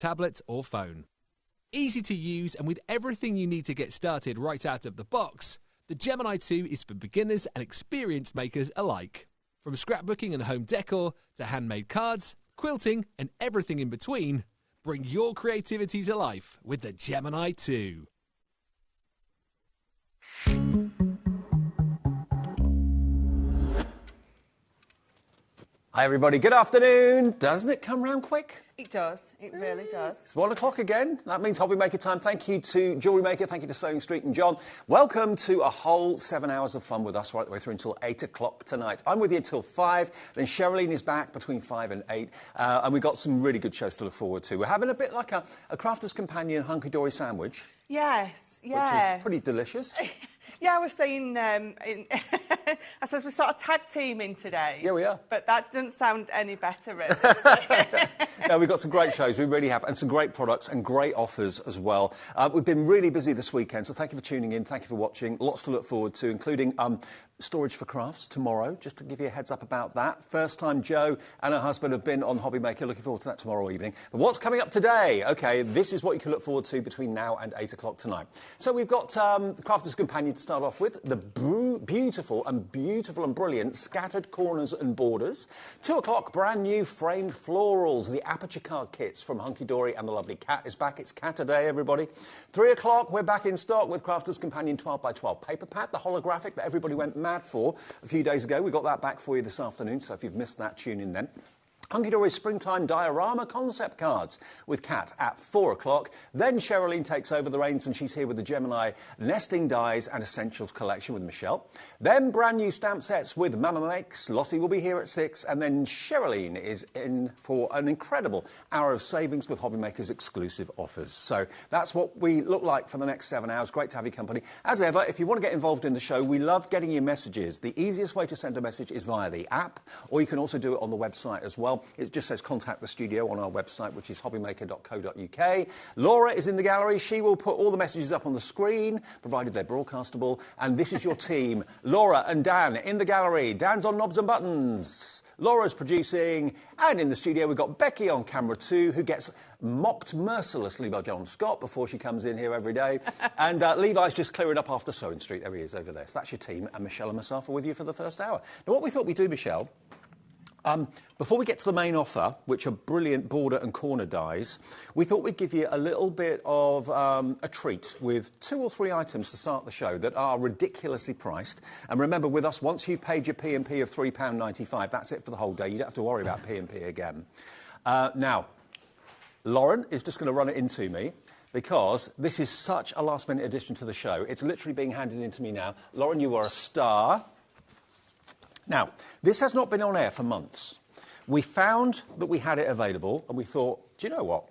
tablet or phone. Easy to use and with everything you need to get started right out of the box, the Gemini 2 is for beginners and experienced makers alike. From scrapbooking and home decor to handmade cards, quilting and everything in between, bring your creativity to life with the Gemini 2. Hi everybody, good afternoon. Doesn't it come round quick? It does, it really does. It's 1 o'clock again. That means HobbyMaker time. Thank you to Jewellery Maker, thank you to Sewing Street and John. Welcome to a whole 7 hours of fun with us right the way through until 8 o'clock tonight. I'm with you until 5, then Sherilyn is back between 5 and 8, and we've got some really good shows to look forward to. We're having a bit like a Crafter's Companion Hunky Dory sandwich. Yes, yeah. Which is pretty delicious. Yeah, I was saying, I suppose we're sort of tag teaming today. Yeah, we are. But that doesn't sound any better, really, does it? No, we've got some great shows, we really have, and some great products and great offers as well. We've been really busy this weekend, so thank you for tuning in, thank you for watching. Lots to look forward to, including Storage for Crafts tomorrow, just to give you a heads up about that. First time Jo and her husband have been on HobbyMaker, looking forward to that tomorrow evening. But what's coming up today? OK, this is what you can look forward to between now and 8 o'clock tonight. So we've got the Crafter's Companion to start off with, the beautiful and brilliant scattered corners and borders. 2 o'clock, brand new framed florals, the aperture card kits from Hunky Dory, and the lovely Cat is back. It's Cat Day, everybody. 3 o'clock, we're back in stock with Crafter's Companion 12x12 paper pad, the holographic that everybody went mad for a few days ago. We got that back for you this afternoon, so if you've missed that, tune in then. Hunky Dory's Springtime Diorama concept cards with Kat at 4 o'clock. Then Sherilyn takes over the reins and she's here with the Gemini Nesting Dies and Essentials collection with Michelle. Then brand new stamp sets with Mama Makes. Lottie will be here at 6. And then Sherilyn is in for an incredible hour of savings with HobbyMaker's exclusive offers. So that's what we look like for the next 7 hours. Great to have your company. As ever, if you want to get involved in the show, we love getting your messages. The easiest way to send a message is via the app, or you can also do it on the website as well. It just says contact the studio on our website, which is hobbymaker.co.uk. Laura is in the gallery. She will put all the messages up on the screen, provided they're broadcastable. And this is your team, Laura and Dan in the gallery. Dan's on knobs and buttons. Laura's producing. And in the studio, we've got Becky on camera too, who gets mocked mercilessly by John Scott before she comes in here every day. And Levi's just clearing up after Sewing Street. There he is over there. So that's your team. And Michelle and myself are with you for the first hour. Now, what we thought we'd do, Michelle, before we get to the main offer, which are brilliant border and corner dies, we thought we'd give you a little bit of a treat with 2 or 3 items to start the show that are ridiculously priced. And remember, with us, once you've paid your P&P of £3.95, that's it for the whole day. You don't have to worry about P&P again. Now, Lauren is just going to run it into me, because this is such a last-minute addition to the show. It's literally being handed in to me now. Lauren, you are a star. Now, this has not been on air for months. We found that we had it available, and we thought, do you know what?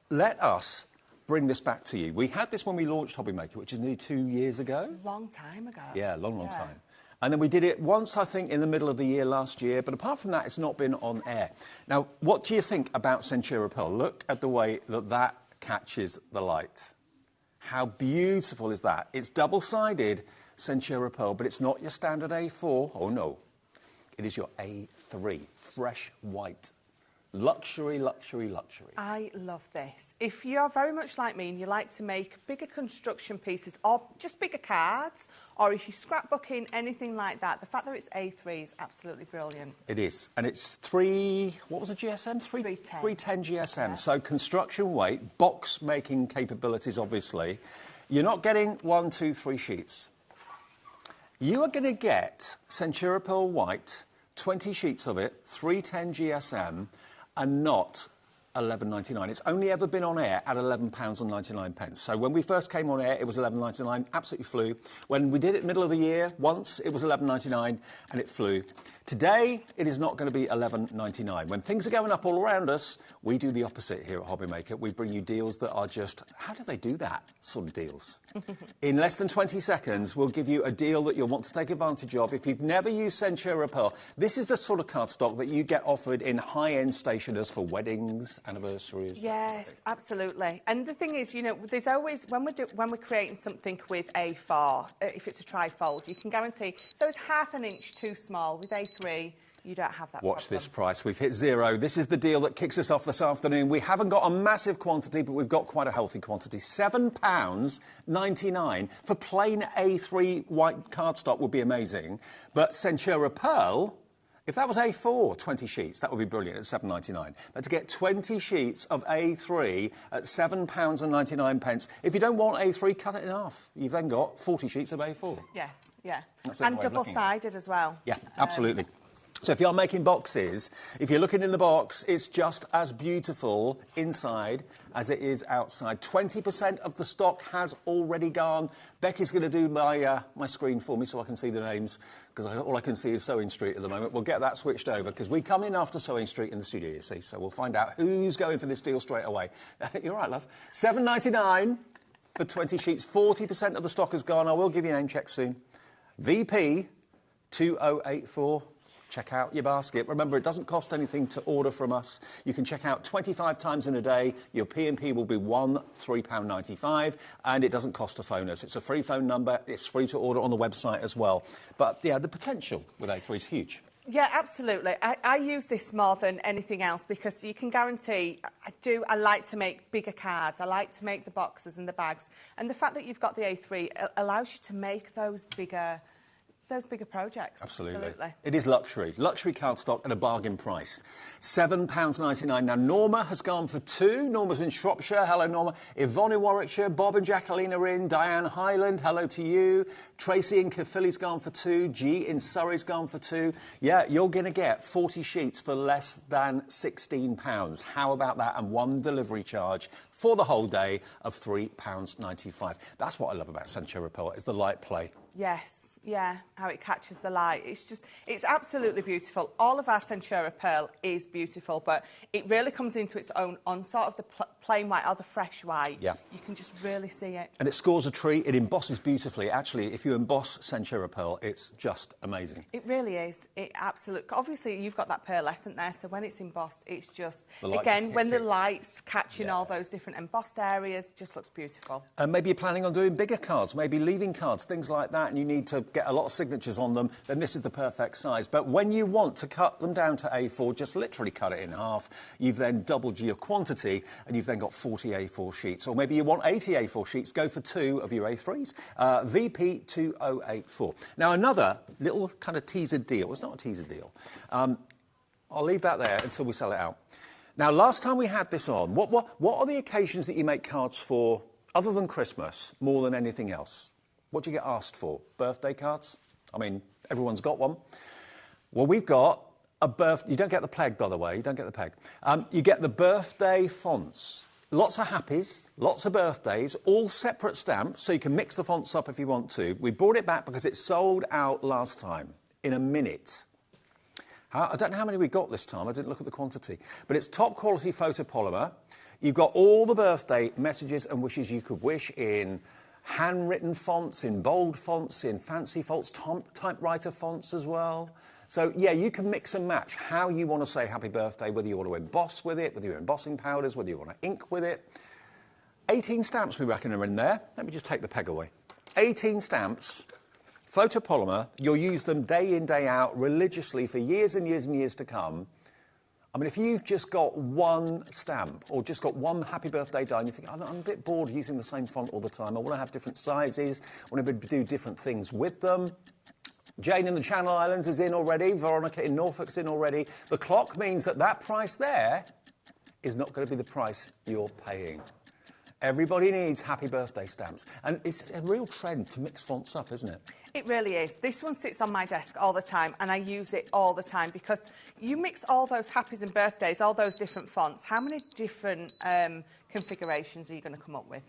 Let us bring this back to you. We had this when we launched HobbyMaker, which is nearly 2 years ago. Long time ago. Yeah, long time. And then we did it once, I think, in the middle of the year last year. But apart from that, it's not been on air. Now, what do you think about Centura Pearl? Look at the way that that catches the light. How beautiful is that? It's double-sided Centura Pearl, but it's not your standard A4. Oh, no. It is your A3, fresh white. Luxury, luxury, luxury. I love this. If you're very much like me and you like to make bigger construction pieces or just bigger cards, or if you're scrapbooking, anything like that, the fact that it's A3 is absolutely brilliant. It is. And it's what was the GSM? 310 GSM. Yeah. So construction weight, box making capabilities, obviously. You're not getting 1, 2, 3 sheets. You are going to get Centura Pearl White, 20 sheets of it, 310 GSM, and not £11.99. It's only ever been on air at £11.99. So when we first came on air, it was £11.99, absolutely flew. When we did it middle of the year, once, it was £11.99, and it flew. Today, it is not going to be £11.99. When things are going up all around us, we do the opposite here at HobbyMaker. We bring you deals that are just, how do they do that sort of deals? In less than 20 seconds, we'll give you a deal that you'll want to take advantage of. If you've never used Centura Pearl, this is the sort of cardstock that you get offered in high-end stationers for weddings, anniversaries. Yes, absolutely. And the thing is, you know, there's always, when we're creating something with A4, if it's a trifold, you can guarantee, so it's half an inch too small with A3, you don't have that Watch problem. this price. We've hit zero. This is the deal that kicks us off this afternoon. We haven't got a massive quantity, but we've got quite a healthy quantity. £7.99 for plain A3 white cardstock would be amazing. But Centura Pearl, if that was A4, 20 sheets, that would be brilliant at £7.99. But to get 20 sheets of A3 at £7.99, if you don't want A3, cut it in half. You've then got 40 sheets of A4. Yes, yeah. That's And double-sided as well. Yeah, absolutely. So if you're making boxes, if you're looking in the box, it's just as beautiful inside as it is outside. 20% of the stock has already gone. Becky's going to do my screen for me so I can see the names, because all I can see is Sewing Street at the moment. We'll get that switched over, because we come in after Sewing Street in the studio, you see. So we'll find out who's going for this deal straight away. You're right, love. £7.99 for 20 sheets. 40% of the stock has gone. I will give you a name check soon. VP 2084. Check out your basket. Remember, it doesn't cost anything to order from us. You can check out 25 times in a day. Your P&P will be £3.95, and it doesn't cost to phone us. It's a free phone number. It's free to order on the website as well. But, yeah, the potential with A3 is huge. Yeah, absolutely. I use this more than anything else because you can guarantee, I like to make bigger cards. I like to make the boxes and the bags. And the fact that you've got the A3 allows you to make those bigger projects. Absolutely. It is luxury. Luxury cardstock at a bargain price. £7.99. Now, Norma has gone for two. Norma's in Shropshire. Hello, Norma. Yvonne in Warwickshire. Bob and Jacqueline are in. Diane Highland. Hello to you. Tracy in Caerphilly's gone for two. G in Surrey's gone for two. Yeah, you're going to get 40 sheets for less than £16. How about that? And one delivery charge for the whole day of £3.95. That's what I love about Centura Pearl, is the light play. Yes. Yeah, how it catches the light. It's absolutely beautiful. All of our Centura Pearl is beautiful, but it really comes into its own on sort of the plain white or the fresh white. Yeah. You can just really see it. And it scores a treat. It embosses beautifully. Actually, if you emboss Centura Pearl, it's just amazing. It really is. It absolutely. Obviously, you've got that pearlescent there, so when it's embossed, it's just, again, when the light's catching all those different embossed areas, just looks beautiful. And maybe you're planning on doing bigger cards, maybe leaving cards, things like that, and you need to get a lot of signatures on them, then this is the perfect size. But when you want to cut them down to A4, just literally cut it in half. You've then doubled your quantity, and you've then got 40 A4 sheets. Or maybe you want 80 A4 sheets, go for two of your A3s. VP2084. Now, another little kind of teaser deal. It's not a teaser deal. I'll leave that there until we sell it out. Now, last time we had this on, what are the occasions that you make cards for, other than Christmas, more than anything else? What do you get asked for? Birthday cards? I mean, everyone's got one. Well, we've got a you don't get the peg, by the way. You don't get the peg. You get the birthday fonts. Lots of happies, lots of birthdays, all separate stamps, so you can mix the fonts up if you want to. We brought it back because it sold out last time, in a minute. I don't know how many we got this time. I didn't look at the quantity. But it's top quality photopolymer. You've got all the birthday messages and wishes you could wish in handwritten fonts, in bold fonts, in fancy fonts, typewriter fonts as well. So, yeah, you can mix and match how you want to say happy birthday, whether you want to emboss with it, whether you're embossing powders, whether you want to ink with it. 18 stamps, we reckon, are in there. Let me just take the peg away. 18 stamps, photopolymer. You'll use them day in, day out, religiously for years and years and years to come. I mean, if you've just got one stamp or just got one happy birthday die and you think, I'm a bit bored using the same font all the time, I want to have different sizes, I want to do different things with them. Jane in the Channel Islands is in already. Veronica in Norfolk's in already. The clock means that price there is not going to be the price you're paying. Everybody needs happy birthday stamps. And it's a real trend to mix fonts up, isn't it? It really is. This one sits on my desk all the time, and I use it all the time because you mix all those happies and birthdays, all those different fonts. How many different configurations are you going to come up with?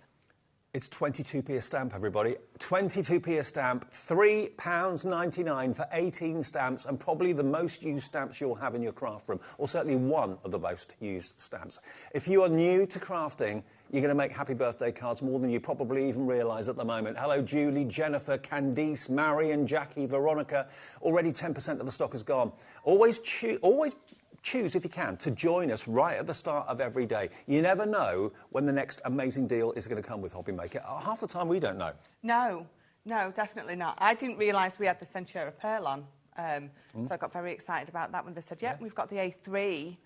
It's 22p a stamp, everybody. 22p a stamp, £3.99 for 18 stamps, and probably the most used stamps you'll have in your craft room, or certainly one of the most used stamps. If you are new to crafting, you're going to make happy birthday cards more than you probably even realise at the moment. Hello, Julie, Jennifer, Candice, Marion, Jackie, Veronica. Already 10% of the stock is gone. Always choose, if you can, to join us right at the start of every day. You never know when the next amazing deal is going to come with HobbyMaker. Half the time we don't know. No, definitely not. I didn't realise we had the Centura Pearl on So I got very excited about that when they said, "Yep, we've got the A3."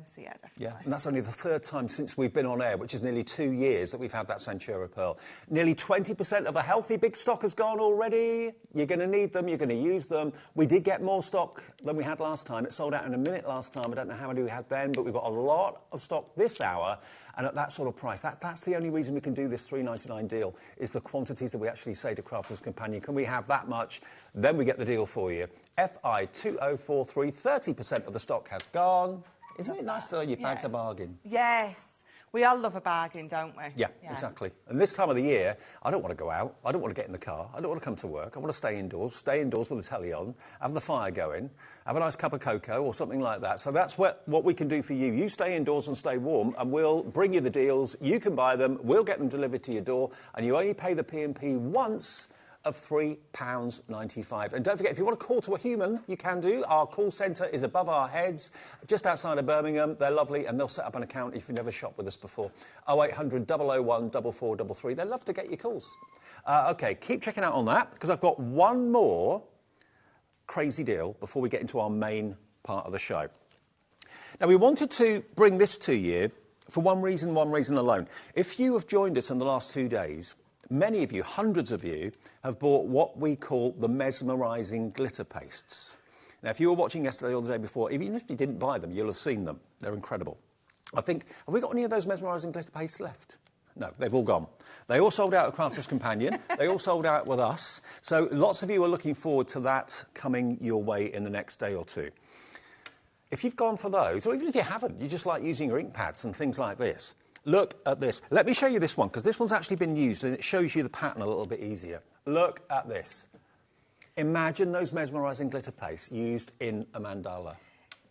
So yeah, definitely. Yeah, and that's only the third time since we've been on air, which is nearly 2 years that we've had that Centura Pearl. Nearly 20% of a healthy big stock has gone already. You're going to need them, you're going to use them. We did get more stock than we had last time. It sold out in a minute last time. I don't know how many we had then, but we've got a lot of stock this hour, and at that sort of price. That's the only reason we can do this $3.99 deal, is the quantities that we actually say to Crafter's Companion, can we have that much? Then we get the deal for you. FI2043, 30% of the stock has gone. Isn't it nice that you bagged a bargain? Yes. We all love a bargain, don't we? Yeah, exactly. And this time of the year, I don't want to go out. I don't want to get in the car. I don't want to come to work. I want to stay indoors with the telly on, have the fire going, have a nice cup of cocoa or something like that. So that's what we can do for you. You stay indoors and stay warm, and we'll bring you the deals. You can buy them. We'll get them delivered to your door, and you only pay the P&P once of £3.95. And don't forget, if you want to call to a human, you can do. Our call centre is above our heads, just outside of Birmingham. They're lovely, and they'll set up an account if you've never shopped with us before. 0800 001 4433. They love to get your calls. OK, keep checking out on that, because I've got one more crazy deal before we get into our main part of the show. Now, we wanted to bring this to you for one reason alone. If you have joined us in the last 2 days, many of you, hundreds of you, have bought what we call the mesmerising glitter pastes. Now, if you were watching yesterday or the day before, even if you didn't buy them, you'll have seen them. They're incredible. I think, have we got any of those mesmerising glitter pastes left? No, they've all gone. They all sold out at Crafter's Companion. They all sold out with us. So lots of you are looking forward to that coming your way in the next day or two. If you've gone for those, or even if you haven't, you just like using your ink pads and things like this, look at this. Let me show you this one, because this one's actually been used and it shows you the pattern a little bit easier. Look at this. Imagine those mesmerising glitter pastes used in a mandala.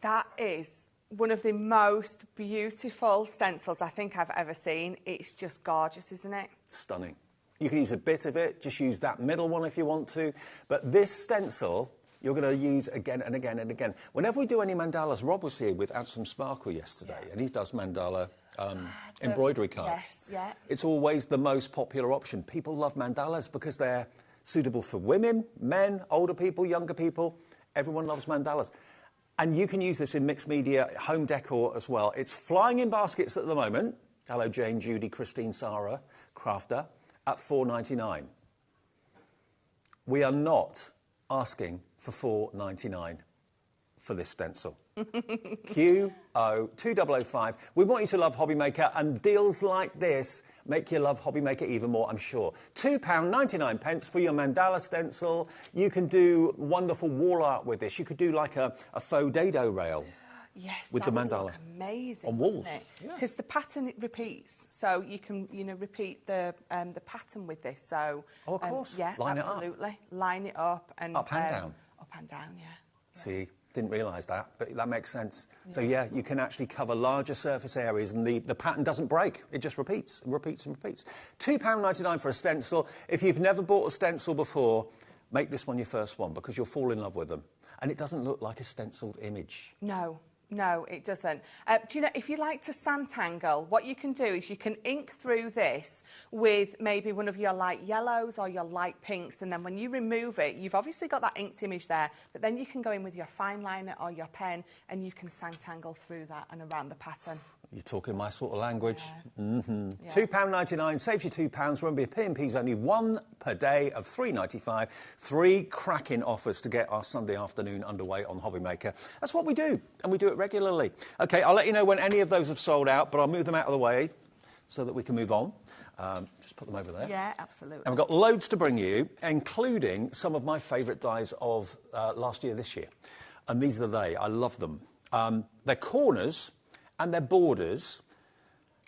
That is one of the most beautiful stencils I think I've ever seen. It's just gorgeous, isn't it? Stunning. You can use a bit of it, just use that middle one if you want to. But this stencil, you're going to use again and again and again. Whenever we do any mandalas, Rob was here with Add Some Sparkle yesterday, and he does mandala embroidery cards. Yes, yeah. It's always the most popular option. People love mandalas because they're suitable for women, men, older people, younger people. Everyone loves mandalas. And you can use this in mixed media, home decor as well. It's flying in baskets at the moment. Hello, Jane, Judy, Christine, Sarah, Crafter, at $4.99. We are not asking for $4.99 for this stencil. QO2005. We want you to love HobbyMaker, and deals like this make you love HobbyMaker even more, I'm sure. £2.99 for your mandala stencil. You can do wonderful wall art with this. You could do like a faux dado rail. Yes, with the mandala. Look amazing on walls. Because the pattern, it repeats, so you can repeat the pattern with this. So of course, yeah, line absolutely, it up. Line it up and up and down. Up and down, yeah. See, didn't realise that, but that makes sense. Yeah. So yeah, you can actually cover larger surface areas, and the pattern doesn't break. It just repeats and repeats and repeats. £2.99 for a stencil. If you've never bought a stencil before, make this one your first one, because you'll fall in love with them. And it doesn't look like a stenciled image. No, it doesn't. Do you know, if you like to Sanntangle, what you can do is you can ink through this with maybe one of your light yellows or your light pinks, and then when you remove it, you've obviously got that inked image there, but then you can go in with your fine liner or your pen and you can Sanntangle through that and around the pattern. You're talking my sort of language. Yeah. Mm-hmm. Yeah. £2.99 saves you £2. Remember, your P&P's only one per day of $3.95. 3 cracking offers to get our Sunday afternoon underway on HobbyMaker. That's what we do, and we do it regularly. OK, I'll let you know when any of those have sold out, but I'll move them out of the way so that we can move on. Just put them over there. Yeah, absolutely. And we've got loads to bring you, including some of my favourite dies of last year, this year. And these are they. I love them. They're corners and they're borders,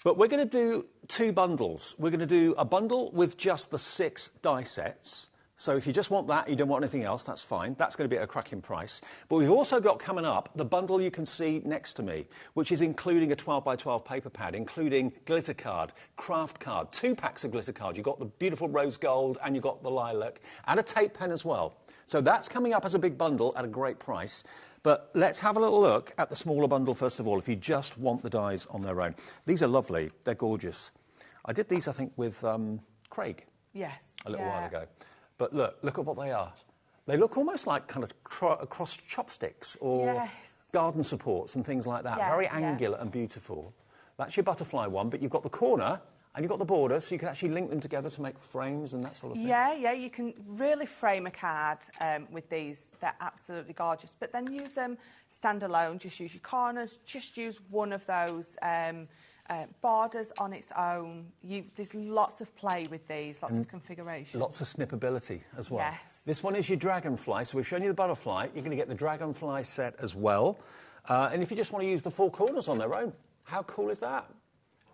but we're going to do 2 bundles. We're going to do a bundle with just the 6 die sets. So if you just want that, you don't want anything else, that's fine. That's going to be at a cracking price. But we've also got coming up the bundle you can see next to me, which is including a 12x12 paper pad, including glitter card, craft card, 2 packs of glitter cards. You've got the beautiful rose gold and you've got the lilac, and a tape pen as well. So that's coming up as a big bundle at a great price. But let's have a little look at the smaller bundle first of all, if you just want the dies on their own. These are lovely. They're gorgeous. I did these, I think, with Craig. Yes. A little while ago. But look at what they are. They look almost like kind of cross chopsticks or Yes. garden supports and things like that. Yeah, Very yeah. angular and beautiful. That's your butterfly one, but you've got the corner and you've got the border, so you can actually link them together to make frames and that sort of thing. Yeah, yeah, you can really frame a card with these. They're absolutely gorgeous. But then use them standalone. Just use your corners. Just use one of those borders on its own. There's lots of play with these, lots of configuration. Lots of snippability as well. Yes. This one is your dragonfly, so we've shown you the butterfly. You're going to get the dragonfly set as well. And if you just want to use the four corners on their own, how cool is that?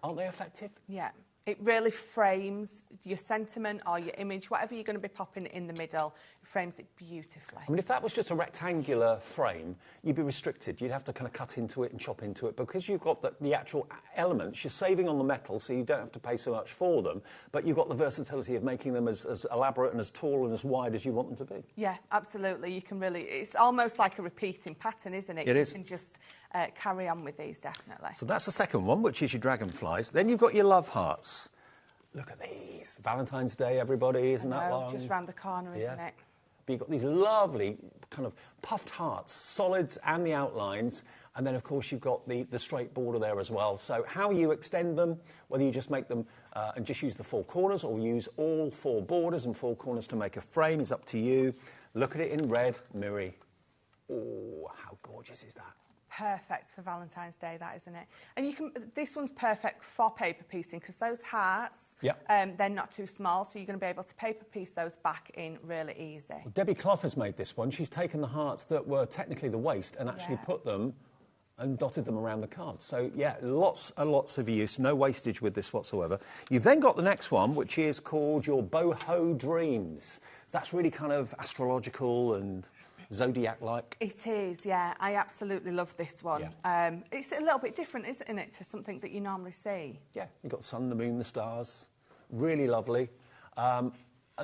Aren't they effective? Yeah. It really frames your sentiment or your image, whatever you're going to be popping in the middle, it frames it beautifully. I mean, if that was just a rectangular frame, you'd be restricted. You'd have to kind of cut into it and chop into it. Because you've got the actual elements, you're saving on the metal, so you don't have to pay so much for them, but you've got the versatility of making them as elaborate and as tall and as wide as you want them to be. Yeah, absolutely. You can really, it's almost like a repeating pattern, isn't it? It is. You can just carry on with these, definitely. So that's the second one, which is your dragonflies. Then you've got your love hearts. Look at these. Valentine's Day, everybody, isn't that long? Just round the corner, isn't it? But you've got these lovely kind of puffed hearts, solids and the outlines. And then, of course, you've got the straight border there as well. So how you extend them, whether you just make them and just use the four corners or use all four borders and four corners to make a frame is up to you. Look at it in red, mirrory. Oh, how gorgeous is that? Perfect for Valentine's Day, that, isn't it? And you can. This one's perfect for paper piecing because those hearts, they're not too small, so you're going to be able to paper piece those back in really easy. Well, Debbie Clough has made this one. She's taken the hearts that were technically the waist and actually put them and dotted them around the cards. So, yeah, lots and lots of use. No wastage with this whatsoever. You've then got the next one, which is called your Boho Dreams. That's really kind of astrological and Zodiac-like. It is, yeah. I absolutely love this one. Yeah. It's a little bit different, isn't it, to something that you normally see? Yeah, you've got the sun, the moon, the stars. Really lovely. And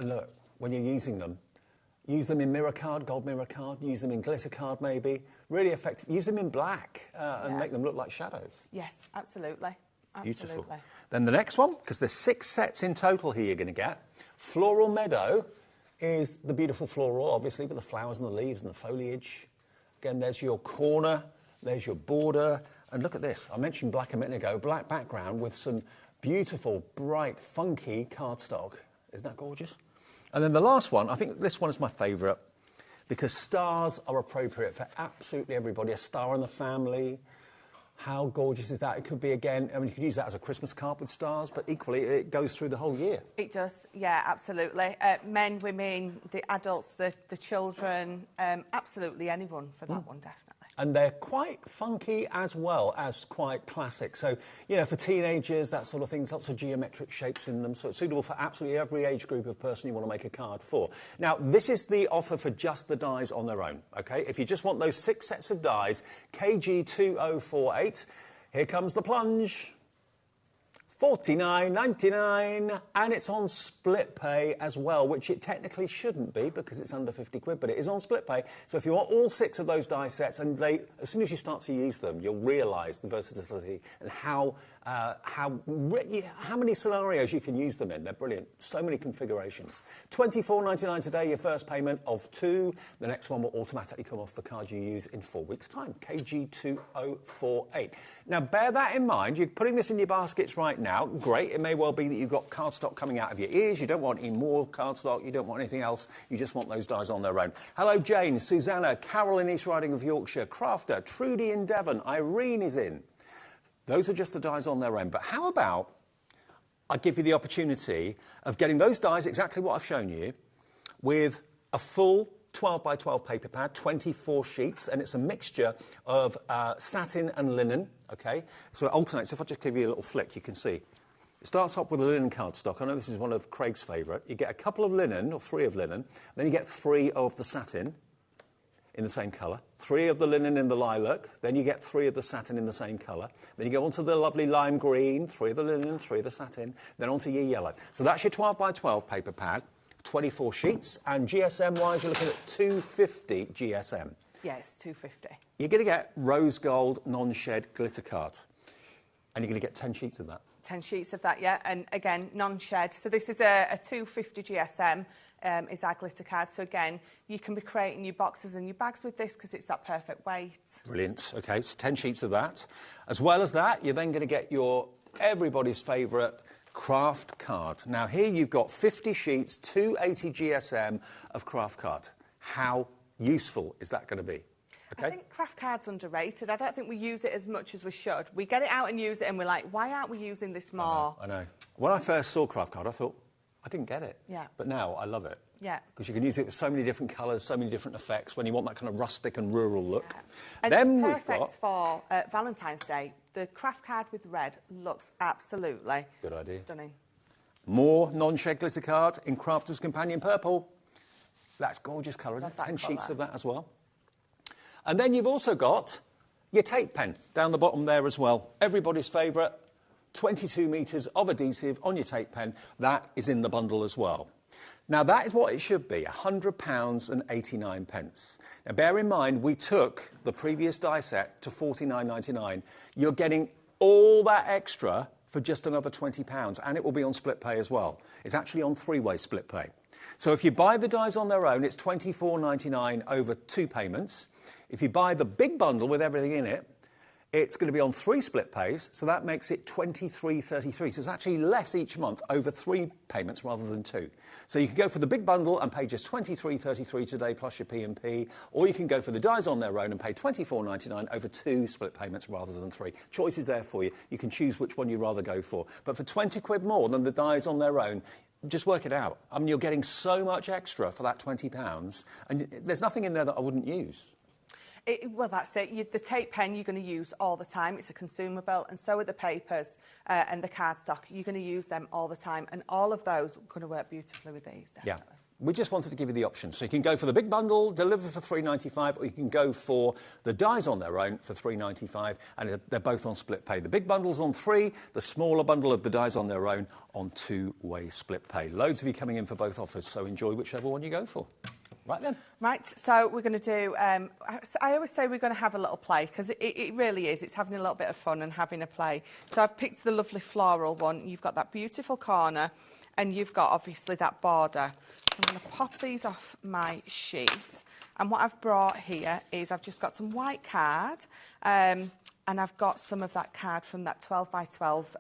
look, when you're using them, use them in mirror card, gold mirror card, use them in glitter card maybe. Really effective. Use them in black and make them look like shadows. Yes, absolutely. Beautiful. Then the next one, because there's 6 sets in total here you're going to get. Floral Meadow is the beautiful floral, obviously, with the flowers and the leaves and the foliage. Again, there's your corner, there's your border. And look at this. I mentioned black a minute ago. Black background with some beautiful, bright, funky cardstock. Isn't that gorgeous? And then the last one, I think this one is my favourite because stars are appropriate for absolutely everybody. A star in the family. How gorgeous is that? It could be, again, I mean, you could use that as a Christmas card with stars, but equally it goes through the whole year. It does, yeah, absolutely. Men, women, the adults, the children, absolutely anyone for that one, definitely. And they're quite funky as well as quite classic. So, you know, for teenagers, that sort of thing, lots of geometric shapes in them. So it's suitable for absolutely every age group of person you want to make a card for. Now, this is the offer for just the dies on their own, OK? If you just want those 6 sets of dies, KG2048, here comes the plunge. $49.99, and it's on split pay as well, which it technically shouldn't be because it's under 50 quid, but it is on split pay. So if you want all 6 of those die sets, and as soon as you start to use them, you'll realise the versatility and how many scenarios you can use them in. They're brilliant. So many configurations. $24.99 today, your first payment of 2. The next one will automatically come off the card you use in 4 weeks' time. KG2048. Now, bear that in mind. You're putting this in your baskets right now. Great. It may well be that you've got cardstock coming out of your ears. You don't want any more cardstock. You don't want anything else. You just want those dies on their own. Hello, Jane, Susanna, Carol in East Riding of Yorkshire, Crafter, Trudy in Devon, Irene is in. Those are just the dies on their own. But how about I give you the opportunity of getting those dies, exactly what I've shown you, with a full 12 by 12 paper pad, 24 sheets, and it's a mixture of satin and linen, OK? So it alternates. If I just give you a little flick, you can see. It starts off with a linen cardstock. I know this is one of Craig's favourite. You get a couple of linen, or 3 of linen, then you get 3 of the satin in the same colour, 3 of the linen in the lilac, then you get 3 of the satin in the same colour, then you go on to the lovely lime green, 3 of the linen, 3 of the satin, then onto your yellow. So that's your 12 by 12 paper pad, 24 sheets, and GSM-wise, you're looking at 250 GSM. Yes, 250. You're going to get rose gold non-shed glitter card, and you're going to get 10 sheets of that. 10 sheets of that, yeah, and again, non-shed. So this is a 250 GSM is our glitter card. So again, you can be creating your boxes and your bags with this because it's that perfect weight. Brilliant. Okay, so 10 sheets of that. As well as that, you're then going to get your everybody's favourite craft card. Now here you've got 50 sheets, 280 GSM of craft card. How useful is that going to be? Okay. I think craft card's underrated. I don't think we use it as much as we should. We get it out and use it and we're like, why aren't we using this more? I know. When I first saw craft card, I thought, I didn't get it. Yeah. But now I love it. Yeah. Because you can use it with so many different colours, so many different effects when you want that kind of rustic and rural look. Yeah. And then it's perfect for Valentine's Day. The craft card with red looks absolutely good idea. Stunning. More non-shed glitter card in Crafter's Companion Purple. That's gorgeous colour. 10 sheets of that as well. And then you've also got your tape pen down the bottom there as well. Everybody's favourite, 22 metres of adhesive on your tape pen. That is in the bundle as well. Now, that is what it should be, £100 and 89 pence. Now, bear in mind, we took the previous die set to £49.99. You're getting all that extra for just another £20, and it will be on split pay as well. It's actually on three-way split pay. So if you buy the dies on their own, it's £24.99 over 2 payments. If you buy the big bundle with everything in it, it's going to be on 3 split pays, so that makes it £23.33. So it's actually less each month over 3 payments rather than 2. So you can go for the big bundle and pay just £23.33 today plus your P&P, or you can go for the dies on their own and pay £24.99 over 2 split payments rather than 3. Choice is there for you. You can choose which one you'd rather go for. But for 20 quid more than the dies on their own, just work it out. I mean, you're getting so much extra for that £20, and there's nothing in there that I wouldn't use. Well, that's it. The tape pen you're going to use all the time. It's a consumable, and so are the papers and the cardstock. You're going to use them all the time, and all of those are going to work beautifully with these, definitely. Yeah. We just wanted to give you the option. So you can go for the big bundle, deliver for £3.95, or you can go for the dies on their own for £3.95, and they're both on split pay. The big bundle's on 3, the smaller bundle of the dies on their own on 2-way split pay. Loads of you coming in for both offers, so enjoy whichever one you go for. Right then. Right, so we're going to do, I always say we're going to have a little play, because it really is. It's having a little bit of fun and having a play. So I've picked the lovely floral one. You've got that beautiful corner, and you've got, obviously, that border. So I'm going to pop these off my sheet. And what I've brought here is I've just got some white card, and I've got some of that card from that 12 by 12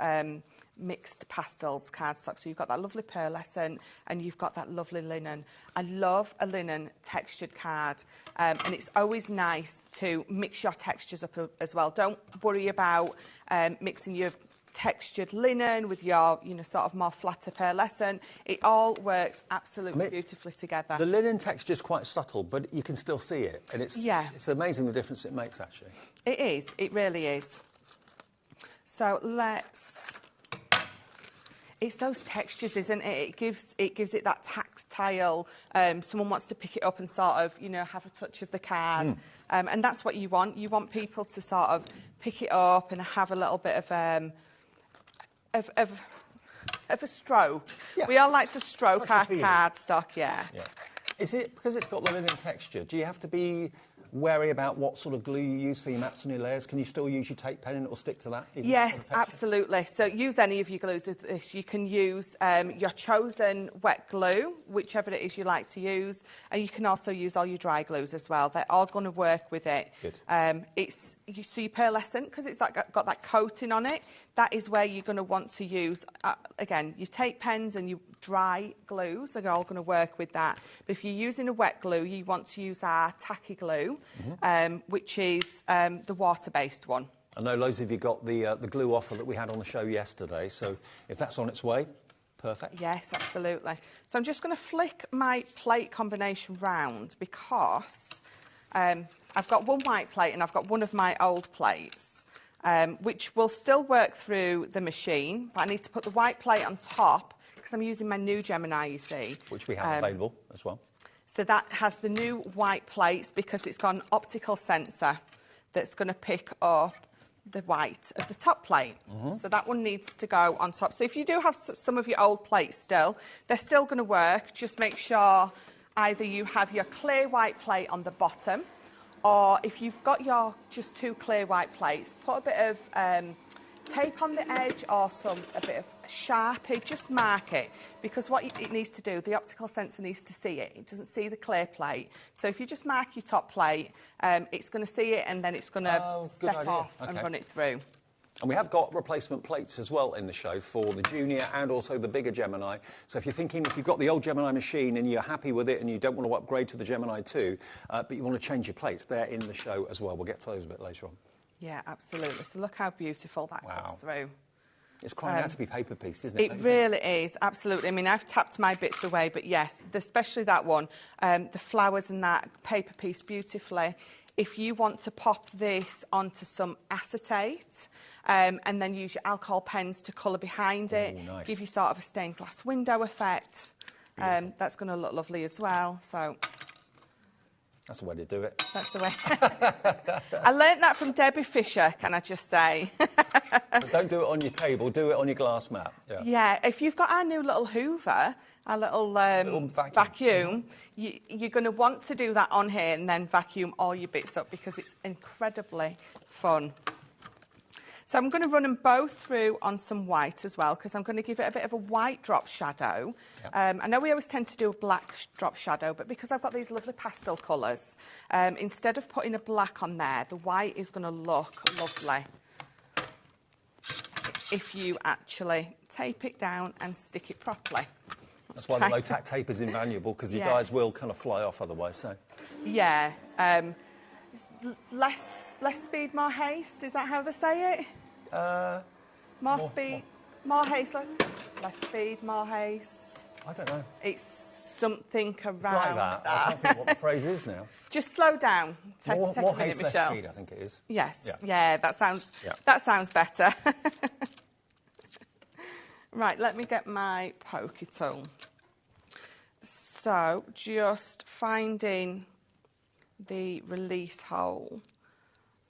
mixed pastels cardstock. So you've got that lovely pearlescent and you've got that lovely linen. I love a linen textured card, and it's always nice to mix your textures up as well. Don't worry about mixing your textured linen with your, sort of more flatter pearlescent. It all works absolutely beautifully together. The linen texture is quite subtle, but you can still see it, and it's amazing the difference it makes, actually. It is. It really is. So it's those textures, isn't it? It gives it that tactile. Someone wants to pick it up and sort of, have a touch of the card, and that's what you want. You want people to sort of pick it up and have a little bit of a stroke. Yeah. We all like to stroke our cardstock, yeah. Is it because it's got the linen texture? Do you have to be wary about what sort of glue you use for your mats and your layers? Can you still use your tape pen and it will stick to that? Yes, absolutely. So use any of your glues with this. You can use your chosen wet glue, whichever it is you like to use, and you can also use all your dry glues as well. They're all going to work with it. Good. You see your pearlescent, because it's got that coating on it. That is where you're going to want to use, again, your tape pens and your dry glues are all going to work with that. But if you're using a wet glue, you want to use our tacky glue, which is the water-based one. I know loads of you got the glue offer that we had on the show yesterday, so if that's on its way, perfect. Yes, absolutely. So I'm just going to flick my plate combination round, because I've got one white plate and I've got one of my old plates, which will still work through the machine, but I need to put the white plate on top because I'm using my new Gemini, you see. Which we have available as well. So that has the new white plates because it's got an optical sensor that's going to pick up the white of the top plate. So that one needs to go on top. So if you do have some of your old plates still, they're still going to work. Just make sure either you have your clear white plate on the bottom, or if you've got your just 2 clear white plates, put a bit of tape on the edge or a bit of Sharpie, just mark it, because what it needs to do, the optical sensor needs to see it. It doesn't see the clear plate. So if you just mark your top plate, it's going to see it, and then it's going to set off and run it through. And we have got replacement plates as well in the show for the Junior and also the bigger Gemini. So if you're thinking, if you've got the old Gemini machine and you're happy with it and you don't want to upgrade to the Gemini 2, but you want to change your plates, they're in the show as well. We'll get to those a bit later on. Yeah, absolutely. So look how beautiful that comes through. It's crying out to be paper pieced, isn't it? It really is, absolutely. I mean, I've tapped my bits away, but yes, especially that one, the flowers and that paper piece beautifully. If you want to pop this onto some acetate and then use your alcohol pens to colour behind it, nice. give you sort of a stained glass window effect, that's going to look lovely as well. So that's the way to do it. That's the way. I learnt that from Debbie Fisher, can I just say? But don't do it on your table, do it on your glass mat. Yeah, if you've got our new little Hoover, our little vacuum, you're going to want to do that on here and then vacuum all your bits up, because it's incredibly fun. So I'm going to run them both through on some white as well, because I'm going to give it a bit of a white drop shadow. Yep. I know we always tend to do a black drop shadow, but because I've got these lovely pastel colours, instead of putting a black on there, the white is going to look lovely if you actually tape it down and stick it properly. That's why the low-tack tape is invaluable, because your dies will kind of fly off otherwise. So. Yeah. Less speed, more haste. Is that how they say it? More speed, more haste. Less speed, more haste. I don't know. It's something around it's like that. I can't think what the phrase is now. Just slow down. Take more a minute, haste, Michelle. less speed, I think it is. Yes. Yeah, that sounds better. Right, let me get my pokey tool. So, just finding the release hole.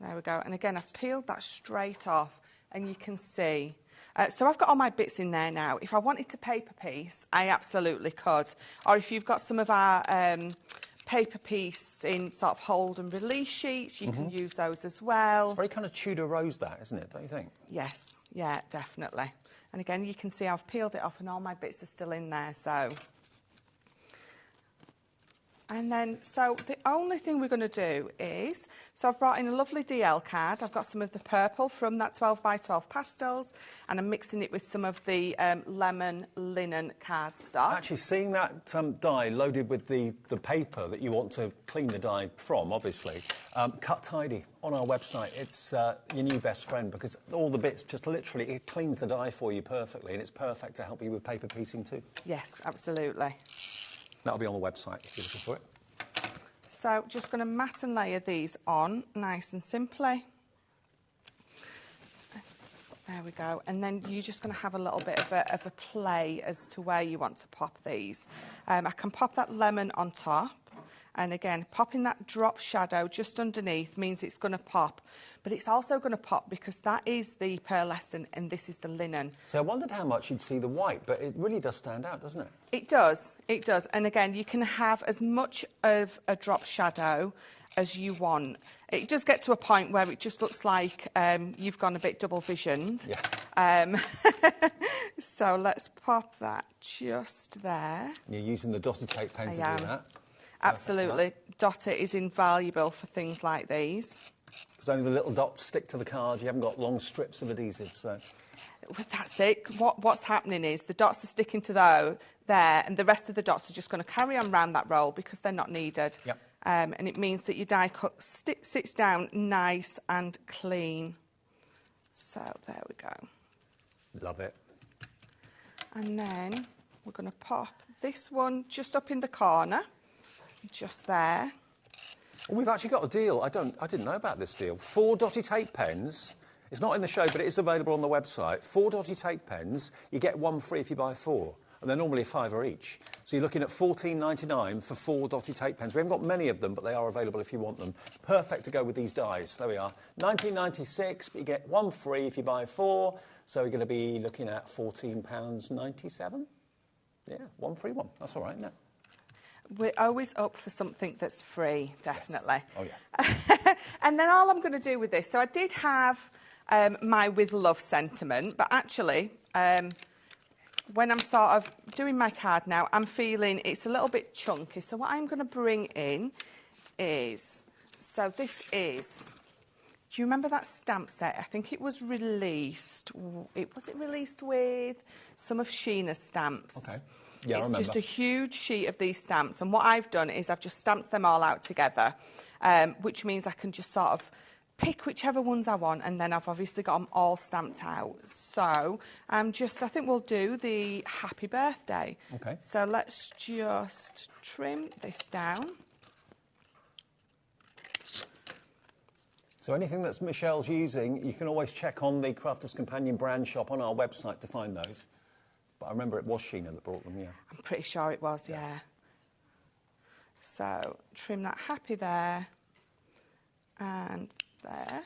There we go. And again, I've peeled that straight off, and you can see. So I've got all my bits in there now. If I wanted to paper piece, I absolutely could. Or if you've got some of our paper piece in sort of hold and release sheets, you can use those as well. It's very kind of Tudor rose, that, isn't it? Don't you think? Yes. Yeah, definitely. And again, you can see I've peeled it off and all my bits are still in there, so. And then, so the only thing we're going to do is, so I've brought in a lovely DL card. I've got some of the purple from that 12 by 12 pastels, and I'm mixing it with some of the lemon linen cardstock. Actually, seeing that die loaded with the paper that you want to clean the die from, obviously, Cut Tidy on our website. It's your new best friend, because all the bits just literally, it cleans the die for you perfectly, and it's perfect to help you with paper piecing too. Yes, absolutely. That'll be on the website if you're looking for it. So just going to mat and layer these on nice and simply. There we go. And then you're just going to have a little bit of a play as to where you want to pop these. I can pop that lemon on top. And again, popping that drop shadow just underneath means it's going to pop. But it's also going to pop because that is the pearlescent and this is the linen. So I wondered how much you'd see the white, but it really does stand out, doesn't it? It does. It does. And again, you can have as much of a drop shadow as you want. It does get to a point where it just looks like you've gone a bit double visioned. Yeah. So let's pop that just there. You're using the dotted tape pen to do that. Absolutely. Dot it is invaluable for things like these. Because only the little dots stick to the card. You haven't got long strips of adhesive, so. That's it. What's happening is the dots are sticking to there, and the rest of the dots are just going to carry on round that roll because they're not needed. Yep. And it means that your die cut sits down nice and clean. So there we go. Love it. And then we're going to pop this one just up in the corner. Just there. Well, we've actually got a deal. I didn't know about this deal. 4 dotty tape pens. It's not in the show, but it is available on the website. 4 dotty tape pens. You get 1 free if you buy 4. And they're normally $5 each. So you're looking at $14.99 for 4 dotty tape pens. We haven't got many of them, but they are available if you want them. Perfect to go with these dies. There we are. $19.96, but you get 1 free if you buy 4. So you're going to be looking at £14.97. Yeah, 1 free 1. That's all right, isn't it? We're always up for something that's free, definitely. Yes. Oh, yes. And then all I'm going to do with this, so I did have my with love sentiment, but actually, when I'm sort of doing my card now, I'm feeling it's a little bit chunky. So what I'm going to bring in is, so this is, do you remember that stamp set? I think it was released, was it released with some of Sheena's stamps? Okay. Yeah, I it's remember. just a huge sheet of these stamps, and what I've done is I've just stamped them all out together, which means I can just sort of pick whichever ones I want, and then I've obviously got them all stamped out. So I think we'll do the happy birthday. Okay. So let's just trim this down. So anything that's Michelle's using, you can always check on the Crafters Companion brand shop on our website to find those. But I remember it was Sheena that brought them, yeah. I'm pretty sure it was, yeah. So trim that happy there and there.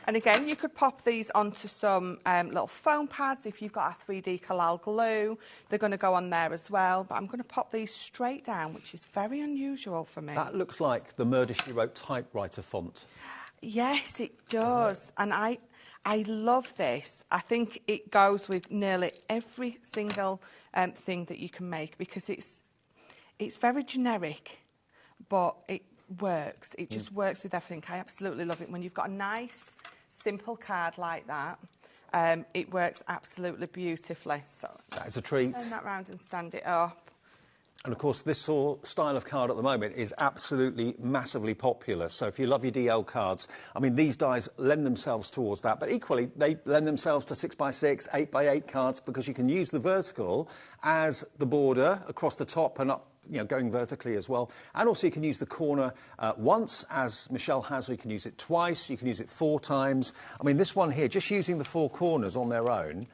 And again, you could pop these onto some little foam pads if you've got a 3D Collal glue. They're going to go on there as well. But I'm going to pop these straight down, which is very unusual for me. That looks like the Murder, She Wrote typewriter font. Yes, it does. And I love this. I think it goes with nearly every single thing that you can make, because it's very generic, but it works. It just works with everything. I absolutely love it. When you've got a nice, simple card like that, it works absolutely beautifully. So that is a treat. Turn that round and stand it up. And of course, this style of card at the moment is absolutely massively popular. So if you love your DL cards, I mean, these dies lend themselves towards that. But equally, they lend themselves to 6x6, 8x8 cards, because you can use the vertical as the border across the top and up, you know, going vertically as well. And also you can use the corner once, as Michelle has, or you can use it twice. You can use it 4 times. I mean, this one here, just using the 4 corners on their own,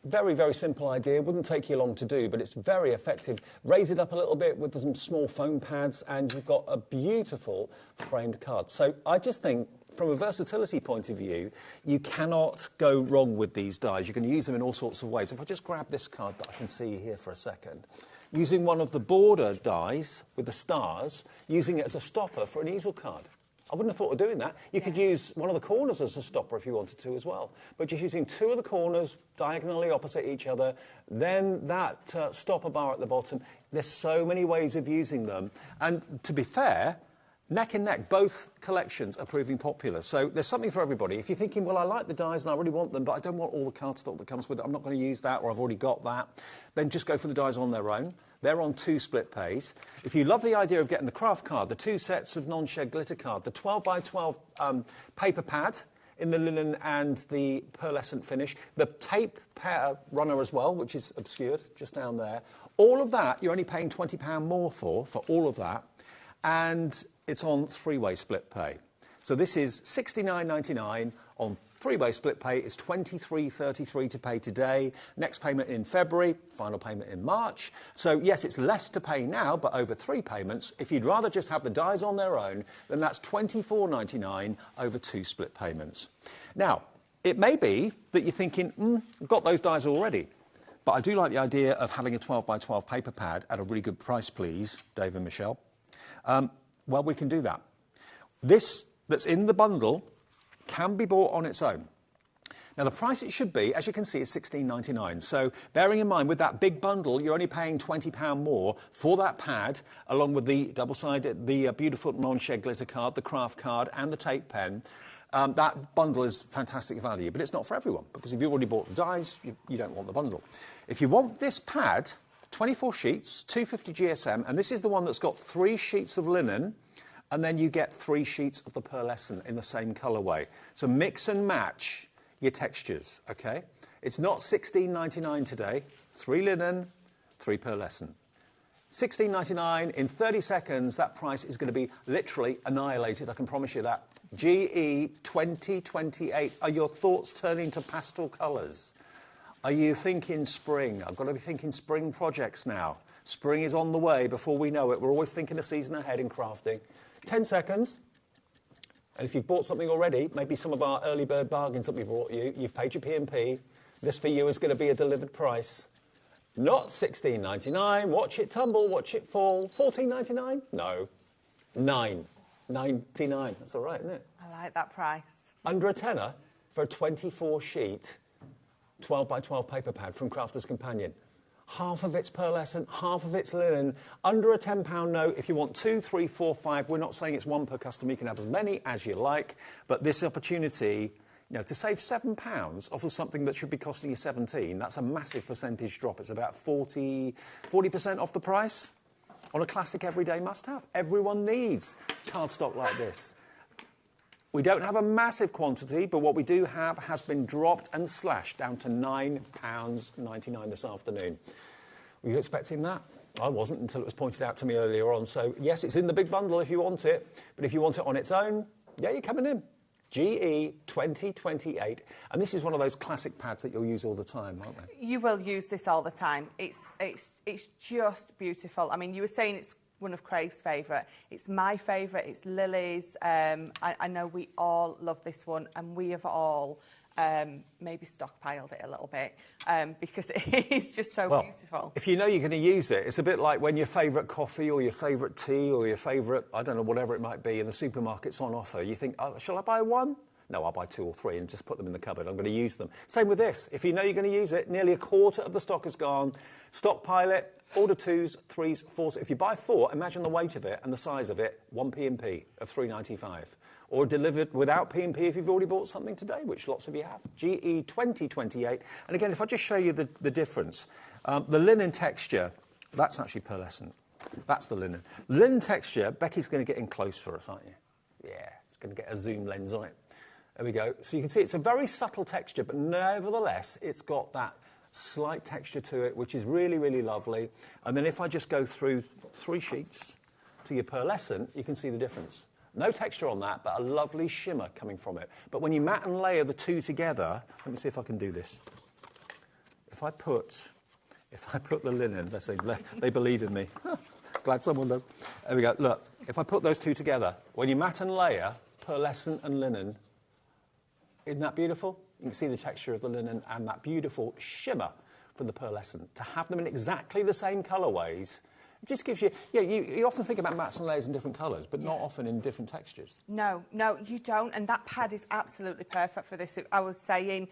very, very simple idea. Wouldn't take you long to do, but it's very effective. Raise it up a little bit with some small foam pads, and you've got a beautiful framed card. So I just think, from a versatility point of view, you cannot go wrong with these dies. You can use them in all sorts of ways. If I just grab this card that I can see here for a second, using one of the border dies with the stars, using it as a stopper for an easel card. I wouldn't have thought of doing that. You could use one of the corners as a stopper if you wanted to as well. But just using 2 of the corners diagonally opposite each other, then that stopper bar at the bottom. There's so many ways of using them. And to be fair, neck and neck, both collections are proving popular. So there's something for everybody. If you're thinking, well, I like the dies and I really want them, but I don't want all the cardstock that comes with it, I'm not going to use that, or I've already got that, then just go for the dies on their own. They're on 2 split pays. If you love the idea of getting the craft card, the 2 sets of non-shed glitter card, the 12x12 paper pad in the linen and the pearlescent finish, the tape runner as well, which is obscured just down there. All of that, you're only paying £20 more for all of that. And it's on 3-way split pay. So this is $69.99 on 3-way split pay. It's $23.33 to pay today. Next payment in February, final payment in March. So yes, it's less to pay now, but over 3 payments. If you'd rather just have the dies on their own, then that's $24.99 over 2 split payments. Now, it may be that you're thinking, I've got those dies already. But I do like the idea of having a 12x12 paper pad at a really good price, please, Dave and Michelle. Well, we can do that. This that's in the bundle can be bought on its own. Now, the price it should be, as you can see, is $16.99. So bearing in mind, with that big bundle, you're only paying £20 more for that pad, along with the double-sided, the beautiful non-shed glitter card, the craft card, and the tape pen. That bundle is fantastic value, but it's not for everyone, because if you've already bought the dies, you don't want the bundle. If you want this pad, 24 sheets, 250 GSM, and this is the one that's got 3 sheets of linen, and then you get 3 sheets of the pearlescent in the same colourway. So mix and match your textures, okay? It's not $16.99 today. 3 linen, 3 pearlescent. $16.99 in 30 seconds. That price is going to be literally annihilated. I can promise you that. GE 2028. Are your thoughts turning to pastel colours? Are you thinking spring? I've got to be thinking spring projects now. Spring is on the way before we know it. We're always thinking a season ahead in crafting. 10 seconds. And if you've bought something already, maybe some of our early bird bargains that we brought you, you've paid your P&P. This for you is going to be a delivered price. Not $16.99. Watch it tumble, watch it fall. $14.99? No. $9.99. That's all right, isn't it? I like that price. Under a tenner? for a 24-sheet 12 by 12 paper pad from Crafter's Companion. Half of it's pearlescent, half of it's linen, under a £10 note. If you want 2, 3, 4, 5, we're not saying it's one per customer. You can have as many as you like, but this opportunity, you know, to save £7 off of something that should be costing you 17, that's a massive percentage drop. It's about 40% off the price on a classic everyday must-have. Everyone needs cardstock like this. We don't have a massive quantity, but what we do have has been dropped and slashed down to £9.99 this afternoon. Were you expecting that? I wasn't until it was pointed out to me earlier on. So, yes, it's in the big bundle if you want it, but if you want it on its own, yeah, you're coming in. GE 2028, and this is one of those classic pads that you'll use all the time, aren't they? You will use this all the time. It's just beautiful. I mean, you were saying it's one of Craig's favourite. It's my favourite. It's Lily's. I know we all love this one, and we have all maybe stockpiled it a little bit because it is just so beautiful. If you know you're going to use it, it's a bit like when your favourite coffee or your favourite tea or your favourite, I don't know, whatever it might be, in the supermarket's on offer. You think, oh, shall I buy one? No, I'll buy 2 or 3 and just put them in the cupboard. I'm going to use them. Same with this. If you know you're going to use it, nearly a quarter of the stock is gone. Stockpile it, order 2s, 3s, 4s. If you buy 4, imagine the weight of it and the size of it, 1 P&P of £3.95. Or delivered without P&P if you've already bought something today, which lots of you have. GE 2028. And again, if I just show you the difference. The linen texture, that's actually pearlescent. That's the linen. Linen texture, Becky's going to get in close for us, aren't you? Yeah, it's going to get a zoom lens on it. There we go. So you can see it's a very subtle texture, but nevertheless, it's got that slight texture to it, which is really, really lovely. And then if I just go through 3 sheets to your pearlescent, you can see the difference. No texture on that, but a lovely shimmer coming from it. But when you mat and layer the two together, let me see if I can do this. If I put the linen, let's say they believe in me. Glad someone does. There we go. Look, if I put those two together, when you mat and layer pearlescent and linen, isn't that beautiful? You can see the texture of the linen and that beautiful shimmer from the pearlescent. To have them in exactly the same colourways, it just gives you... Yeah, you often think about mats and layers in different colours, but not often in different textures. No, you don't. And that pad is absolutely perfect for this. I was saying...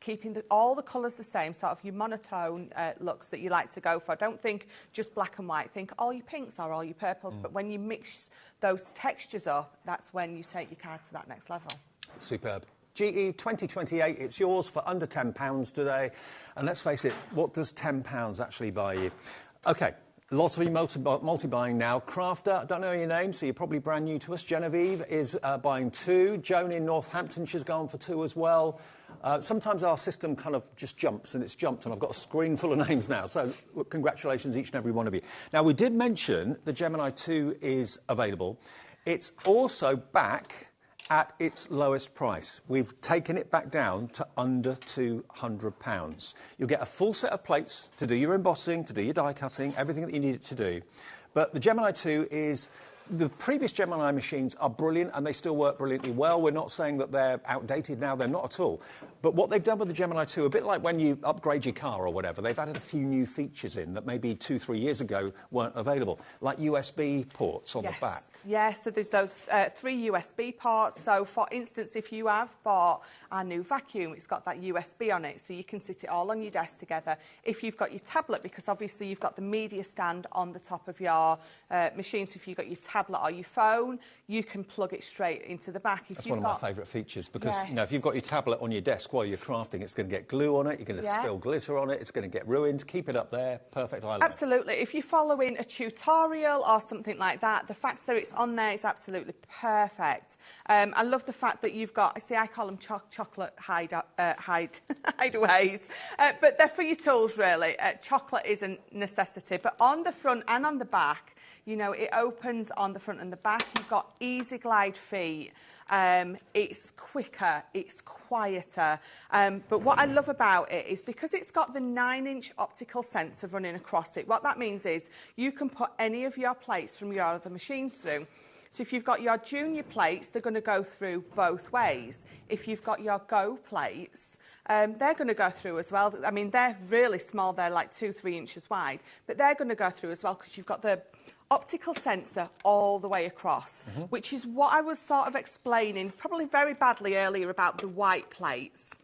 keeping all the colours the same, sort of your monotone looks that you like to go for. Don't think just black and white. Think all your pinks or all your purples. But when you mix those textures up, that's when you take your card to that next level. Superb. GE 2028, it's yours for under £10 today. And let's face it, what does £10 actually buy you? OK, lots of you multi-buying now. Crafter, I don't know your name, so you're probably brand new to us. Genevieve is buying 2. Joan in Northampton, she's gone for 2 as well. Sometimes our system kind of just jumps, and it's jumped, and I've got a screen full of names now. So congratulations, each and every one of you. Now, we did mention the Gemini 2 is available. It's also back at its lowest price. We've taken it back down to under £200. You'll get a full set of plates to do your embossing, to do your die cutting, everything that you need it to do. But the Gemini 2 is... The previous Gemini machines are brilliant and they still work brilliantly well. We're not saying that they're outdated now, they're not at all. But what they've done with the Gemini 2, a bit like when you upgrade your car or whatever, they've added a few new features in that maybe 2-3 years ago weren't available, like USB ports on the back. Yeah, so there's those 3 USB ports. So, for instance, if you have bought our new vacuum, it's got that USB on it, so you can sit it all on your desk together. If you've got your tablet, because obviously you've got the media stand on the top of your machine, so if you've got your tablet or your phone, you can plug it straight into the back. That's one of my favourite features, because you know, if you've got your tablet on your desk while you're crafting, it's going to get glue on it, you're going to spill glitter on it, it's going to get ruined. Keep it up there, perfect island. Absolutely. If you're following a tutorial or something like that, the fact that it's on there is absolutely perfect. I love the fact that you've got, I call them chocolate hideaways, but they're for your tools, really. Chocolate is a necessity, but on the front and on the back, you know, it opens on the front and the back. You've got easy glide feet. It's quicker, it's quieter. But what I love about it is because it's got the 9-inch optical sensor running across it, what that means is you can put any of your plates from your other machines through. So if you've got your junior plates, they're going to go through both ways. If you've got your Go plates, they're going to go through as well. I mean, they're really small. They're like 2-3 inches wide, but they're going to go through as well because you've got the optical sensor all the way across, which is what I was sort of explaining probably very badly earlier about the white plates.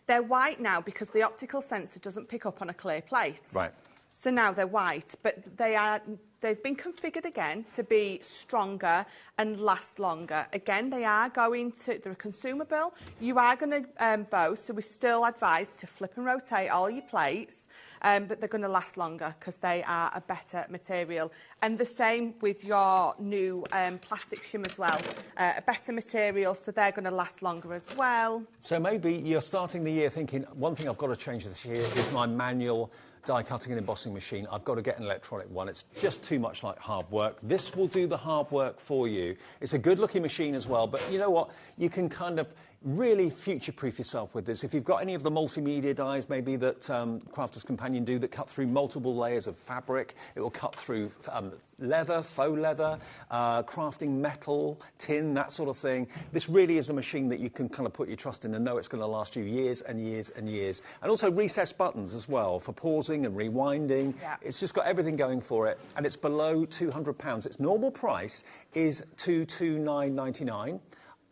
They're white now because the optical sensor doesn't pick up on a clear plate. Right. So now they're white, but they've been configured again to be stronger and last longer. Again, they're a consumable. You are going to emboss, so we still advise to flip and rotate all your plates, but they're going to last longer because they are a better material. And the same with your new plastic shim as well, a better material, so they're going to last longer as well. So maybe you're starting the year thinking, one thing I've got to change this year is my manual die cutting and embossing machine. I've got to get an electronic one. It's just too much like hard work. This will do the hard work for you. It's a good looking machine as well, but you know what? You can kind of really future-proof yourself with this. If you've got any of the multimedia dies maybe that Crafter's Companion do that cut through multiple layers of fabric, it will cut through leather, faux leather, crafting metal, tin, that sort of thing. This really is a machine that you can kind of put your trust in and know it's going to last you years and years and years. And also recessed buttons as well for pausing and rewinding. Yeah. It's just got everything going for it, and it's below £200. Its normal price is $229.99.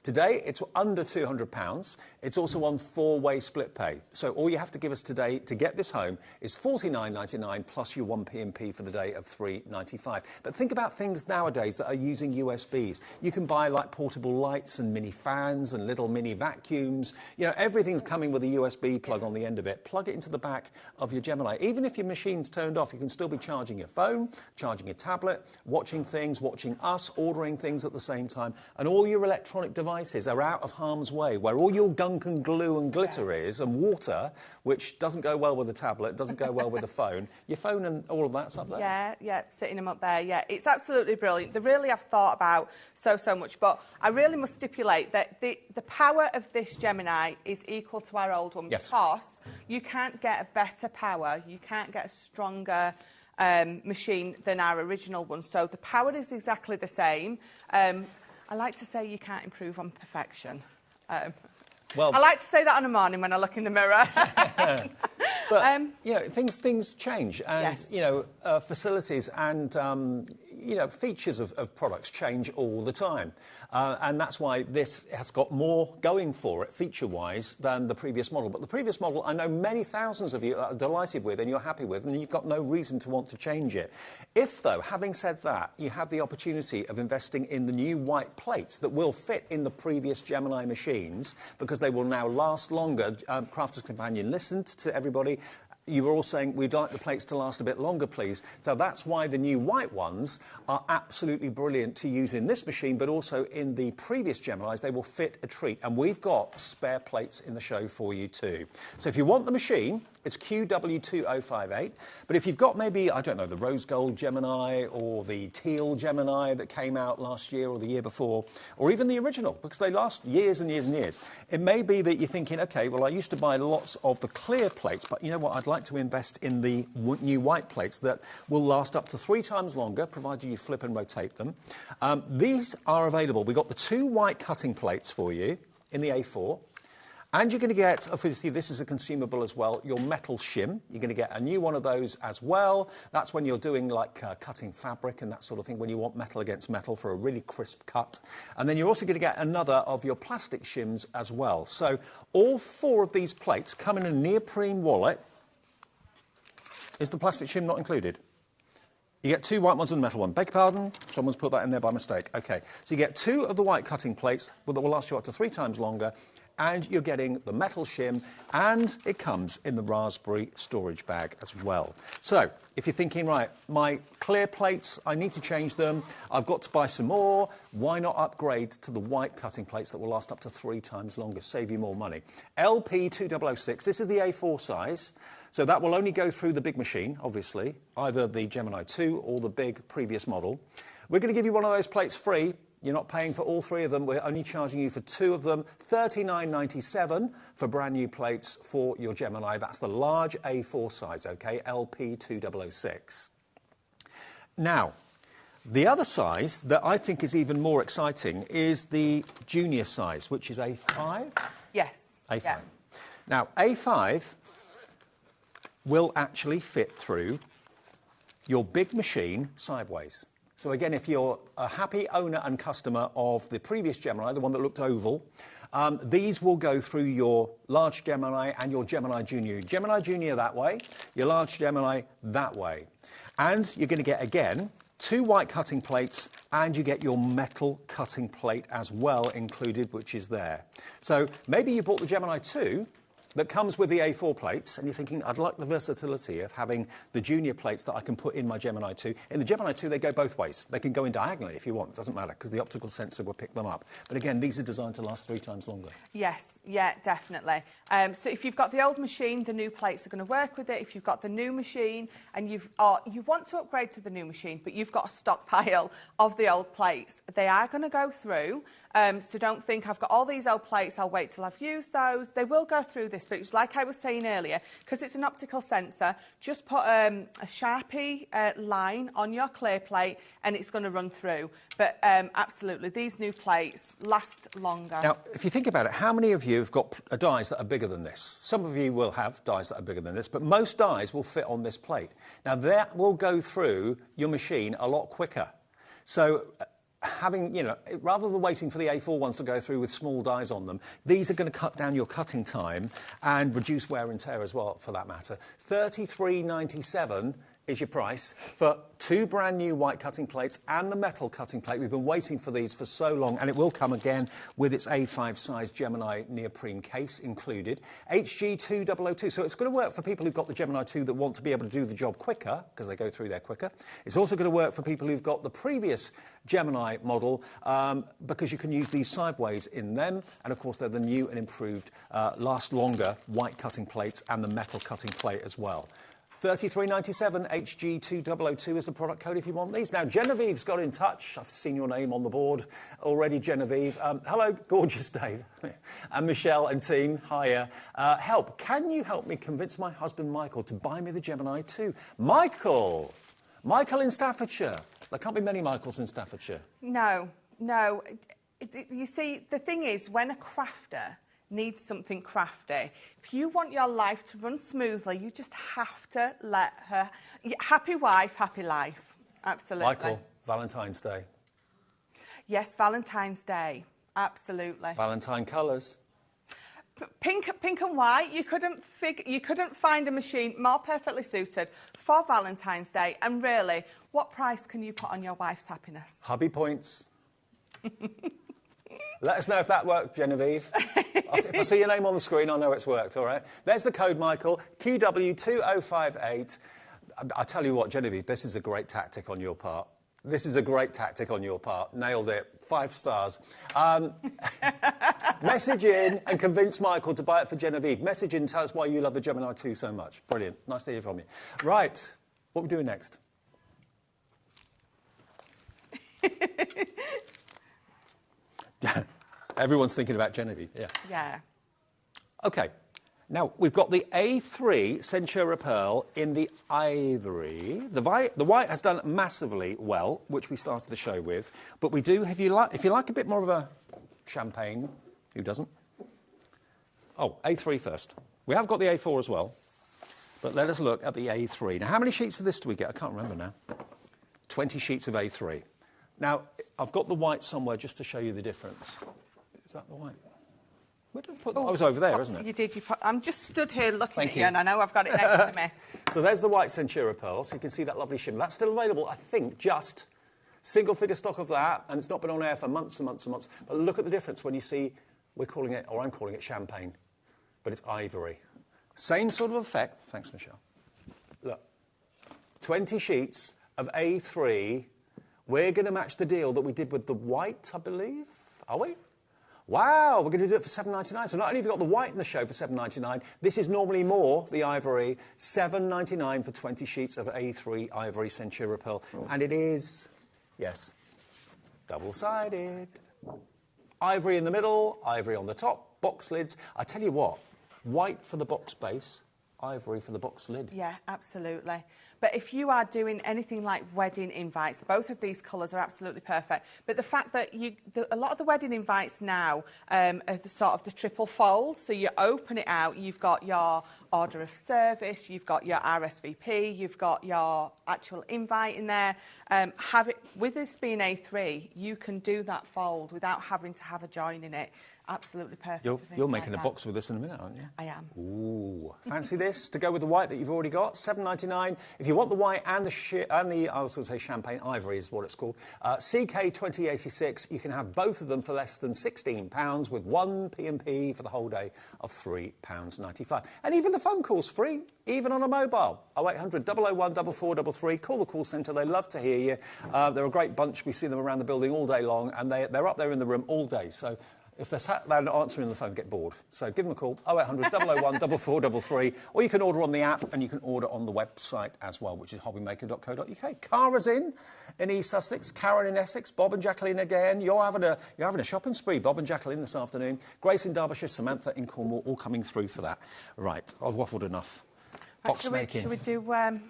Today, it's under £200. It's also on 4-way split pay. So all you have to give us today to get this home is $49.99 plus your 1p&p for the day of $3.95. But think about things nowadays that are using USBs. You can buy like portable lights and mini fans and little mini vacuums. You know, everything's coming with a USB plug on the end of it. Plug it into the back of your Gemini. Even if your machine's turned off, you can still be charging your phone, charging your tablet, watching things, watching us, ordering things at the same time, and all your electronic devices are out of harm's way, where all your gunk and glue and glitter is, and water, which doesn't go well with a tablet, doesn't go well with a phone. Your phone and all of that's up there? Yeah, sitting them up there, yeah. It's absolutely brilliant. They really have thought about so much, but I really must stipulate that the power of this Gemini is equal to our old one, yes, because you can't get a better power, you can't get a stronger machine than our original one. So the power is exactly the same. I like to say you can't improve on perfection. Well, I like to say that on a morning when I look in the mirror. But, you know, things change, and, yes, you know, facilities and, you know, features of products change all the time. And that's why this has got more going for it, feature-wise, than the previous model. But the previous model, I know many thousands of you are delighted with and you're happy with, and you've got no reason to want to change it. If, though, having said that, you have the opportunity of investing in the new white plates that will fit in the previous Gemini machines, because they will now last longer. Crafter's Companion listened to everybody. You were all saying, we'd like the plates to last a bit longer, please. So that's why the new white ones are absolutely brilliant to use in this machine, but also in the previous Geminis. They will fit a treat. And we've got spare plates in the show for you too. So if you want the machine, it's QW2058. But if you've got maybe, I don't know, the rose gold Gemini or the teal Gemini that came out last year or the year before, or even the original, because they last years and years and years, it may be that you're thinking, OK, well, I used to buy lots of the clear plates, but you know what? I'd like to invest in the new white plates that will last up to 3 times longer, provided you flip and rotate them. These are available. We've got the 2 white cutting plates for you in the A4. And you're going to get, obviously this is a consumable as well, your metal shim. You're going to get a new one of those as well. That's when you're doing like cutting fabric and that sort of thing, when you want metal against metal for a really crisp cut. And then you're also going to get another of your plastic shims as well. So all 4 of these plates come in a neoprene wallet. Is the plastic shim not included? You get 2 white ones and a metal one. Beg your pardon? Someone's put that in there by mistake. OK. So you get 2 of the white cutting plates that will last you up to 3 times longer. And you're getting the metal shim, and it comes in the raspberry storage bag as well. So if you're thinking, right, my clear plates, I need to change them, I've got to buy some more, why not upgrade to the white cutting plates that will last up to 3 times longer, save you more money? LP2006, this is the A4 size, so that will only go through the big machine, obviously, either the Gemini 2 or the big previous model. We're going to give you one of those plates free. You're not paying for all 3 of them. We're only charging you for 2 of them. $39.97 for brand new plates for your Gemini. That's the large A4 size, OK? LP2006. Now, The other size that I think is even more exciting is the junior size, which is A5. Yes. A5. Yeah. Now, A5 will actually fit through your big machine sideways. So again, if you're a happy owner and customer of the previous Gemini, the one that looked oval, these will go through your large Gemini and your Gemini Junior. Gemini Junior that way, your large Gemini that way. And you're going to get, again, 2 white cutting plates, and you get your metal cutting plate as well included, which is there. So maybe you bought the Gemini 2 that comes with the A4 plates, and you're thinking, I'd like the versatility of having the junior plates that I can put in my Gemini 2. In the Gemini 2, they go both ways. They can go in diagonally if you want. It doesn't matter, because the optical sensor will pick them up. But again, these are designed to last 3 times longer. Yes, yeah, definitely. So if you've got the old machine, the new plates are going to work with it. If you've got the new machine and you want to upgrade to the new machine, but you've got a stockpile of the old plates, they are going to go through. So don't think, I've got all these old plates, I'll wait till I've used those. They will go through this, but it's like I was saying earlier, because it's an optical sensor, just put a Sharpie line on your clear plate and it's going to run through. But absolutely, these new plates last longer. Now, if you think about it, how many of you have got dies that are bigger than this? Some of you will have dies that are bigger than this, but most dies will fit on this plate. Now, that will go through your machine a lot quicker. So having, rather than waiting for the A4 ones to go through with small dies on them, these are going to cut down your cutting time and reduce wear and tear as well, for that matter. $33.97 is your price for 2 brand new white cutting plates and the metal cutting plate. We've been waiting for these for so long, and it will come again with its A5 size Gemini neoprene case included. HG2002, so it's going to work for people who've got the Gemini 2 that want to be able to do the job quicker, because they go through there quicker. It's also going to work for people who've got the previous Gemini model, because you can use these sideways in them, and of course they're the new and improved, last longer white cutting plates and the metal cutting plate as well. $33.97, HG2002 is the product code if you want these. Now, Genevieve's got in touch. I've seen your name on the board already, Genevieve. Hello, gorgeous Dave. And Michelle and team, hiya. Help, can you help me convince my husband Michael to buy me the Gemini 2? Michael in Staffordshire. There can't be many Michaels in Staffordshire. No. You see, the thing is, when a crafter needs something crafty, if you want your life to run smoothly, you just have to let her... Happy wife, happy life. Absolutely. Michael, Valentine's Day. Yes, Valentine's Day. Absolutely. Valentine colours. Pink and white. You couldn't find a machine more perfectly suited for Valentine's Day. And really, what price can you put on your wife's happiness? Hubby points. Let us know if that worked, Genevieve. If I see your name on the screen, I'll know it's worked, all right? There's the code, Michael, QW2058. I tell you what, Genevieve, this is a great tactic on your part. This is a great tactic on your part. Nailed it. 5 stars. Message in and convince Michael to buy it for Genevieve. Message in and tell us why you love the Gemini 2 so much. Brilliant. Nice to hear from you. Right. What are we doing next? Everyone's thinking about Genevieve, yeah. Yeah. OK, now we've got the A3 Centura Pearl in the ivory. The white has done massively well, which we started the show with, but we do, if you like a bit more of a champagne, who doesn't? Oh, A3 first. We have got the A4 as well, but let us look at the A3. Now, how many sheets of this do we get? I can't remember now. 20 sheets of A3. Now, I've got the white somewhere just to show you the difference. Is that the white? Where did I put I was over there, isn't it? You did. I'm just stood here looking at you, and I know I've got it next to me. So there's the white Centura Pearl, so you can see that lovely shimmer. That's still available, I think, just single figure stock of that, and it's not been on air for months and months and months. But look at the difference when you see, we're calling it, or I'm calling it champagne, but it's ivory. Same sort of effect. Thanks, Michelle. Look, 20 sheets of A3. We're going to match the deal that we did with the white, I believe. Are we? Wow, we're going to do it for $7.99. So not only have you got the white in the show for $7.99, this is normally more, the ivory, $7.99 for 20 sheets of A3 Ivory Centura Pearl. And it is, yes, double-sided. Ivory in the middle, ivory on the top, box lids. I tell you what, white for the box base, ivory for the box lid. Yeah, absolutely. But if you are doing anything like wedding invites, both of these colours are absolutely perfect. But the fact that a lot of the wedding invites now are the sort of the triple fold. So you open it out, you've got your order of service, you've got your RSVP, you've got your actual invite in there. With this being A3, you can do that fold without having to have a join in it. Absolutely perfect. You're making a box with this in a minute, aren't you? I am. Ooh, fancy this to go with the white that you've already got? $7.99. If you want the white and the I was going to say champagne ivory is what it's called. CK 2086. You can have both of them for less than £16 with one P&P for the whole day of £3.95. And even the phone call's free, even on a mobile. 0800 001 4433. Call the call centre. They love to hear you. They're a great bunch. We see them around the building all day long, and they're up there in the room all day. So. If they're sat there not answering the phone, get bored. So give them a call, 0800 001 4433, or you can order on the app and you can order on the website as well, which is hobbymaker.co.uk. Cara's in East Sussex, Karen in Essex, Bob and Jacqueline again. You're having a shopping spree, Bob and Jacqueline this afternoon. Grace in Derbyshire, Samantha in Cornwall, all coming through for that. Right, I've waffled enough. Box making. Should we do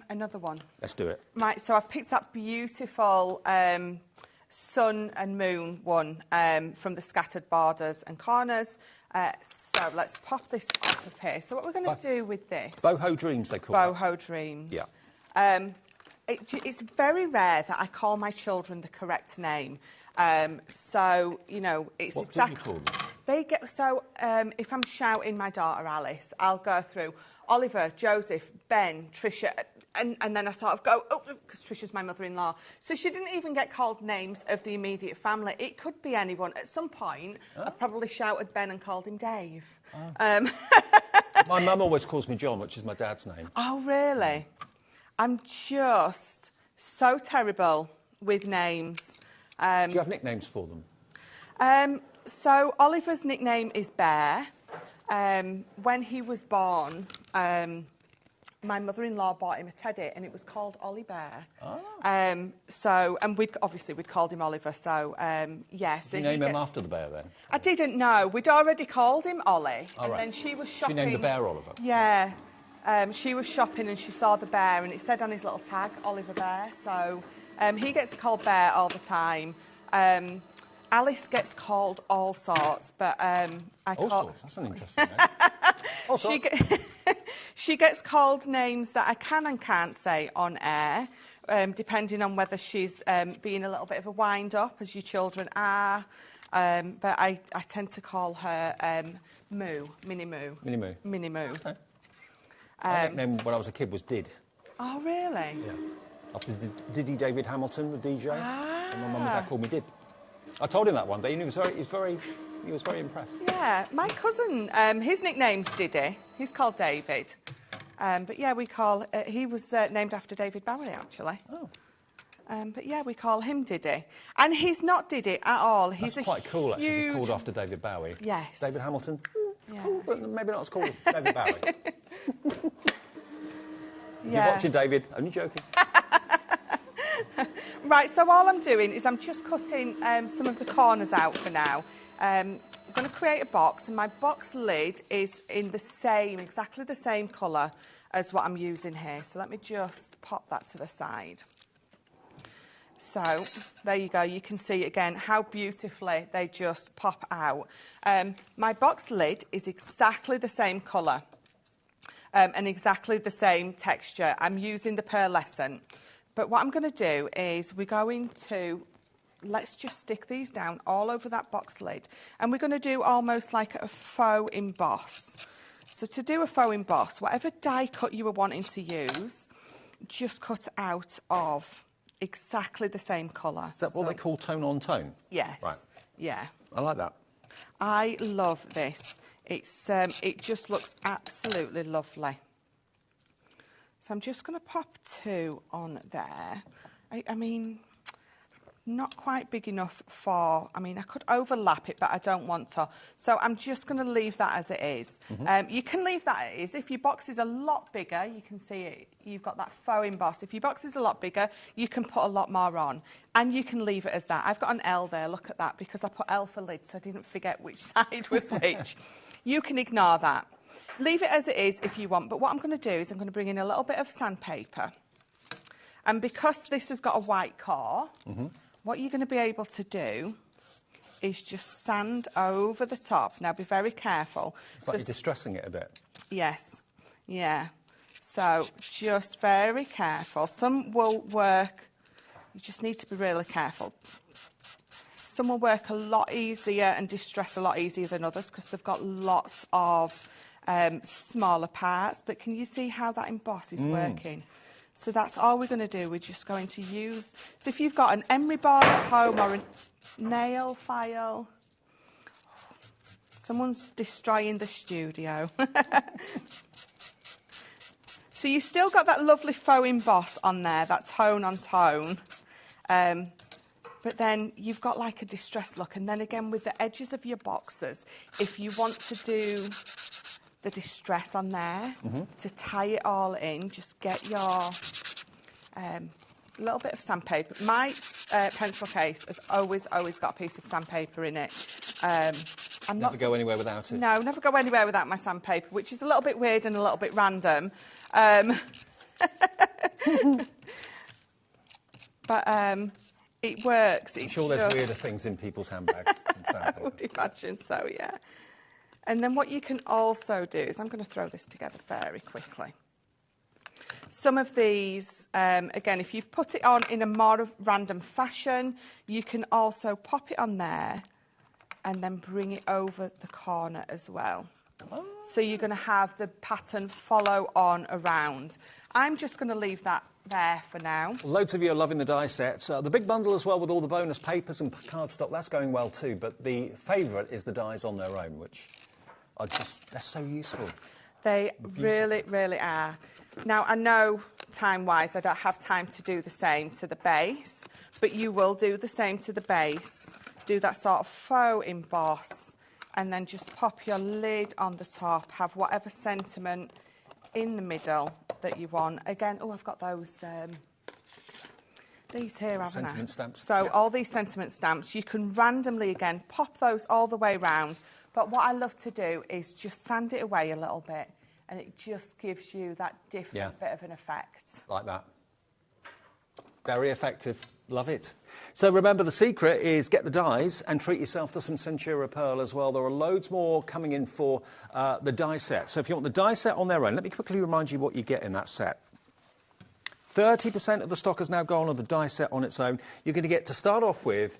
another one? Let's do it. Right, so I've picked up beautiful... sun and moon one from the scattered borders and corners. So let's pop this off of here. So what we're going to do with this... Boho Dreams, they call it. Boho Dreams. Yeah. It's very rare that I call my children the correct name. So, you know, it's what exactly... What do you call them? They get... So, if I'm shouting my daughter Alice, I'll go through Oliver, Joseph, Ben, Tricia... And then I sort of go, oh, because Tricia's my mother-in-law. So she didn't even get called names of the immediate family. It could be anyone. At some point, I've probably shouted Ben and called him Dave. Oh. My mum always calls me John, which is my dad's name. Oh, really? I'm just so terrible with names. Do you have nicknames for them? So Oliver's nickname is Bear. When he was born... my mother-in-law bought him a teddy, and it was called Ollie Bear. Oh. And we'd called him Oliver. So yes. Did you name him after the bear then? I didn't know. We'd already called him Ollie, and right. then she was shopping. She named the bear Oliver. Yeah. She was shopping and she saw the bear, and it said on his little tag Oliver Bear. So he gets called Bear all the time. Alice gets called all sorts, but all sorts. That's an interesting name. All sorts. She gets called names that I can and can't say on air, depending on whether she's being a little bit of a wind-up, as your children are. But I tend to call her Moo, Minnie Moo. Minnie Moo. Minnie Moo. Okay. My nickname when I was a kid was Did. Oh, really? Yeah. After Diddy David Hamilton, the DJ. And my mum and dad called me Did. I told him that one day, and he was very impressed. Yeah, my cousin, his nickname's Diddy. He's called David. But yeah, he was named after David Bowie, actually. Oh. But yeah, we call him Diddy. And he's not Diddy at all. That's quite cool, actually, to be called after David Bowie. Yes. David Hamilton? It's cool, but maybe not as cool as David Bowie. If you're watching, David, only joking. Right, so all I'm doing is I'm just cutting some of the corners out for now. I'm going to create a box, and my box lid is in exactly the same colour as what I'm using here. So let me just pop that to the side. So there you go. You can see again how beautifully they just pop out. My box lid is exactly the same colour and exactly the same texture. I'm using the pearlescent. But what I'm going to do is let's just stick these down all over that box lid. And we're going to do almost like a faux emboss. So to do a faux emboss, whatever die cut you were wanting to use, just cut out of exactly the same colour. Is that what they call tone on tone? Yes. Right. Yeah. I like that. I love this. It just looks absolutely lovely. So I'm just going to pop 2 on there. I mean, not quite big enough I could overlap it, but I don't want to. So I'm just going to leave that as it is. Mm-hmm. You can leave that as it is. If your box is a lot bigger, you can see it. You've got that faux emboss. If your box is a lot bigger, you can put a lot more on. And you can leave it as that. I've got an L there, look at that, because I put L for lid, so I didn't forget which side was which. You can ignore that. leave it as it is if you want, but what I'm going to do is I'm going to bring in a little bit of sandpaper. And because this has got a white core, what you're going to be able to do is just sand over the top. Now, be very careful. It's like you're distressing it a bit. Yes, yeah. So, just very careful. Some will work, you just need to be really careful. Some will work a lot easier and distress a lot easier than others because they've got lots of smaller parts. But can you see how that emboss is working? So that's all we're going to do. We're just going to use... So if you've got an emery board at home or a nail file... Someone's destroying the studio. So you've still got that lovely faux emboss on there, that's tone on tone. But then you've got like a distressed look. And then again, with the edges of your boxes, if you want to do the distress on there, to tie it all in, just get your little bit of sandpaper. My pencil case has always got a piece of sandpaper in it. I'm never go anywhere without it. No, never go anywhere without my sandpaper, which is a little bit weird and a little bit random. But it works. I'm sure there's weirder things in people's handbags than sandpaper. I would imagine so, yeah. And then what you can also do is, I'm going to throw this together very quickly. Some of these, again, if you've put it on in a more random fashion, you can also pop it on there and then bring it over the corner as well. Oh. So you're going to have the pattern follow on around. I'm just going to leave that there for now. Loads of you are loving the die sets. The big bundle as well with all the bonus papers and cardstock, that's going well too. But the favourite is the dies on their own, which are just, they're so useful. They really, really are. Now, I know time-wise I don't have time to do the same to the base, but you will do the same to the base. Do that sort of faux emboss, and then just pop your lid on the top, have whatever sentiment in the middle that you want. Again, oh, I've got those, these here, haven't I? Sentiment stamps. So all these sentiment stamps, you can randomly, again, pop those all the way round. But what I love to do is just sand it away a little bit, and it just gives you that different bit of an effect. Like that. Very effective. Love it. So remember, the secret is get the dies and treat yourself to some Centura Pearl as well. There are loads more coming in for the die set. So if you want the die set on their own, let me quickly remind you what you get in that set. 30% of the stock has now gone on the die set on its own. You're going to get, to start off with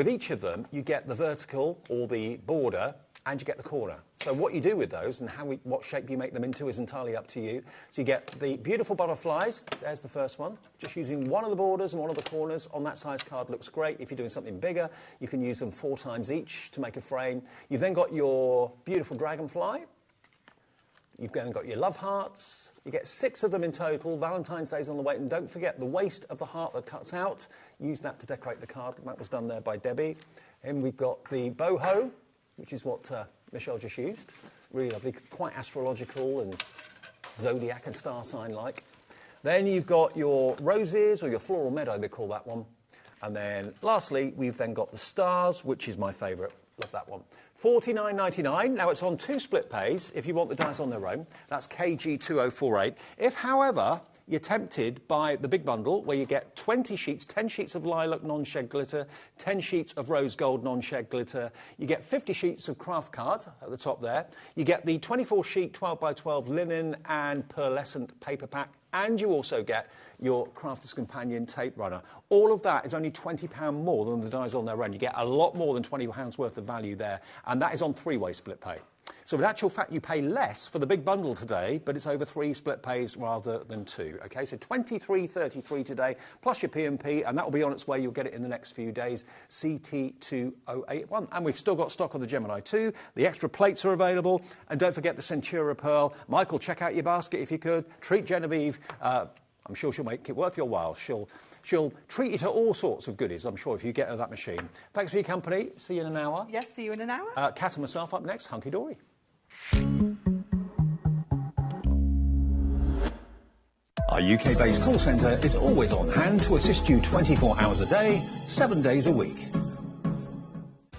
each of them, you get the vertical or the border, and you get the corner. So what you do with those and what shape you make them into is entirely up to you. So you get the beautiful butterflies. There's the first one. Just using one of the borders and one of the corners on that size card looks great. If you're doing something bigger, you can use them 4 times each to make a frame. You've then got your beautiful dragonfly. You've then got your love hearts. You get 6 of them in total. Valentine's Day's on the way. And don't forget the waist of the heart that cuts out. Use that to decorate the card. That was done there by Debbie. And we've got the boho, which is what Michelle just used. Really lovely, quite astrological and zodiac and star sign-like. Then you've got your roses, or your floral meadow, they call that one. And then, lastly, we've then got the stars, which is my favourite. Love that one. $49.99. Now, it's on 2 split pays if you want the dies on their own. That's KG2048. If, however, you're tempted by the big bundle, where you get 20 sheets, 10 sheets of lilac non-shed glitter, 10 sheets of rose gold non-shed glitter. You get 50 sheets of craft card at the top there. You get the 24-sheet 12x12 linen and pearlescent paper pack. And you also get your Crafter's Companion tape runner. All of that is only £20 more than the dies on their own. You get a lot more than £20 worth of value there. And that is on 3-way split pay. So in actual fact, you pay less for the big bundle today, but it's over 3 split pays rather than 2. OK, so $23.33 today, plus your P&P, and that will be on its way. You'll get it in the next few days, CT2081. And we've still got stock of the Gemini 2. The extra plates are available. And don't forget the Centura Pearl. Michael, check out your basket if you could. Treat Genevieve. I'm sure she'll make it worth your while. She'll treat you to all sorts of goodies, I'm sure, if you get her that machine. Thanks for your company. See you in an hour. Yes, see you in an hour. Kat and myself up next, Hunky Dory. Our UK-based call centre is always on hand to assist you 24 hours a day, 7 days a week.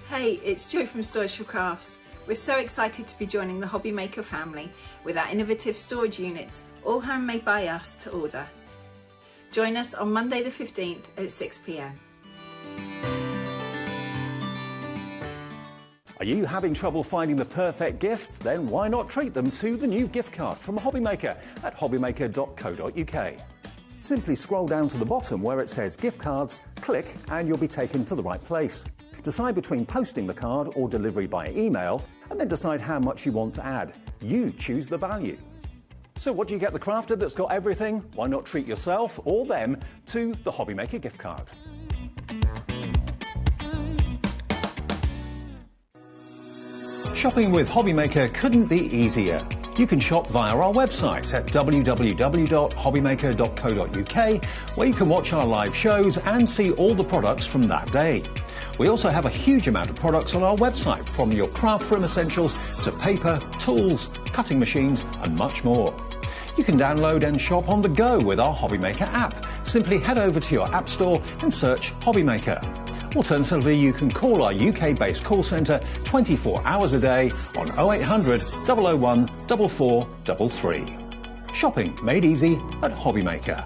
Hey, it's Jo from Storage for Crafts. We're so excited to be joining the HobbyMaker family with our innovative storage units, all handmade by us to order. Join us on Monday the 15th at 6 p.m. Are you having trouble finding the perfect gift? Then why not treat them to the new gift card from HobbyMaker at hobbymaker.co.uk. Simply scroll down to the bottom where it says gift cards, click and you'll be taken to the right place. Decide between posting the card or delivery by email and then decide how much you want to add. You choose the value. So what do you get the crafter that's got everything? Why not treat yourself or them to the HobbyMaker gift card? Shopping with HobbyMaker couldn't be easier. You can shop via our website at www.hobbymaker.co.uk, where you can watch our live shows and see all the products from that day. We also have a huge amount of products on our website, from your craft room essentials to paper, tools, cutting machines and much more. You can download and shop on the go with our HobbyMaker app. Simply head over to your app store and search HobbyMaker. Alternatively, you can call our UK-based call centre 24 hours a day on 0800 001 4433. Shopping made easy at HobbyMaker.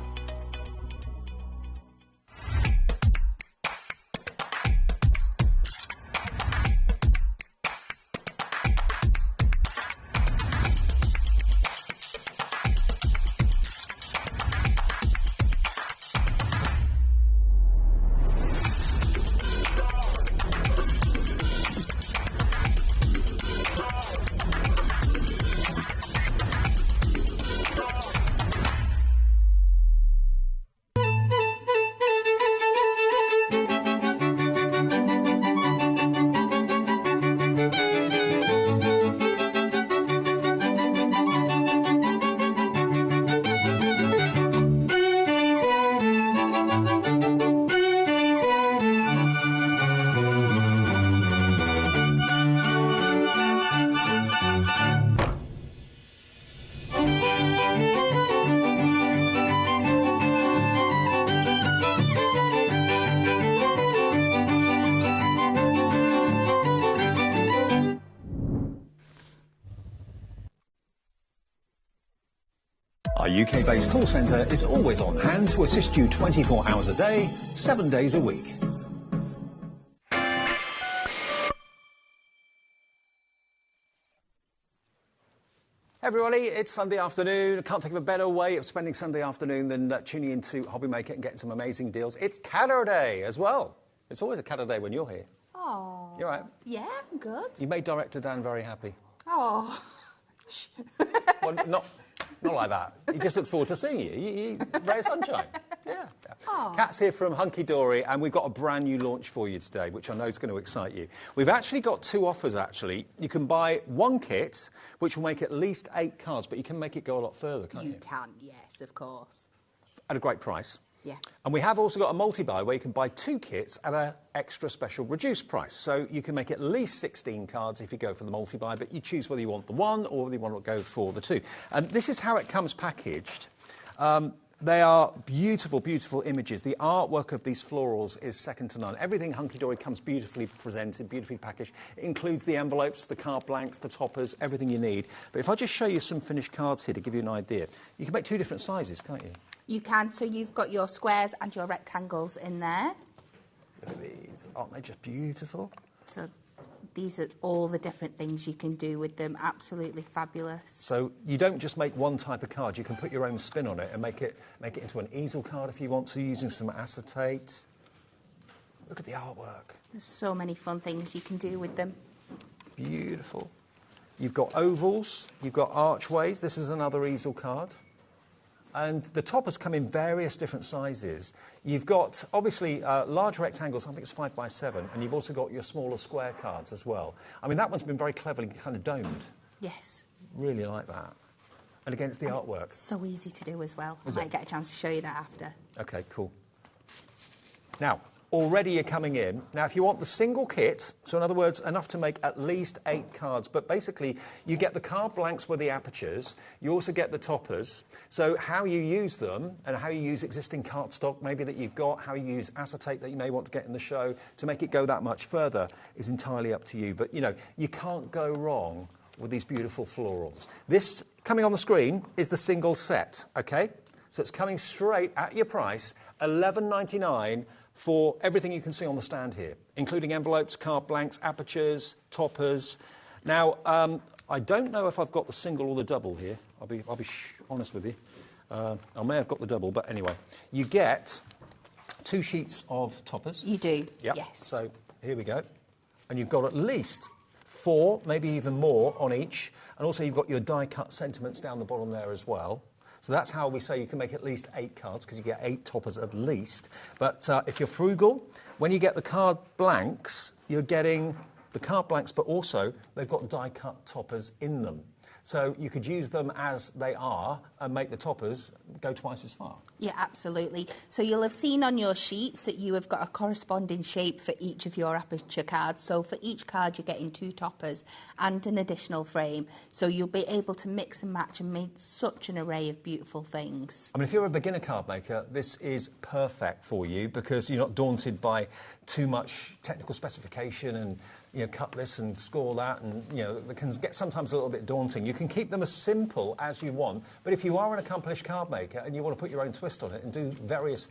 Our UK-based call centre is always on hand to assist you 24 hours a day, 7 days a week. Hey everybody, it's Sunday afternoon. I can't think of a better way of spending Sunday afternoon than tuning into HobbyMaker and getting some amazing deals. It's Cadder Day as well. It's always a Cadder Day when you're here. Oh. You're right. Yeah, I'm good. You made director Dan very happy. Oh. Well, not like that. He just looks forward to seeing you. Ray of sunshine. Yeah. Kat's here from Hunky Dory, and we've got a brand new launch for you today, which I know is going to excite you. We've actually got two offers, actually. You can buy one kit, which will make at least 8 cards, but you can make it go a lot further, can't you? You can, yes, of course. At a great price. Yeah. And we have also got a multi-buy where you can buy 2 kits at an extra special reduced price. So you can make at least 16 cards if you go for the multi-buy, but you choose whether you want the 1 or whether you want to go for the 2. And this is how it comes packaged. They are beautiful, beautiful images. The artwork of these florals is second to none. Everything Hunky Dory comes beautifully presented, beautifully packaged. It includes the envelopes, the card blanks, the toppers, everything you need. But if I just show you some finished cards here to give you an idea, you can make 2 different sizes, can't you? You can, so you've got your squares and your rectangles in there. Look at these. Aren't they just beautiful? So these are all the different things you can do with them. Absolutely fabulous. So you don't just make one type of card. You can put your own spin on it and make it into an easel card if you want to, using some acetate. Look at the artwork. There's so many fun things you can do with them. Beautiful. You've got ovals. You've got archways. This is another easel card. And the toppers come in various different sizes. You've got, obviously, large rectangles, I think it's 5 by 7, and you've also got your smaller square cards as well. I mean, that one's been very cleverly kind of domed. Yes. Really like that. And against the artwork. It's so easy to do as well. Is I might it? get a chance to show you that after. OK, cool. Now, already are coming in. Now, if you want the single kit, so in other words, enough to make at least 8 cards, but basically you get the card blanks with the apertures, you also get the toppers. So how you use them and how you use existing cardstock maybe that you've got, how you use acetate that you may want to get in the show to make it go that much further is entirely up to you. But, you know, you can't go wrong with these beautiful florals. This coming on the screen is the single set, okay? So it's coming straight at your price, $11.99 for everything you can see on the stand here, including envelopes, card blanks, apertures, toppers. Now, I don't know if I've got the single or the double here. I'll be honest with you. I may have got the double, but anyway. You get 2 sheets of toppers. You do, yep. yes. So here we go. And you've got at least 4, maybe even more on each. And also you've got your die-cut sentiments down the bottom there as well. So that's how we say you can make at least 8 cards, because you get 8 toppers at least. But if you're frugal, when you get the card blanks, you're getting the card blanks, but also they've got die-cut toppers in them. So you could use them as they are and make the toppers go twice as far. Yeah, absolutely. So you'll have seen on your sheets that you have got a corresponding shape for each of your aperture cards. So for each card, you're getting 2 toppers and an additional frame. So you'll be able to mix and match and make such an array of beautiful things. I mean, if you're a beginner card maker, this is perfect for you because you're not daunted by too much technical specification and, you know, cut this and score that, and, you know, it can get sometimes a little bit daunting. You can keep them as simple as you want, but if you are an accomplished card maker and you want to put your own twist on it and do various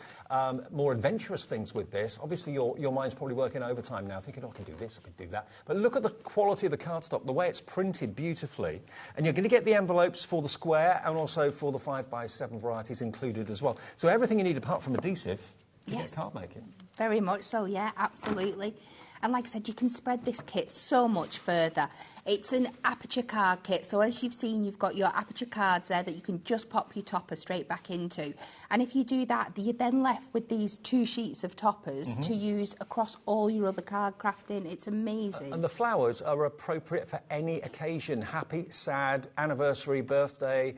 more adventurous things with this, obviously your mind's probably working overtime now, thinking, oh, I can do this, I can do that. But look at the quality of the cardstock, the way it's printed beautifully, and you're going to get the envelopes for the square and also for the 5x7 varieties included as well. So everything you need apart from adhesive to get card making. Very much so, yeah, absolutely. And like I said, you can spread this kit so much further. It's an aperture card kit, so as you've seen, you've got your aperture cards there that you can just pop your topper straight back into. And if you do that, you're then left with these 2 sheets of toppers to use across all your other card crafting. It's amazing. And the flowers are appropriate for any occasion, happy, sad, anniversary, birthday,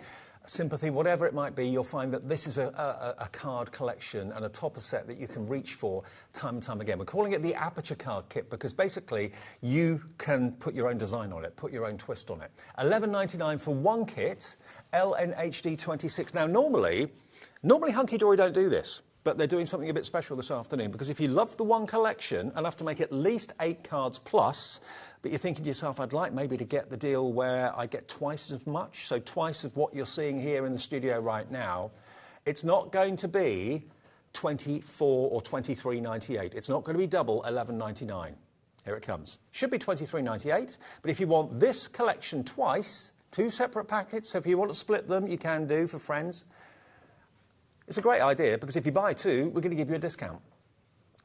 sympathy, whatever it might be. You'll find that this is a card collection and a topper set that you can reach for time and time again. We're calling it the Aperture Card Kit because basically you can put your own design on it, put your own twist on it. $11.99 for 1 kit, LNHD 26. Now, normally Hunky Dory don't do this, but they're doing something a bit special this afternoon because if you love the 1 collection, enough to make at least 8 cards plus, but you're thinking to yourself, I'd like maybe to get the deal where I get twice as much, so twice of what you're seeing here in the studio right now, it's not going to be $24 or $23.98. It's not going to be double $11.99. Here it comes. Should be $23.98, but if you want this collection twice, 2 separate packets, so if you want to split them, you can do for friends. It's a great idea because if you buy 2, we're going to give you a discount.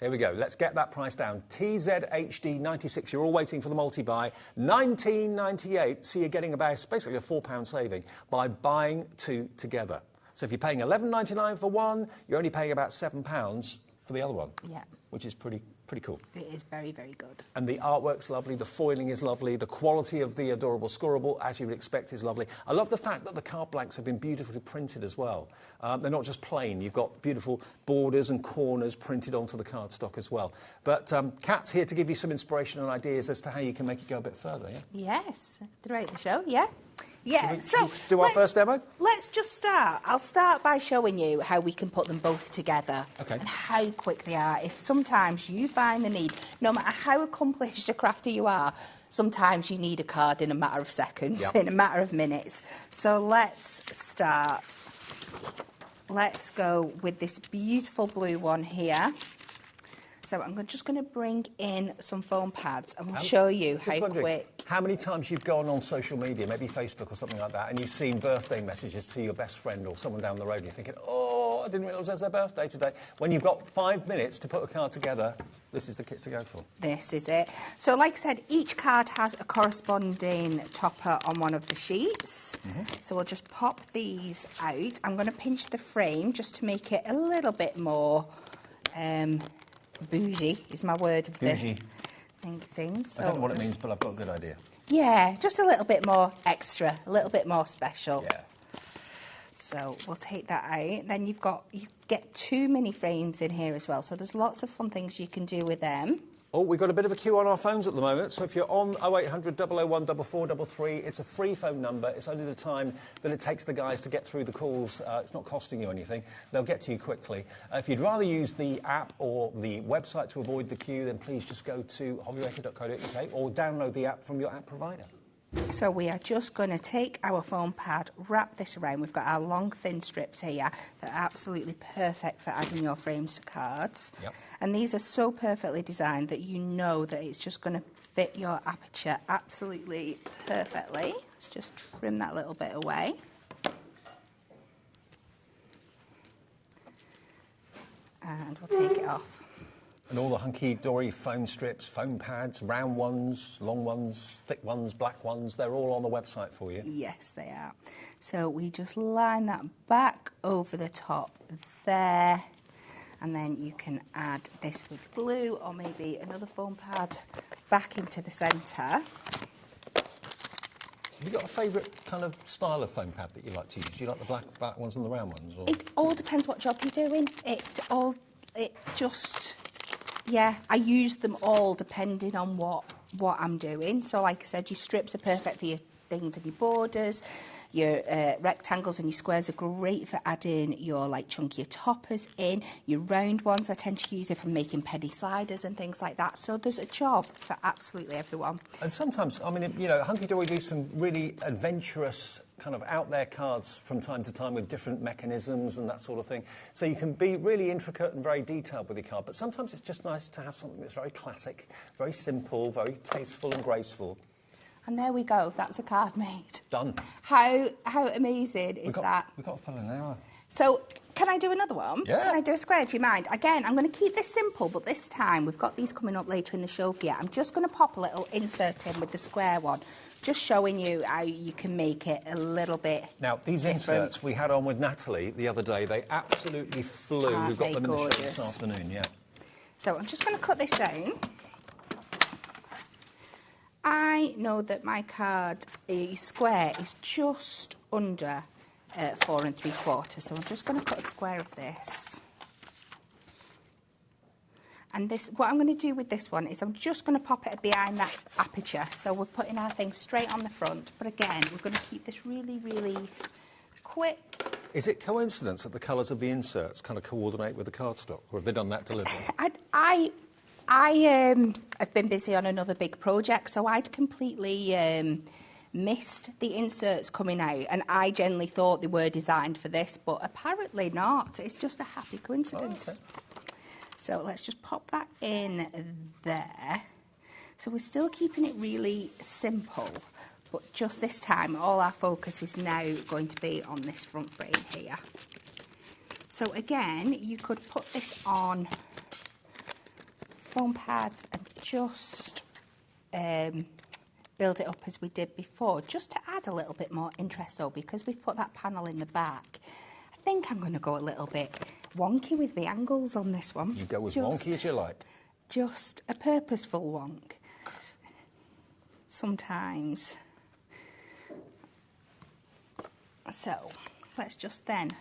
Here we go. Let's get that price down. TZHD 96. You're all waiting for the multi-buy. $19.98. So you're getting about basically a £4 saving by buying 2 together. So if you're paying $11.99 for one, you're only paying about £7 for the other one. Yeah. Which is pretty cool. It is very, very good. And the artwork's lovely, the foiling is lovely, the quality of the adorable scoreable, as you would expect, is lovely. I love the fact that the card blanks have been beautifully printed as well. They're not just plain. You've got beautiful borders and corners printed onto the cardstock as well. But Kat's here to give you some inspiration and ideas as to how you can make it go a bit further, yeah? Yes, throughout the show, yeah. Yeah, Should we do our first demo? Let's just start. I'll start by showing you how we can put them both together. Okay. And how quick they are. If sometimes you find the need, no matter how accomplished a crafter you are, sometimes you need a card in a matter of seconds, in a matter of minutes. So let's start. Let's go with this beautiful blue one here. So I'm just going to bring in some foam pads and we'll show you how quick. How many times you've gone on social media, maybe Facebook or something like that, and you've seen birthday messages to your best friend or someone down the road and you're thinking, oh, I didn't realise it was their birthday today. When you've got 5 minutes to put a card together, this is the kit to go for. This is it. So like I said, each card has a corresponding topper on one of the sheets. So we'll just pop these out. I'm going to pinch the frame just to make it a little bit more bougie is my word of bougie. The thing. So I don't know what it means, but I've got a good idea. Yeah, just a little bit more extra, a little bit more special. Yeah. So we'll take that out. Then you get 2 mini frames in here as well. So there's lots of fun things you can do with them. Oh, we've got a bit of a queue on our phones at the moment, so if you're on 0800 001 4433, it's a free phone number. It's only the time that it takes the guys to get through the calls. It's not costing you anything. They'll get to you quickly. If you'd rather use the app or the website to avoid the queue, then please just go to hobbymaker.co.uk or download the app from your app provider. So we are just going to take our foam pad, wrap this around. We've got our long, thin strips here that are absolutely perfect for adding your frames to cards. Yep. And these are so perfectly designed that you know that it's just going to fit your aperture absolutely perfectly. Let's just trim that little bit away. And we'll take it off. And all the Hunky Dory foam strips, foam pads, round ones, long ones, thick ones, black ones, they're all on the website for you. Yes, they are. So we just line that back over the top there, and then you can add this with glue or maybe another foam pad back into the centre. Have you got a favourite kind of style of foam pad that you like to use? Do you like the black ones and the round ones? Or? It all depends what job you're doing. Yeah, I use them all depending on what I'm doing. So like I said, your strips are perfect for your things and your borders. Your rectangles and your squares are great for adding your like chunkier toppers in. Your round ones I tend to use if I'm making penny sliders and things like that. So there's a job for absolutely everyone. And sometimes, I mean, you know, Hunky Dory do some really adventurous kind of out there cards from time to time with different mechanisms and that sort of thing. So you can be really intricate and very detailed with your card, but sometimes it's just nice to have something that's very classic, very simple, very tasteful and graceful. And there we go, that's a card made. Done. How amazing is that? We've got a full an hour. So, can I do another one? Yeah. Can I do a square? Do you mind? Again, I'm going to keep this simple, but this time, we've got these coming up later in the show for you. I'm just going to pop a little insert in with the square one, just showing you how you can make it a little bit Now, these different. inserts we had on with Natalie the other day, they absolutely flew. Aren't We've got they them in the show gorgeous? this afternoon, yeah. So, I'm just going to cut this down. I know that my card, square, is just under 4 3/4, so I'm just going to cut a square of this. And this, what I'm going to do with this one is I'm just going to pop it behind that aperture. So we're putting our thing straight on the front, but again, we're going to keep this really, really quick. Is it coincidence that the colours of the inserts kind of coordinate with the cardstock, or have they done that deliberately? I have been busy on another big project, so I'd completely missed the inserts coming out, and I generally thought they were designed for this, but apparently not. It's just a happy coincidence. Oh, okay. So let's just pop that in there. So we're still keeping it really simple, but just this time, all our focus is now going to be on this front frame here. So again, you could put this on foam pads and just build it up as we did before, just to add a little bit more interest though, because we've put that panel in the back. I think I'm going to go a little bit wonky with the angles on this one. You go as wonky as you like. Just a purposeful wonk. Sometimes. So, let's just then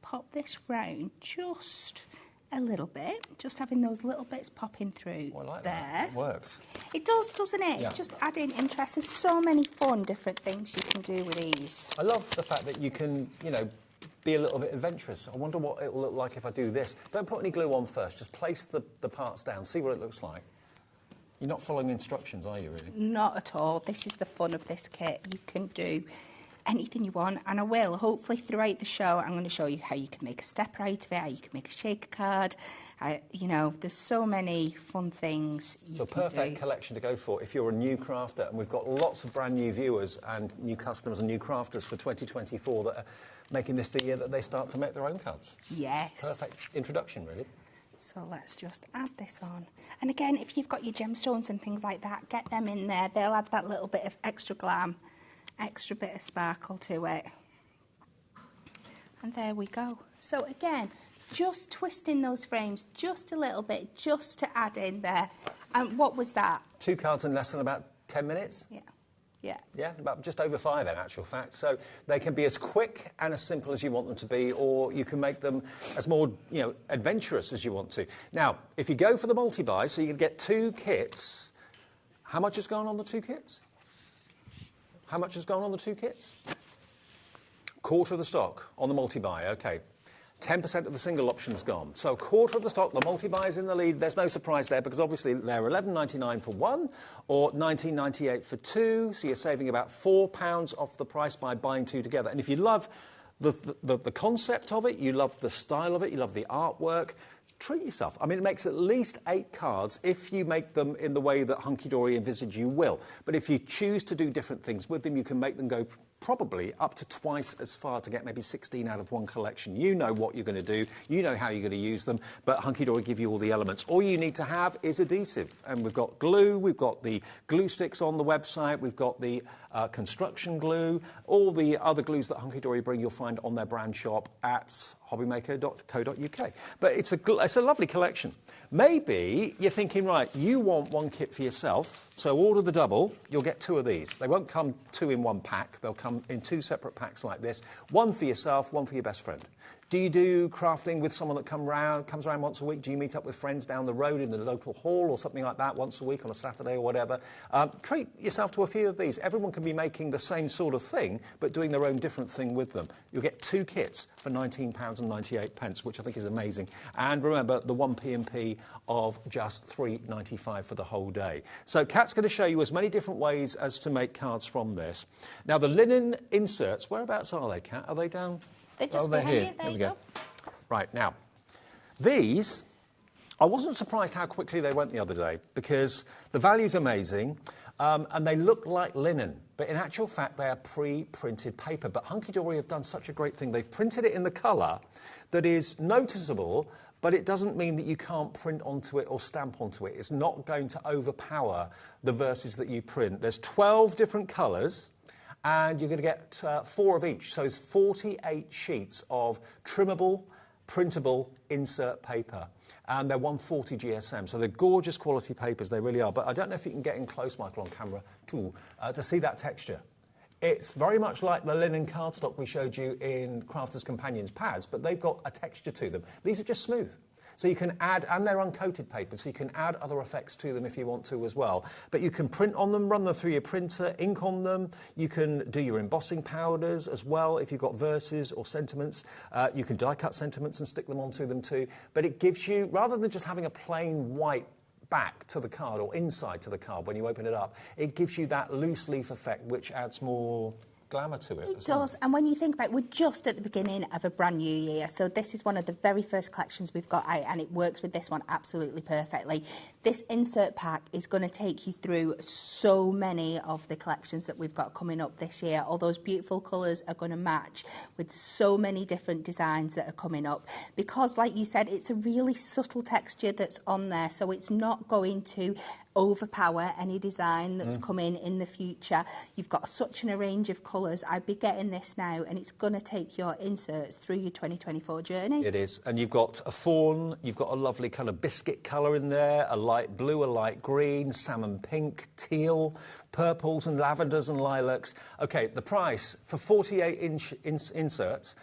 pop this round just a little bit, just having those little bits popping through I like there. That. It works. It does, doesn't it? Yeah. It's just adding interest. There's so many fun different things you can do with these. I love the fact that you can, you know, be a little bit adventurous. I wonder what it'll look like if I do this. Don't put any glue on first. Just place the parts down, see what it looks like. You're not following instructions, are you, really? Not at all. This is the fun of this kit. You can do anything you want, and I will. Hopefully throughout the show I'm going to show you how you can make a stepper out of it, how you can make a shaker card. You know, there's so many fun things you So can perfect do. collection to go for if you're a new crafter, and we've got lots of brand new viewers and new customers and new crafters for 2024 that are making this the year that they start to make their own cards. Yes. Perfect introduction, really. So let's just add this on. And again, if you've got your gemstones and things like that, get them in there. They'll add that little bit of extra glam, extra bit of sparkle to it. And there we go. So again, just twisting those frames just a little bit, just to add in there. And what was that? 2 cards in less than about 10 minutes. Yeah. Yeah. Yeah, about just over 5 in actual fact. So they can be as quick and as simple as you want them to be, or you can make them as more, adventurous as you want to. Now, if you go for the multi-buy, so you can get 2 kits, how much has gone on the 2 kits? How much has gone on the 2 kits? Quarter of the stock on the multi-buy, okay. 10% of the single option's gone. So a quarter of the stock, the multi-buy is in the lead. There's no surprise there because obviously they're $11.99 for 1 or $19.98 for 2. So you're saving about £4 off the price by buying 2 together. And if you love the concept of it, you love the style of it, you love the artwork, treat yourself. I mean, it makes at least 8 cards if you make them in the way that Hunky Dory envisage you will. But if you choose to do different things with them, you can make them go probably up to twice as far to get maybe 16 out of one collection. You know what you're going to do, you know how you're going to use them, but Hunky Dory give you all the elements. All you need to have is adhesive, and we've got glue, we've got the glue sticks on the website, we've got the construction glue, all the other glues that Hunky Dory bring you'll find on their brand shop at hobbymaker.co.uk. But it's a lovely collection. Maybe you're thinking, right, you want 1 kit for yourself, so order the double, you'll get 2 of these. They won't come 2 in 1 pack, they'll come in 2 separate packs like this. 1 for yourself, 1 for your best friend. Do you do crafting with someone that comes around once a week? Do you meet up with friends down the road in the local hall or something like that once a week on a Saturday or whatever? Treat yourself to a few of these. Everyone can be making the same sort of thing, but doing their own different thing with them. You'll get 2 kits for £19.98, which I think is amazing. And remember, the 1 P&P of just £3.95 for the whole day. So Kat's going to show you as many different ways as to make cards from this. Now, the linen inserts, whereabouts are they, Kat? Are they down? They're just they're behind here. you. There you we go. Right, now, these, I wasn't surprised how quickly they went the other day because the value's amazing and they look like linen, but in actual fact, they are pre-printed paper. But Hunky Dory have done such a great thing. They've printed it in the colour that is noticeable, but it doesn't mean that you can't print onto it or stamp onto it. It's not going to overpower the verses that you print. There's 12 different colours, and you're going to get 4 of each. So it's 48 sheets of trimmable, printable insert paper. And they're 140 GSM. So they're gorgeous quality papers, they really are. But I don't know if you can get in close, Michael, on camera, too, to see that texture. It's very much like the linen cardstock we showed you in Crafters Companions pads, but they've got a texture to them. These are just smooth. So you can add, and they're uncoated paper, so you can add other effects to them if you want to as well. But you can print on them, run them through your printer, ink on them. You can do your embossing powders as well if you've got verses or sentiments. You can die cut sentiments and stick them onto them too. But it gives you, rather than just having a plain white back to the card or inside to the card when you open it up, it gives you that loose leaf effect which adds more glamour to it. It does, and when you think about it, we're just at the beginning of a brand new year, so this is one of the very first collections we've got out, and it works with this one absolutely perfectly. This insert pack is going to take you through so many of the collections that we've got coming up this year. All those beautiful colours are going to match with so many different designs that are coming up, because like you said, it's a really subtle texture that's on there, so it's not going to overpower any design that's coming in the future. You've got such a range of colours. I'd be getting this now, and it's going to take your inserts through your 2024 journey. It is, and you've got a fawn, you've got a lovely kind of biscuit colour in there, a light blue, a light green, salmon pink, teal, purples and lavenders and lilacs. Okay, the price for 48-inch inserts,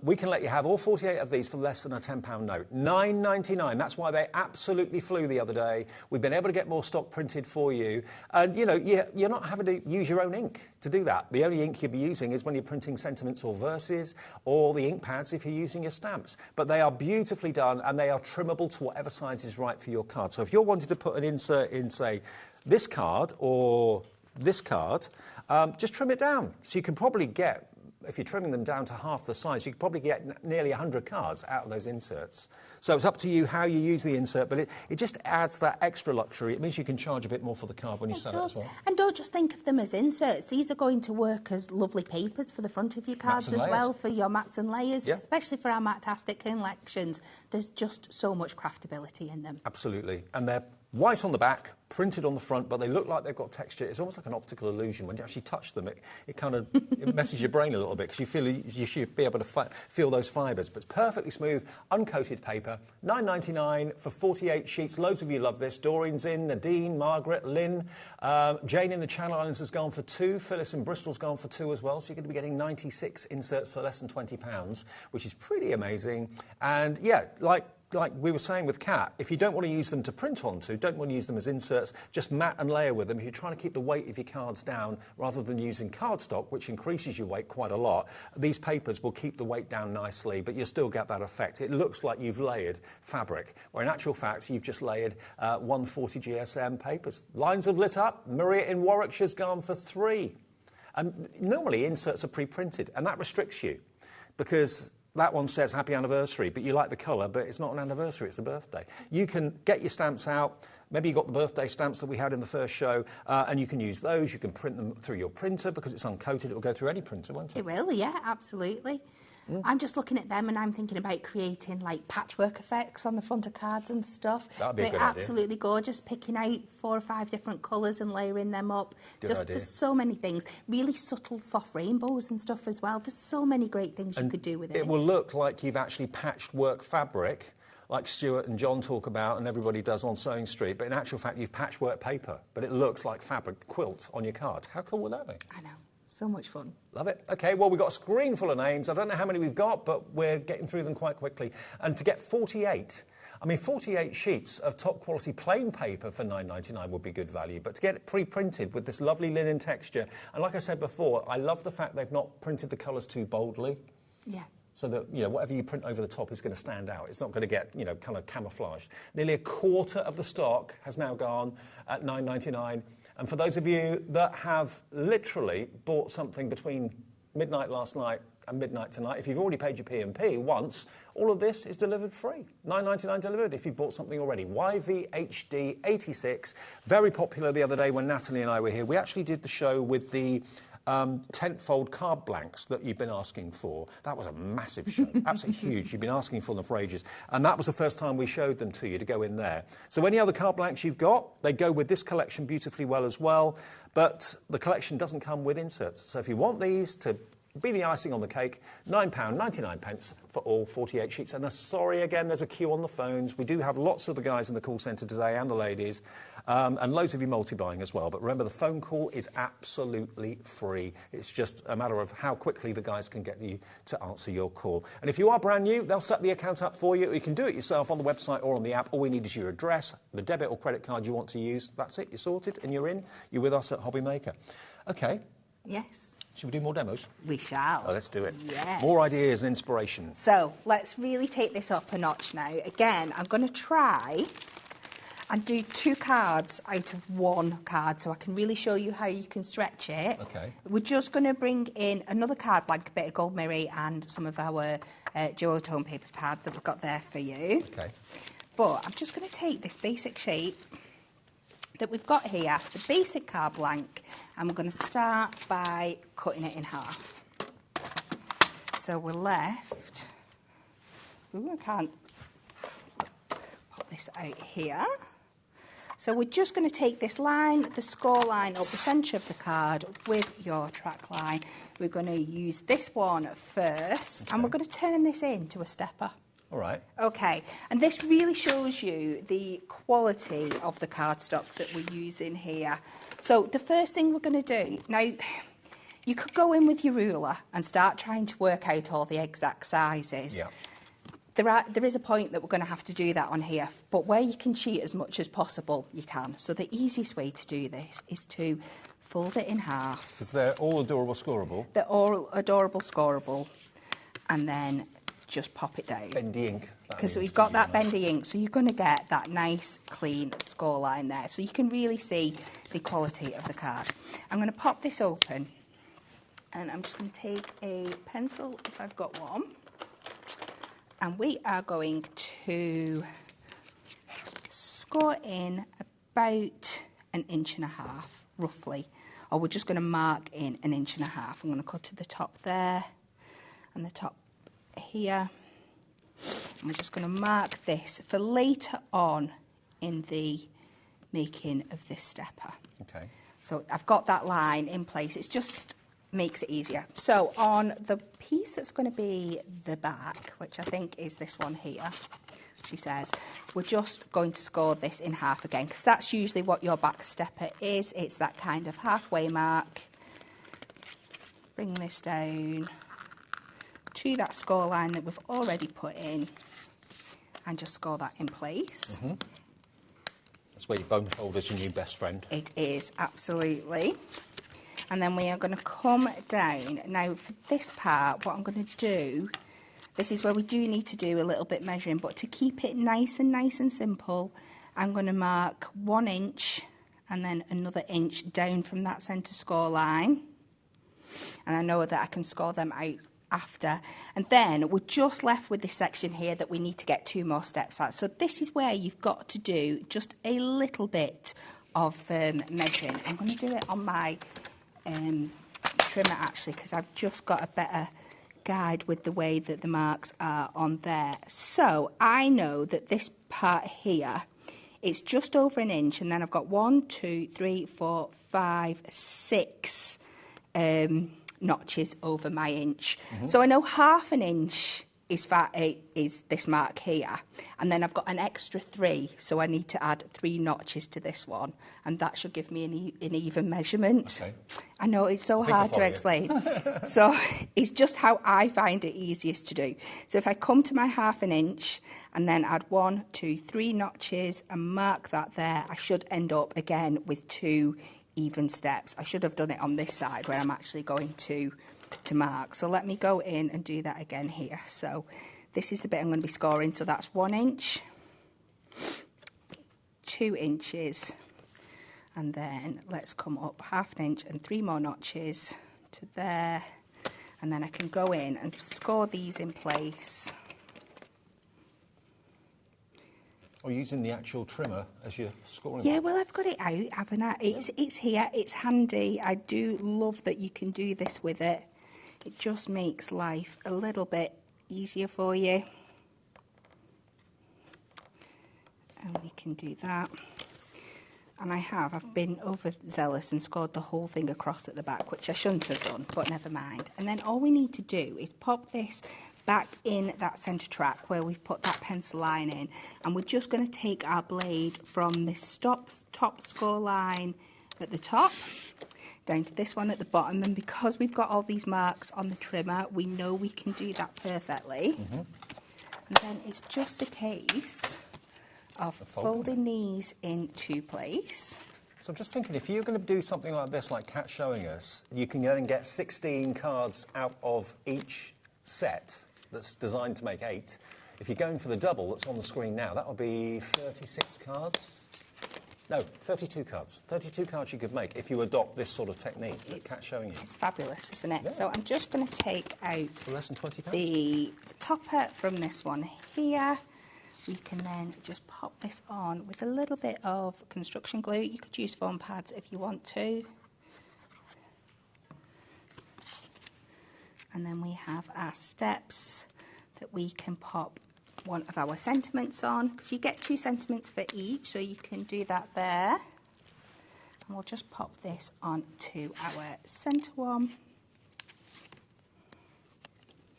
we can let you have all 48 of these for less than a £10 note. $9.99. That's why they absolutely flew the other day. We've been able to get more stock printed for you. And, you know, you're not having to use your own ink to do that. The only ink you'll be using is when you're printing sentiments or verses, or the ink pads if you're using your stamps. But they are beautifully done, and they are trimmable to whatever size is right for your card. So if you're wanting to put an insert in, say, this card or this card, just trim it down. So you can probably get, if you're trimming them down to half the size, you could probably get nearly 100 cards out of those inserts. So it's up to you how you use the insert, but it just adds that extra luxury. It means you can charge a bit more for the card when you sell it as well. And don't just think of them as inserts. These are going to work as lovely papers for the front of your cards as well, for your mats and layers, especially for our Matastic collections. There's just so much craftability in them. Absolutely. And they're white on the back, printed on the front, but they look like they've got texture. It's almost like an optical illusion. When you actually touch them, it kind of it messes your brain a little bit, because you should be able to feel those fibres. But it's perfectly smooth, uncoated paper, $9.99 for 48 sheets. Loads of you love this. Doreen's in, Nadine, Margaret, Lynn, Jane in the Channel Islands has gone for 2. Phyllis in Bristol's gone for 2 as well. So you're going to be getting 96 inserts for less than £20, which is pretty amazing. And yeah, like we were saying with Kat, if you don't want to use them to print onto, don't want to use them as inserts, just mat and layer with them. If you're trying to keep the weight of your cards down rather than using cardstock, which increases your weight quite a lot, these papers will keep the weight down nicely, but you'll still get that effect. It looks like you've layered fabric, where in actual fact you've just layered 140 GSM papers. Lines have lit up. Maria in Warwickshire's gone for 3. And normally inserts are pre-printed, and that restricts you, because that one says happy anniversary, but you like the colour, but it's not an anniversary, it's a birthday. You can get your stamps out. Maybe you got the birthday stamps that we had in the first show, and you can use those. You can print them through your printer, because it's uncoated. It will go through any printer, won't it? It will, yeah, absolutely. I'm just looking at them and I'm thinking about creating like patchwork effects on the front of cards and stuff. That'd be a good idea. Absolutely gorgeous, picking out 4 or 5 different colours and layering them up. Good idea. There's so many things. Really subtle, soft rainbows and stuff as well. There's so many great things you could do with it. It will look like you've actually patched work fabric, like Stuart and John talk about and everybody does on Sewing Street, but in actual fact you've patchwork paper, but it looks like fabric quilt on your card. How cool would that be? I know. So much fun. Love it. OK, well, we've got a screen full of names. I don't know how many we've got, but we're getting through them quite quickly. And to get 48, I mean, 48 sheets of top-quality plain paper for $9.99 would be good value. But to get it pre-printed with this lovely linen texture, and like I said before, I love the fact they've not printed the colours too boldly. Yeah. So that, you know, whatever you print over the top is going to stand out. It's not going to get, you know, kind of camouflaged. Nearly a quarter of the stock has now gone at $9.99. And for those of you that have literally bought something between midnight last night and midnight tonight, if you've already paid your P&P once, all of this is delivered free. $9.99 delivered if you've bought something already. YVHD 86, very popular the other day when Natalie and I were here. We actually did the show with the tent-fold card blanks that you've been asking for. That was a massive show, absolutely huge. You've been asking for them for ages. And that was the first time we showed them to you to go in there. So any other card blanks you've got, they go with this collection beautifully well as well. But the collection doesn't come with inserts. So if you want these to be the icing on the cake, £9.99 for all 48 sheets. And sorry, again, there's a queue on the phones. We do have lots of the guys in the call centre today and the ladies, and loads of you multi-buying as well. But remember, the phone call is absolutely free. It's just a matter of how quickly the guys can get you to answer your call. And if you are brand new, they'll set the account up for you. You can do it yourself on the website or on the app. All we need is your address, the debit or credit card you want to use. That's it. You're sorted and you're in. You're with us at HobbyMaker. OK. Yes. Should we do more demos? We shall. Oh, let's do it. Yes. More ideas and inspiration. So let's really take this up a notch now. Again, I'm going to try and do 2 cards out of 1 card so I can really show you how you can stretch it. OK. We're just going to bring in another card blank, a bit of gold mirror and some of our duotone paper pads that we've got there for you. OK. But I'm just going to take this basic shape that we've got here, the basic card blank, and we're going to start by cutting it in half. So we're left, I can't pop this out here. So we're just going to take this line, the score line up the centre of the card with your track line. We're going to use this one first, and we're going to turn this into a stepper. All right. OK, and this really shows you the quality of the cardstock that we're using here. So the first thing we're going to do, now you could go in with your ruler and start trying to work out all the exact sizes. Yeah. There is a point that we're going to have to do that on here, but where you can cheat as much as possible, you can. So the easiest way to do this is to fold it in half. Because they're all adorable scoreable. They're all adorable scoreable, and then just pop it down. Bendy ink. Because we've got that bendy ink, so you're going to get that nice, clean score line there. So you can really see the quality of the card. I'm going to pop this open, and I'm just going to take a pencil, if I've got one, and we are going to score in about 1.5 inches, roughly. Or we're just going to mark in 1.5 inches. I'm going to cut to the top there, and the top here. And we're just going to mark this for later on in the making of this stepper. Okay. So I've got that line in place. It just makes it easier. So on the piece that's going to be the back, which I think is this one here, she says, we're just going to score this in half again, because that's usually what your back stepper is. It's that kind of halfway mark. Bring this down to that score line that we've already put in and just score that in place. Mm-hmm. That's where your bone folder's your new best friend. It is, absolutely. And then we are going to come down. Now, for this part, what I'm going to do, this is where we do need to do a little bit measuring, but to keep it nice and simple, I'm going to mark 1 inch and then another inch down from that centre score line. And I know that I can score them out after. And then we're just left with this section here that we need to get 2 more steps at. So this is where you've got to do just a little bit of measuring. I'm going to do it on my trimmer actually, because I've just got a better guide with the way that the marks are on there. So I know that this part here, it's just over 1 inch, and then I've got 1, 2, 3, 4, 5, 6 notches over my inch. Mm-hmm. So I know half an inch is this mark here, and then I've got an extra 3, so I need to add 3 notches to this one, and that should give me an even measurement. Okay. I know it's so hard to explain. So it's just how I find it easiest to do. So if I come to my half an inch and then add 1, 2, 3 notches and mark that there, I should end up again with 2 even steps. I should have done it on this side where I'm actually going to mark. So let me go in and do that again here. So this is the bit I'm going to be scoring. So that's 1 inch, 2 inches, and then let's come up half an inch and 3 more notches to there, and then I can go in and score these in place. Or using the actual trimmer as your scoring. Yeah, well, I've got it out, haven't I? It's here, it's handy. I do love that you can do this with it. It just makes life a little bit easier for you. And we can do that. And I've been overzealous and scored the whole thing across at the back, which I shouldn't have done, but never mind. And then all we need to do is pop this back in that centre track where we've put that pencil line in, and we're just going to take our blade from this top score line at the top down to this one at the bottom, and because we've got all these marks on the trimmer, we know we can do that perfectly. Mm-hmm. And then it's just a case of folding these into place. So I'm just thinking, if you're going to do something like this, like Kat's showing us, you can then get 16 cards out of each set that's designed to make 8. If you're going for the double that's on the screen now, that would be 36 cards. No, 32 cards. 32 cards you could make if you adopt this sort of technique that Kat's showing you. It's fabulous, isn't it? Yeah. So I'm just going to take out for less than £20. The topper from this one here. We can then just pop this on with a little bit of construction glue. You could use foam pads if you want to. And then we have our steps that we can pop one of our sentiments on, because you get 2 sentiments for each, so you can do that there. And we'll just pop this onto our centre one.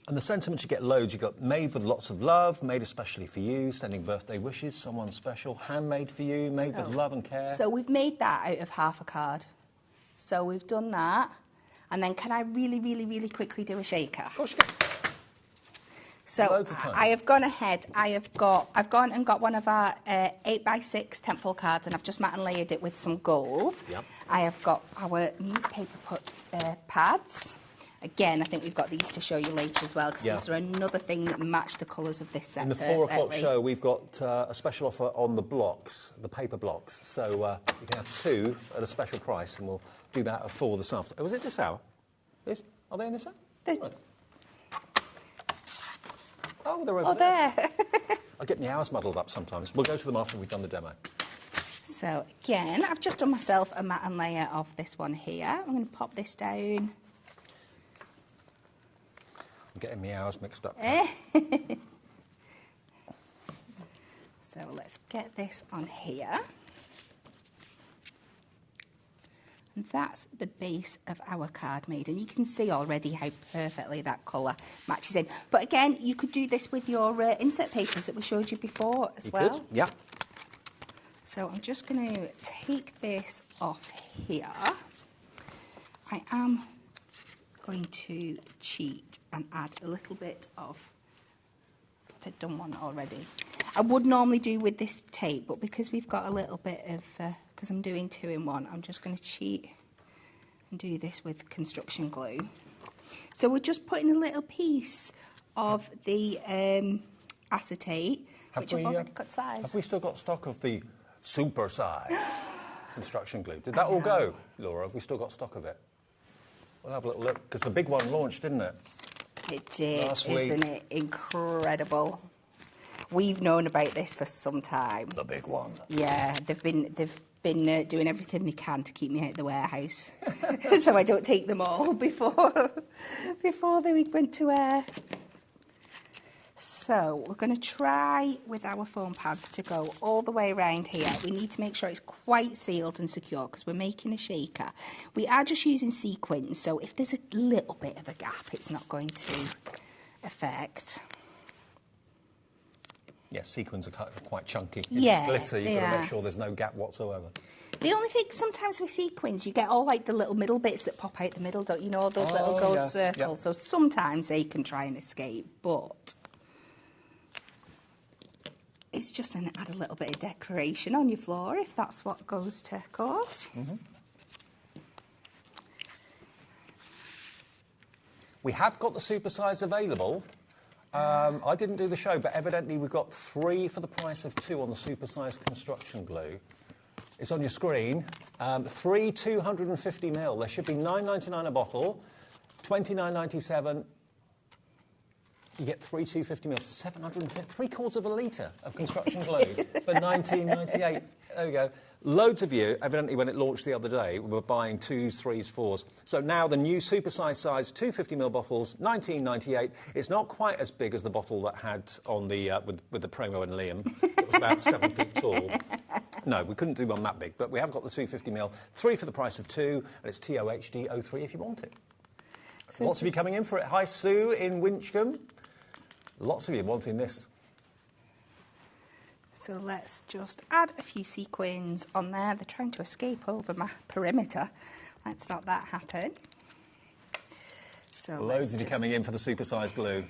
And the sentiments, you get loads. You've got made with lots of love, made especially for you, sending birthday wishes, someone special, handmade for you, made with love and care. So we've made that out of half a card. So we've done that. And then can I really quickly do a shaker? Of course you can. So I have gone ahead, I've gone and got one of our 8x6 10-fold cards, and I've just matte and layered it with some gold. Yep. I have got our new paper pads. Again, I think we've got these to show you later as well, because these are another thing that match the colours of this set. In the 4 o'clock show, we've got a special offer on the blocks, the paper blocks. So you can have 2 at a special price, and we'll do that at 4 this afternoon. Was it this hour? Are they in this hour? Right. Oh, they're over there. I get my hours muddled up sometimes. We'll go to them after we've done the demo. So, again, I've just done myself a matte and layer of this one here. I'm going to pop this down. I'm getting my hours mixed up. So let's get this on here. And that's the base of our card made. And you can see already how perfectly that colour matches in. But again, you could do this with your insert papers that we showed you before as well. Could, yeah. So I'm just going to take this off here. I am going to cheat and add a little bit of, I've done one already. I would normally do with this tape, but because we've got a little bit of, because I'm doing 2 in 1, I'm just going to cheat and do this with construction glue. So we're just putting a little piece of the acetate, which I've already cut size. Have we still got stock of the super size construction glue? Did that all go, Laura? Have we still got stock of it? We'll have a little look, because the big one launched, didn't it? It did, Last week. isn't it incredible? We've known about this for some time. The big one. Yeah, they've been doing everything they can to keep me out of the warehouse, so I don't take them all before they went to air. So we're going to try with our foam pads to go all the way around here. We need to make sure it's quite sealed and secure because we're making a shaker. We are just using sequins, so if there's a little bit of a gap, it's not going to affect. Yes, sequins are quite chunky. If Yeah, it's glitter, you've they got to are. make sure there's no gap whatsoever. The only thing sometimes with sequins, you get all like the little middle bits that pop out the middle, don't you know, those little gold yeah, circles. yeah. So sometimes they can try and escape, but it's just going to add a little bit of decoration on your floor if that's what goes to course. Mm-hmm. We have got the supersize available. I didn't do the show, but evidently we've got 3 for the price of 2 on the supersized construction glue. It's on your screen. 3 250ml. There should be $9.99 a bottle, $29.97. You get 3 250ml, so 750, 3/4 of a litre of construction glue for $19.98. There we go. Loads of you, evidently when it launched the other day, were buying 2s, 3s, 4s. So now the new supersize size 250ml bottles, $19.98. It's not quite as big as the bottle that had on the with the promo and Liam. It was about 7 feet tall. No, we couldn't do one that big, but we have got the 250ml, 3 for the price of 2, and it's TOHD 03 if you want it. So Lots of you coming in for it. Hi, Sue in Winchcombe. Lots of you wanting this. So let's just add a few sequins on there. They're trying to escape over my perimeter. Let's not that happen. So Loads of you coming in for the supersized glue.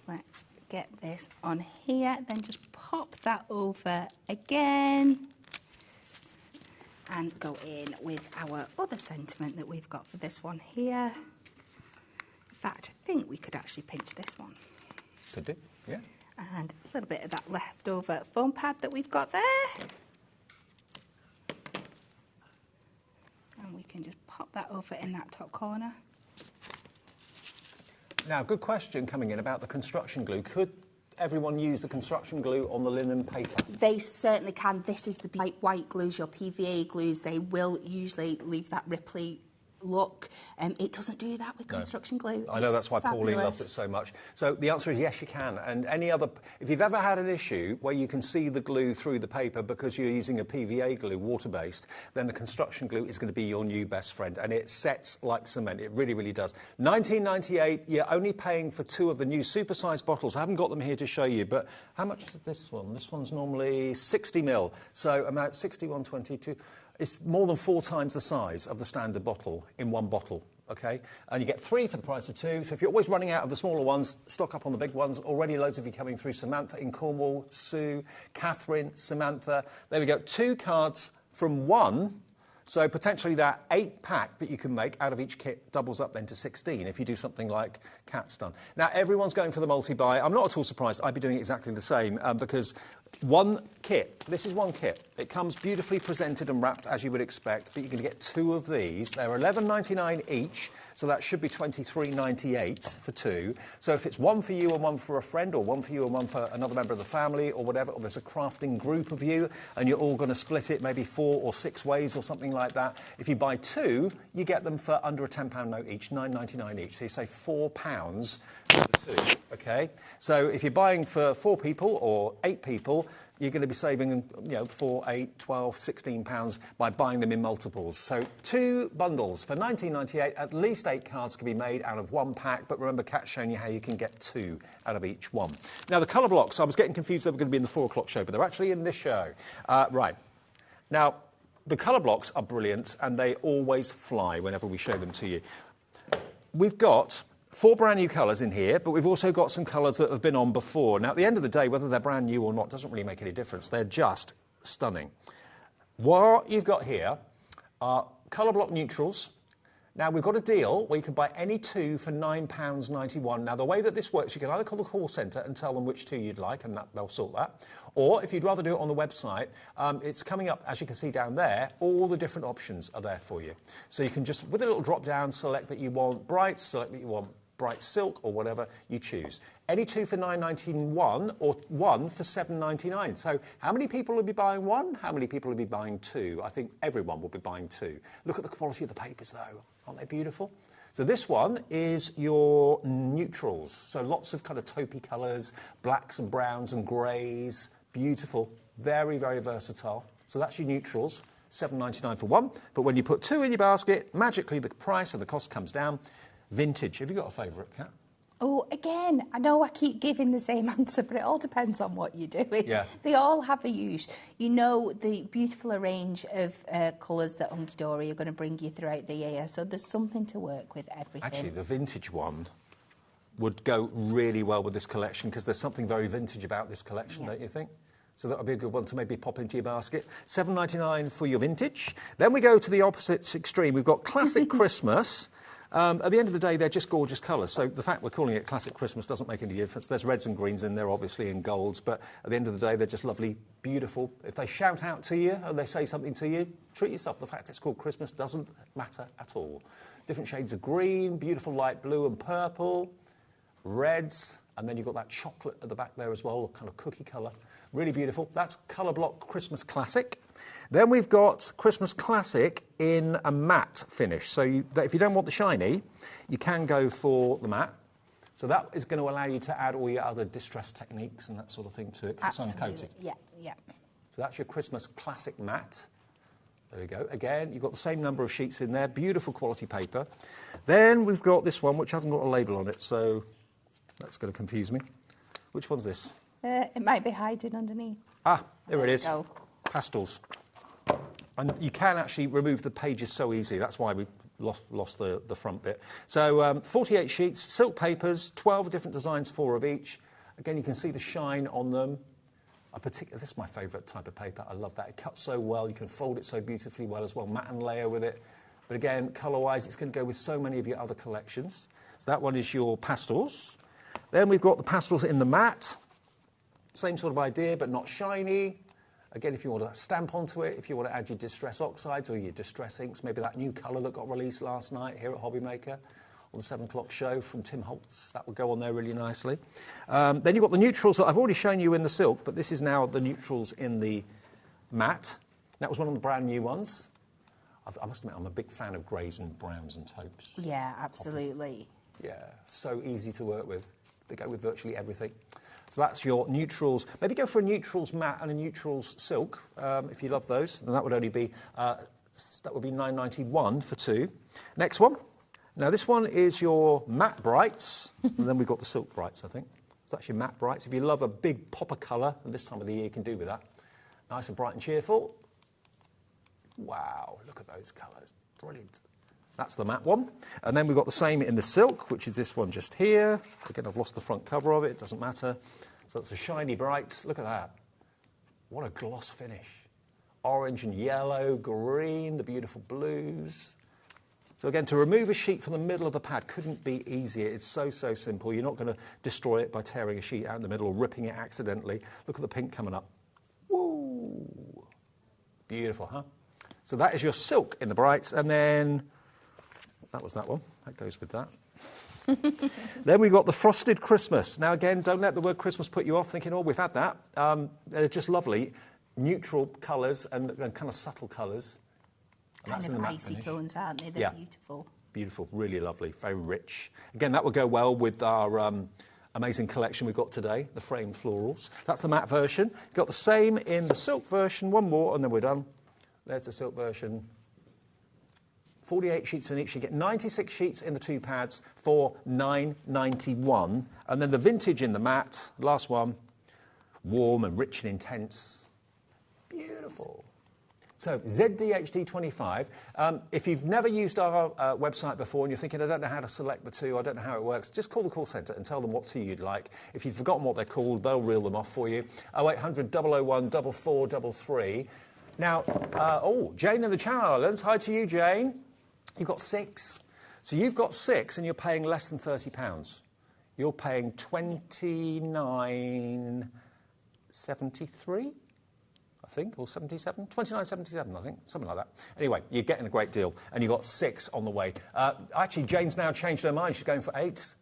Let's get this on here, then just pop that over again and go in with our other sentiment that we've got for this one here. In fact, I think we could actually pinch this one. Could do, yeah. And a little bit of that leftover foam pad that we've got there. And we can just pop that over in that top corner. Now, good question coming in about the construction glue. Could everyone use the construction glue on the linen paper? They certainly can. This is the white glues, your PVA glues. They will usually leave that ripply look. It doesn't do that with construction glue. I know, that's why Pauline fabulous. loves it so much. So the answer is yes, you can. And any other, if you've ever had an issue where you can see the glue through the paper because you're using a PVA glue, water-based, then the construction glue is going to be your new best friend. And it sets like cement. It really, really does. $19.98, you're only paying for 2 of the new supersized bottles. I haven't got them here to show you, but how much is this one? This one's normally 60ml. So about 61.22. It's more than 4 times the size of the standard bottle in one bottle, okay? And you get 3 for the price of 2. So if you're always running out of the smaller ones, stock up on the big ones. Already loads of you coming through. Samantha in Cornwall, Sue, Catherine, Samantha. There we go. 2 cards from 1. So potentially that 8-pack that you can make out of each kit doubles up then to 16 if you do something like Kat's done. Now, everyone's going for the multi-buy. I'm not at all surprised. I'd be doing exactly the same because one kit, this is one kit. It comes beautifully presented and wrapped as you would expect, but you're going to get 2 of these. They're $11.99 each, so that should be $23.98 for 2. So if it's one for you and one for a friend, or one for you and one for another member of the family or whatever, or there's a crafting group of you and you're all going to split it maybe 4 or 6 ways or something like that, if you buy 2, you get them for under a £10 note each, $9.99 each. So you save £4 for the 2, okay? So if you're buying for 4 people or 8 people, you're going to be saving, 4, 8, 12, 16 pounds by buying them in multiples. So 2 bundles for £19.98. At least 8 cards can be made out of 1 pack. But remember, Kat's showing you how you can get 2 out of each one. Now, the colour blocks, I was getting confused. They were going to be in the 4 o'clock show, but they're actually in this show. Right. Now, the colour blocks are brilliant, and they always fly whenever we show them to you. We've got 4 brand new colours in here, but we've also got some colours that have been on before. Now, at the end of the day, whether they're brand new or not doesn't really make any difference. They're just stunning. What you've got here are colour block neutrals. Now, we've got a deal where you can buy any 2 for £9.91. Now, the way that this works, you can either call the call centre and tell them which 2 you'd like, and they'll sort that. Or, if you'd rather do it on the website, it's coming up, as you can see down there, all the different options are there for you. So you can just, with a little drop-down, select that you want bright, select that you want bright silk, or whatever you choose. Any 2 for £9.91 or 1 for £7.99. So how many people will be buying 1? How many people will be buying 2? I think everyone will be buying 2. Look at the quality of the papers, though. Aren't they beautiful? So this one is your neutrals. So lots of kind of taupey colours, blacks and browns and greys. Beautiful. Very, very versatile. So that's your neutrals. £7.99 for 1. But when you put 2 in your basket, magically the price and the cost comes down. Vintage. Have you got a favourite, Kat? Oh, again, I know I keep giving the same answer, but it all depends on what you're doing. Yeah. They all have a use. You know the beautiful range of colours that Hunky Dory are going to bring you throughout the year, so there's something to work with everything. Actually, the vintage one would go really well with this collection because there's something very vintage about this collection, don't you think? So that would be a good one to maybe pop into your basket. £7.99 for your vintage. Then we go to the opposite extreme. We've got Classic Christmas. At the end of the day, they're just gorgeous colours. So the fact we're calling it Classic Christmas doesn't make any difference. There's reds and greens in there, obviously, and golds. But at the end of the day, they're just lovely, beautiful. If they shout out to you or they say something to you, treat yourself. The fact it's called Christmas doesn't matter at all. Different shades of green, beautiful light blue and purple, reds, and then you've got that chocolate at the back there as well, kind of cookie colour. Really beautiful. That's Colour Block Christmas Classic. Then we've got Christmas Classic in a matte finish. So if you don't want the shiny, you can go for the matte. So that is going to allow you to add all your other distress techniques and that sort of thing to it. It's uncoated. Yeah, yeah. So that's your Christmas Classic matte. There we go. Again, you've got the same number of sheets in there. Beautiful quality paper. Then we've got this one, which hasn't got a label on it, so that's going to confuse me. Which one's this? It might be hiding underneath. Ah, there it is. Go. Pastels. And you can actually remove the pages so easy. That's why we lost the front bit. So 48 sheets, silk papers, 12 different designs, 4 of each. Again, you can see the shine on them. This is my favourite type of paper. I love that. It cuts so well. You can fold it so beautifully well as well. Matte and layer with it. But again, colour-wise, it's going to go with so many of your other collections. So that one is your pastels. Then we've got the pastels in the matte. Same sort of idea, but not shiny. Again, if you want to stamp onto it, if you want to add your Distress Oxides or your Distress Inks, maybe that new colour that got released last night here at HobbyMaker on the 7 o'clock show from Tim Holtz, that would go on there really nicely. Then you've got the neutrals that I've already shown you in the silk, but this is now the neutrals in the matte. That was one of the brand new ones. I must admit, I'm a big fan of greys and browns and taupes. Yeah, absolutely. Yeah, so easy to work with. They go with virtually everything. So that's your neutrals. Maybe go for a neutrals matte and a neutrals silk, if you love those. And that would only be £9.91 for 2. Next one. Now this one is your matte brights, and then we've got the silk brights, I think. So that's your matte brights. If you love a big pop of colour, and this time of the year you can do with that. Nice and bright and cheerful. Wow, look at those colours. Brilliant. That's the matte one. And then we've got the same in the silk, which is this one just here. Again, I've lost the front cover of it. It doesn't matter. So that's a shiny brights. Look at that. What a gloss finish. Orange and yellow, green, the beautiful blues. So again, to remove a sheet from the middle of the pad couldn't be easier. It's so, so simple. You're not going to destroy it by tearing a sheet out in the middle or ripping it accidentally. Look at the pink coming up. Woo! Beautiful, huh? So that is your silk in the brights. And then that was that one. That goes with that. Then we've got the Frosted Christmas. Now, again, don't let the word Christmas put you off thinking, oh, we've had that. They're just lovely. Neutral colours and kind of subtle colours. Kind of icy tones, aren't they? They're beautiful. Beautiful, really lovely, very rich. Again, that would go well with our amazing collection we've got today, the framed florals. That's the matte version. You've got the same in the silk version. One more, and then we're done. There's the silk version. 48 sheets in each. You get 96 sheets in the 2 pads for £9.91. And then the vintage in the matte, last one, warm and rich and intense. Beautiful. So ZDHD25, if you've never used our website before and you're thinking, I don't know how to select the two, I don't know how it works, just call the call centre and tell them what two you'd like. If you've forgotten what they're called, they'll reel them off for you. 0800 001 4433. Now, Jane in the Channel Islands. Hi to you, Jane. You've got 6. So you've got 6 and you're paying less than £30. You're paying $29.73. I think, or 77, 29.77, I think, something like that. Anyway, you're getting a great deal, and you've got 6 on the way. Actually, Jane's now changed her mind. She's going for 8.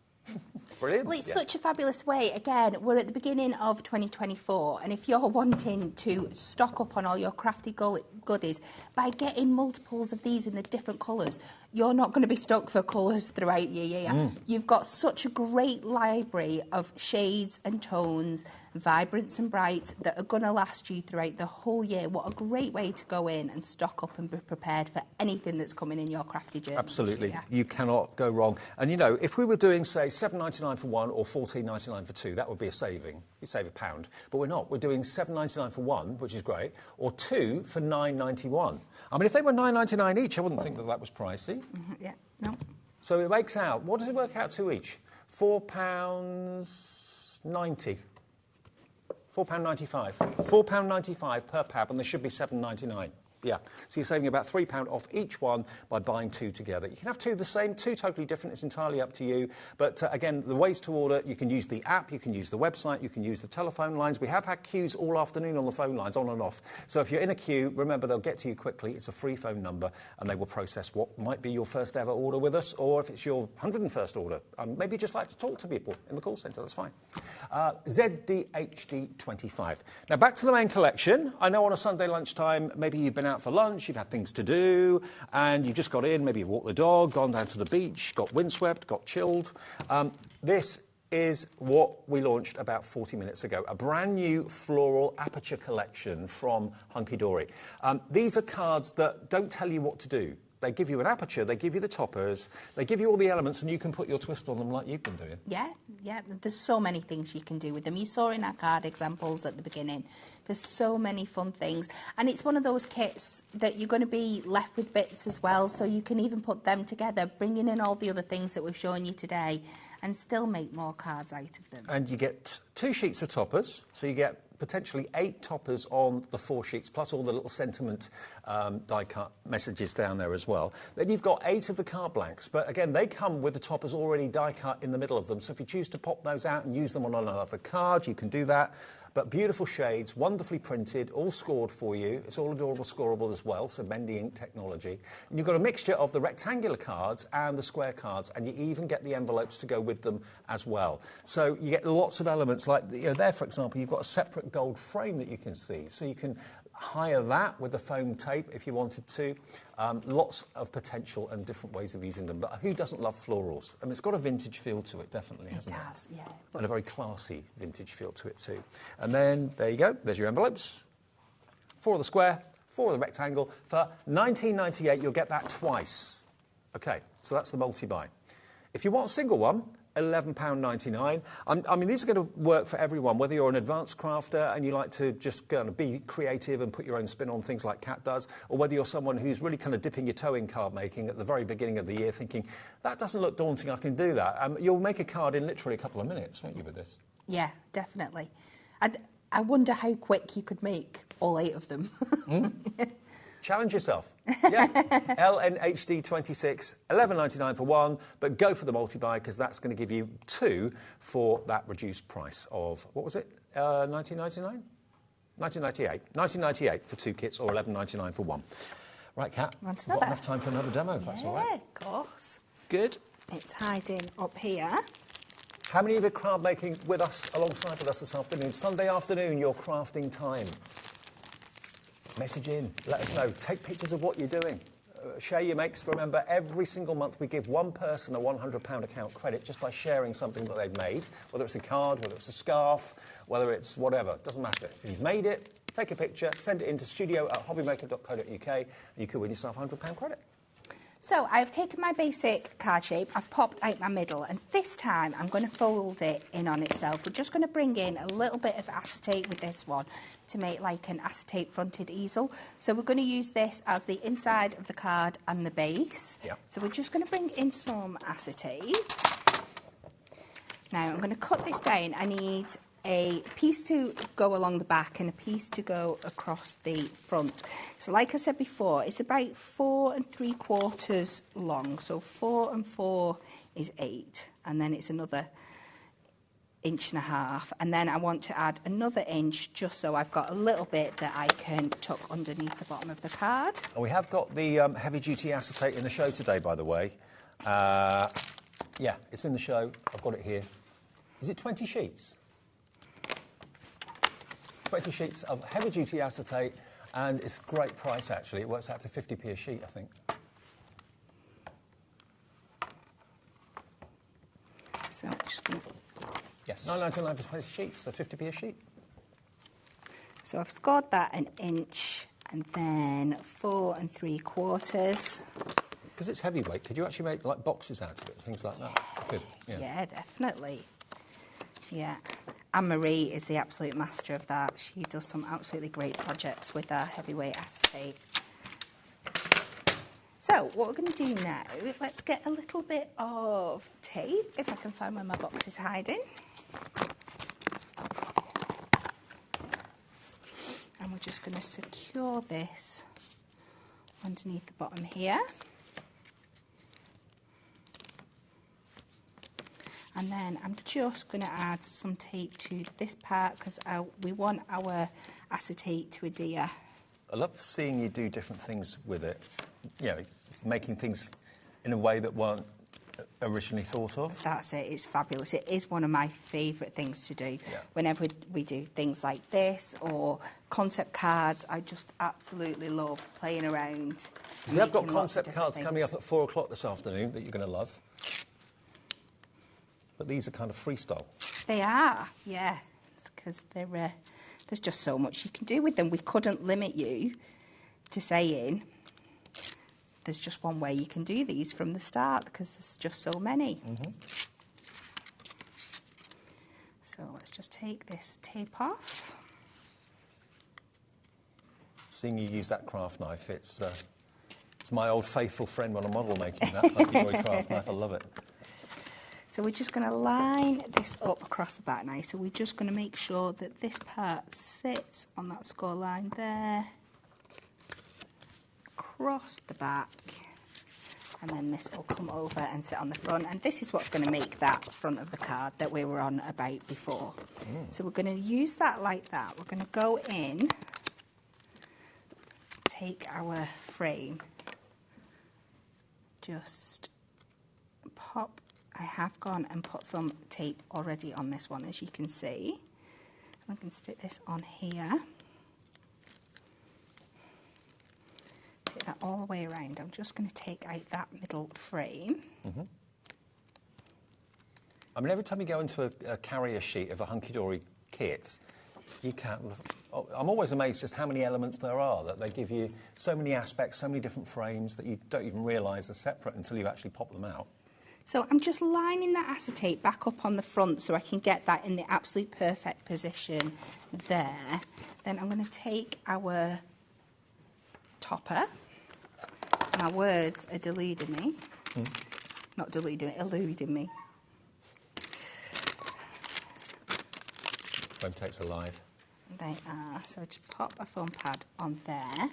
Brilliant. Well, it's such a fabulous way. Again, we're at the beginning of 2024, and if you're wanting to stock up on all your crafty goodies, by getting multiples of these in the different colours, you're not going to be stuck for colours throughout your year. You've got such a great library of shades and tones, vibrants and brights, that are going to last you throughout the whole year. What a great way to go in and stock up and be prepared for anything that's coming in your crafty journey. Absolutely. You cannot go wrong. And, you know, if we were doing, say, £7.99 for 1 or £14.99 for 2, that would be a saving. You'd save £1. But we're not. We're doing £7.99 for 1, which is great, or 2 for £9.91. I mean, if they were £9.99 each, I wouldn't think that was pricey. Yeah, no. So it makes out, what does it work out to each? £4.90. £4.95. £4.95 per pad, and there should be £7.99. Yeah, so you're saving about £3 off each one by buying 2 together. You can have 2 the same, 2 totally different. It's entirely up to you. But again, the ways to order, you can use the app, you can use the website, you can use the telephone lines. We have had queues all afternoon on the phone lines, on and off. So if you're in a queue, remember they'll get to you quickly. It's a free phone number, and they will process what might be your first ever order with us, or if it's your 101st order. Maybe you just like to talk to people in the call centre, that's fine. ZDHD25. Now back to the main collection. I know on a Sunday lunchtime, maybe you've been out for lunch, you've had things to do, and you've just got in, maybe you've walked the dog, gone down to the beach, got windswept, got chilled. This is what we launched about 40 minutes ago, a brand new floral aperture collection from Hunky Dory. These are cards that don't tell you what to do. They give you an aperture, they give you the toppers, they give you all the elements, and you can put your twist on them like you've been doing. Yeah. There's so many things you can do with them. You saw in our card examples at the beginning. There's so many fun things. And it's one of those kits that you're going to be left with bits as well, so you can even put them together, bringing in all the other things that we've shown you today, and still make more cards out of them. And you get 2 sheets of toppers, so you get potentially 8 toppers on the 4 sheets, plus all the little sentiment die-cut messages down there as well. Then you've got 8 of the card blanks, but again, they come with the toppers already die-cut in the middle of them, so if you choose to pop those out and use them on another card, you can do that. But beautiful shades, wonderfully printed, all scored for you. It's all adorable scoreable as well, so bendy ink technology. And you've got a mixture of the rectangular cards and the square cards, and you even get the envelopes to go with them as well. So you get lots of elements like, there, for example, you've got a separate gold frame that you can see. So you can hire that with the foam tape if you wanted to. Lots of potential and different ways of using them. But who doesn't love florals? I mean, it's got a vintage feel to it, definitely, hasn't it? It does, yeah. And a very classy vintage feel to it too. And then, there you go, there's your envelopes. 4 of the square, 4 of the rectangle. For £19.98, you'll get that twice. OK, so that's the multi-buy. If you want a single one, £11.99. I mean, these are going to work for everyone, whether you're an advanced crafter and you like to just kind of be creative and put your own spin on things like Kat does, or whether you're someone who's really kind of dipping your toe in card making at the very beginning of the year thinking, that doesn't look daunting, I can do that. You'll make a card in literally a couple of minutes, won't you, with this? Yeah, definitely. I wonder how quick you could make all 8 of them. Challenge yourself. Yeah. LNHD26, £11.99 for 1, but go for the multi-buy because that's going to give you 2 for that reduced price of, what was it, $19.99? $19.98 for 2 kits, or £11.99 for 1. Right, Kat, we've got enough time for another demo, if that's all right. Yeah, of course. Good. It's hiding up here. How many of you are card making with us, alongside with us this afternoon? Sunday afternoon, your crafting time. Message in, let us know. Take pictures of what you're doing. share your makes. Remember, every single month we give one person a £100 account credit just by sharing something that they've made, whether it's a card, whether it's a scarf, whether it's whatever. It doesn't matter. If you've made it, take a picture, send it into studio@hobbymaker.co.uk, and you could win yourself £100 credit. So I've taken my basic card shape, I've popped out my middle, and this time I'm going to fold it in on itself. We're just going to bring in a little bit of acetate with this one to make like an acetate fronted easel. So we're going to use this as the inside of the card and the base. Yeah. So we're just going to bring in some acetate. Now I'm going to cut this down. I need a piece to go along the back and a piece to go across the front. So like I said before, it's about 4 3/4 long. So 4 and 4 is 8, and then it's another 1.5 inches, and then I want to add another inch just so I've got a little bit that I can tuck underneath the bottom of the card. And we have got the heavy-duty acetate in the show today, by the way. Yeah, it's in the show. I've got it here. Is it 20 sheets? 20 sheets of heavy-duty acetate, and it's a great price, actually. It works out to 50p a sheet, I think. So I'm just going to... Yes, 9.99 for 20 sheets, so 50p a sheet. So I've scored that 1 inch, and then 4 3/4. Because it's heavyweight, could you actually make like boxes out of it, things like that? Good, yeah. Yeah, definitely. Yeah. Anne-Marie is the absolute master of that. She does some absolutely great projects with our heavyweight acetate. So what we're going to do now, let's get a little bit of tape, if I can find where my box is hiding. And we're just going to secure this underneath the bottom here. And then I'm just going to add some tape to this part because we want our acetate to adhere. I love seeing you do different things with it, you know, making things in a way that weren't originally thought of. That's it, it's fabulous. It is one of my favourite things to do. Yeah. Whenever we do things like this or concept cards, I just absolutely love playing around. We have got concept cards coming up at 4 o'clock this afternoon that you're going to love. But these are kind of freestyle. They are, yeah, because there's just so much you can do with them. We couldn't limit you to saying there's just one way you can do these from the start because there's just so many. Mm-hmm. So let's just take this tape off. Seeing you use that craft knife, it's my old faithful friend when I'm model making that Hunky Dory craft knife. I love it. So we're just going to line this up across the back now. So we're just going to make sure that this part sits on that score line there, across the back, and then this will come over and sit on the front. And this is what's going to make that front of the card that we were on about before. So we're going to use that like that. We're going to go in, take our frame, just pop. I have gone and put some tape already on this one, as you can see. I can stick this on here. Take that all the way around. I'm just going to take out that middle frame. Mm-hmm. I mean, every time you go into a carrier sheet of a Hunky Dory kit, you can... I'm always amazed just how many elements there are, that they give you so many aspects, so many different frames that you don't even realise are separate until you actually pop them out. So I'm just lining that acetate back up on the front so I can get that in the absolute perfect position there. Then I'm going to take our topper. My words are deluding me. Not deluding me, eluding me. Foam tape's alive. They are. So just pop a foam pad on there.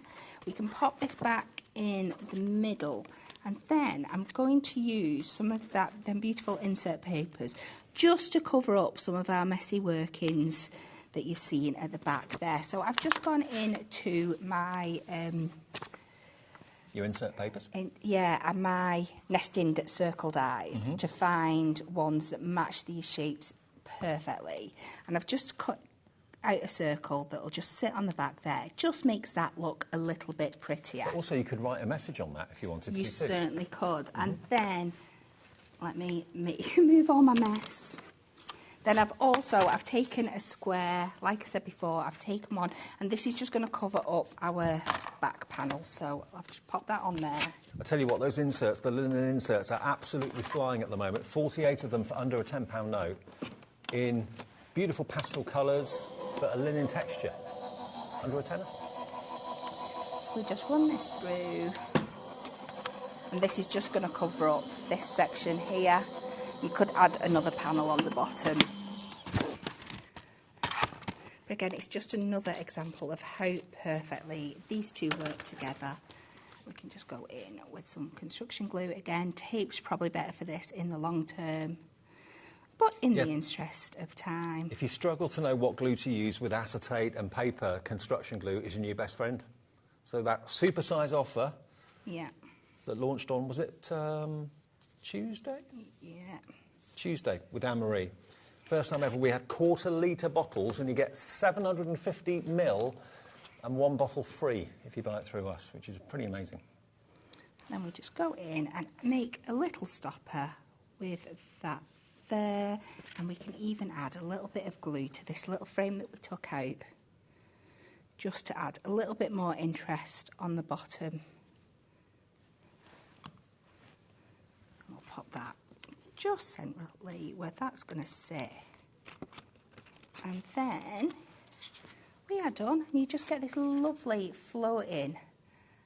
We can pop this back in the middle, and then I'm going to use some of them beautiful insert papers just to cover up some of our messy workings that you've seen at the back there. So I've just gone into my Your insert papers? and my nesting circle dies to find ones that match these shapes perfectly. And I've just cut outer circle that'll just sit on the back there. It just makes that look a little bit prettier. But also, you could write a message on that if you wanted to. You too. certainly could. And then, let me move all my mess. Then I've taken a square, like I said before, I've taken one, and this is just going to cover up our back panel. So I've just popped that on there. I tell you what, those inserts, the linen inserts, are absolutely flying at the moment. 48 of them for under a £10 note, in beautiful pastel colours, but a linen texture. Under a tenner. So we just run this through, and this is just going to cover up this section here. You could add another panel on the bottom. But again, it's just another example of how perfectly these two work together. We can just go in with some construction glue. Again, tape's probably better for this in the long term, but in the interest of time. If you struggle to know what glue to use with acetate and paper, construction glue is your new best friend. So that super size offer that launched on, was it Tuesday? Yeah. Tuesday with Anne-Marie. First time ever we had quarter-litre bottles, and you get 750 ml and one bottle free if you buy it through us, which is pretty amazing. Then we just go in and make a little stopper with that there, and we can even add a little bit of glue to this little frame that we took out, just to add a little bit more interest on the bottom. We'll pop that just centrally where that's going to sit, and then we are done, and you just get this lovely floating.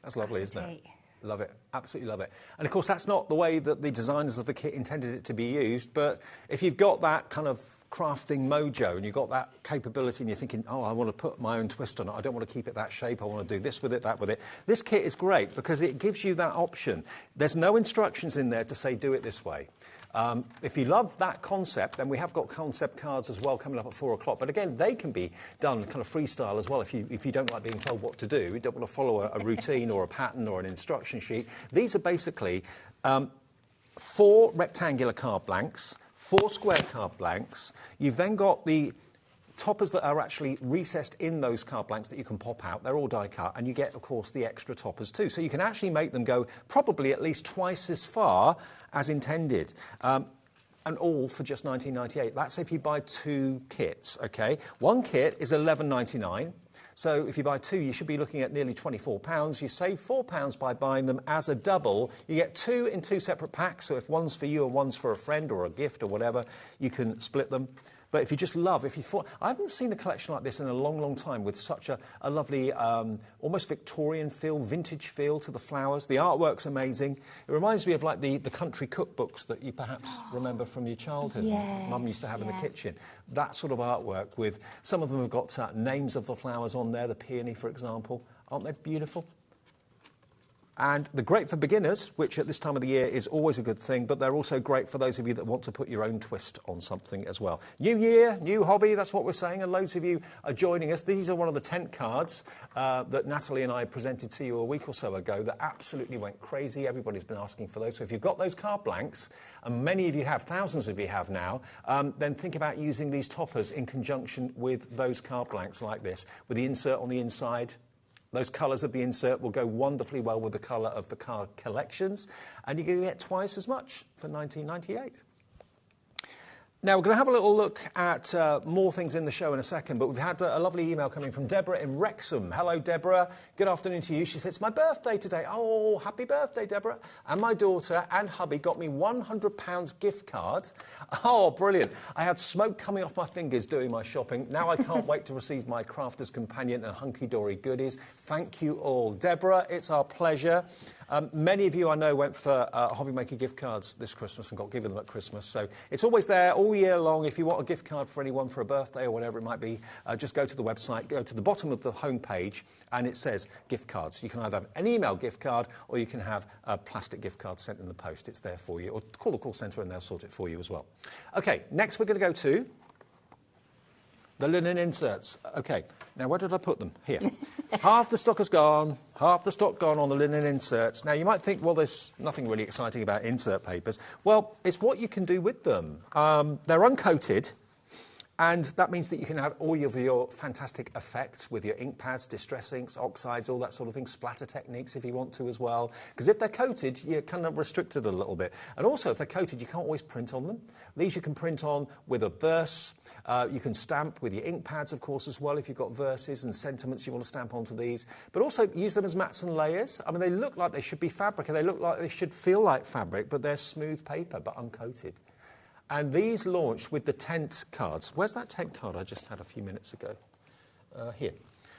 That's lovely, acetate. isn't it? Love it, absolutely love it. And of course, that's not the way that the designers of the kit intended it to be used, but if you've got that kind of crafting mojo and you've got that capability and you're thinking, oh, I want to put my own twist on it, I don't want to keep it that shape, I want to do this with it, that with it, this kit is great because it gives you that option. There's no instructions in there to say do it this way. If you love that concept, then we have got concept cards as well coming up at 4 o'clock. But again, they can be done kind of freestyle as well if you don't like being told what to do. You don't want to follow a routine or a pattern or an instruction sheet. These are basically 4 rectangular card blanks, 4 square card blanks. You've then got the toppers that are actually recessed in those card blanks that you can pop out. They're all die cut, and you get, of course, the extra toppers too. So you can actually make them go probably at least twice as far as intended. And all for just $19.98. That's if you buy 2 kits, OK? One kit is $11.99. So if you buy 2, you should be looking at nearly £24. You save £4 by buying them as a double. You get 2 in 2 separate packs. So if one's for you and one's for a friend or a gift or whatever, you can split them. But if you just love, I haven't seen a collection like this in a long, long time with such a lovely, almost Victorian feel, vintage feel to the flowers. The artwork's amazing. It reminds me of like the country cookbooks that you perhaps remember from your childhood. Mum used to have in the kitchen. That sort of artwork with, some of them have got names of the flowers on there, the peony, for example. Aren't they beautiful? And they're great for beginners, which at this time of the year is always a good thing, but they're also great for those of you that want to put your own twist on something as well. New year, new hobby, that's what we're saying, and loads of you are joining us. These are one of the tent cards that Natalie and I presented to you a week or so ago that absolutely went crazy. Everybody's been asking for those. So if you've got those card blanks, and many of you have, thousands of you have now, then think about using these toppers in conjunction with those card blanks like this, with the insert on the inside. Those colours of the insert will go wonderfully well with the colour of the card collections, and you're going to get twice as much for $19.98. Now, we're going to have a little look at more things in the show in a second, but we've had a lovely email coming from Deborah in Wrexham. Hello, Deborah. Good afternoon to you. She said, it's my birthday today. Oh, happy birthday, Deborah. And my daughter and hubby got me £100 gift card. Oh, brilliant. I had smoke coming off my fingers doing my shopping. Now I can't wait to receive my Crafter's Companion and Hunky Dory goodies. Thank you all. Deborah, it's our pleasure. Many of you, I know, went for HobbyMaker gift cards this Christmas and got given them at Christmas. So it's always there all year long. If you want a gift card for anyone for a birthday or whatever it might be, just go to the website, go to the bottom of the home page, and it says gift cards. You can either have an email gift card or you can have a plastic gift card sent in the post. It's there for you. Or call the call centre and they'll sort it for you as well. OK, next we're going to go to the linen inserts. OK, now where did I put them? Here. Half the stock has gone, half the stock gone on the linen inserts. Now, you might think, well, there's nothing really exciting about insert papers. Well, it's what you can do with them. They're uncoated, And that means that you can have all of your fantastic effects with your ink pads, distress inks, oxides, all that sort of thing, splatter techniques if you want to as well. Because if they're coated, you're kind of restricted a little bit. And also, if they're coated, you can't always print on them. These you can print on with a verse. You can stamp with your ink pads, of course, as well, if you've got verses and sentiments you want to stamp onto these. But also use them as mats and layers. I mean, they look like they should be fabric, and they look like they should feel like fabric, but they're smooth paper, but uncoated. And these launched with the tent cards. Where's that tent card I just had a few minutes ago? Here.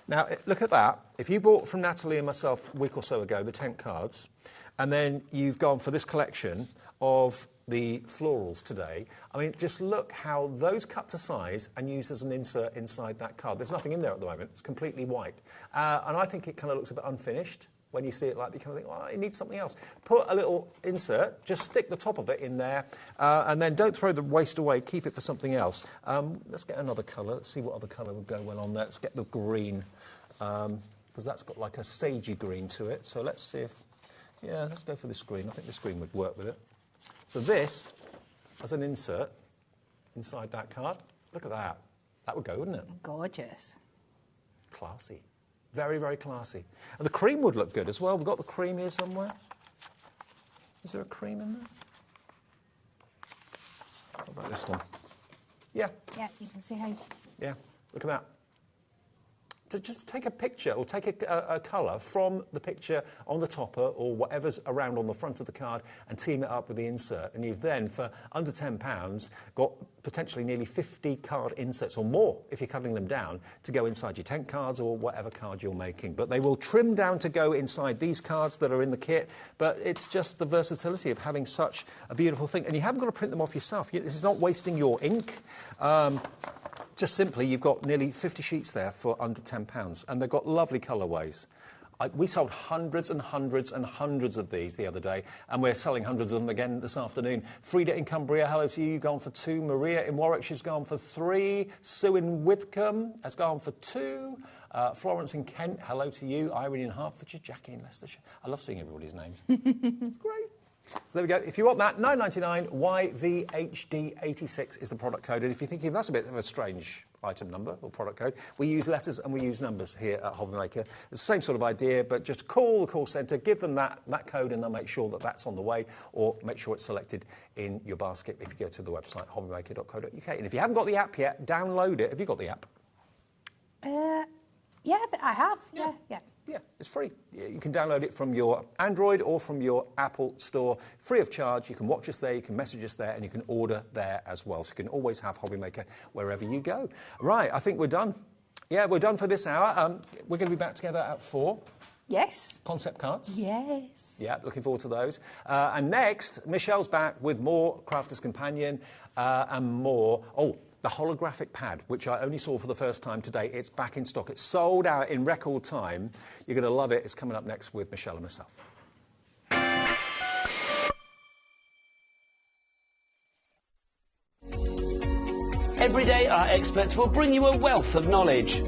Now, look at that. If you bought from Natalie and myself a week or so ago the tent cards, and then you've gone for this collection of the florals today, I mean, just look how those cut to size and used as an insert inside that card. There's nothing in there at the moment. It's completely white. And I think it kind of looks a bit unfinished. When you see it like that, you kind of think, well, it needs something else. Put a little insert, just stick the top of it in there, and then don't throw the waste away, keep it for something else. Let's get another colour. Let's see what other colour would go well on there. Let's get the green, because that's got like a sagey green to it. So let's see if, yeah, let's go for this green. I think this green would work with it. So this, as an insert, inside that card, look at that. That would go, wouldn't it? Gorgeous. Classy. Very, very classy. And the cream would look good as well. We've got the cream here somewhere. Is there a cream in there? What about this one? Yeah. Yeah, you can see how... Yeah, look at that. So just take a picture or take a colour from the picture on the topper or whatever's around on the front of the card and team it up with the insert. And you've then, for under £10, got potentially nearly 50 card inserts or more, if you're cutting them down, to go inside your tent cards or whatever card you're making. But they will trim down to go inside these cards that are in the kit. But it's just the versatility of having such a beautiful thing. And you haven't got to print them off yourself. This is not wasting your ink. Just simply, you've got nearly 50 sheets there for under £10, and they've got lovely colourways. We sold hundreds and hundreds and hundreds of these the other day, and we're selling hundreds of them again this afternoon. Frida in Cumbria, hello to you, you've gone for 2. Maria in Warwickshire's gone for 3. Sue in Withcombe has gone for 2. Florence in Kent, hello to you. Irene in Hertfordshire, Jackie in Leicestershire. I love seeing everybody's names. It's great. So there we go. If you want that, $9.99, YVHD86 is the product code. And if you're thinking that's a bit of a strange item number or product code, we use letters and we use numbers here at HobbyMaker. It's the same sort of idea, but just call the call centre, give them that code, and they'll make sure that that's on the way, or make sure it's selected in your basket if you go to the website, hobbymaker.co.uk. And if you haven't got the app yet, download it. Have you got the app? Yeah, I have. Yeah. Yeah, it's free. You can download it from your Android or from your Apple store, free of charge. You can watch us there, you can message us there, and you can order there as well. So you can always have HobbyMaker wherever you go. Right, I think we're done. Yeah, we're done for this hour. We're going to be back together at 4. Yes. Concept cards. Yes. Yeah, looking forward to those. And next, Michelle's back with more Crafter's Companion and more... Oh, the holographic pad, which I only saw for the first time today. It's back in stock. It's sold out in record time. You're going to love it. It's coming up next with Michelle and myself. Every day, our experts will bring you a wealth of knowledge.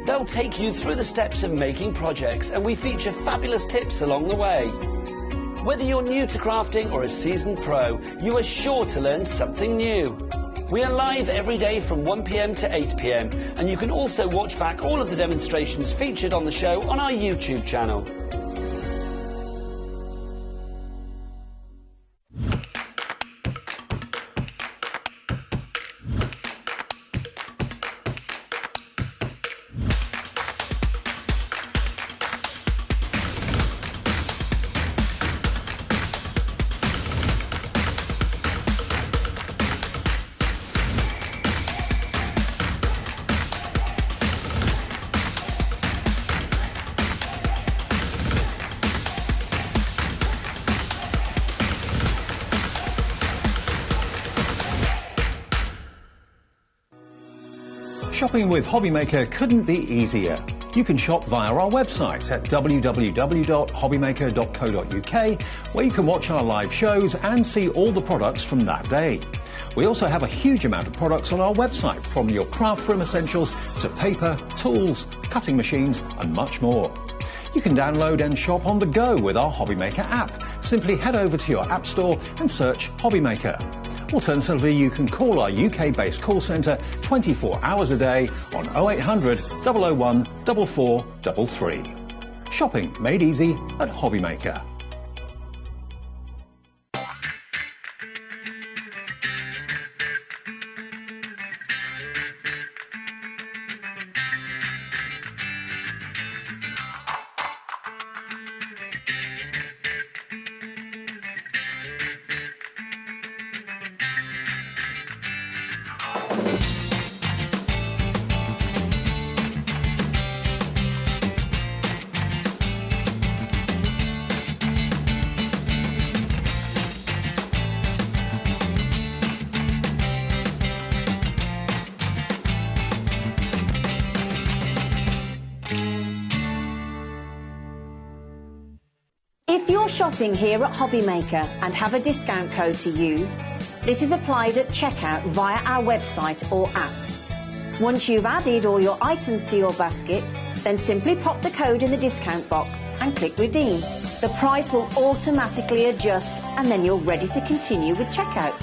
They'll take you through the steps of making projects, and we feature fabulous tips along the way. Whether you're new to crafting or a seasoned pro, you are sure to learn something new. We are live every day from 1 p.m. to 8 p.m, and you can also watch back all of the demonstrations featured on the show on our YouTube channel. Shopping with HobbyMaker couldn't be easier. You can shop via our website at www.hobbymaker.co.uk, where you can watch our live shows and see all the products from that day. We also have a huge amount of products on our website, from your craft room essentials to paper, tools, cutting machines and much more. You can download and shop on the go with our HobbyMaker app. Simply head over to your app store and search HobbyMaker. Alternatively, you can call our UK-based call centre 24 hours a day on 0800 001 4433. Shopping made easy at HobbyMaker. If you're shopping here at HobbyMaker and have a discount code to use, this is applied at checkout via our website or app. Once you've added all your items to your basket, then simply pop the code in the discount box and click redeem. The price will automatically adjust and then you're ready to continue with checkout.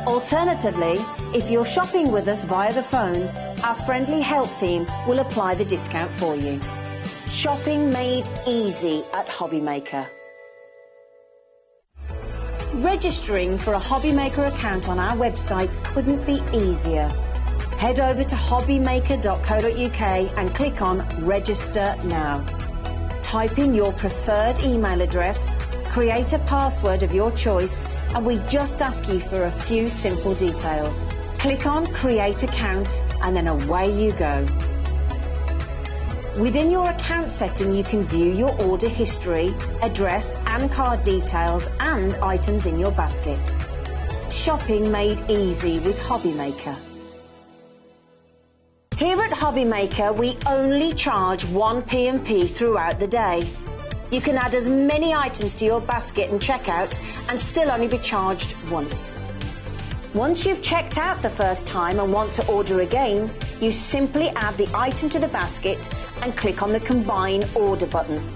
Alternatively, if you're shopping with us via the phone, our friendly help team will apply the discount for you. Shopping made easy at HobbyMaker. Registering for a HobbyMaker account on our website couldn't be easier. Head over to hobbymaker.co.uk and click on Register Now. Type in your preferred email address, create a password of your choice, and we just ask you for a few simple details. Click on Create Account and then away you go. Within your account setting, you can view your order history, address and card details and items in your basket. Shopping made easy with HobbyMaker. Here at HobbyMaker, we only charge one P&P throughout the day. You can add as many items to your basket and checkout and still only be charged once. Once you've checked out the first time and want to order again, you simply add the item to the basket and click on the Combine Order button.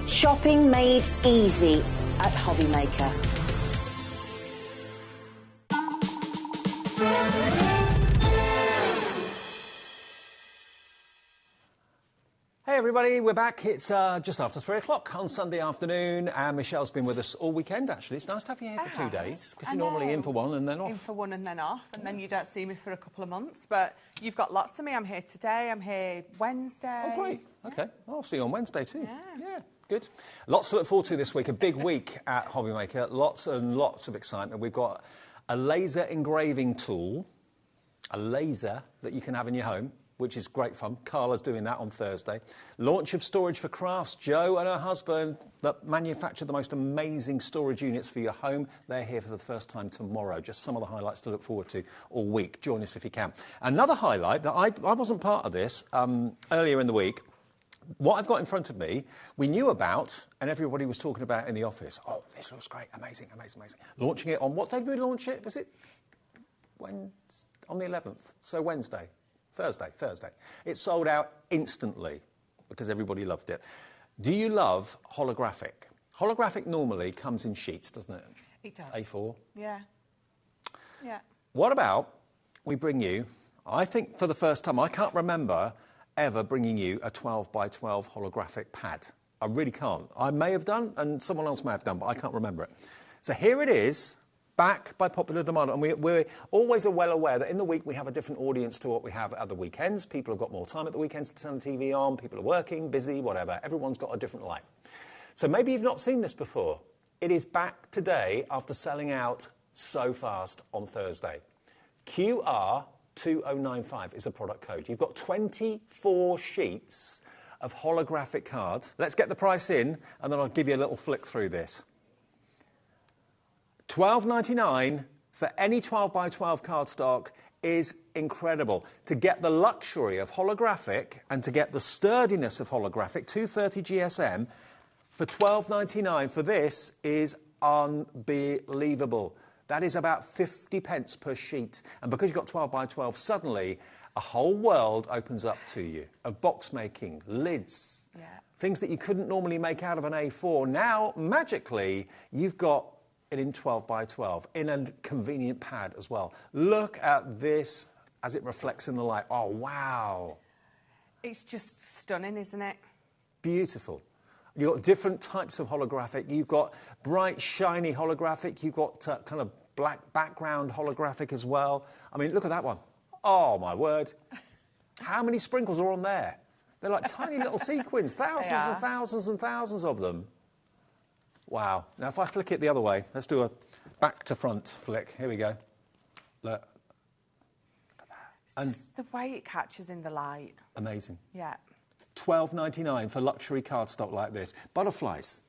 Shopping made easy at HobbyMaker. Hey everybody, we're back. It's just after 3 o'clock on Sunday afternoon, and Michelle's been with us all weekend, actually. It's nice to have you here for 2 days, because you're normally in for one and then off. In for one and then off, and then you don't see me for a couple of months. But you've got lots of me. I'm here today, I'm here Wednesday. Oh, great. OK. I'll see you on Wednesday too. Yeah. Good. Lots to look forward to this week. A big week at HobbyMaker. Lots and lots of excitement. We've got a laser engraving tool, a laser that you can have in your home, which is great fun. Carla's doing that on Thursday. Launch of Storage for Crafts. Jo and her husband that manufacture the most amazing storage units for your home. They're here for the first time tomorrow. Just some of the highlights to look forward to all week. Join us if you can. Another highlight that I wasn't part of this earlier in the week. What I've got in front of me, we knew about, and everybody was talking about in the office. Oh, this looks great. Amazing, amazing, amazing. Launching it on, what day did we launch it? Was it Wednesday? On the 11th? So Wednesday. Thursday. It sold out instantly because everybody loved it. Do you love holographic? Holographic normally comes in sheets, doesn't it? It does. A4. Yeah. What about we bring you, I think for the first time, I can't remember ever bringing you a 12 by 12 holographic pad. I really can't. I may have done, and someone else may have done, but I can't remember it. So here it is. Back by popular demand, and we're always well aware that in the week we have a different audience to what we have at the weekends. People have got more time at the weekends to turn the TV on, people are working, busy, whatever. Everyone's got a different life. So maybe you've not seen this before. It is back today after selling out so fast on Thursday. QR2095 is a product code. You've got 24 sheets of holographic cards. Let's get the price in, and then I'll give you a little flick through this. $12.99 for any 12 by 12 cardstock is incredible. To get the luxury of holographic and to get the sturdiness of holographic, 230 GSM, for $12.99 for this is unbelievable. That is about 50 pence per sheet. And because you've got 12 by 12, suddenly a whole world opens up to you of box making, lids, things that you couldn't normally make out of an A4. Now, magically, you've got and in 12 by 12, in a convenient pad as well. Look at this as it reflects in the light. Oh, wow. It's just stunning, isn't it? Beautiful. You've got different types of holographic. You've got bright, shiny holographic. You've got kind of black background holographic as well. I mean, look at that one. Oh, my word. How many sprinkles are on there? They're like tiny little sequins, thousands and thousands and thousands of them. Wow. Now, if I flick it the other way, let's do a back to front flick. Here we go. Look. And just the way it catches in the light. Amazing. Yeah. $12.99 for luxury cardstock like this. Butterflies.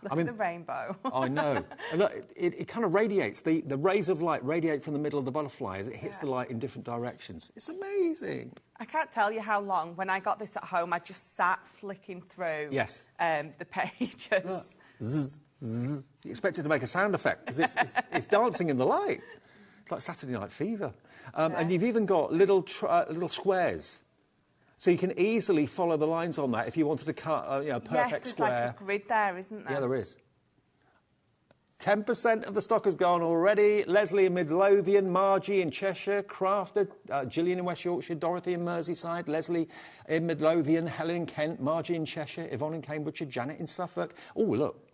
Look at the rainbow. I know. And look, it kind of radiates. The rays of light radiate from the middle of the butterfly as it hits the light in different directions. It's amazing. I can't tell you how long. When I got this at home, I just sat flicking through the pages. Look. Zzz, zzz. You expect it to make a sound effect because it's dancing in the light. It's like Saturday Night Fever. And you've even got little squares. So you can easily follow the lines on that if you wanted to cut a perfect square. Yes, there's like a grid there, isn't there? Yeah, there is. 10% of the stock has gone already. Leslie in Midlothian, Margie in Cheshire, Crafty, Gillian in West Yorkshire, Dorothy in Merseyside, Leslie in Midlothian, Helen in Kent, Margie in Cheshire, Yvonne in Cambridgeshire, Janet in Suffolk. Oh, look.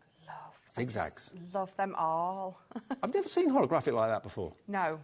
Zigzags. Love them all. I've never seen holographic like that before. No.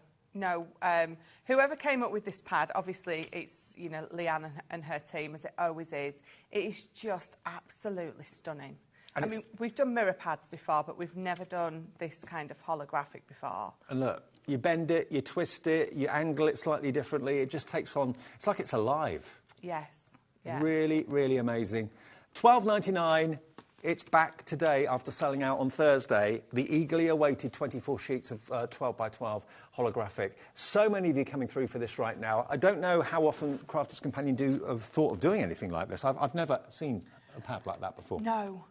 Whoever came up with this pad, obviously it's, Leanne and her team, as it always is. It is just absolutely stunning. And I mean, we've done mirror pads before, but we've never done this kind of holographic before. And look, you bend it, you twist it, you angle it slightly differently. It just takes on, it's like it's alive. Yes. Yeah. Really, really amazing. $12.99. It's back today after selling out on Thursday. The eagerly awaited 24 sheets of 12 by 12 holographic. So many of you coming through for this right now. I don't know how often Crafter's Companion have thought of doing anything like this. I've never seen a pad like that before. No.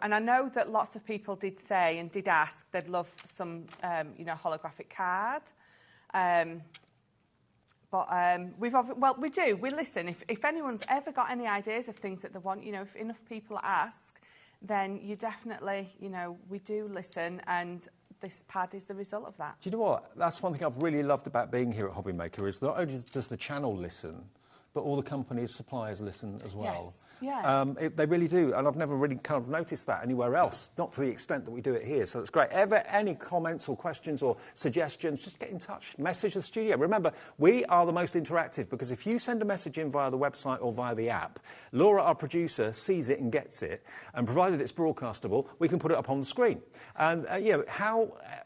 And I know that lots of people did say and did ask they'd love some, holographic card. But we do. We listen. If anyone's ever got any ideas of things that they want, if enough people ask, then you definitely, we do listen, and this pad is the result of that. Do you know what? That's one thing I've really loved about being here at HobbyMaker is not only does the channel listen, but all the companies, suppliers listen as well. Yes. Yeah. They really do, and I've never really kind of noticed that anywhere else, not to the extent that we do it here, so it's great. Any comments or questions or suggestions, just get in touch, message the studio. Remember, we are the most interactive, because if you send a message in via the website or via the app, Laura, our producer, sees it and gets it, and provided it's broadcastable, we can put it up on the screen. And,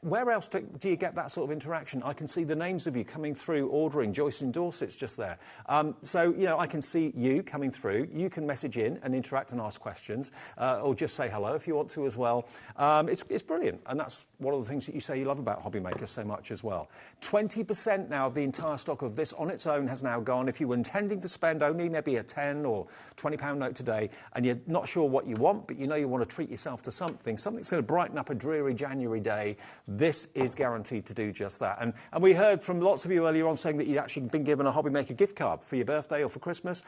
where else do you get that sort of interaction? I can see the names of you coming through, ordering. Joyce in Dorset's just there. I can see you coming through. You can message in and interact and ask questions, or just say hello if you want to as well. It's brilliant, and that's one of the things that you say you love about HobbyMaker so much as well. 20% now of the entire stock of this on its own has now gone. If you were intending to spend only maybe a £10 or £20 note today, and you're not sure what you want, but you want to treat yourself to something's going to brighten up a dreary January day, this is guaranteed to do just that. And we heard from lots of you earlier on saying that you'd actually been given a HobbyMaker gift card for your birthday or for Christmas.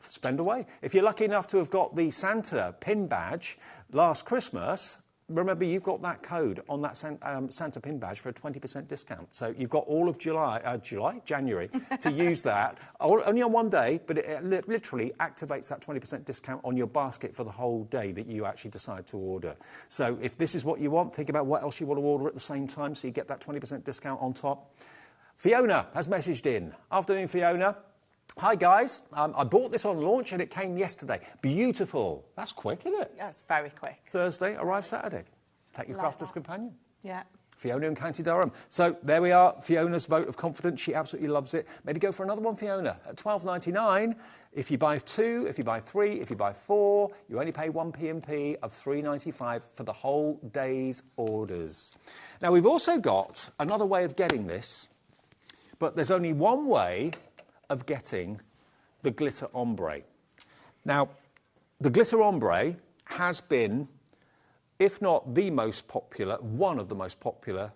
Spend away. If you're lucky enough to have got the Santa pin badge last Christmas, remember you've got that code on that Santa pin badge for a 20% discount. So you've got all of January to use that. Only on one day, but it literally activates that 20% discount on your basket for the whole day that you actually decide to order. So if this is what you want, think about what else you want to order at the same time so you get that 20% discount on top. Fiona has messaged in. Afternoon, Fiona. Hi guys, I bought this on launch and it came yesterday. Beautiful. That's quick, isn't it? Yeah, it's very quick. Thursday, arrive Saturday. Take your Crafter's Companion. Yeah. Fiona in County Durham. So there we are, Fiona's vote of confidence. She absolutely loves it. Maybe go for another one, Fiona, at $12.99. If you buy 2, if you buy 3, if you buy 4, you only pay 1 P&P of $3.95 for the whole day's orders. Now, we've also got another way of getting this, but there's only one way of getting the glitter ombre. Now, the glitter ombre has been, if not the most popular, one of the most popular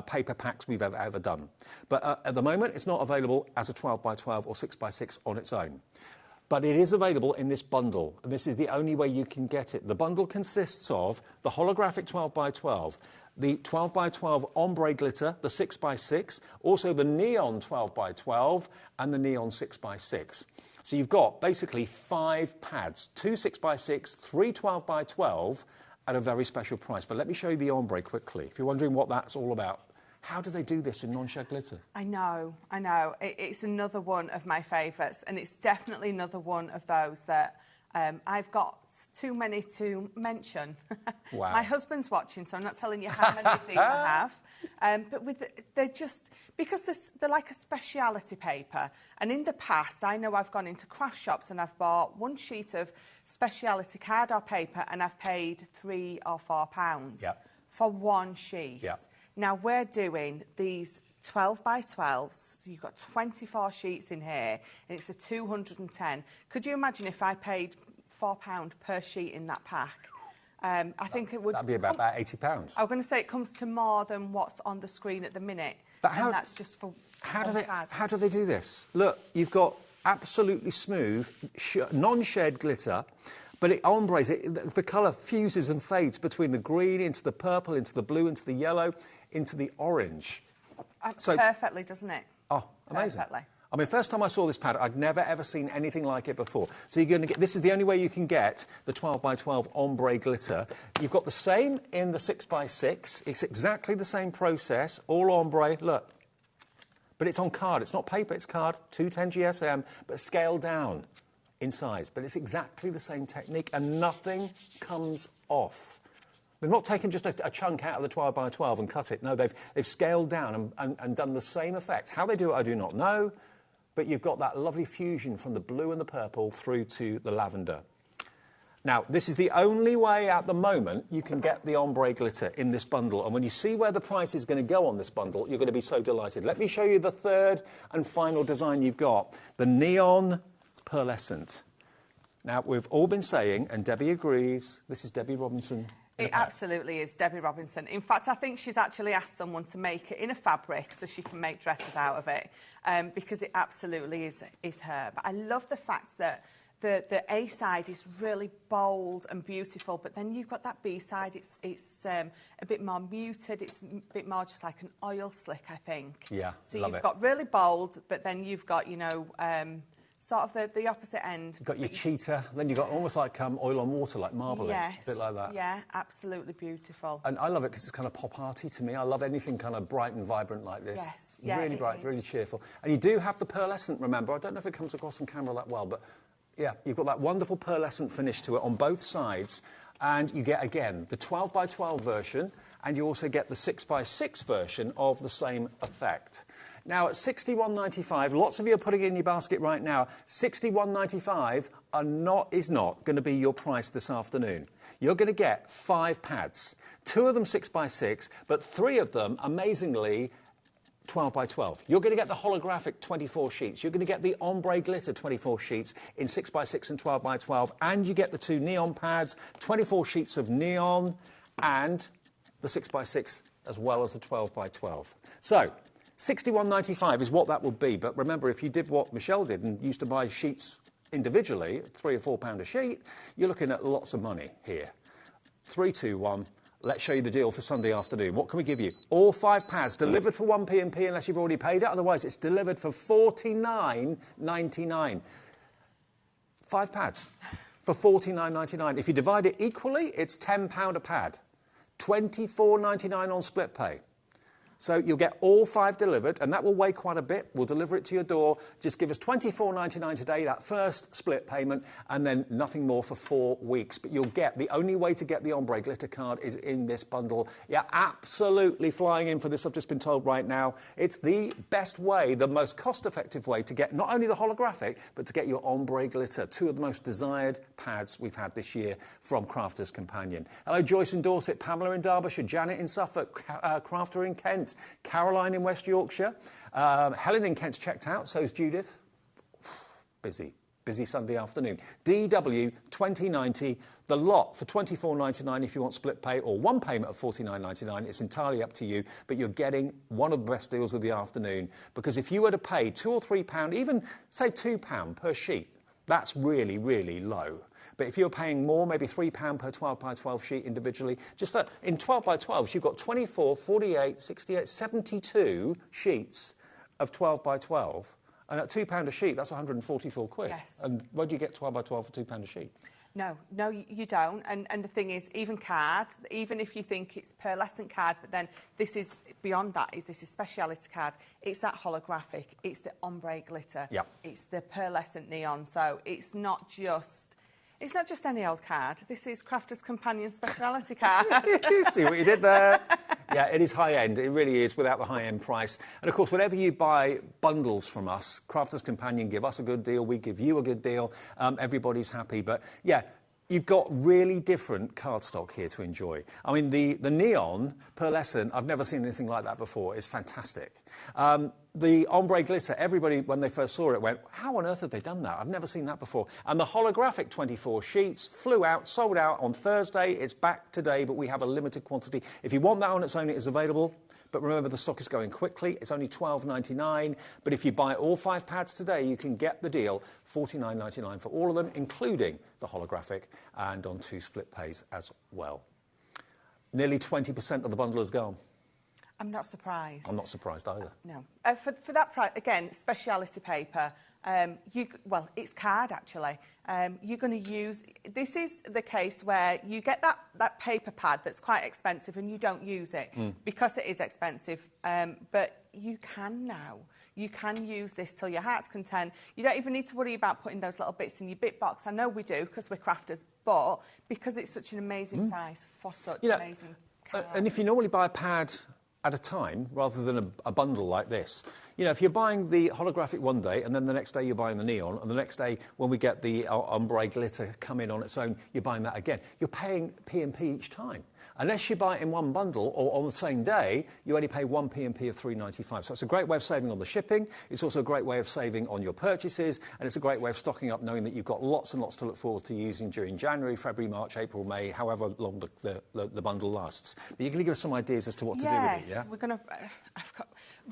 paper packs we've ever done. But at the moment, it's not available as a 12 by 12 or 6 by 6 on its own. But it is available in this bundle, and this is the only way you can get it. The bundle consists of the holographic 12x12, the 12x12 ombre glitter, the 6x6, also the neon 12x12, and the neon 6x6. So you've got basically 5 pads, 2 6x6, 3 12x12 at a very special price. But let me show you the ombre quickly, if you're wondering what that's all about. How do they do this in non-shed glitter? I know. It's another one of my favourites, and it's definitely another one of those that I've got too many to mention. Wow. My husband's watching, so I'm not telling you how many of these I have. But they're just, because they're like a speciality paper. And in the past, I know I've gone into craft shops and I've bought one sheet of speciality cardboard paper and I've paid £3 or £4 for one sheet. Yep. Now, we're doing these 12x12s, so you've got 24 sheets in here, and it's a 210. Could you imagine if I paid £4 per sheet in that pack? I think it would... That'd be about £80. I was going to say it comes to more than what's on the screen at the minute, but how, and that's just for how do they do this? Look, you've got absolutely smooth, non-shed glitter, but it ombres, the colour fuses and fades between the green into the purple, into the blue, into the yellow, into the orange. So, perfectly, doesn't it? Oh, amazing. Perfectly. I mean, first time I saw this pad, I'd never, ever seen anything like it before. So you're going to get, this is the only way you can get the 12x12 ombre glitter. You've got the same in the 6x6. It's exactly the same process, all ombre, look. But it's on card. It's not paper, it's card, 210 GSM, but scaled down in size. But it's exactly the same technique, and nothing comes off. They've not taken just a chunk out of the 12x12 and cut it. No, they've scaled down and done the same effect. How they do it, I do not know. But you've got that lovely fusion from the blue and the purple through to the lavender. Now, this is the only way at the moment you can get the ombre glitter in this bundle. And when you see where the price is going to go on this bundle, you're going to be so delighted. Let me show you the third and final design you've got, the neon pearlescent. Now, we've all been saying, and Debbie agrees, this is Debbie Robinson. It absolutely is Debbie Robinson. In fact, I think she's actually asked someone to make it in a fabric so she can make dresses out of it, because it absolutely is her. But I love the fact that the A side is really bold and beautiful, but then you've got that B side. It's a bit more muted. It's a bit more just like an oil slick, I think. Yeah, so you've got really bold, but then you've got, you know, sort of the opposite end. You've got your cheetah, then you've got almost like oil on water, like marbling. Yes. A bit like that. Yeah, absolutely beautiful. And I love it because it's kind of pop-arty to me. I love anything kind of bright and vibrant like this. Yes, yeah, really bright, really cheerful. And you do have the pearlescent, remember. I don't know if it comes across on camera that well, but yeah, you've got that wonderful pearlescent finish to it on both sides. And you get, again, the 12x12 version, and you also get the 6x6 version of the same effect. Now, at $61.95, lots of you are putting it in your basket right now. $61.95 is not going to be your price this afternoon. You're going to get 5 pads, 2 of them 6x6, but 3 of them, amazingly, 12x12. You're going to get the holographic 24 sheets. You're going to get the ombre glitter 24 sheets in 6x6 and 12x12, and you get the 2 neon pads, 24 sheets of neon, and the 6x6 as well as the 12x12. So, $61.95 is what that would be, but remember, if you did what Michelle did and used to buy sheets individually, £3 or £4 a sheet, you're looking at lots of money here. 3, 2, 1. Let's show you the deal for Sunday afternoon. What can we give you? All 5 pads delivered for 1p&p unless you've already paid it. Otherwise, it's delivered for $49.99. 5 pads for $49.99. If you divide it equally, it's £10 a pad. $24.99 on split pay. So you'll get all 5 delivered, and that will weigh quite a bit. We'll deliver it to your door. Just give us $24.99 today, that first split payment, and then nothing more for 4 weeks. But you'll get, the only way to get the ombre glitter card is in this bundle. You're absolutely flying in for this, I've just been told right now. It's the best way, the most cost-effective way to get not only the holographic, but to get your ombre glitter. 2 of the most desired pads we've had this year from Crafter's Companion. Hello, Joyce in Dorset, Pamela in Derbyshire, Janet in Suffolk, Crafter in Kent, Caroline in West Yorkshire. Helen in Kent's checked out, so is Judith. Busy Sunday afternoon. DW 2090, the lot for £24.99 if you want split pay, or one payment of £49.99. It's entirely up to you, but you're getting one of the best deals of the afternoon, because if you were to pay £2 or £3, even say £2 per sheet, That's really, really low. But if you're paying more, maybe £3 per 12 by 12 sheet individually, just that in 12 by 12s, you've got 24, 48, 68, 72 sheets of 12 by 12. And at £2 a sheet, that's 144 quid. Yes. And where do you get 12 by 12 for £2 a sheet? No, you don't. And the thing is, even cards, even if you think it's pearlescent card, but then this is, beyond that, this is speciality card. It's that holographic, it's the ombre glitter, Yep. it's the pearlescent neon. So it's not just any old card. This is Crafter's Companion speciality card. See what you did there? Yeah, it is high-end. It really is, without the high-end price. And, of course, whenever you buy bundles from us, Crafter's Companion give us a good deal, we give you a good deal. Everybody's happy. But, yeah, you've got really different cardstock here to enjoy. I mean, the neon pearlescent, I've never seen anything like that before. It's fantastic. The ombre glitter, everybody, when they first saw it, went, how on earth have they done that? I've never seen that before. And the holographic 24 sheets flew out, sold out on Thursday. It's back today, but we have a limited quantity. If you want that on its own, it is available. But remember, the stock is going quickly. It's only £12.99. But if you buy all 5 pads today, you can get the deal, £49.99 for all of them, including the holographic, and on 2 split pays as well. Nearly 20% of the bundle is gone. I'm not surprised. I'm not surprised either. No. For that price, again, speciality paper, well, it's card, actually. You're going to use... This is the case where you get that paper pad that's quite expensive and you don't use it because it is expensive. But you can now. You can use this till your heart's content. You don't even need to worry about putting those little bits in your bit box. I know we do because we're crafters, but because it's such an amazing price for such amazing card. And if you normally buy a pad at a time, rather than a bundle like this. You know, if you're buying the holographic one day, and then the next day you're buying the neon, and the next day when we get the ombre glitter come in on its own, you're buying that again. You're paying P&P each time. Unless you buy it in one bundle or on the same day, you only pay one P&P of £3.95. So it's a great way of saving on the shipping. It's also a great way of saving on your purchases, and it's a great way of stocking up, knowing that you've got lots and lots to look forward to using during January, February, March, April, May, however long the bundle lasts. But you're going to give us some ideas as to what to do with it, yeah? Yes, we're going to...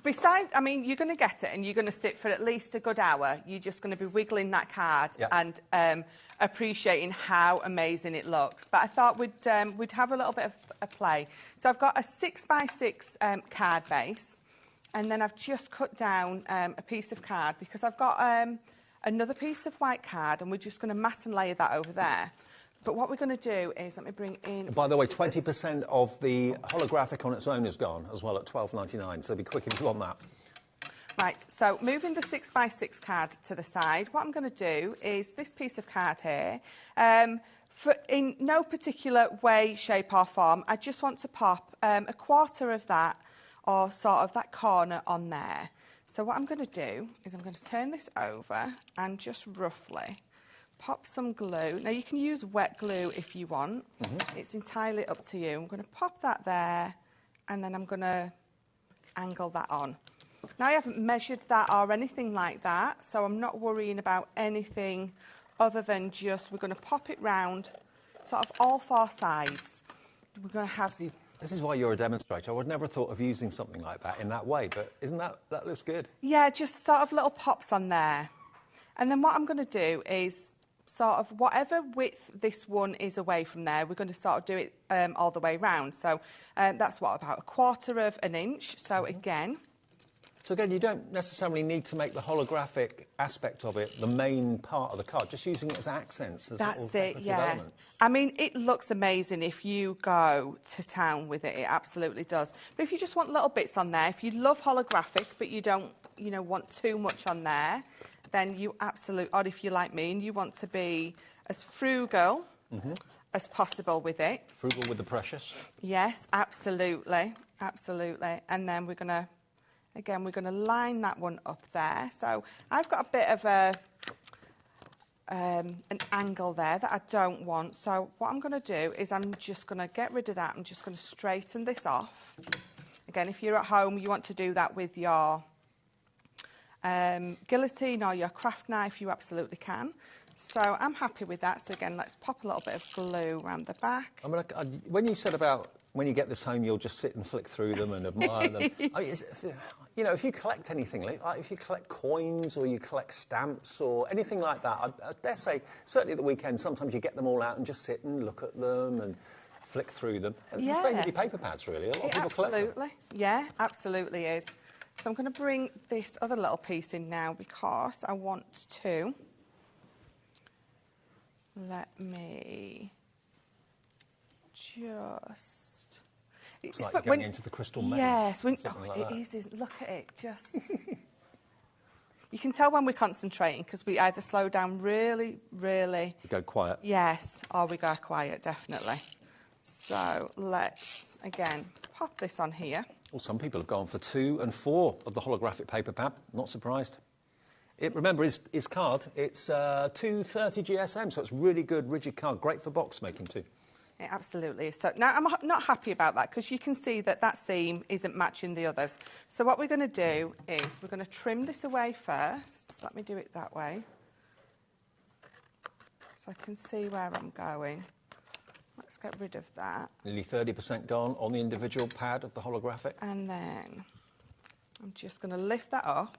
Besides, I mean, you're going to get it and you're going to sit for at least a good hour. You're just going to be wiggling that card and appreciating how amazing it looks. But I thought we'd have a little bit of a play. So I've got a 6x6 card base, and then I've just cut down a piece of card because I've got another piece of white card, and we're just going to mass and layer that over there. But what we're going to do is, let me bring in... By the way, 20% of the holographic on its own is gone as well at £12.99, so be quick if you want that. Right, so moving the 6x6 card to the side, what I'm going to do is this piece of card here, in no particular way, shape or form, I just want to pop a quarter of that, or sort of that corner on there. So what I'm going to do is I'm going to turn this over and just roughly pop some glue. Now, you can use wet glue if you want. It's entirely up to you. I'm going to pop that there, and then I'm going to angle that on. Now, I haven't measured that or anything like that, so I'm not worrying about anything other than just we're going to pop it round sort of all 4 sides. We're going to have... See, this is why you're a demonstrator. I would never have thought of using something like that in that way, but isn't that looks good? Yeah, just sort of little pops on there. And then what I'm going to do is sort of whatever width this one is away from there, we're going to sort of do it all the way round. So that's what, about 1/4 inch. So again... So again, you don't necessarily need to make the holographic aspect of it the main part of the card, just using it as accents, as that's little decorative elements. I mean, it looks amazing if you go to town with it. It absolutely does. But if you just want little bits on there, if you love holographic but you don't, you know, want too much on there, then you absolutely, or if you're like me and you want to be as frugal as possible with it. Frugal with the precious. Yes, absolutely, absolutely. And then we're going to, again, we're going to line that one up there. So I've got a bit of an angle there that I don't want. So what I'm going to do is I'm just going to get rid of that. I'm just going to straighten this off. Again, if you're at home, you want to do that with your guillotine or your craft knife, you absolutely can. So I'm happy with that. So again, let's pop a little bit of glue around the back. I mean, when you said about when you get this home, you'll just sit and flick through them and admire them. you know, if you collect anything, like if you collect coins or you collect stamps or anything like that, I dare say, certainly at the weekend, sometimes you get them all out and just sit and look at them and flick through them. And it's the same with your paper pads, really. A lot of people collect them. Absolutely. Yeah, absolutely is. So I'm going to bring this other little piece in now because I want to... Let me just... It's like you're going into the crystal maze. Yes, like it is. Look at it, just... You can tell when we're concentrating because we either slow down really, really... We go quiet. Yes, or we go quiet, definitely. So let's, again, pop this on here. Well, some people have gone for 2 and 4 of the holographic paper pad. Not surprised. Remember, his card, it's 230 GSM, so it's really good, rigid card. Great for box making too. It absolutely is. So now I'm not happy about that because you can see that that seam isn't matching the others. So what we're going to do is we're going to trim this away first. So let me do it that way. So I can see where I'm going. Let's get rid of that. Nearly 30% gone on the individual pad of the holographic. And then I'm just going to lift that up.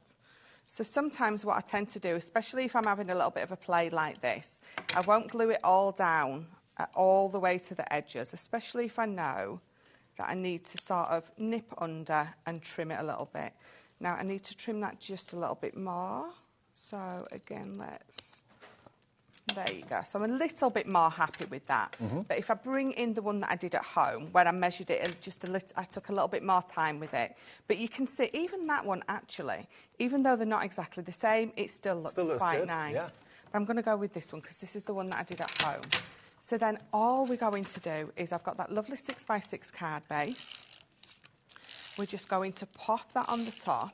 So sometimes what I tend to do, especially if I'm having a little bit of a play like this, I won't glue it all down all the way to the edges, especially if I know that I need to sort of nip under and trim it a little bit. Now I need to trim that just a little bit more. So again, there you go. So I'm a little bit more happy with that. But if I bring in the one that I did at home, where I measured it just a little, I took a little bit more time with it. But you can see, even that one actually, even though they're not exactly the same, it still looks quite good. nice. Yeah. But I'm going to go with this one because this is the one that I did at home. So then all we're going to do is I've got that lovely 6x6 card base. We're just going to pop that on the top.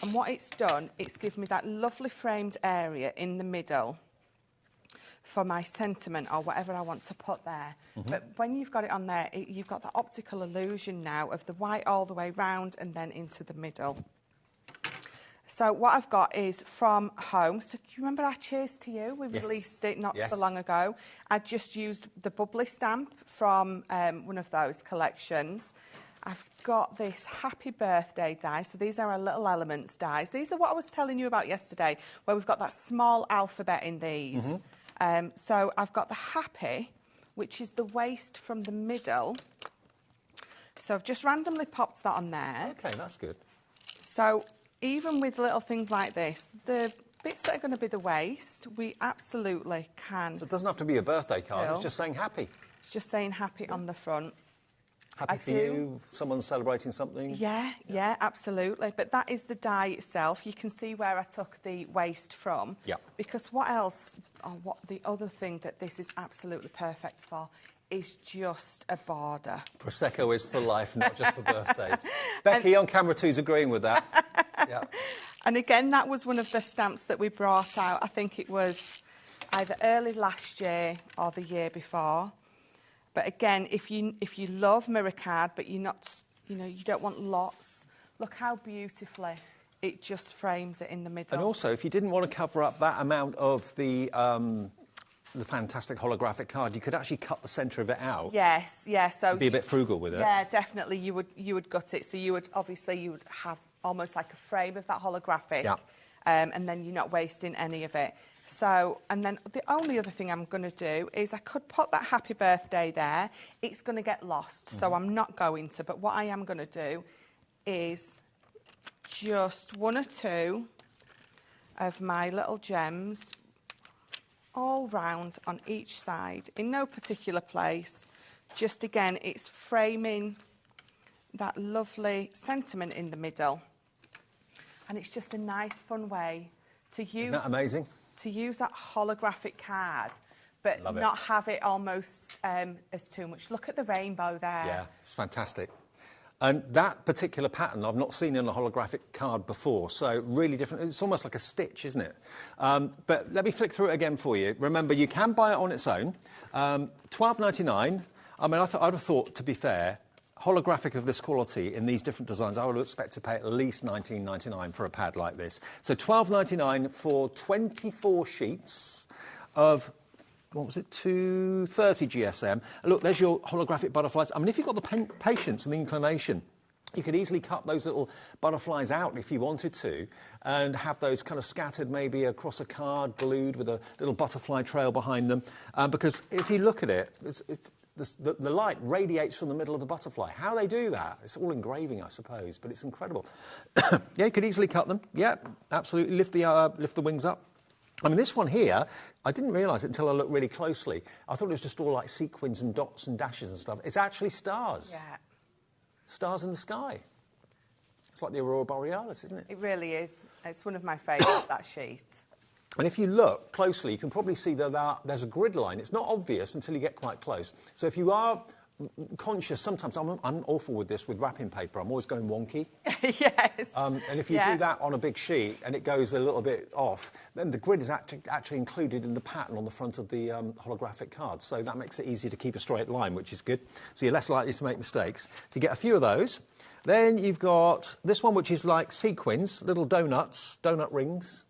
And what it's done, it's given me that lovely framed area in the middle for my sentiment or whatever I want to put there. But when you've got it on there, you've got that optical illusion now of the white all the way round and then into the middle. So what I've got is from home. So you remember our Cheers to You? We released it not so long ago. I just used the bubbly stamp from one of those collections. I've got this Happy Birthday die. So these are our little elements dies. These are what I was telling you about yesterday, where we've got that small alphabet in these. So I've got the Happy, which is the waist from the middle. So I've just randomly popped that on there. Okay, that's good. So even with little things like this, the bits that are going to be the waist, we absolutely can. So it doesn't have to be a birthday card, it's just saying happy. It's just saying happy on the front. Happy for you, someone's celebrating something. Yeah, absolutely. But that is the die itself. You can see where I took the waist from. Yeah. Because what else, or what the other thing that this is absolutely perfect for, is just a border. Prosecco is for life, not just for birthdays. Becky on camera 2's agreeing with that. Yeah. And again, that was one of the stamps that we brought out. I think it was either early last year or the year before. But again, if you love mirror card, but you're not, you don't want lots, look how beautifully it just frames it in the middle. And also, if you didn't want to cover up that amount of the fantastic holographic card, you could actually cut the centre of it out. Yes, so be a bit frugal with it. Yeah, definitely. You would gut it. So you would have almost like a frame of that holographic. Yeah. And then you're not wasting any of it. So, and then the only other thing I'm going to do is I could put that happy birthday there. It's going to get lost, so I'm not going to. But what I am going to do is just 1 or 2 of my little gems all round on each side, in no particular place. Just again, it's framing that lovely sentiment in the middle. And it's just a nice, fun way to use... Isn't that amazing? To use that holographic card, but not have it almost as too much. Look at the rainbow there. Yeah, it's fantastic. And that particular pattern I've not seen in a holographic card before, so really different. It's almost like a stitch, isn't it? But let me flick through it again for you. Remember, you can buy it on its own. $12.99. I mean, I'd have thought, to be fair, holographic of this quality in these different designs, I would expect to pay at least $19.99 for a pad like this. So $12.99 for 24 sheets of, what was it, 230 GSM. And look, there's your holographic butterflies. I mean, if you've got the patience and the inclination You could easily cut those little butterflies out if you wanted to and have those kind of scattered maybe across a card, glued with a little butterfly trail behind them. Because if you look at it, the light radiates from the middle of the butterfly. How they do that, it's all engraving, I suppose, but it's incredible. Yeah, you could easily cut them. Yeah, absolutely. Lift the wings up. I mean, this one here, I didn't realise it until I looked really closely. I thought it was just all like sequins and dots and dashes and stuff. It's actually stars. Yeah. Stars in the sky. It's like the Aurora Borealis, isn't it? It really is. It's one of my favourites, that sheet. And if you look closely, you can probably see that there's a grid line. It's not obvious until you get quite close. So if you are conscious, sometimes I'm awful with this with wrapping paper. I'm always going wonky. Yes. And if you do that on a big sheet and it goes a little bit off, then the grid is actually included in the pattern on the front of the holographic card. So that makes it easier to keep a straight line, which is good. So you're less likely to make mistakes. So you get a few of those. Then you've got this one, which is like sequins, little donuts, donut rings.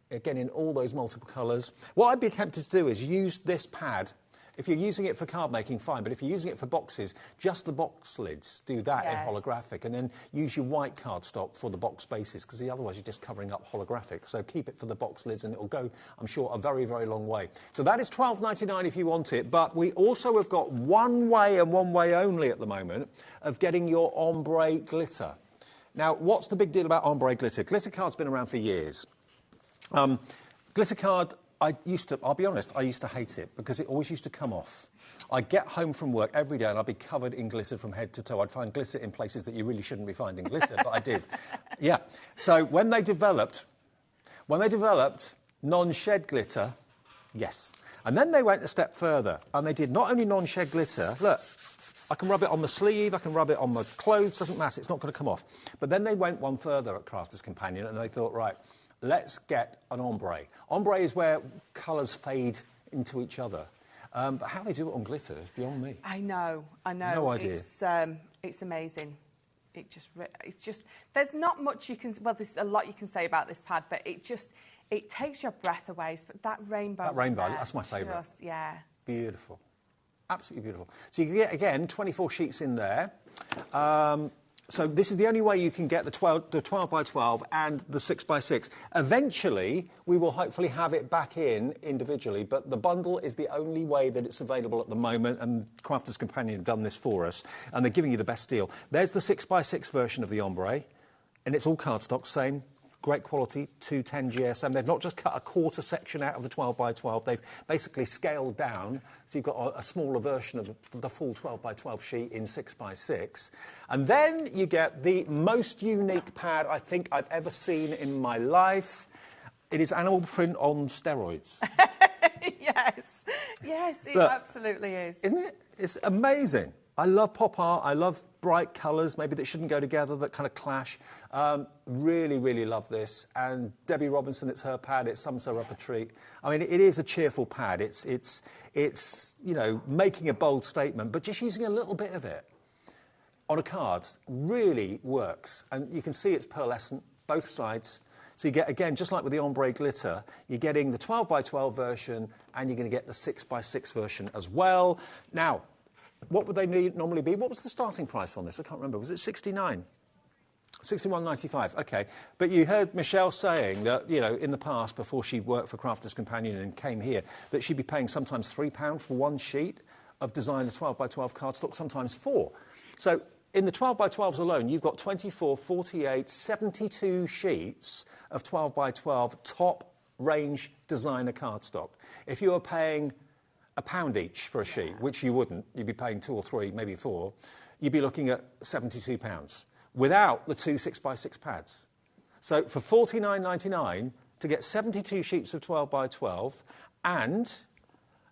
Again, in all those multiple colours. What I'd be tempted to do is use this pad. If you're using it for card making, fine, but if you're using it for boxes, just the box lids, do that in holographic, and then use your white cardstock for the box bases, because otherwise you're just covering up holographic. So keep it for the box lids, and it'll go, I'm sure, a very, very long way. So that is $12.99 if you want it, but we also have got one way and one way only at the moment of getting your ombre glitter. Now, what's the big deal about ombre glitter? Glitter card's been around for years. Glitter card, I'll be honest, I used to hate it because it always used to come off. I'd get home from work every day and I'd be covered in glitter from head to toe. I'd find glitter in places that you really shouldn't be finding glitter, but I did. Yeah. So when they developed non-shed glitter, yes. And then they went a step further and they did not only non-shed glitter, look, I can rub it on the sleeve, I can rub it on my clothes, doesn't matter, it's not going to come off. But then they went one further at Crafter's Companion and they thought, right, let's get an ombre. Ombre is where colours fade into each other. But how they do it on glitter is beyond me. I know. No idea. It's amazing. It's just, there's not much you can, well, there's a lot you can say about this pad, but it takes your breath away. But that rainbow. That's my favourite. Yeah. Beautiful. Absolutely beautiful. So you can get, again, 24 sheets in there. So this is the only way you can get the 12 by 12 and the 6 by 6. Eventually, we will hopefully have it back in individually, but the bundle is the only way that it's available at the moment, and Crafter's Companion have done this for us, and they're giving you the best deal. There's the 6 by 6 version of the ombre, and it's all cardstock, same. Great quality, 210 GSM. They've not just cut a quarter section out of the 12 by 12, they've basically scaled down, so you've got a smaller version of the full 12 by 12 sheet in 6 by 6. And then you get the most unique pad I think I've ever seen in my life. It is animal print on steroids. Yes, it absolutely is. Isn't it? It's amazing. I love pop art, I love bright colours, maybe that shouldn't go together, that kind of clash. Really, really love this. And Debbie Robinson, it's her pad, it's some sort of a treat. I mean, it is a cheerful pad. It's you know, making a bold statement, but just using a little bit of it on a card really works. And you can see it's pearlescent, both sides. So you get, again, just like with the ombre glitter, you're getting the 12 by 12 version, and you're going to get the 6 by 6 version as well. Now, what would they normally be? What was the starting price on this? I can't remember. Was it $69? $61.95. OK. But you heard Michelle saying that, you know, in the past, before she worked for Crafter's Companion and came here, that she'd be paying sometimes £3 for one sheet of designer 12 by 12 cardstock, sometimes 4. So in the 12 by 12s alone, you've got 24, 48, 72 sheets of 12 by 12 top range designer cardstock. If you were paying £1 each for a sheet, which you wouldn't, you'd be paying 2 or 3, maybe 4, you'd be looking at £72 without the 2 6 by 6 pads. So for $49.99 to get 72 sheets of 12 by 12 and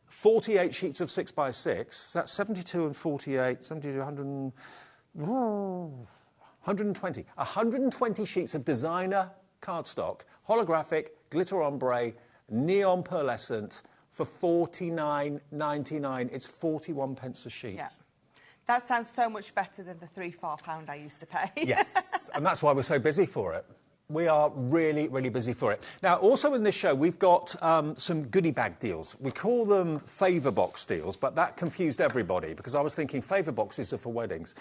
48 sheets of 6 by 6, so that's 72 and 48, 72, 100, 120. 120 sheets of designer cardstock, holographic, glitter ombre, neon pearlescent, for $49.99. It's 41 pence a sheet. Yeah. That sounds so much better than the £3-4 I used to pay. Yes, and that's why we're so busy for it. We are really, really busy for it. Now, also in this show, we've got some goodie bag deals. We call them favour box deals, but that confused everybody because I was thinking favour boxes are for weddings.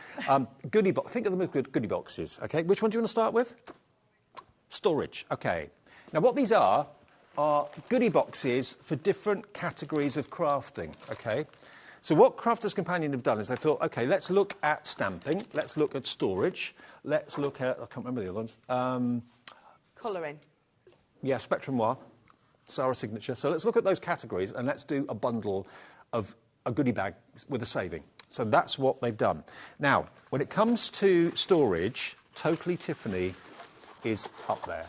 Goodie box, think of them as goodie boxes, okay? Which one do you want to start with? Storage, okay. Now, what these are goodie boxes for different categories of crafting, okay? So what Crafters Companion have done is they thought, OK, let's look at stamping, let's look at storage, let's look at, I can't remember the other ones. Colouring. Yeah, Spectrum Noir, Sarah Signature. So let's look at those categories and let's do a bundle of a goodie bag with a saving. So that's what they've done. Now, when it comes to storage, Totally Tiffany is up there.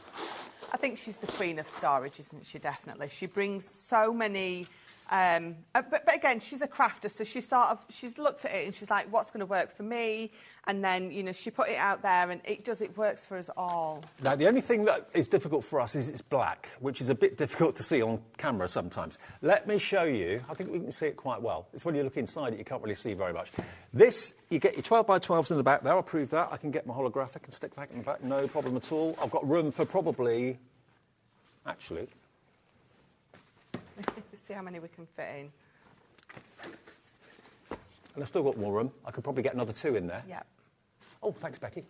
I think she's the queen of storage, isn't she? Definitely. She brings so many... but again, she's a crafter, so she's looked at it and she's like, what's going to work for me? And then, you know, she put it out there and it works for us all. Now, the only thing that is difficult for us is it's black, which is a bit difficult to see on camera sometimes. Let me show you. I think we can see it quite well. It's when you look inside it, you can't really see very much. This, you get your 12 by 12s in the back there. I'll prove that. I can get my holographic and stick that in the back. No problem at all. I've got room for probably, actually... See how many we can fit in. And I've still got more room. I could probably get another 2 in there. Yep. Oh, thanks, Becky.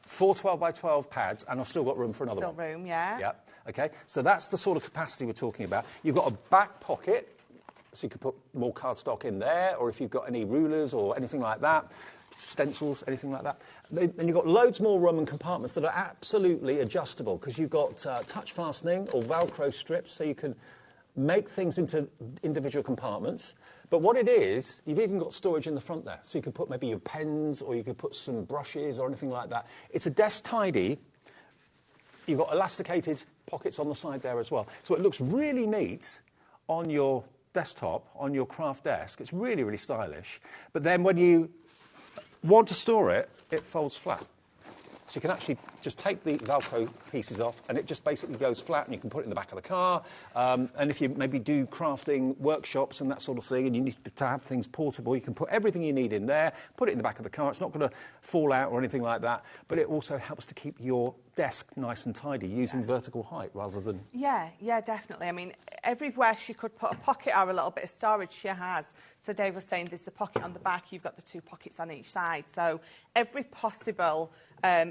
4 12 by 12 pads, and I've still got room for another one. Still room, yeah. Yeah. OK, so that's the sort of capacity we're talking about. You've got a back pocket, so you could put more cardstock in there, or if you've got any rulers or anything like that, stencils, anything like that. Then you've got loads more room and compartments that are absolutely adjustable because you've got touch fastening or Velcro strips, so you can make things into individual compartments. But what it is, you've even got storage in the front there. So you could put maybe your pens or you could put some brushes or anything like that. It's a desk tidy. You've got elasticated pockets on the side there as well. So it looks really neat on your desktop, on your craft desk. It's really, really stylish. But then when you want to store it, it folds flat. So you can actually just take the Velcro pieces off and it just basically goes flat and you can put it in the back of the car. And if you maybe do crafting workshops and that sort of thing and you need to have things portable, you can put everything you need in there, put it in the back of the car. It's not going to fall out or anything like that. But it also helps to keep your desk nice and tidy using vertical height rather than... Yeah, definitely. I mean, everywhere she could put a pocket or a little bit of storage, she has. So Dave was saying there's the pocket on the back, you've got the 2 pockets on each side. So every possible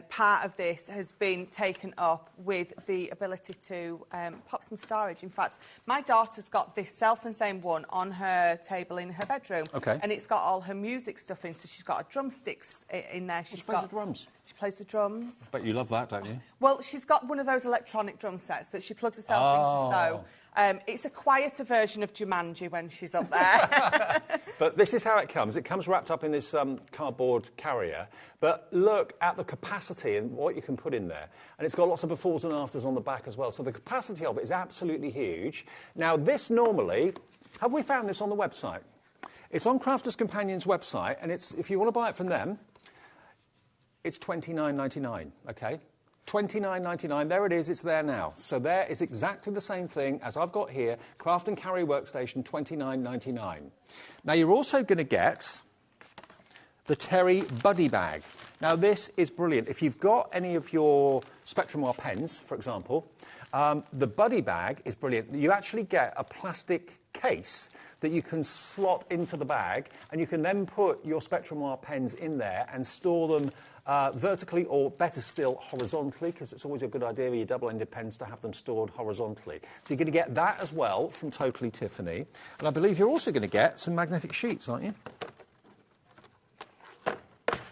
part of this has been taken up with the ability to pop some storage. In fact, my daughter's got this self-and-same one on her table in her bedroom. Okay. And it's got all her music stuff in, so she's got her drumsticks in there. She plays the drums. She plays the drums. But you love that, don't you? Well, she's got one of those electronic drum sets that she plugs herself into, so it's a quieter version of Jumanji when she's up there. But this is how it comes. It comes wrapped up in this cardboard carrier. But look at the capacity and what you can put in there. And it's got lots of befores and afters on the back as well. So the capacity of it is absolutely huge. Now, this normally... Have we found this on the website? It's on Crafters Companion's website, and it's if you want to buy it from them, it's $29.99, OK? $29.99, there it is, it's there now. So there is exactly the same thing as I've got here, Craft and Carry Workstation, $29.99. Now, you're also going to get the Terry Buddy Bag. Now, this is brilliant. If you've got any of your Spectrum Noir pens, for example, the Buddy Bag is brilliant. You actually get a plastic case that you can slot into the bag, and you can then put your Spectrum Noir pens in there and store them vertically or, better still, horizontally, because it's always a good idea with your double-ended pens to have them stored horizontally. So you're going to get that as well from Totally Tiffany. And I believe you're also going to get some magnetic sheets, aren't you?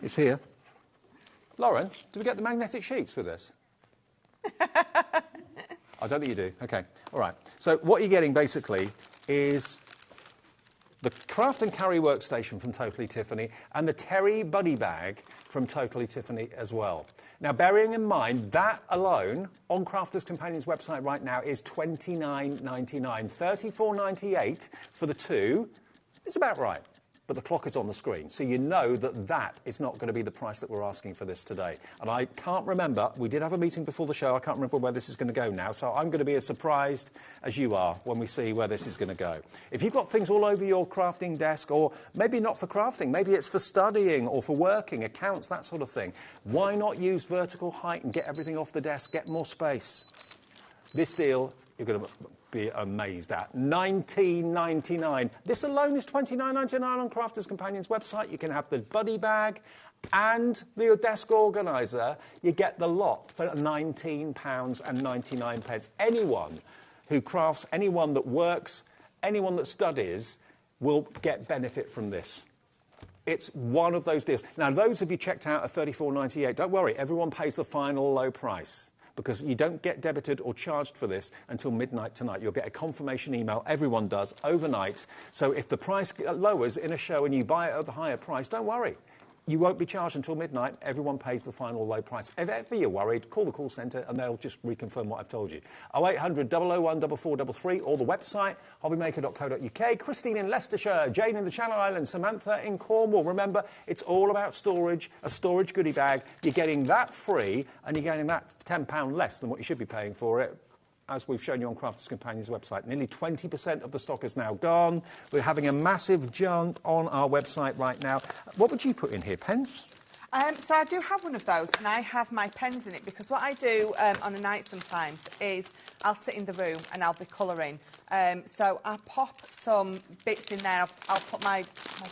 It's here. Lauren, do we get the magnetic sheets with this? I don't think you do. OK. All right. So what you're getting, basically, is the Craft and Carry Workstation from Totally Tiffany and the Terry Buddy Bag from Totally Tiffany as well. Now, bearing in mind, that alone on Crafters Companion's website right now is $29.99. $34.98 for the 2. It's about right. but the clock is on the screen. So you know that that is not going to be the price that we're asking for this today. And I can't remember, we did have a meeting before the show, I can't remember where this is going to go now, so I'm going to be as surprised as you are when we see where this is going to go. If you've got things all over your crafting desk, or maybe not for crafting, maybe it's for studying or for working, accounts, that sort of thing, why not use vertical height and get everything off the desk, get more space? This deal, you're going to be amazed at. $19.99. This alone is $29.99 on Crafters Companion's website. You can have the buddy bag and the desk organiser. You get the lot for £19.99. Anyone who crafts, anyone that works, anyone that studies will get benefit from this. It's one of those deals. Now, those of you checked out at $34.98, don't worry, everyone pays the final low price, because you don't get debited or charged for this until midnight tonight. You'll get a confirmation email, everyone does, overnight. So if the price lowers in a show and you buy it at the higher price, don't worry. You won't be charged until midnight. Everyone pays the final low price. If ever you're worried, call the call centre and they'll just reconfirm what I've told you. 0800 001 4433 or the website, hobbymaker.co.uk. Christine in Leicestershire, Jane in the Channel Islands, Samantha in Cornwall. Remember, it's all about storage, a storage goodie bag. You're getting that free and you're getting that £10 less than what you should be paying for it. As we've shown you on Crafters Companion's website, nearly 20% of the stock is now gone. We're having a massive jump on our website right now. What would you put in here, pens? So I do have one of those, and I have my pens in it, because what I do on a night sometimes is I'll sit in the room and I'll be colouring. So I pop some bits in there. I'll put my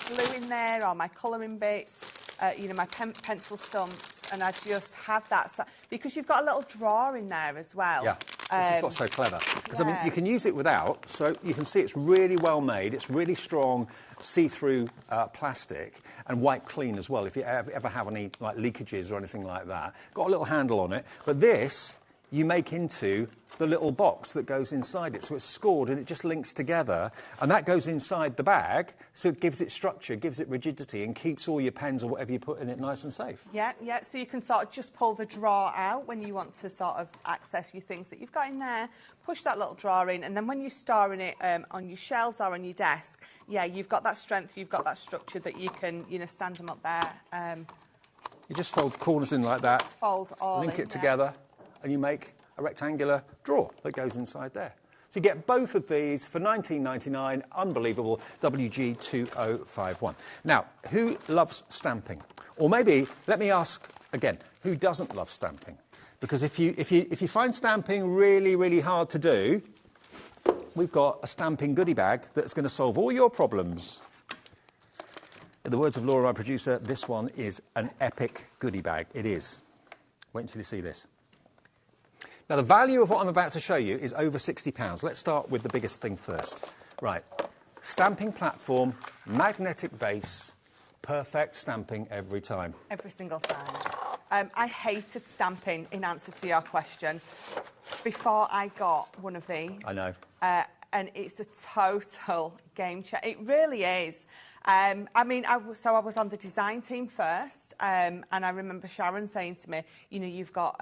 glue in there, or my colouring bits, you know, my pencil stumps, and I just have that. So, because you've got a little drawer in there as well. Yeah. This is what's so clever. Because, I mean, you can use it without, so you can see it's really well made. It's really strong, see-through plastic, and wipe clean as well, if you ever have any like leakages or anything like that. Got a little handle on it. But this, you make into the little box that goes inside it. So it's scored and it just links together. And that goes inside the bag, so it gives it structure, gives it rigidity, and keeps all your pens or whatever you put in it nice and safe. Yeah, yeah. So you can sort of just pull the drawer out when you want to sort of access your things that you've got in there, push that little drawer in, and then when you're storing it on your shelves or on your desk, yeah, you've got that strength, you've got that structure that you can, you know, stand them up there. You just fold corners in like that, fold all link in it together, and you make a rectangular drawer that goes inside there. So you get both of these for $19.99, unbelievable, WG2051. Now, who loves stamping? Or maybe, let me ask again, who doesn't love stamping? Because if you find stamping really, really hard to do, we've got a stamping goodie bag that's going to solve all your problems. In the words of Laura, my producer, this one is an epic goodie bag. It is. Wait until you see this. Now, the value of what I'm about to show you is over £60. Let's start with the biggest thing first. Right. Stamping platform, magnetic base, perfect stamping every time. Every single time. I hated stamping, in answer to your question, before I got one of these. I know. And it's a total game changer. It really is. I mean, I was on the design team first, and I remember Sharon saying to me, you know, you've got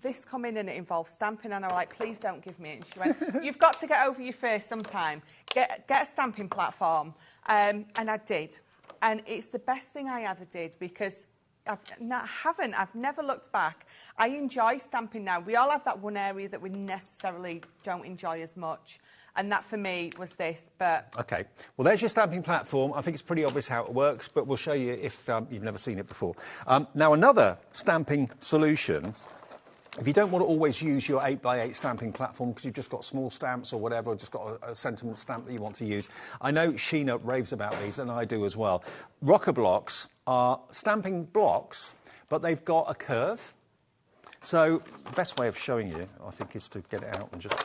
this coming and it involves stamping, and I was like, please don't give me it. And she went, you've got to get over your fear sometime. Get a stamping platform. And I did. And it's the best thing I ever did, because I've never looked back. I enjoy stamping now. We all have that one area that we necessarily don't enjoy as much. And that, for me, was this, but... OK. Well, there's your stamping platform. I think it's pretty obvious how it works, but we'll show you if you've never seen it before. Now, another stamping solution, if you don't want to always use your 8x8 stamping platform because you've just got small stamps or whatever, or just got a sentiment stamp that you want to use, I know Sheena raves about these, and I do as well. Rocker blocks are stamping blocks, but they've got a curve. So the best way of showing you, I think, is to get it out and just...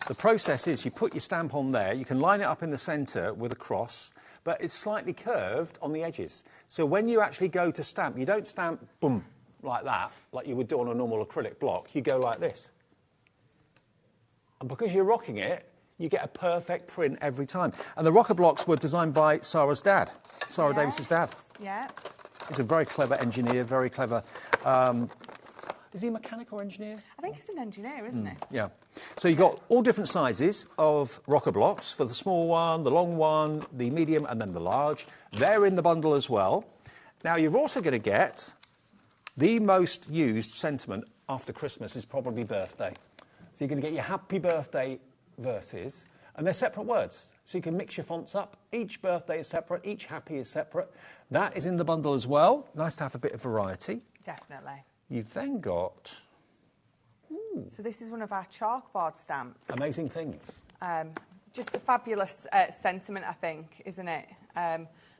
The process is you put your stamp on there, you can line it up in the centre with a cross, but it's slightly curved on the edges. So when you actually go to stamp, you don't stamp, boom, like that, like you would do on a normal acrylic block. You go like this. And because you're rocking it, you get a perfect print every time. And the rocker blocks were designed by Sarah's dad, Davis's dad. Yeah. He's a very clever engineer, very clever Is he a mechanic or engineer? I think he's an engineer, isn't he? Yeah. So you've got all different sizes of rocker blocks for the small one, the long one, the medium, and then the large. They're in the bundle as well. Now, you're also going to get the most used sentiment after Christmas is probably birthday. So you're going to get your happy birthday verses, and they're separate words. So you can mix your fonts up. Each birthday is separate, each happy is separate. That is in the bundle as well. Nice to have a bit of variety. Definitely. You've then got... So this is one of our chalkboard stamps. Amazing things. Just a fabulous sentiment, I think, isn't it?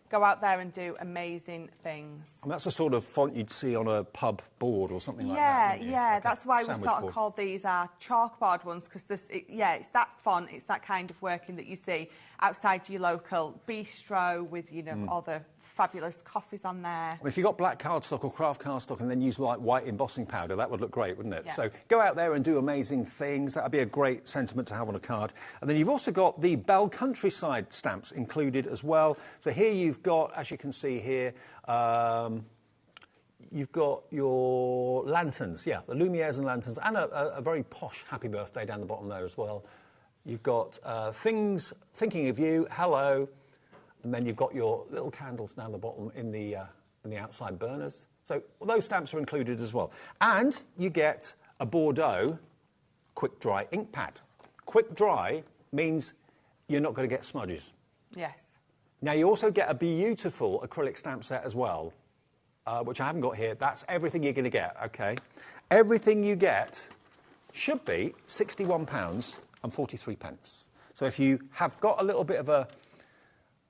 Go out there and do amazing things. And that's the sort of font you'd see on a pub board or something like that. Yeah. Okay. That's why we Sandwich sort of board. called these our chalkboard ones, because it's that font, it's that kind of working that you see outside your local bistro with, you know, all the fabulous coffees on there. If you've got black cardstock or craft cardstock and then use like white embossing powder, that would look great, wouldn't it? Yeah. So go out there and do amazing things. That would be a great sentiment to have on a card. And then you've also got the Bell Countryside stamps included as well. So here you've got, as you can see here, you've got your lanterns, the Lumieres and lanterns, and a very posh happy birthday down the bottom there as well. You've got things thinking of you, hello. And then you've got your little candles down the bottom in the outside burners. So those stamps are included as well. And you get a Bordeaux quick dry ink pad. Quick dry means you're not going to get smudges. Yes. Now you also get a beautiful acrylic stamp set as well, which I haven't got here. That's everything you're going to get, okay? Everything you get should be £61.43. So if you have got a little bit of a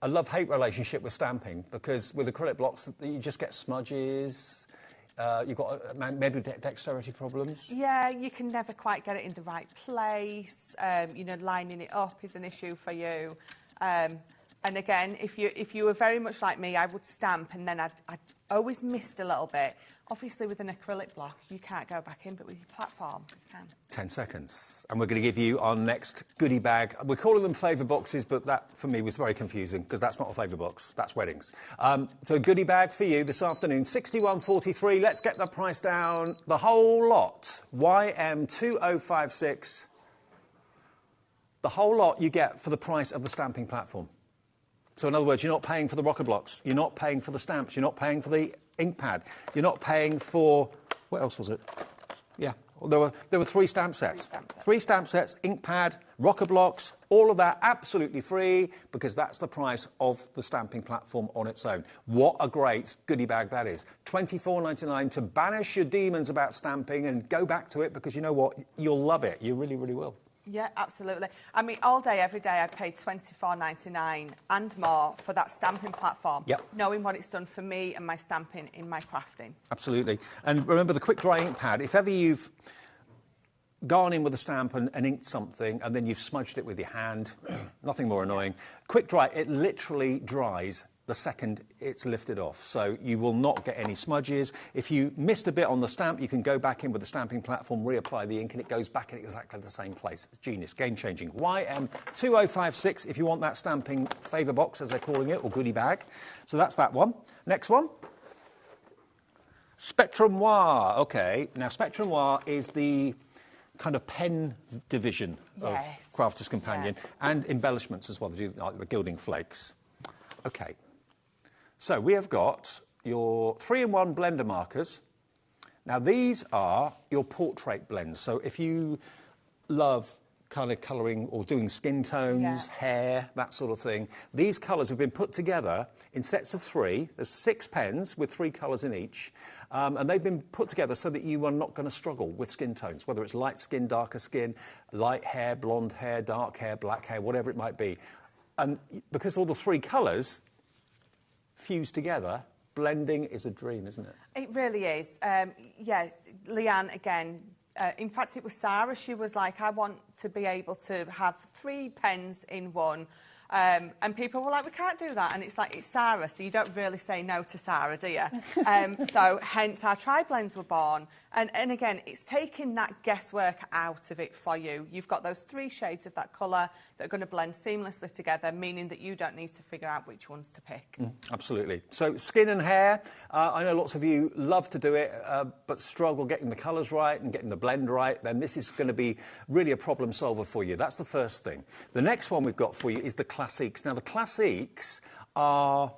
love-hate relationship with stamping, because with acrylic blocks, you just get smudges, you've got maybe dexterity problems. Yeah, you can never quite get it in the right place. You know, lining it up is an issue for you. And again, if you were very much like me, I would stamp and then I'd always missed a little bit. Obviously, with an acrylic block, you can't go back in, but with your platform, you can. 10 seconds. And we're going to give you our next goodie bag. We're calling them favour boxes, but that, for me, was very confusing, because that's not a favour box. That's weddings. So goodie bag for you this afternoon, £61.43. Let's get the price down. The whole lot, YM2056. The whole lot you get for the price of the stamping platform. So in other words, you're not paying for the rocker blocks, you're not paying for the stamps, you're not paying for the ink pad, you're not paying for... What else was it? Yeah, well, there were three stamp sets. Three stamp sets, ink pad, rocker blocks, all of that absolutely free, because that's the price of the stamping platform on its own. What a great goodie bag that is. £24.99 to banish your demons about stamping and go back to it, because you know what? You'll love it. You really, really will. Yeah, absolutely. I mean, all day, every day, I paid £24.99 and more for that stamping platform, knowing what it's done for me and my stamping in my crafting. Absolutely. And remember the quick dry ink pad. If ever you've gone in with a stamp and inked something and then you've smudged it with your hand, nothing more annoying. Quick dry, it literally dries the second it's lifted off, so you will not get any smudges. If you missed a bit on the stamp, you can go back in with the stamping platform, reapply the ink, and it goes back in exactly the same place. It's genius, game-changing. YM2056 if you want that stamping favour box, as they're calling it, or goodie bag. So that's that one. Next one. Spectrum Noir. OK, now Spectrum Noir is the kind of pen division of Crafter's Companion, and embellishments as well. They do like the gilding flakes. OK. So we have got your 3-in-1 blender markers. Now these are your portrait blends. So if you love kind of colouring or doing skin tones, hair, that sort of thing, these colours have been put together in sets of 3. There's 6 pens with 3 colours in each. And they've been put together so that you are not going to struggle with skin tones, whether it's light skin, darker skin, light hair, blonde hair, dark hair, black hair, whatever it might be. And because all the 3 colours fused together, blending is a dream, isn't it? It really is. Yeah, Leanne, again, in fact, it was Sarah. She was like, I want to be able to have 3 pens in one. And people were like, we can't do that. And it's like, it's Sarah, so you don't really say no to Sarah, do you? So hence our tri-blends were born. And again, it's taking that guesswork out of it for you. You've got those 3 shades of that colour that are going to blend seamlessly together, meaning that you don't need to figure out which ones to pick. Absolutely. So skin and hair, I know lots of you love to do it, but struggle getting the colours right and getting the blend right. Then this is going to be really a problem solver for you. That's the first thing. The next one we've got for you is the Classiques. Now, the Classiques are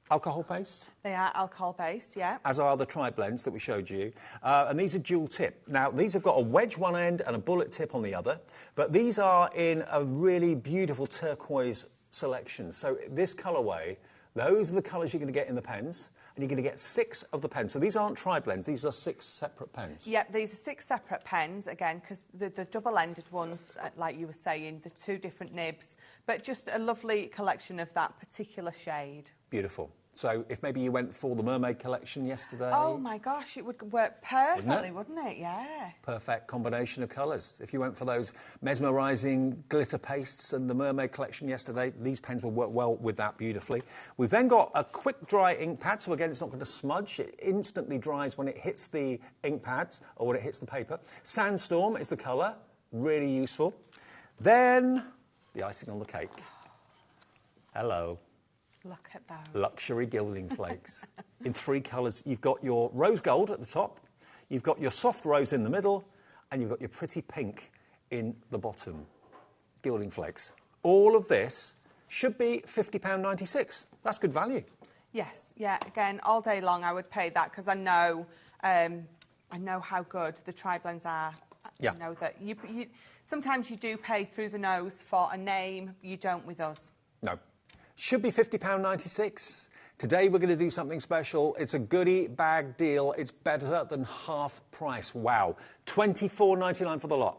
alcohol-based? They are alcohol-based, yeah. As are the tri-blends that we showed you. And these are dual tip. Now, these have got a wedge one end and a bullet tip on the other, but these are in a really beautiful turquoise selection. So this colourway, those are the colours you're going to get in the pens, and you're going to get 6 of the pens. So these aren't tri-blends, these are 6 separate pens. Yep, these are 6 separate pens, again, because the double-ended ones, like you were saying, the 2 different nibs, but just a lovely collection of that particular shade. Beautiful. So if maybe you went for the mermaid collection yesterday... Oh, my gosh, it would work perfectly, wouldn't it? Yeah. Perfect combination of colours. If you went for those mesmerising glitter pastes and the mermaid collection yesterday, these pens will work well with that beautifully. We've then got a quick dry ink pad, so again, it's not going to smudge. It instantly dries when it hits the ink pads or when it hits the paper. Sandstorm is the colour, really useful. Then the icing on the cake. Hello. Look at those. Luxury gilding flakes in 3 colours. You've got your rose gold at the top, you've got your soft rose in the middle, and you've got your pretty pink in the bottom. Gilding flakes. All of this should be £50.96. That's good value. Yes, yeah. Again, all day long I would pay that because I know how good the tri-blends are. Yeah. I know that you sometimes you do pay through the nose for a name. You don't with us. No. Should be £50.96. Today we're going to do something special. It's a goodie bag deal. It's better than half price. Wow. £24.99 for the lot.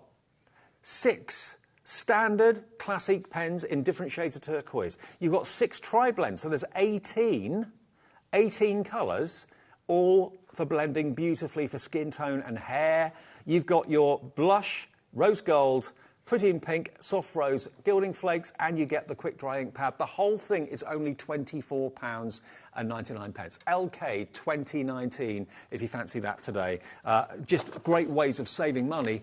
6 standard classic pens in different shades of turquoise. You've got 6 tri-blends, so there's 18 colours, all for blending beautifully for skin tone and hair. You've got your blush, rose gold, pretty in pink, soft rose, gilding flakes, and you get the quick dry ink pad. The whole thing is only £24.99. LK 2019, if you fancy that today. Just great ways of saving money.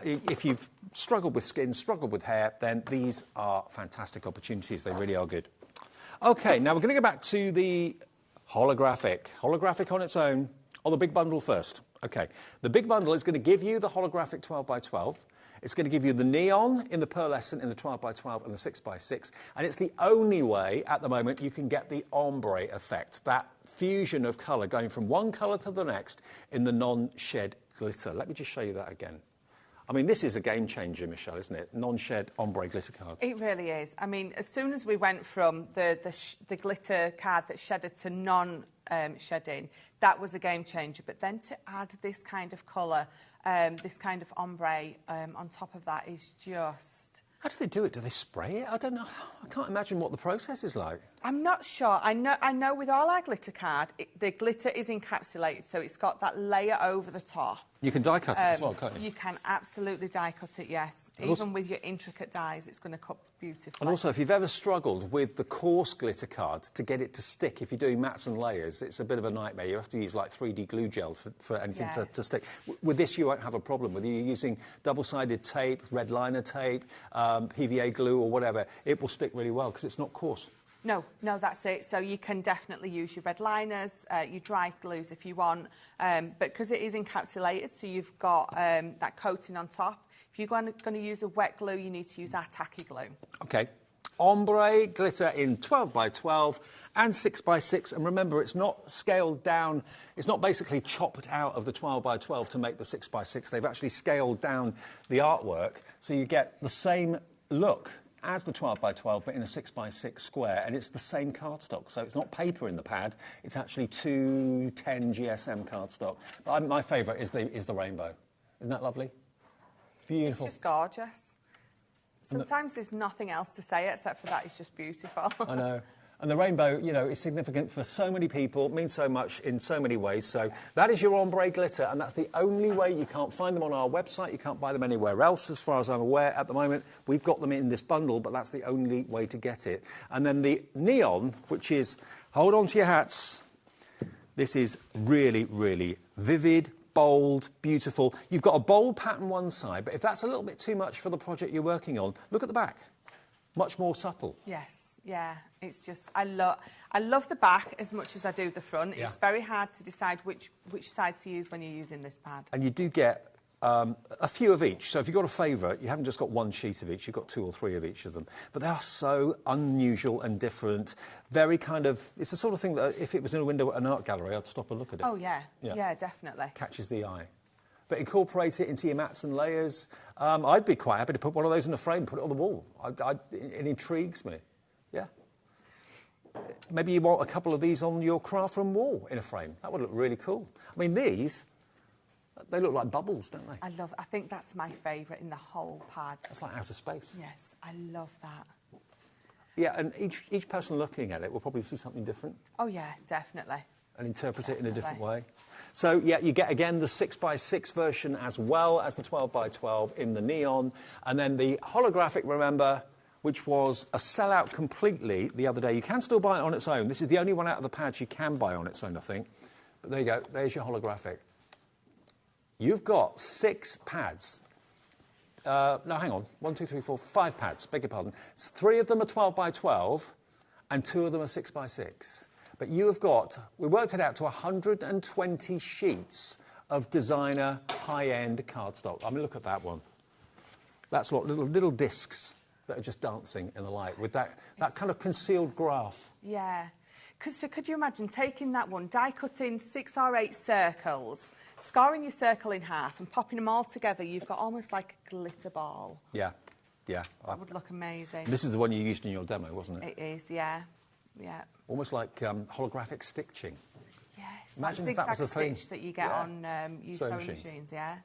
If you've struggled with skin, struggled with hair, then these are fantastic opportunities. They really are good. OK, now we're going to go back to the holographic. Holographic on its own, or the big bundle first. OK, the big bundle is going to give you the holographic 12x12. It's going to give you the neon in the pearlescent in the 12x12 and the 6x6. And it's the only way, at the moment, you can get the ombre effect, that fusion of colour going from one colour to the next in the non-shed glitter. Let me just show you that again. I mean, this is a game changer, Michelle, isn't it? Non-shed ombre glitter card. It really is. I mean, as soon as we went from the glitter card that shedded to non-shedding, that was a game changer. But then to add this kind of colour, this kind of ombre on top of that is just... How do they do it? Do they spray it? I don't know. I can't imagine what the process is like. I'm not sure. I know with all our glitter card, the glitter is encapsulated, so it's got that layer over the top. You can die cut it as well, can't you? You can absolutely die cut it, yes. And Even also, with your intricate dies, it's going to cut beautifully. And also, if you've ever struggled with the coarse glitter cards to get it to stick, if you're doing mats and layers, it's a bit of a nightmare. You have to use like 3D glue gel for anything to stick. With this, you won't have a problem. Whether you're using double-sided tape, red liner tape, PVA glue or whatever, it will stick really well because it's not coarse. No, that's it. So you can definitely use your red liners, your dry glues if you want, but because it is encapsulated, so you've got that coating on top. If you're going to use a wet glue, you need to use our tacky glue. OK. Ombre glitter in 12x12 and 6x6. And remember, it's not scaled down. It's not basically chopped out of the 12x12 to make the 6x6. They've actually scaled down the artwork, so you get the same look as the 12x12, but in a 6x6 square, and it's the same cardstock. So it's not paper in the pad, it's actually 210 GSM cardstock. But my favourite is the rainbow. Isn't that lovely? Beautiful. It's just gorgeous. Sometimes there's nothing else to say except for that it's just beautiful. I know. And the rainbow, you know, is significant for so many people, means so much in so many ways. So that is your ombre glitter, and that's the only way. You can't find them on our website. You can't buy them anywhere else, as far as I'm aware. At the moment, we've got them in this bundle, but that's the only way to get it. And then the neon, which is, hold on to your hats. This is really, really vivid, bold, beautiful. You've got a bold pattern one side, but if that's a little bit too much for the project you're working on, look at the back. Much more subtle. Yes. Yeah, it's just, I love the back as much as I do the front. Yeah. It's very hard to decide which side to use when you're using this pad. And you do get a few of each. So if you've got a favourite, you haven't just got one sheet of each, you've got 2 or 3 of each of them. But they are so unusual and different. Very kind of, it's the sort of thing that if it was in a window at an art gallery, I'd stop and look at it. Oh, yeah. Yeah, definitely. Catches the eye. But incorporate it into your mats and layers. I'd be quite happy to put one of those in a frame, put it on the wall. It intrigues me. Yeah. Maybe you want a couple of these on your craft room wall in a frame. That would look really cool. I mean, these, they look like bubbles, don't they? I think that's my favourite in the whole pad. That's like outer space. Yes, I love that. Yeah, and each person looking at it will probably see something different. Oh, yeah, definitely. And interpret it in a different way. So, yeah, you get, again, the 6x6 version as well as the 12x12 in the neon. And then the holographic, remember, which was a sellout completely the other day. You can still buy it on its own. This is the only one out of the pads you can buy on its own, I think. But there you go. There's your holographic. You've got 6 pads. No, hang on. 1, 2, 3, 4, 5 pads. Beg your pardon. 3 of them are 12x12 and 2 of them are 6x6. But you have got, we worked it out to 120 sheets of designer high-end cardstock. I mean, look at that one. That's what little discs that are just dancing in the light with that kind of concealed graph. Yeah. So could you imagine taking that one, die cutting 6 or 8 circles, scoring your circle in half and popping them all together? You've got almost like a glitter ball. Yeah, yeah. That would look amazing. This is the one you used in your demo, wasn't it? It is, yeah. Yeah. Almost like holographic stitching. Yes. Imagine that if that was a thing. stitch that you get on used sewing machines, yeah.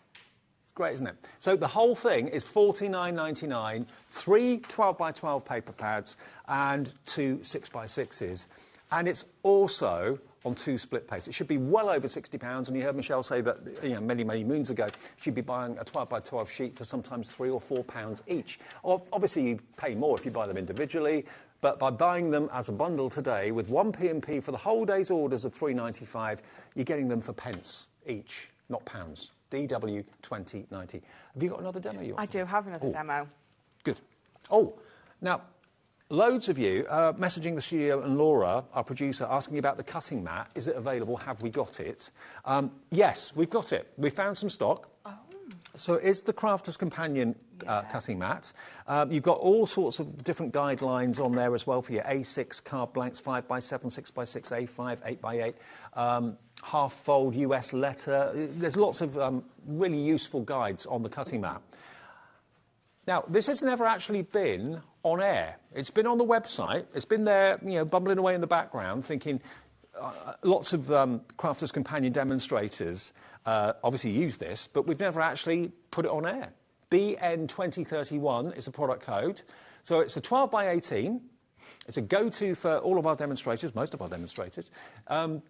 It's great, isn't it? So the whole thing is $49.99, 3 12x12 paper pads and 2 6x6s. And it's also on 2 split paste. It should be well over £60. And you heard Michelle say that, you know, many, many moons ago, she'd be buying a 12x12 sheet for sometimes £3 or £4 each. Obviously, you pay more if you buy them individually. But by buying them as a bundle today with 1 P&P for the whole day's orders of £3.95, you're getting them for pence each, not pounds. DW 2090. Have you got another demo you want? I do have another demo. Good. Oh, now, loads of you are messaging the studio and Laura, our producer, asking about the cutting mat. Is it available? Have we got it? Yes, we've got it. We found some stock. Oh. So it's the Crafter's Companion cutting mat. You've got all sorts of different guidelines on there as well for your A6 card blanks, 5x7, 6x6, A5, 8x8, half-fold US letter. There's lots of really useful guides on the cutting mat. Now, this has never actually been on air. It's been on the website. It's been there, you know, bumbling away in the background, thinking lots of Crafter's Companion demonstrators obviously use this, but we've never actually put it on air. BN2031 is a product code. So it's a 12x18. It's a go-to for all of our demonstrators, most of our demonstrators. And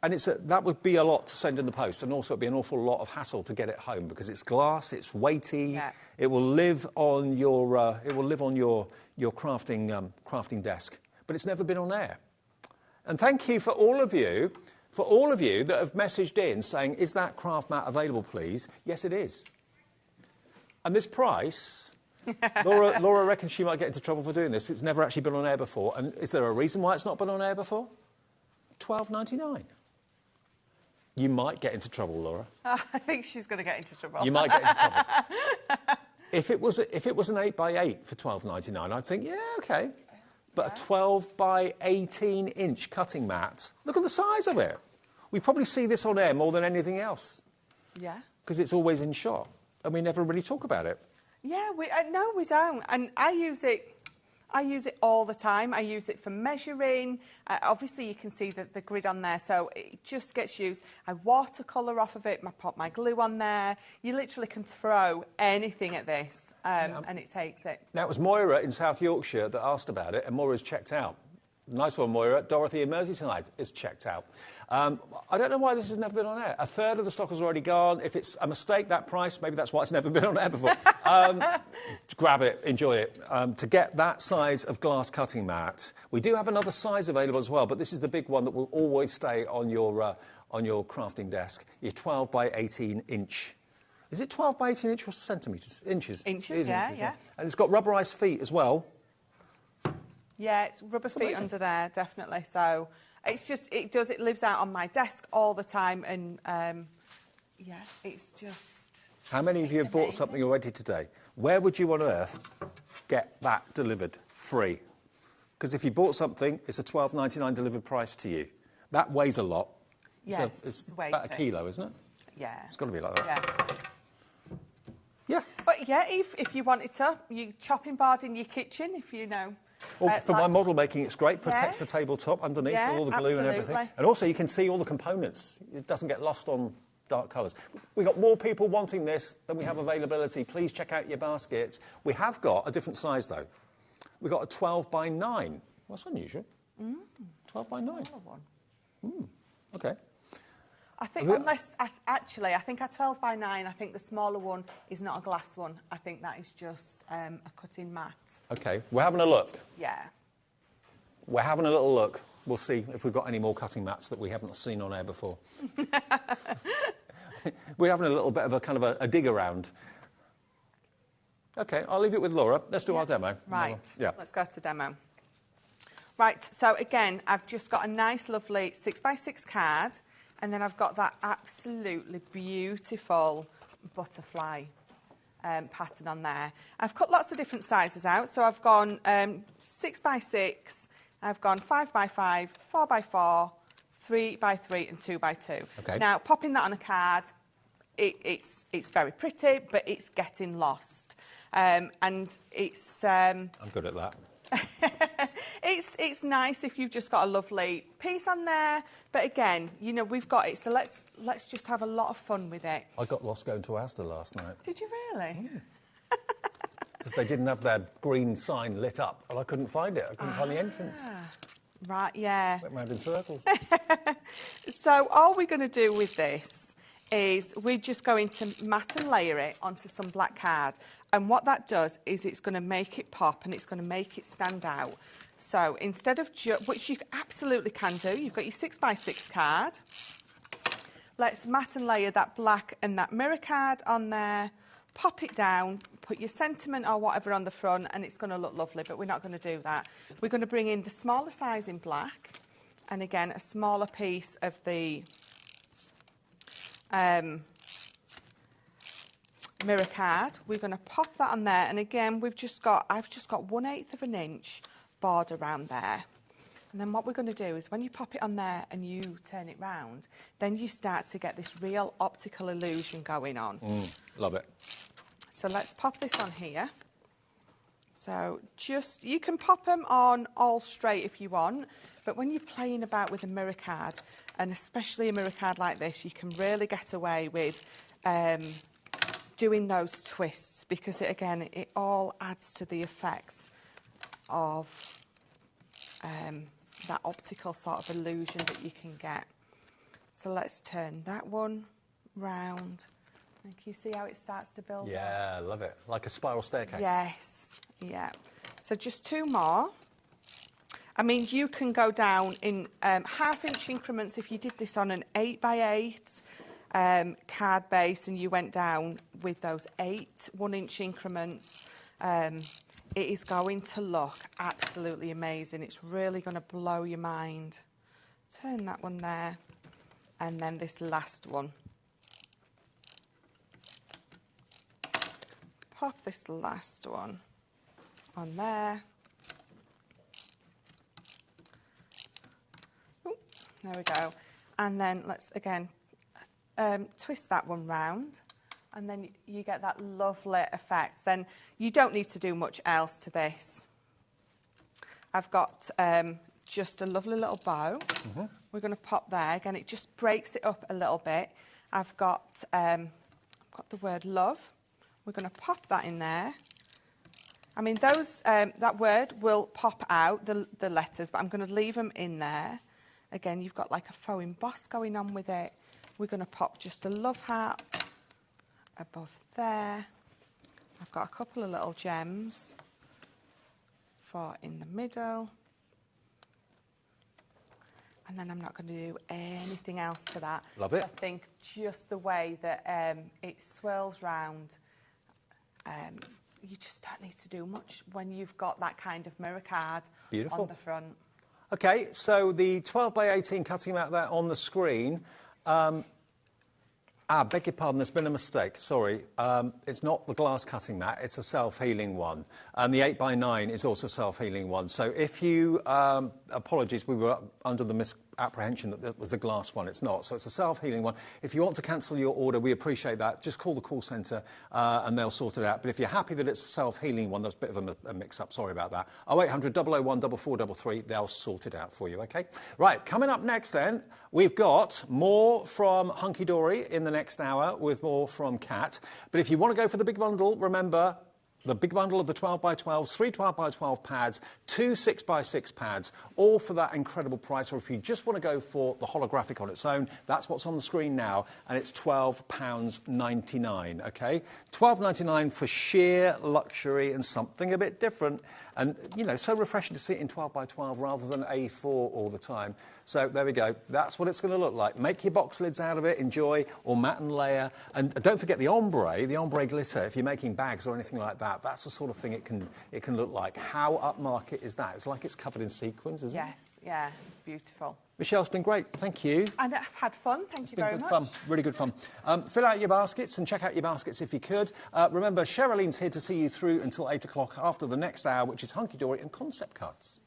that would be a lot to send in the post, and also it'd be an awful lot of hassle to get it home because it's glass, it's weighty. Yeah. It will live on your crafting desk, but it's never been on air. And thank you for all of you that have messaged in saying, "Is that craft mat available, please?" Yes, it is. And this price, Laura reckons she might get into trouble for doing this. It's never actually been on air before. And is there a reason why it's not been on air before? $12.99. You might get into trouble, Laura. I think she's going to get into trouble. You might get into trouble. If it was an 8x8 for $12.99, I'd think, yeah, OK. But a 12x18-inch cutting mat, look at the size of it. We probably see this on air more than anything else. Yeah. Because it's always in shot, and we never really talk about it. Yeah, no, we don't. And I use it all the time. I use it for measuring. Obviously, you can see the grid on there, so it just gets used. I watercolour off of it, I put my glue on there. You literally can throw anything at this, and it takes it. Now, it was Moira in South Yorkshire that asked about it, and Moira's checked out. Nice one, Moira. Dorothy in Merseyside is checked out. I don't know why this has never been on air. A third of the stock has already gone. If it's a mistake, that price, maybe that's why it's never been on air before. Grab it, enjoy it. To get that size of glass cutting mat, we do have another size available as well, but this is the big one that will always stay on your crafting desk. Your 12 by 18 inch. Is it 12 by 18 inch or centimetres? Inches. Inches, yeah, inches, yeah. And it's got rubberised feet as well. Yeah, it's rubber feet amazing. under there, definitely. So it's just, it lives out on my desk all the time. And yeah, it's just... How many of you have bought something already today? Where would you on earth get that delivered free? Because if you bought something, it's a $12.99 delivered price to you. That weighs a lot. Yes, it's about a kilo, isn't it? Yeah. It's got to be like that. Yeah. Yeah. But yeah, if you wanted to, you chopping board in your kitchen, if you know... Well, for my model making, it's great. Protects Yes. the tabletop underneath, Yeah, all the glue and everything. absolutely. And also, you can see all the components. It doesn't get lost on dark colours. We've got more people wanting this than we have availability. Please check out your baskets. We have got a different size, though. We've got a 12 by 9. Well, that's unusual. 12 by 9. OK. I think I think a 12 by 9, I think the smaller one is not a glass one. I think that is just a cutting mat. OK, we're having a look. Yeah. We're having a little look. We'll see if we've got any more cutting mats that we haven't seen on air before. We're having a little bit of a kind of a dig around. OK, I'll leave it with Laura. Let's do our demo. Right, Yeah. let's go to demo. Right, so again, I've just got a nice, lovely 6x6 card, and then I've got that absolutely beautiful butterfly pattern on there. I've cut lots of different sizes out, so I've gone 6x6, I've gone 5x5, 4x4, 3x3 and 2x2. Okay. Now, popping that on a card, it's very pretty, but it's getting lost. And it's... I'm good at that. It's nice if you've just got a lovely piece on there, but again, you know, we've got it, so let's just have a lot of fun with it. I got lost going to Asda last night. Did you really? Because they didn't have their green sign lit up, and I couldn't find it. I couldn't find the entrance. Right, yeah. Went round in circles. So all we're going to do with this is we're just going to mat and layer it onto some black card. And what that does is it's going to make it pop and it's going to make it stand out. So instead of, which you absolutely can do, you've got your 6x6 card. Let's mat and layer that black and that mirror card on there. Pop it down, put your sentiment or whatever on the front, and it's going to look lovely, but we're not going to do that. We're going to bring in the smaller size in black, and again, a smaller piece of the mirror card. We're going to pop that on there, and again, I've just got 1/8 of an inch border around there. And then what we're going to do is when you pop it on there and you turn it round, then you start to get this real optical illusion going on. Love it. So let's pop this on here. So just, you can pop them on all straight if you want, but when you're playing about with a mirror card, and especially a mirror card like this, you can really get away with doing those twists, because it all adds to the effect of that optical sort of illusion that you can get. So let's turn that one round. And can you see how it starts to build up? Yeah, love it. Like a spiral staircase. Yes, yeah. So just 2 more. I mean, you can go down in 1/2 inch increments if you did this on an 8x8 card base and you went down with those 8 1-inch increments. It is going to look absolutely amazing. It's really going to blow your mind. Turn that one there, and then this last one. Pop this last one on there. Ooh, there we go. And then let's again twist that one round, and then you get that lovely effect. Then you don't need to do much else to this. I've got just a lovely little bow. We're going to pop there. Again, it just breaks it up a little bit. I've got the word love. We're going to pop that in there. I mean, those that word will pop out, the letters, but I'm going to leave them in there. Again, you've got like a faux emboss going on with it. We're going to pop just a love heart above there. I've got a couple of little gems for in the middle. And then I'm not going to do anything else to that. Love it. I think just the way that it swirls round, you just don't need to do much when you've got that kind of mirror card Beautiful. on the front. Okay, so the 12 by 18 cutting mat there on the screen. Beg your pardon, there's been a mistake, sorry. It's not the glass cutting mat, it's a self-healing one. And the 8 by 9 is also a self-healing one. So if you, apologies, we were under the misapprehension that it was the glass one. It's not, so it's a self-healing one. If you want to cancel your order, we appreciate that. Just call the call centre and they'll sort it out. But if you're happy that it's a self-healing one, there's a bit of a mix-up, sorry about that. 0800 001 4433, they'll sort it out for you, OK? Right, coming up next then, we've got more from Hunky Dory in the next hour with more from Kat. But if you want to go for the big bundle, remember, the big bundle of the 12 by 12s, 3 12 by 12 pads, 2 6 by 6 pads, all for that incredible price. Or if you just want to go for the holographic on its own, that's what's on the screen now, and it's £12.99, OK? £12.99 for sheer luxury and something a bit different. And, you know, so refreshing to see it in 12 by 12 rather than A4 all the time. So there we go. That's what it's going to look like. Make your box lids out of it, enjoy, or matte and layer. And don't forget the ombre glitter. If you're making bags or anything like that, that's the sort of thing it can look like. How upmarket is that? It's like it's covered in sequins, isn't it? Yes, yeah, it's beautiful. Michelle, it's been great. Thank you. And I've had fun. Thank you very much. Fun, really good fun. Fill out your baskets and check out your baskets if you could. Remember, Cheryllene's here to see you through until 8 o'clock after the next hour, which is Hunky Dory and concept cards.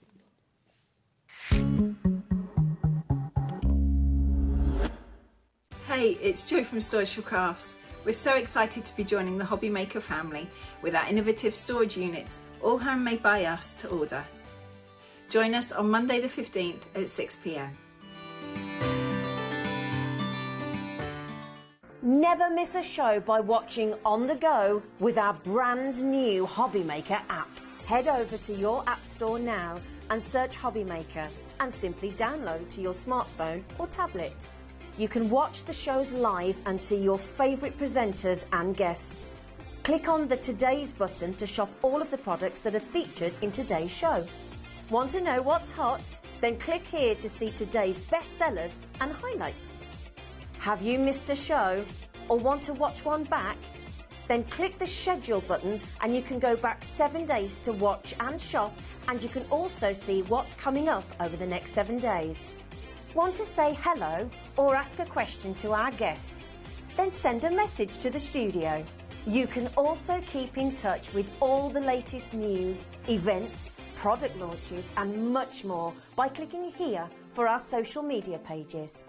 Hey, it's Jo from Storage for Crafts. We're so excited to be joining the HobbyMaker family with our innovative storage units, all handmade by us to order. Join us on Monday the 15th at 6 p.m. Never miss a show by watching on the go with our brand new HobbyMaker app. Head over to your app store now and search HobbyMaker and simply download to your smartphone or tablet. You can watch the shows live and see your favourite presenters and guests. Click on the Today's button to shop all of the products that are featured in today's show. Want to know what's hot? Then click here to see today's bestsellers and highlights. Have you missed a show or want to watch one back? Then click the schedule button and you can go back 7 days to watch and shop, and you can also see what's coming up over the next 7 days. Want to say hello or ask a question to our guests? Then send a message to the studio. You can also keep in touch with all the latest news, events, product launches and much more by clicking here for our social media pages.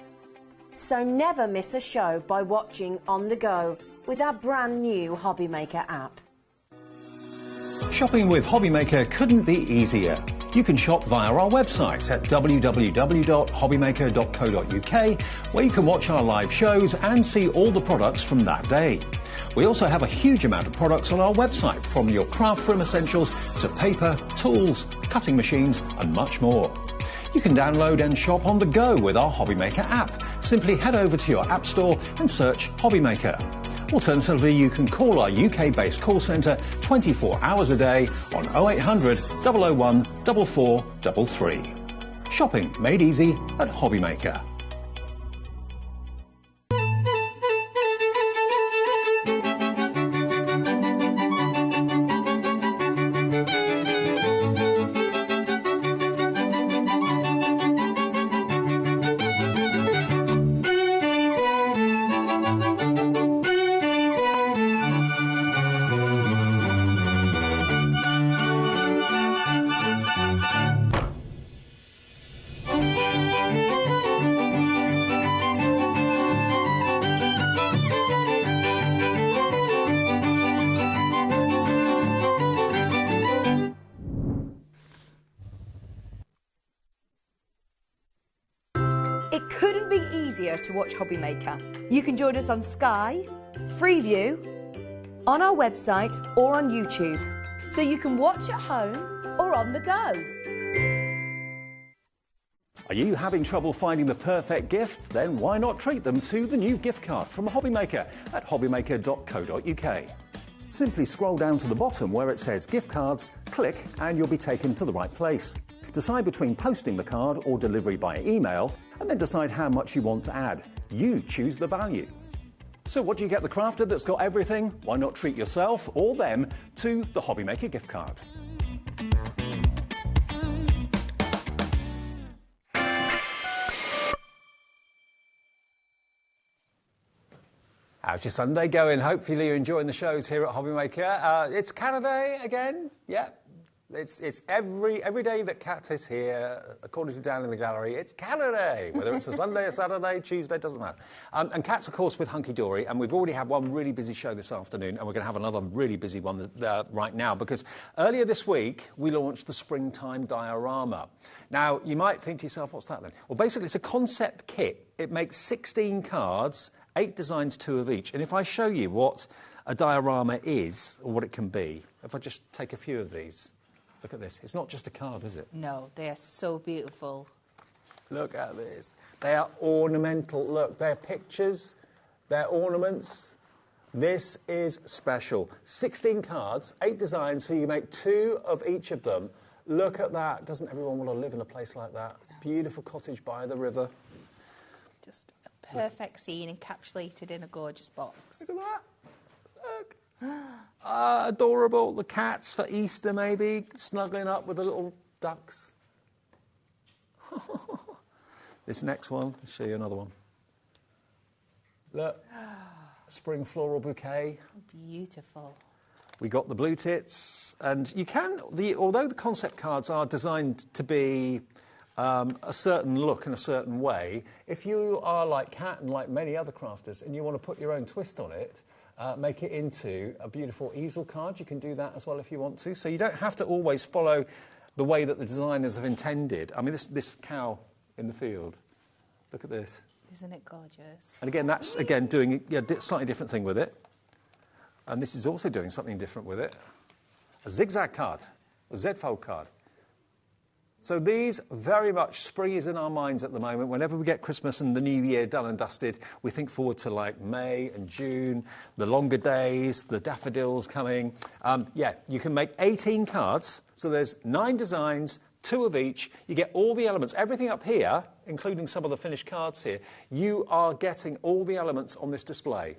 So never miss a show by watching on the go with our brand new HobbyMaker app. Shopping with HobbyMaker couldn't be easier. You can shop via our website at www.hobbymaker.co.uk, where you can watch our live shows and see all the products from that day. We also have a huge amount of products on our website, from your craft room essentials to paper, tools, cutting machines and much more. You can download and shop on the go with our HobbyMaker app. Simply head over to your app store and search HobbyMaker. Alternatively, you can call our UK-based call centre 24 hours a day on 0800 001 4433. Shopping made easy at HobbyMaker. It couldn't be easier to watch HobbyMaker. You can join us on Sky, Freeview, on our website or on YouTube. so you can watch at home or on the go. Are you having trouble finding the perfect gift? Then why not treat them to the new gift card from HobbyMaker at hobbymaker.co.uk. Simply scroll down to the bottom where it says gift cards, click and you'll be taken to the right place. Decide between posting the card or delivery by email and then decide how much you want to add. You choose the value. So what do you get the crafter that's got everything? Why not treat yourself or them to the HobbyMaker gift card? How's your Sunday going? Hopefully you're enjoying the shows here at HobbyMaker. It's Canada Day again. Yeah, it's every day that Kat is here, according to down in the gallery, it's Canada Day. Whether it's a Sunday, a Saturday, Tuesday, doesn't matter. And Kat's, of course, with Hunky Dory, and we've already had one really busy show this afternoon, and we're going to have another really busy one right now, because earlier this week, we launched the Springtime Diorama. Now, you might think to yourself, what's that then? Well, basically, it's a concept kit. It makes 16 cards, 8 designs, 2 of each. And if I show you what a diorama is, or what it can be, if I just take a few of these, look at this. It's not just a card, is it? No, they are so beautiful. Look at this. They are ornamental. Look, they're pictures, they're ornaments. This is special. 16 cards, 8 designs, so you make 2 of each of them. Look at that. Doesn't everyone want to live in a place like that? Beautiful cottage by the river. Just perfect scene encapsulated in a gorgeous box. Look at that. Look. Adorable. The cats for Easter, maybe, snuggling up with the little ducks. This next one, I'll show you another one. Look, spring floral bouquet. Beautiful. We got the blue tits, and you can, although the concept cards are designed to be a certain look in a certain way, if you are like Kat and like many other crafters and you want to put your own twist on it, make it into a beautiful easel card, you can do that as well if you want to. So you don't have to always follow the way that the designers have intended. I mean, this cow in the field, look at this. Isn't it gorgeous? And again, that's, again, doing a slightly different thing with it. And this is also doing something different with it. A zigzag card, a Z-fold card. So these, very much, spring is in our minds at the moment. Whenever we get Christmas and the New Year done and dusted, we think forward to like May and June, the longer days, the daffodils coming. Yeah, you can make 18 cards. So there's 9 designs, 2 of each. You get all the elements. Everything up here, including some of the finished cards here, you are getting all the elements on this display.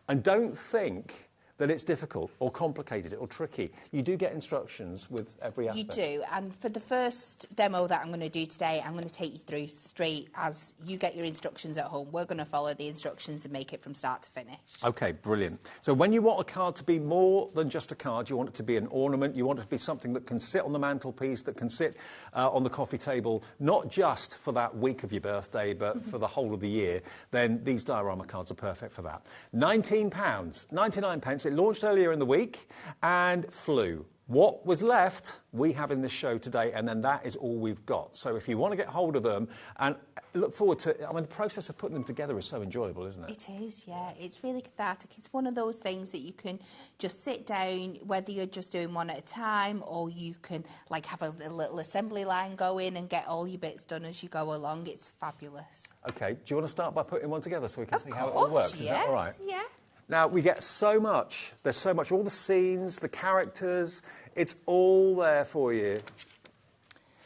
And don't think that it's difficult or complicated or tricky. You do get instructions with every aspect. You do, and for the first demo that I'm going to do today, I'm going to take you through straight as you get your instructions at home. We're going to follow the instructions and make it from start to finish. OK, brilliant. So when you want a card to be more than just a card, you want it to be an ornament, you want it to be something that can sit on the mantelpiece, that can sit on the coffee table, not just for that week of your birthday, but for the whole of the year, then these diorama cards are perfect for that. £19, 99 pence. It launched earlier in the week and flew. What was left, we have in this show today, and then that is all we've got. So if you want to get hold of them and look forward to, I mean, the process of putting them together is so enjoyable, isn't it? It is, yeah. It's really cathartic. It's one of those things that you can just sit down, whether you're just doing one at a time or you can like have a little assembly line going and get all your bits done as you go along. It's fabulous. OK, do you want to start by putting one together so we can see how it all works? Is that all right? Yeah. Now, we get so much. There's so much. All the scenes, the characters, it's all there for you.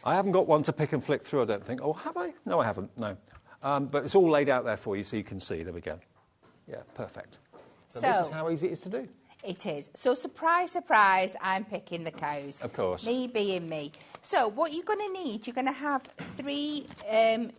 I haven't got one to pick and flick through, I don't think. Oh, have I? No, I haven't, no. But it's all laid out there for you so you can see. There we go. Yeah, perfect. So this is how easy it is to do. It is. So surprise, surprise, I'm picking the cows. Of course. Me being me. So what you're going to need, you're going to have 3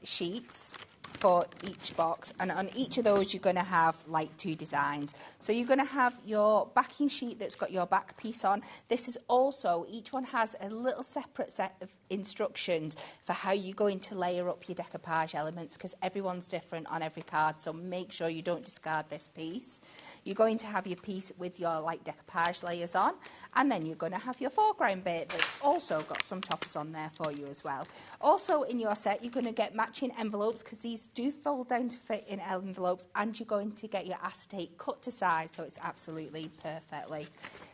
sheets for each box, and on each of those you're going to have like 2 designs. So you're going to have your backing sheet that's got your back piece on. This is also, each one has a little separate set of instructions for how you're going to layer up your decoupage elements, because everyone's different on every card, so make sure you don't discard this piece. You're going to have your piece with your like decoupage layers on, and then you're going to have your foreground bit that's also got some toppers on there for you as well. Also in your set you're going to get matching envelopes, because these do fold down to fit in envelopes, and you're going to get your acetate cut to size, so it's absolutely perfectly.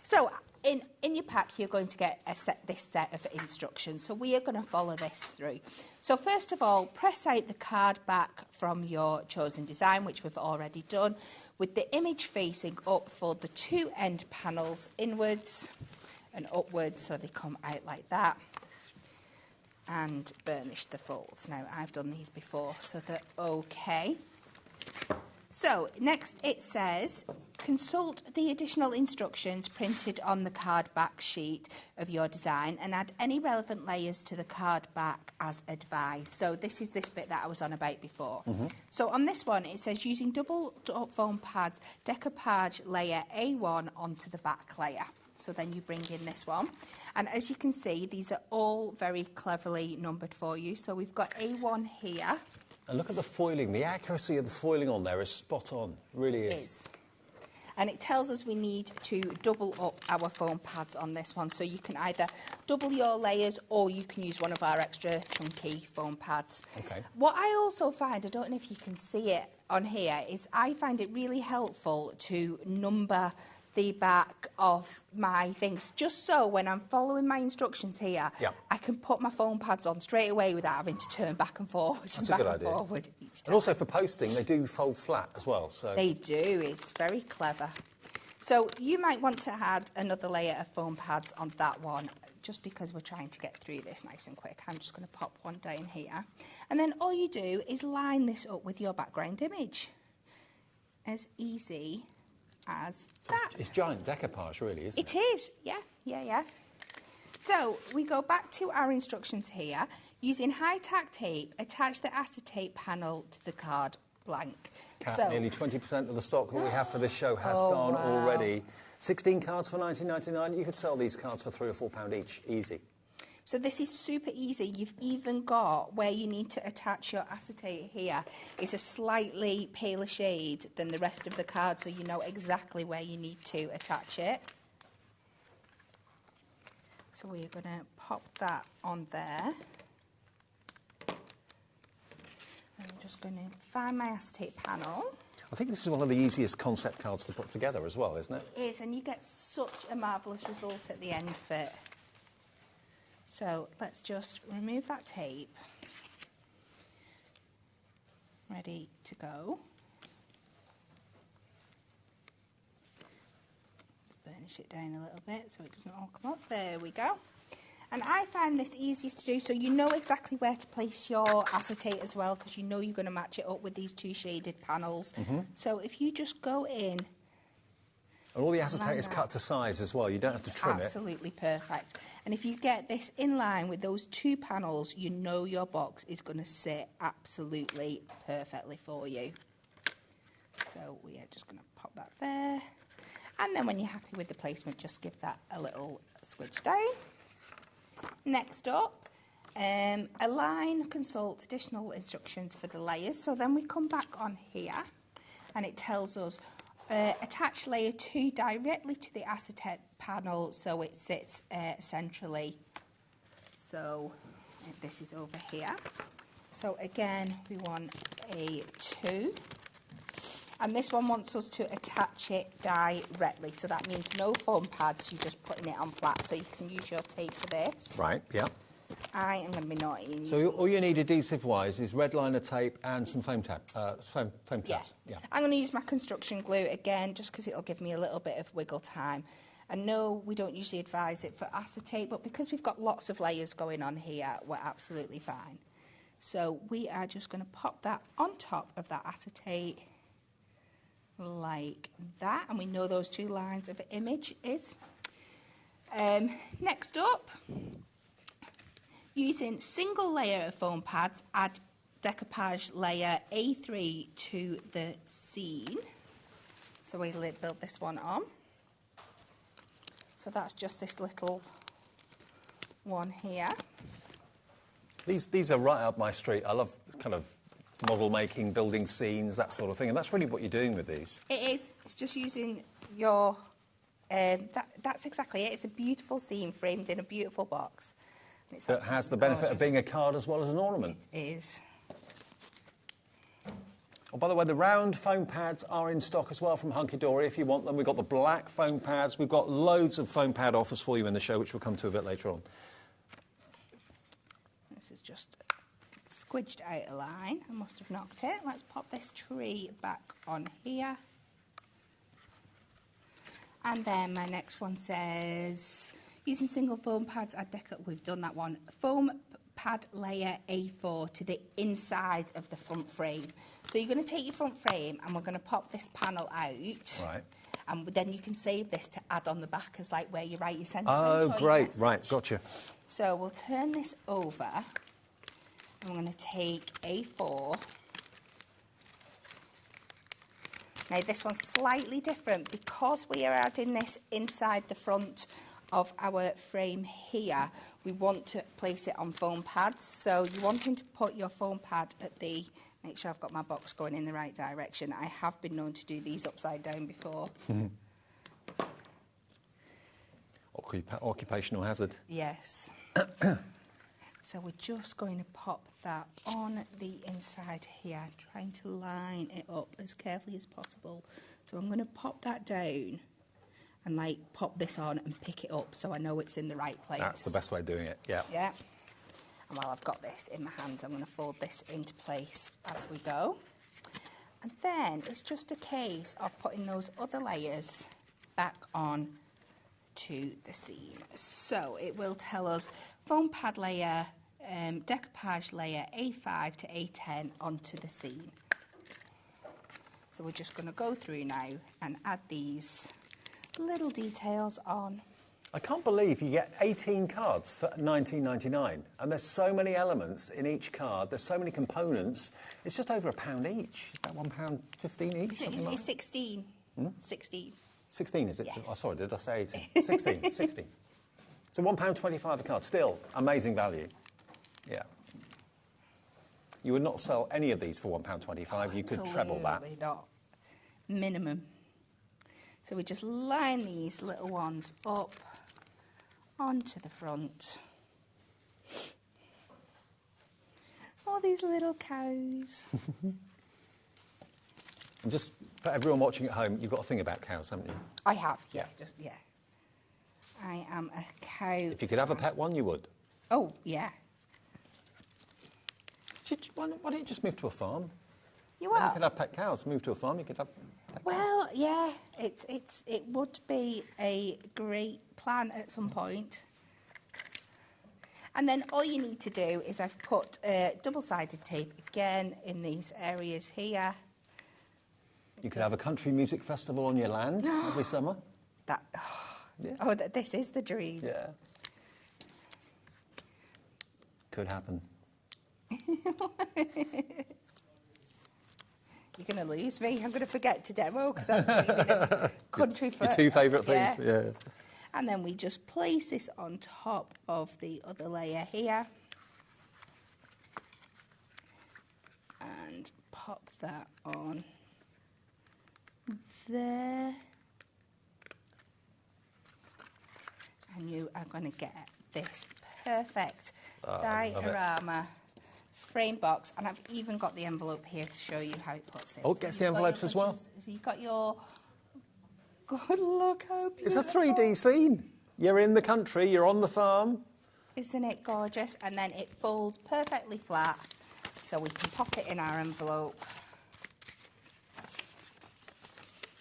So in your pack, you're going to get this set of instructions. So we are going to follow this through. So first of all, press out the card back from your chosen design, which we've already done, with the image facing up for the 2 end panels inwards and upwards, so they come out like that, and burnish the folds. Now, I've done these before, so they're okay. So next it says, consult the additional instructions printed on the card back sheet of your design and add any relevant layers to the card back as advised. So this is this bit that I was on about before. So on this one, it says using double foam pads, decoupage layer A1 onto the back layer. So then you bring in this one. And as you can see, these are all very cleverly numbered for you. So we've got A1 here. And look at the foiling. The accuracy of the foiling on there is spot on. Really is. It is. And it tells us we need to double up our foam pads on this one. So you can either double your layers or you can use one of our extra chunky foam pads. Okay. What I also find, I don't know if you can see it on here, is I find it really helpful to number the back of my things, just so when I'm following my instructions here, I can put my foam pads on straight away without having to turn back and forward. That's a good idea. Each time. And also for posting, they do fold flat as well. So they do. It's very clever. So you might want to add another layer of foam pads on that one, just because we're trying to get through this nice and quick. I'm just going to pop one down here. And then all you do is line this up with your background image. As easy as that. It's giant decoupage, really, isn't it? It is, yeah. So we go back to our instructions here. Using high-tack tape, attach the acetate panel to the card blank. Kat, nearly 20% of the stock that we have for this show has gone already. 16 cards for $19.99. You could sell these cards for £3 or £4 each, easy. So this is super easy. You've even got where you need to attach your acetate here is a slightly paler shade than the rest of the card, so you know exactly where you need to attach it. So we're going to pop that on there. I'm just going to find my acetate panel. I think this is one of the easiest concept cards to put together as well, isn't it? It is, and you get such a marvellous result at the end of it. So let's just remove that tape. Ready to go. Burnish it down a little bit so it doesn't all come up. There we go. And I find this easiest to do, so you know exactly where to place your acetate as well, because you know you're going to match it up with these 2 shaded panels. So if you just go in. And all the acetate is cut to size as well. You don't have to trim it. Absolutely perfect. And if you get this in line with those 2 panels, you know your box is going to sit absolutely perfectly for you. So we are just going to pop that there. And then when you're happy with the placement, just give that a little switch down. Next up, align, consult additional instructions for the layers. So then we come back on here and it tells us attach layer 2 directly to the acetate panel so it sits centrally. So this is over here. So again, we want a 2. And this one wants us to attach it directly. So that means no foam pads, you're just putting it on flat. So you can use your tape for this. Right, yeah. I am going to be naughty. So all you need adhesive-wise is red liner tape and some foam tabs. Foam tabs. Yeah. I'm going to use my construction glue again, just because it'll give me a little bit of wiggle time. I know we don't usually advise it for acetate, but because we've got lots of layers going on here, we're absolutely fine. So we are just going to pop that on top of that acetate like that, and we know those 2 lines of image is. Next up, using single layer of foam pads, add decoupage layer A3 to the scene. So we build this one on. So that's just this little one here. These are right up my street. I love kind of model making, building scenes, that sort of thing, and that's really what you're doing with these. It is. It's just using your... that's exactly it. It's a beautiful scene framed in a beautiful box. That has the benefit of being a card as well as an ornament. It is. Oh, by the way, the round foam pads are in stock as well from Hunky Dory if you want them. We've got the black foam pads. We've got loads of foam pad offers for you in the show, which we'll come to a bit later on. This is just squidged out a line. I must have knocked it. Let's pop this tree back on here. And then my next one says, using single foam pads, add deco. We've done that one. Foam pad layer A4 to the inside of the front frame. So you're going to take your front frame and we're going to pop this panel out. Right. And then you can save this to add on the back as like where you write your sentiment. Oh, great. Right, gotcha. So we'll turn this over. I'm going to take A4. Now this one's slightly different because we are adding this inside the front of our frame here. We want to place it on foam pads. So you're wanting to put your foam pad at the, make sure I've got my box going in the right direction. I have been known to do these upside down before. Occupational hazard. Yes. So we're just going to pop that on the inside here, trying to line it up as carefully as possible. So I'm going to pop that down and like pop this on and pick it up so I know it's in the right place. That's the best way of doing it, yeah. Yeah. And while I've got this in my hands, I'm going to fold this into place as we go. And then it's just a case of putting those other layers back on to the seam. So it will tell us foam pad layer, decoupage layer A5 to A10 onto the seam. So we're just going to go through now and add these little details on. I can't believe you get 18 cards for $19.99, and there's so many elements in each card. There's so many components. It's just over £1 each. Is that £1.15 each? It's 16. 16. 16 is it? Yes. Oh, sorry, did I say 18? 16. 16. So £1.25 a card. Still amazing value. Yeah. You would not sell any of these for £1.25. You could treble that. Absolutely not. Minimum. So we just line these little ones up onto the front. All these little cows. And just for everyone watching at home, you've got a thing about cows, haven't you? I have, yeah. Yeah. I am a cow. If you could have a pet one, you would. Oh, yeah. Why don't you just move to a farm? You Then are? you could have pet cows. Move to a farm, you could have pet cows. Well, yeah, it would be a great plan at some point. And then all you need to do is I've put double-sided tape again in these areas here. You could have a country music festival on your land every summer. That, Yeah. oh, this is the dream. Yeah. Could happen. You're going to lose me. I'm going to forget to demo because I'm dreaming of country Your two favourite things, yeah. And then we just place this on top of the other layer here. And pop that on there. And you are going to get this perfect diorama frame box. And I've even got the envelope here to show you how it puts in. Oh, it gets the envelopes as well. So you've got your... God, look how beautiful. It's a 3D scene. You're in the country, you're on the farm. Isn't it gorgeous? And then it folds perfectly flat, so we can pop it in our envelope.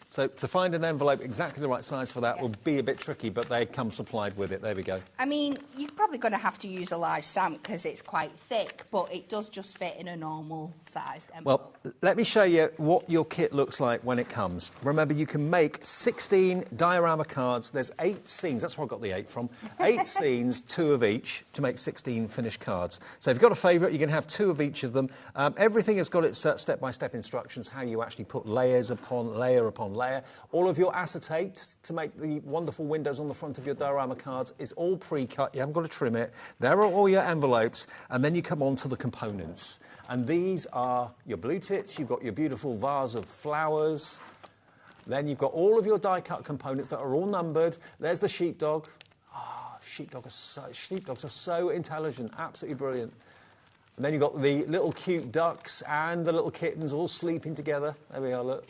So to find an envelope exactly the right size for that will be a bit tricky, but they come supplied with it. There we go. I mean, you're probably going to have to use a large stamp because it's quite thick, but it does just fit in a normal sized envelope. Well, let me show you what your kit looks like when it comes. Remember, you can make 16 diorama cards. There's 8 scenes. That's where I got the 8 from. 8 scenes, 2 of each, to make 16 finished cards. So if you've got a favourite, you can have 2 of each of them. Everything has got its step-by-step instructions, how you actually put layers upon layer upon layer. All of your acetate to make the wonderful windows on the front of your diorama cards is all pre-cut. You haven't got to trim it. There are all your envelopes, and then you come on to the components. And these are your blue tits. You've got your beautiful vase of flowers. Then you've got all of your die-cut components that are all numbered. There's the sheepdog. Sheepdogs are so intelligent, absolutely brilliant. And then you've got the little cute ducks and the little kittens all sleeping together. There we are, look.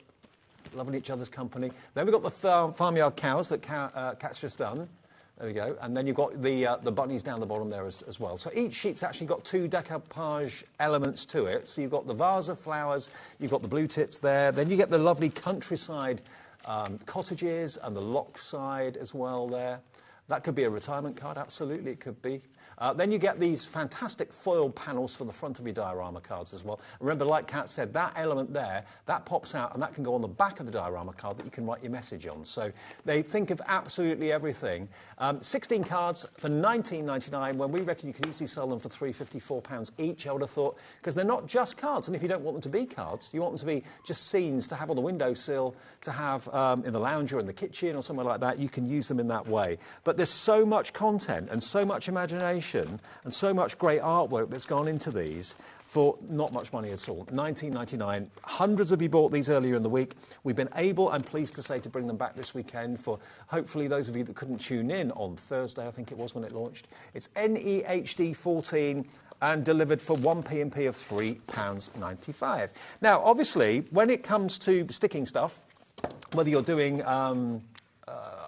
Loving each other's company. Then we've got the farmyard cows that Kat's just done. There we go. And then you've got the bunnies down the bottom there as well. So each sheet's actually got 2 decoupage elements to it. So you've got the vase of flowers, you've got the blue tits there. Then you get the lovely countryside cottages and the lock side as well there. That could be a retirement card, absolutely it could be. Then you get these fantastic foil panels for the front of your diorama cards as well. Remember, like Kat said, that element there, that pops out and that can go on the back of the diorama card that you can write your message on. So they think of absolutely everything. 16 cards for £19.99 when we reckon you could easily sell them for £3.54 £4 each, I would have thought, because they're not just cards. And if you don't want them to be cards, you want them to be just scenes to have on the windowsill, to have in the lounge or in the kitchen or somewhere like that, you can use them in that way. But there's so much content and so much imagination and so much great artwork that's gone into these for not much money at all. £19.99. Hundreds of you bought these earlier in the week. We've been able, I'm pleased to say, to bring them back this weekend for hopefully those of you that couldn't tune in on Thursday, I think it was when it launched. It's NEHD 14 and delivered for 1p&p of £3.95. Now, obviously, when it comes to sticking stuff, whether you're doing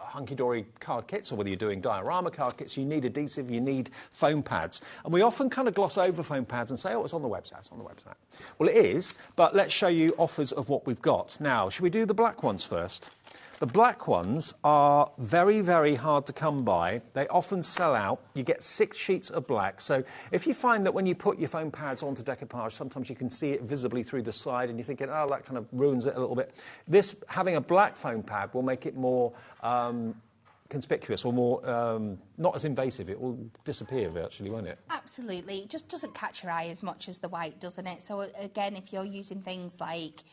Hunky Dory card kits or whether you're doing diorama card kits, you need adhesive, you need foam pads. And we often kind of gloss over foam pads and say, oh, it's on the website, it's on the website. Well, it is, but let's show you offers of what we've got. Now, should we do the black ones first? The black ones are very, very hard to come by. They often sell out. You get 6 sheets of black. So if you find that when you put your foam pads onto decoupage, sometimes you can see it visibly through the side and you're thinking, oh, that kind of ruins it a little bit. This, having a black foam pad, will make it more conspicuous or more, not as invasive. It will disappear virtually, won't it? Absolutely. It just doesn't catch your eye as much as the white, doesn't it? So again, if you're using things like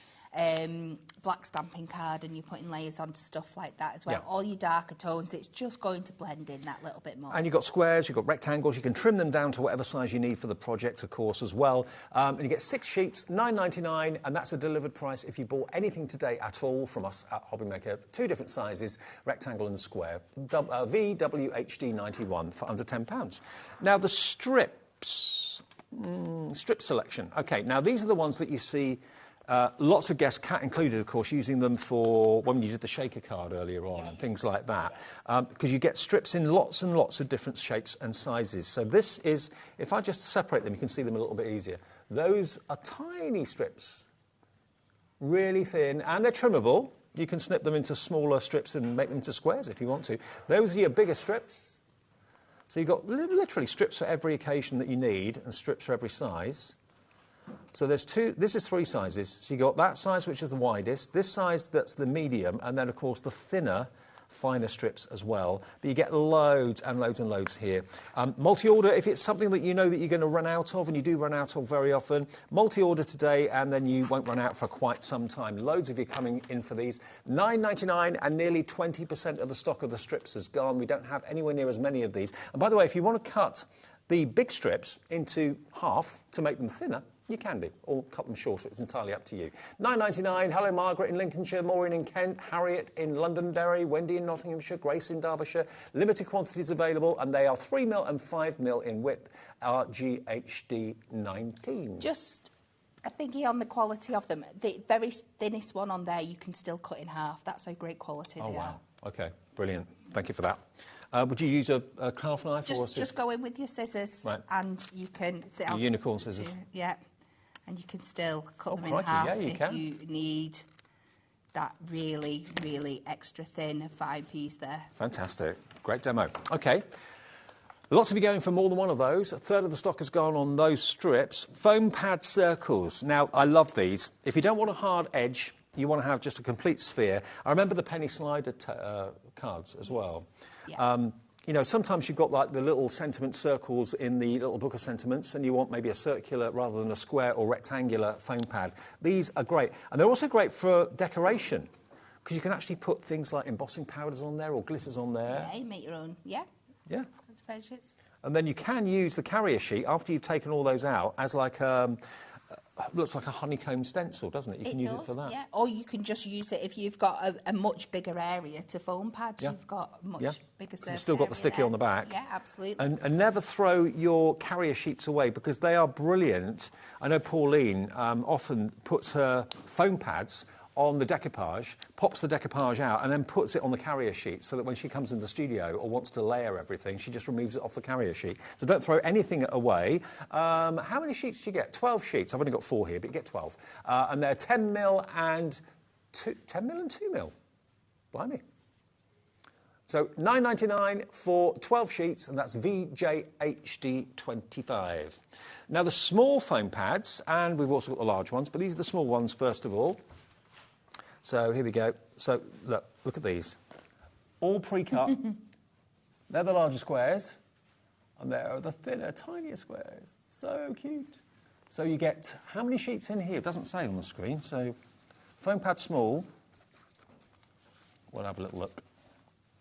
black stamping card and you're putting layers onto stuff like that as well, all your darker tones, it's just going to blend in that little bit more. And you've got squares, you've got rectangles, you can trim them down to whatever size you need for the project, of course, as well. And you get 6 sheets, £9.99, and that's a delivered price if you bought anything today at all from us at HobbyMaker. 2 different sizes, rectangle and square. VWHD 91 for under £10. Now, the strips, strip selection. OK, now these are the ones that you see lots of guests, Kat included, of course, using them for when you did the shaker card earlier on and things like that, because you get strips in lots and lots of different shapes and sizes. So this is, if I just separate them, you can see them a little bit easier. Those are tiny strips, really thin, and they're trimmable. You can snip them into smaller strips and make them into squares if you want to. Those are your bigger strips. So you've got literally strips for every occasion that you need and strips for every size. So there's 2, this is 3 sizes. So you've got that size, which is the widest, this size that's the medium, and then, of course, the thinner, finer strips as well. But you get loads and loads and loads here. Multi-order, if it's something that you know that you're going to run out of, and you do run out of very often, multi-order today, and then you won't run out for quite some time. Loads of you coming in for these. £9.99, and nearly 20% of the stock of the strips is gone. We don't have anywhere near as many of these. And by the way, if you want to cut the big strips into half to make them thinner, you can do, or cut them shorter. It's entirely up to you. £9.99. Hello, Margaret in Lincolnshire, Maureen in Kent, Harriet in Londonderry, Wendy in Nottinghamshire, Grace in Derbyshire. Limited quantities available, and they are 3mm and 5mm in width. RGHD 19. Just a thingy on the quality of them. The very thinnest one on there, you can still cut in half. That's how great quality they are. OK, brilliant. Thank you for that. Would you use a craft knife? Just go in with your scissors, and you can sit out. Unicorn scissors. Yeah, and you can still cut them in half if you need that really, really extra thin, fine piece there. Fantastic. Great demo. OK. Lots of you going for more than one of those. A third of the stock has gone on those strips. Foam pad circles. Now, I love these. If you don't want a hard edge, you want to have just a complete sphere. I remember the penny slider cards as well. Yeah. You know, sometimes you've got like the little sentiment circles in the little book of sentiments, and you want maybe a circular rather than a square or rectangular foam pad. These are great. And they're also great for decoration, because you can actually put things like embossing powders on there or glitters on there. Yeah, you make your own. Yeah. Yeah. That's and then you can use the carrier sheet after you've taken all those out as like a looks like a honeycomb stencil, doesn't it? You can use it for that. Yeah, or you can just use it if you've got a much bigger area to foam pad. Yeah. You've got a much bigger surface. It's still got the sticky on the back. Yeah, absolutely. And never throw your carrier sheets away because they are brilliant. I know Pauline often puts her foam pads on the decoupage, pops the decoupage out and then puts it on the carrier sheet so that when she comes in the studio or wants to layer everything, she just removes it off the carrier sheet. So don't throw anything away. How many sheets do you get? 12 sheets. I've only got 4 here, but you get 12. And they're 10 mil and 2 mil. Blimey. So $9.99 for 12 sheets, and that's VJHD25. Now the small foam pads, and we've also got the large ones, but these are the small ones first of all. So here we go. So look at these. All pre-cut. They're the larger squares, and they're the thinner, tinier squares. So cute. So you get, how many sheets in here? It doesn't say on the screen. So foam pad small. We'll have a little look.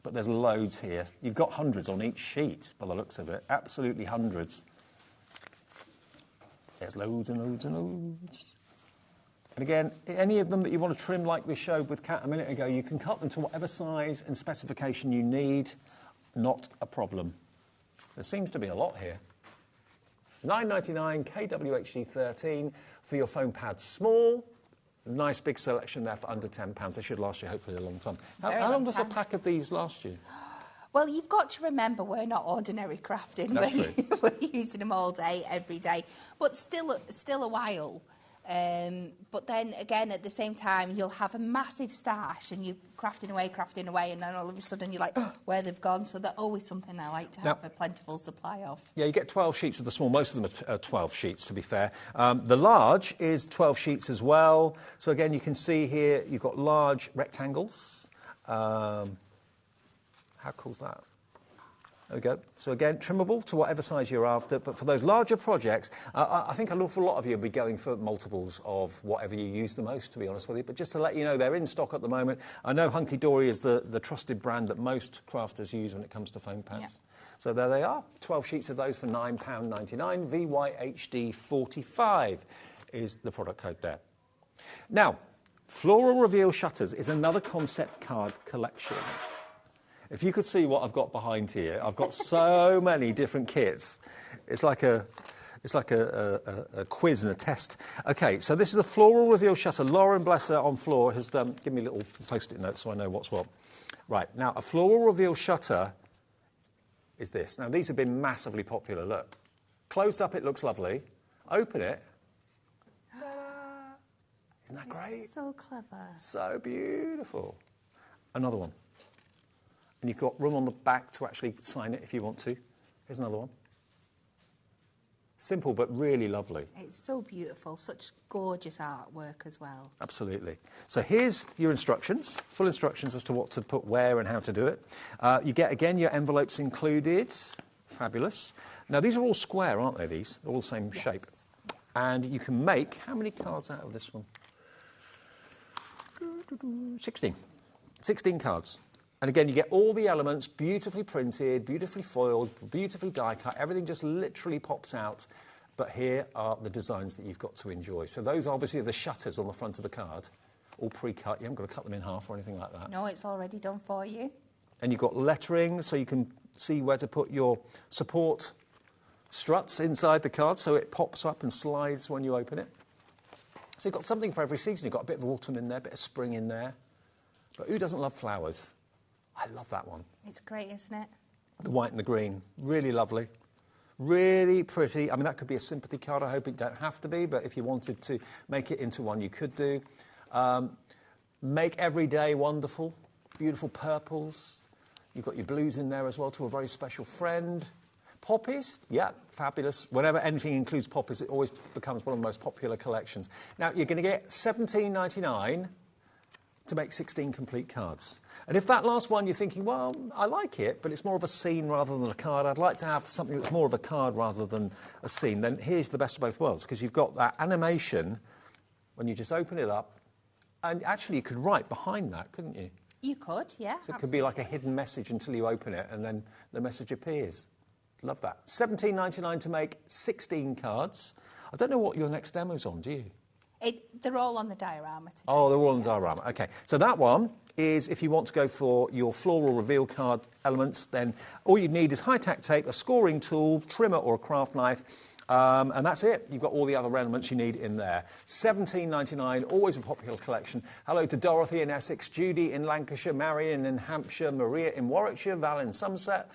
But there's loads here. You've got hundreds on each sheet, by the looks of it. Absolutely hundreds. There's loads and loads and loads. And again, any of them that you want to trim like we showed with Kat a minute ago, you can cut them to whatever size and specification you need. Not a problem. There seems to be a lot here. $9.99 KWHD13 for your foam pads small. Nice big selection there for under £10. They should last you hopefully a long time. How long does a pack of these last you? Well, you've got to remember we're not ordinary crafting. We're using them all day, every day. But still a while. But then again, at the same time, you'll have a massive stash and you're crafting away, and then all of a sudden you're like, oh, where they've gone. So they're always something I like to have a plentiful supply of. Yeah, you get 12 sheets of the small. Most of them are 12 sheets, to be fair. The large is 12 sheets as well. So again, you can see here, you've got large rectangles. How cool's that? There we go. So again, trimmable to whatever size you're after. But for those larger projects, I think an awful lot of you will be going for multiples of whatever you use the most, to be honest with you. But just to let you know, they're in stock at the moment. I know Hunky Dory is the trusted brand that most crafters use when it comes to foam pads. Yeah. So there they are. 12 sheets of those for £9.99. VYHD45 is the product code there. Now, Floral Reveal Shutters is another concept card collection. If you could see what I've got behind here, I've got so many different kits. It's like a quiz and a test. Okay, so this is the Floral Reveal Shutter. Lauren, bless her, on floor has given me little post-it notes so I know what's what. Right, now a Floral Reveal Shutter is this. Now these have been massively popular. Look, closed up it looks lovely. Open it. Isn't that great? So clever. So beautiful. Another one. And you've got room on the back to actually sign it if you want to. Here's another one. Simple but really lovely. It's so beautiful, such gorgeous artwork as well. Absolutely. So here's your instructions, full instructions as to what to put where and how to do it. You get, again, your envelopes included. Fabulous. Now, these are all square, aren't they, these? They're all the same shape. And you can make, how many cards out of this one? 16. 16 cards. And again, you get all the elements beautifully printed, beautifully foiled, beautifully die-cut. Everything just literally pops out. But here are the designs that you've got to enjoy. So those obviously are the shutters on the front of the card, all pre-cut. You haven't got to cut them in half or anything like that. No, it's already done for you. And you've got lettering, so you can see where to put your support struts inside the card, so it pops up and slides when you open it. So you've got something for every season. You've got a bit of autumn in there, a bit of spring in there. But who doesn't love flowers? I love that one. It's great, isn't it? The white and the green. Really lovely. Really pretty. I mean, that could be a sympathy card. I hope it don't have to be, but if you wanted to make it into one, you could do. Make every day wonderful. Beautiful purples. You've got your blues in there as well, to a very special friend. Poppies, yeah, fabulous. Whenever anything includes poppies, it always becomes one of the most popular collections. Now, you're going to get $17.99 to make 16 complete cards. And if that last one you're thinking, well, I like it, but it's more of a scene rather than a card, I'd like to have something that's more of a card rather than a scene, then here's the best of both worlds, because you've got that animation when you just open it up, and actually you could write behind that, couldn't you? You could, yeah. So it could be like a hidden message until you open it, and then the message appears. Love that. $17.99 to make 16 cards. I don't know what your next demo's on, do you? They're all on the diorama today. Oh, they're all on the diorama. OK. So that one is if you want to go for your floral reveal card elements, then all you need is high-tack tape, a scoring tool, trimmer or a craft knife, and that's it. You've got all the other elements you need in there. £17.99, always a popular collection. Hello to Dorothy in Essex, Judy in Lancashire, Marion in Hampshire, Maria in Warwickshire, Val in Somerset,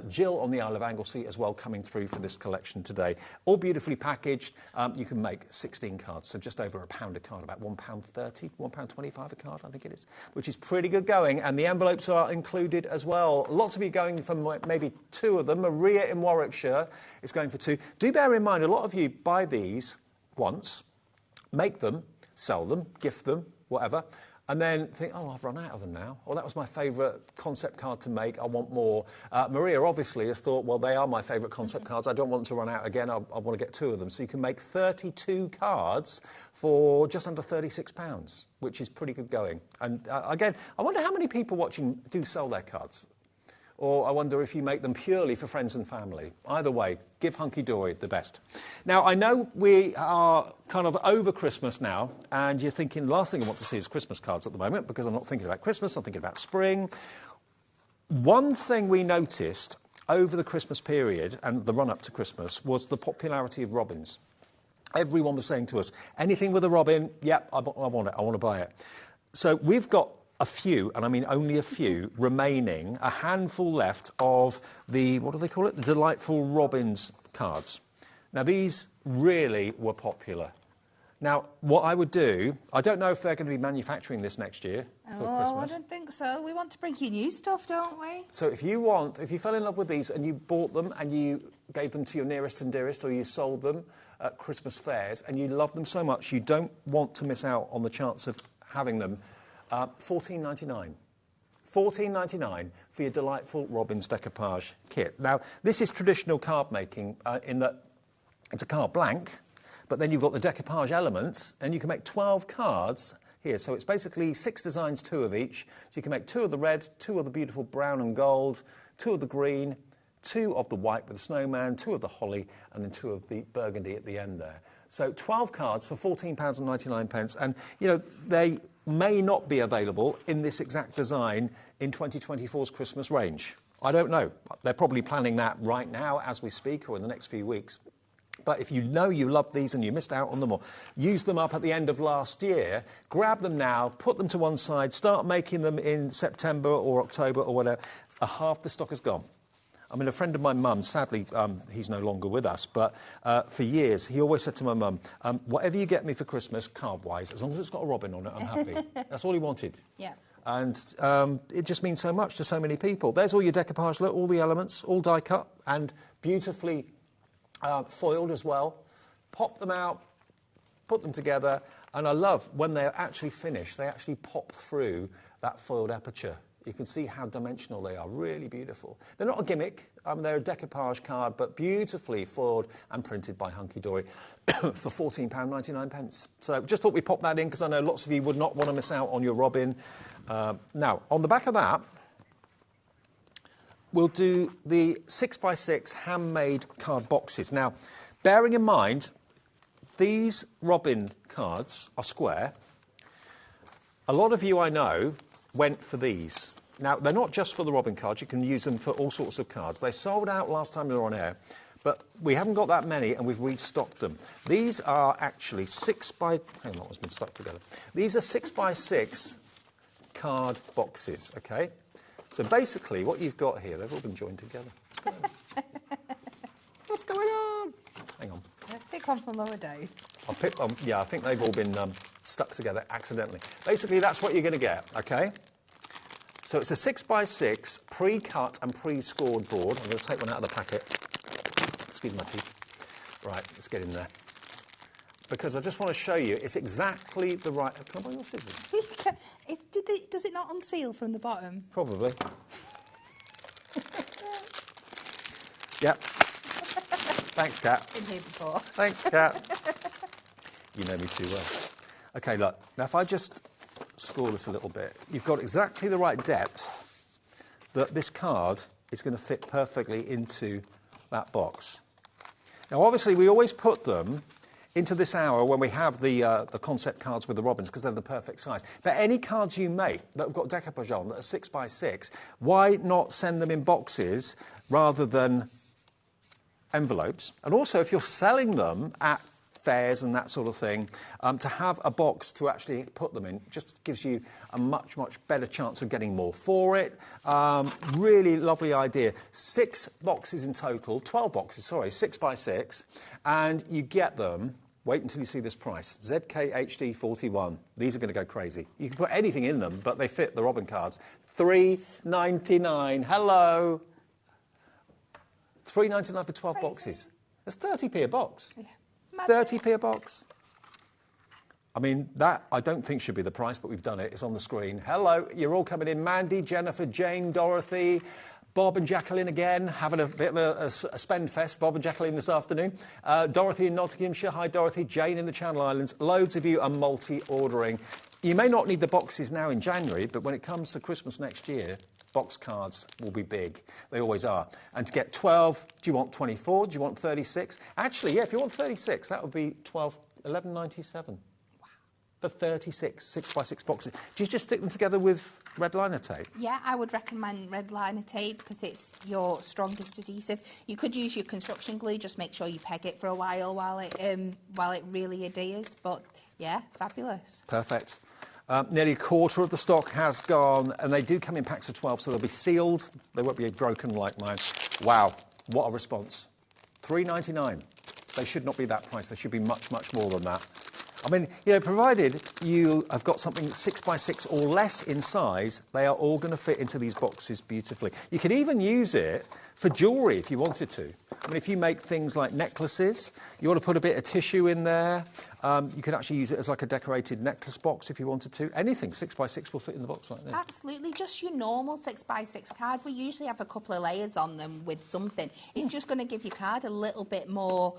Jill on the Isle of Anglesey as well coming through for this collection today. All beautifully packaged. You can make 16 cards, so just over £1 a card, about £1.30, £1.25 a card, I think it is, which is pretty good going. And the envelopes are included as well. Lots of you going for maybe 2 of them. Maria in Warwickshire is going for 2. Do bear in mind, a lot of you buy these once, make them, sell them, gift them, whatever, and then think, oh, I've run out of them now. Or that was my favourite concept card to make, I want more. Maria obviously has thought, well, they are my favourite concept cards, I don't want them to run out again, I want to get 2 of them. So you can make 32 cards for just under £36, which is pretty good going. And again, I wonder how many people watching do sell their cards. Or I wonder if you make them purely for friends and family. Either way, give Hunky Dory the best. Now, I know we are kind of over Christmas now, and you're thinking, the last thing I want to see is Christmas cards at the moment, because I'm not thinking about Christmas, I'm thinking about spring. One thing we noticed over the Christmas period and the run-up to Christmas was the popularity of robins. Everyone was saying to us, anything with a robin, yep, I want it, I want to buy it. So we've got a few, and I mean only a few, remaining, a handful left of the, what do they call it? The Delightful Robins cards. Now, these really were popular. Now, what I would do, I don't know if they're going to be manufacturing this next year for Christmas. I don't think so. We want to bring you new stuff, don't we? So if you fell in love with these and you bought them and you gave them to your nearest and dearest, or you sold them at Christmas fairs and you love them so much you don't want to miss out on the chance of having them, £14.99. £14.99 for your Delightful Robins decoupage kit. Now, this is traditional card making in that it's a card blank, but then you've got the decoupage elements, and you can make 12 cards here. So it's basically 6 designs, 2 of each. So you can make 2 of the red, 2 of the beautiful brown and gold, 2 of the green, 2 of the white with the snowman, 2 of the holly, and then 2 of the burgundy at the end there. So 12 cards for £14.99, and, you know, they may not be available in this exact design in 2024's Christmas range. I don't know. They're probably planning that right now as we speak, or in the next few weeks. But if you know you love these and you missed out on them or used them up at the end of last year, grab them now, put them to one side, start making them in September or October or whatever. Half the stock is gone. I mean, a friend of my mum, sadly, he's no longer with us, but for years, he always said to my mum, whatever you get me for Christmas, card-wise, as long as it's got a robin on it, I'm happy. That's all he wanted. Yeah. And it just means so much to so many people. There's all your decoupage, look, all the elements, all die-cut and beautifully foiled as well. Pop them out, put them together, and I love when they're actually finished, they actually pop through that foiled aperture. You can see how dimensional they are, really beautiful. They're not a gimmick, they're a decoupage card, but beautifully foiled and printed by Hunky Dory for £14.99. So just thought we'd pop that in, because I know lots of you would not want to miss out on your robin. Now, on the back of that, we'll do the 6x6 handmade card boxes. Now, bearing in mind, these robin cards are square. A lot of you I know went for these. Now, they're not just for the robin cards, you can use them for all sorts of cards. They sold out last time they were on air, but we haven't got that many and we've restocked them. These are actually hang on, it's been stuck together. These are 6x6 card boxes, okay? So basically what you've got here, they've all been joined together. What's going on? Hang on. Pick one from lower down. I'll pick them. Yeah, I think they've all been stuck together accidentally. Basically, that's what you're going to get, okay? So it's a 6x6 pre-cut and pre-scored board. I'm going to take one out of the packet. Excuse my teeth. Right, let's get in there. Because I just want to show you, it's exactly the right... Can I buy your scissors? Does it not unseal from the bottom? Probably. Yep. Thanks, Kat. Been here before. Thanks, Kat. You know me too well. OK, look. Now, if I just score this a little bit, you've got exactly the right depth that this card is going to fit perfectly into that box. Now, obviously, we always put them into this hour when we have the concept cards with the robins because they're the perfect size. But any cards you make that have got decoupage on that are 6 by 6, why not send them in boxes rather than envelopes? And also, if you're selling them at fairs and that sort of thing, to have a box to actually put them in just gives you a much, much better chance of getting more for it. Really lovely idea. 6 boxes in total, 12 boxes, sorry, 6 by 6, and you get them. Wait until you see this price. ZKHD 41. These are going to go crazy. You can put anything in them, but they fit the robin cards. $3.99. Hello. $3.99 for 12 boxes. That's 30p a box. Yeah. 30p a box. I mean, that I don't think should be the price, but we've done it. It's on the screen. Hello. You're all coming in. Mandy, Jennifer, Jane, Dorothy, Bob and Jacqueline again, having a bit of a spend fest. Bob and Jacqueline this afternoon. Dorothy in Nottinghamshire. Hi, Dorothy. Jane in the Channel Islands. Loads of you are multi-ordering. You may not need the boxes now in January, but when it comes to Christmas next year, box cards will be big. They always are. And to get 12, do you want 24? Do you want 36? Actually, yeah, if you want 36, that would be $11.97. For 36 6 by 6 boxes. Do you just stick them together with red liner tape? Yeah, I would recommend red liner tape because it's your strongest adhesive. You could use your construction glue, just make sure you peg it for a while it really adheres. But yeah, fabulous. Perfect. Nearly a quarter of the stock has gone, and they do come in packs of 12, so they'll be sealed. They won't be broken like mine. Wow, what a response. $3.99. They should not be that price. They should be much, much more than that. I mean, you know, provided you have got something 6 by 6 or less in size, they are all going to fit into these boxes beautifully. You could even use it for jewellery if you wanted to. I mean, if you make things like necklaces, you want to put a bit of tissue in there. You could actually use it as like a decorated necklace box if you wanted to. Anything 6 by 6 will fit in the box like this. Absolutely, just your normal 6 by 6 card. We usually have a couple of layers on them with something. It's just going to give your card a little bit more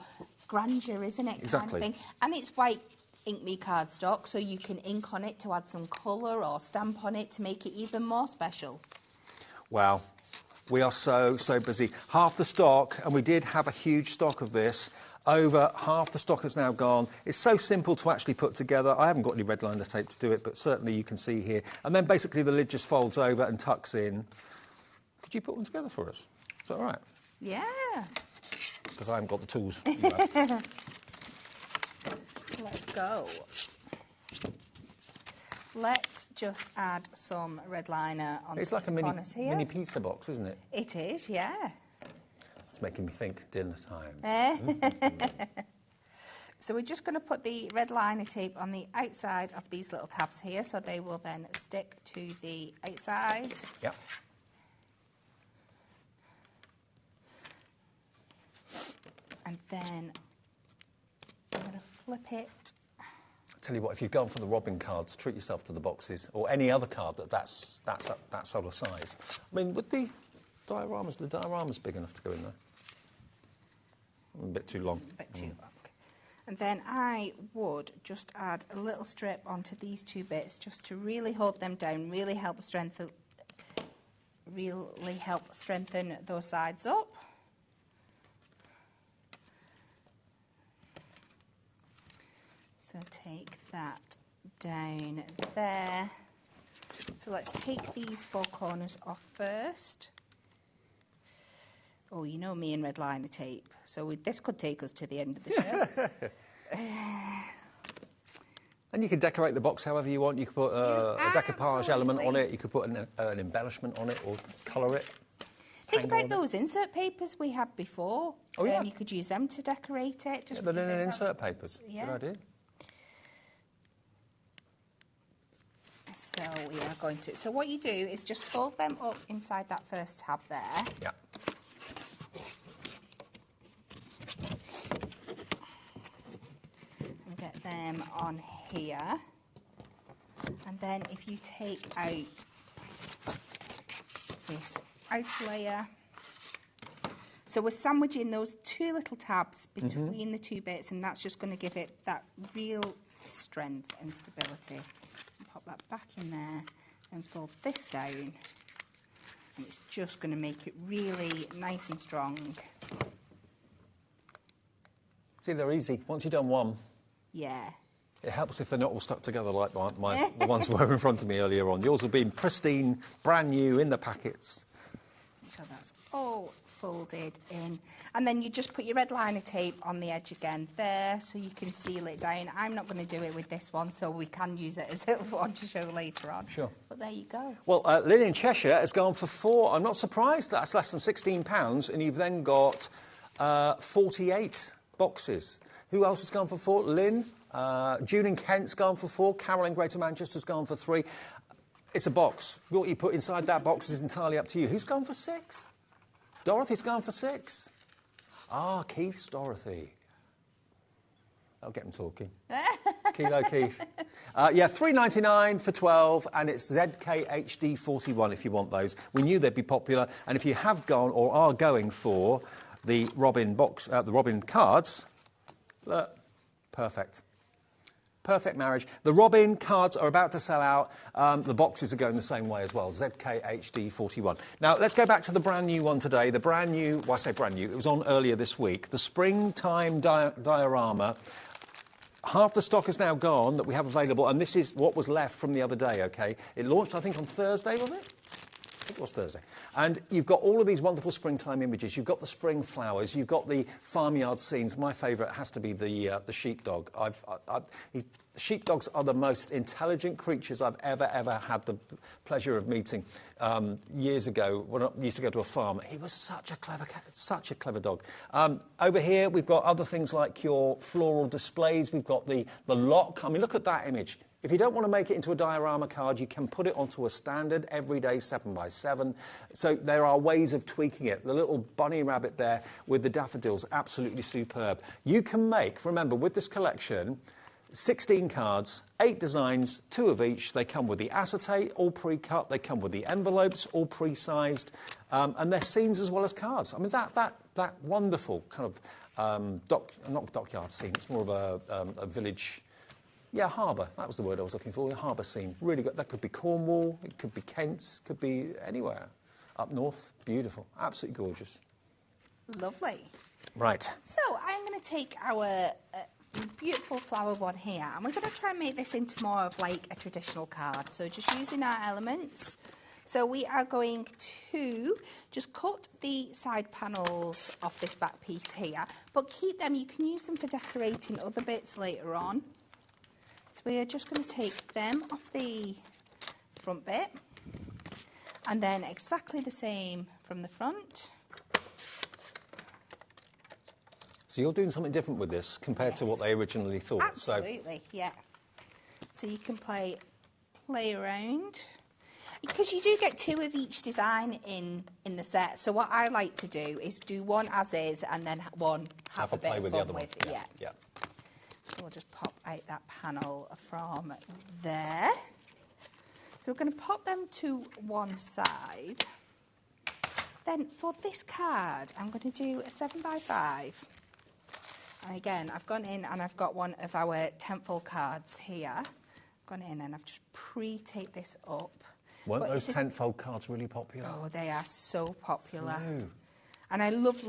grandeur, isn't it? Exactly. Kind of thing. And it's white Ink Me cardstock, so you can ink on it to add some colour or stamp on it to make it even more special. Wow. We are so busy. Half the stock, and we did have a huge stock of this. Over half the stock has now gone. It's so simple to actually put together. I haven't got any red liner tape to do it, but certainly you can see here. And then basically the lid just folds over and tucks in. Could you put one together for us? Is that all right? Yeah. Because I haven't got the tools. You have. So let's go. Let's just add some red liner onto it's like a mini pizza box, isn't it? It is, yeah. It's making me think dinner time. So we're just going to put the red liner tape on the outside of these little tabs here, so they will then stick to the outside. Yep. And then I'm going to flip it. I'll tell you what, if you've gone for the robin cards, treat yourself to the boxes, or any other card that's that sort of size. I mean, would the diorama's big enough to go in there? A bit too long. A bit too long. And then I would just add a little strip onto these two bits just to really hold them down, really help strengthen those sides up. So take that down there. So let's take these 4 corners off first. Oh, you know me and red liner tape. So this could take us to the end of the show. And you can decorate the box however you want. You could put a decoupage element on it. You could put an embellishment on it or colour it. Think about those insert papers we had before. Oh, yeah. You could use them to decorate it. Just the linen insert papers. Yeah. Good idea. So we are going to... So what you do is just fold them up inside that first tab there. Yeah. And get them on here. And then if you take out this outer layer... So we're sandwiching those 2 little tabs between the 2 bits, and that's just going to give it that real strength and stability. Pop that back in there and fold this down, and it's just going to make it really nice and strong. See, they're easy. Once you've done one, Yeah. it helps if they're not all stuck together like the ones were in front of me earlier on. Yours will be pristine, brand new, in the packets. So that's all folded in. And then you just put your red liner tape on the edge again there so you can seal it down. I'm not going to do it with this one, so we can use it as a one to show later on. Sure. But there you go. Well, Lynn in Cheshire has gone for 4. I'm not surprised. That's less than £16, and you've then got 48 boxes. Who else has gone for 4? Lynn. June in Kent's gone for 4. Carol in Greater Manchester's gone for 3. It's a box. What you put inside that box is entirely up to you. Who's gone for 6? Dorothy's gone for 6. Ah, Keith's Dorothy. That'll get them talking. Kilo Keith. Yeah, $3.99 for 12, and it's ZKHD41 if you want those. We knew they'd be popular, and if you have gone or are going for the Robin box, the Robin cards, look, perfect. Perfect marriage. The Robin cards are about to sell out. The boxes are going the same way as well, ZKHD41. Now, let's go back to the brand new one today. The brand new, well, I say brand new, it was on earlier this week. The Springtime Diorama. Half the stock is now gone that we have available, and this is what was left from the other day, OK? It launched, I think, on Thursday, was it? I think it was Thursday. And you've got all of these wonderful springtime images. You've got the spring flowers. You've got the farmyard scenes. My favourite has to be the sheepdog. Sheepdogs are the most intelligent creatures I've ever had the pleasure of meeting. Years ago, when I used to go to a farm, he was such a clever cat, such a clever dog. Over here, we've got other things like your floral displays. We've got the lock. I mean, look at that image. If you don't want to make it into a diorama card, you can put it onto a standard everyday 7x7. So there are ways of tweaking it. The little bunny rabbit there with the daffodils, absolutely superb. You can make, remember, with this collection, 16 cards, 8 designs, 2 of each. They come with the acetate, all pre-cut. They come with the envelopes, all pre-sized. And they're scenes as well as cards. I mean, that wonderful kind of, not dockyard scene, it's more of a village. Yeah, harbour. That was the word I was looking for. A harbour scene. Really good. That could be Cornwall. It could be Kent. Could be anywhere. Up north. Beautiful. Absolutely gorgeous. Lovely. Right. So I'm going to take our beautiful flower one here, and we're going to try and make this into more of like a traditional card. So just using our elements. So we are going to just cut the side panels off this back piece here, but keep them. You can use them for decorating other bits later on. So we are just going to take them off the front bit, and then exactly the same from the front. So you're doing something different with this compared to what they originally thought. Absolutely, yeah. So you can play around. Because you do get 2 of each design in the set. So what I like to do is do one as is, and then one have a bit play of with fun the other one. with. Yeah. So we'll just pop out that panel from there. So we're going to pop them to one side. Then for this card, I'm going to do a 7x5. And again, I've gone in and I've got one of our tentfold cards here. I've gone in and I've just pre-taped this up. Weren't those tentfold cards really popular? Oh, they are so popular. No. And I love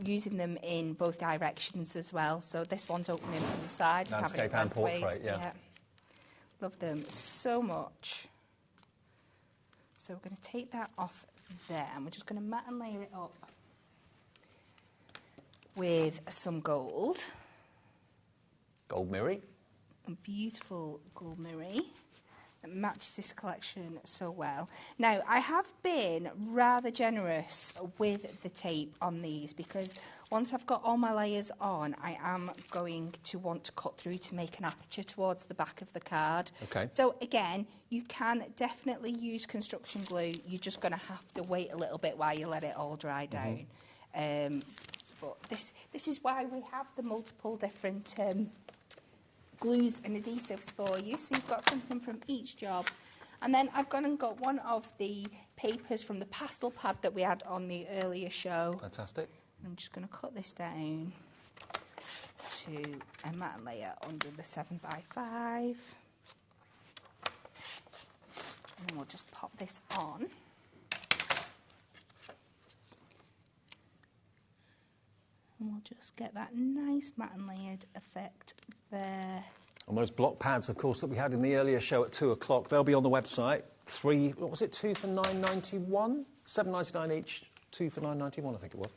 using them in both directions as well. So this one's opening from the side. Landscape and portrait, yeah. Love them so much. So we're going to take that off there, and we're just going to matte and layer it up with some gold. Gold mirror. A beautiful gold mirror that matches this collection so well. Now, I have been rather generous with the tape on these, because once I've got all my layers on, I am going to want to cut through to make an aperture towards the back of the card. Okay. So again, you can definitely use construction glue. You're just going to have to wait a little bit while you let it all dry down. But this is why we have the multiple different glues and adhesives for you, so you've got something from each job. And then I've gone and got one of the papers from the pastel pad that we had on the earlier show. Fantastic. I'm just going to cut this down to a matte layer under the 7x5. And then we'll just pop this on. And we'll just get that nice matte and layered effect there. And those block pads, of course, that we had in the earlier show at 2 o'clock, they'll be on the website. What was it, 2 for £9.91? £7.99 each, 2 for £9.91, I think it was.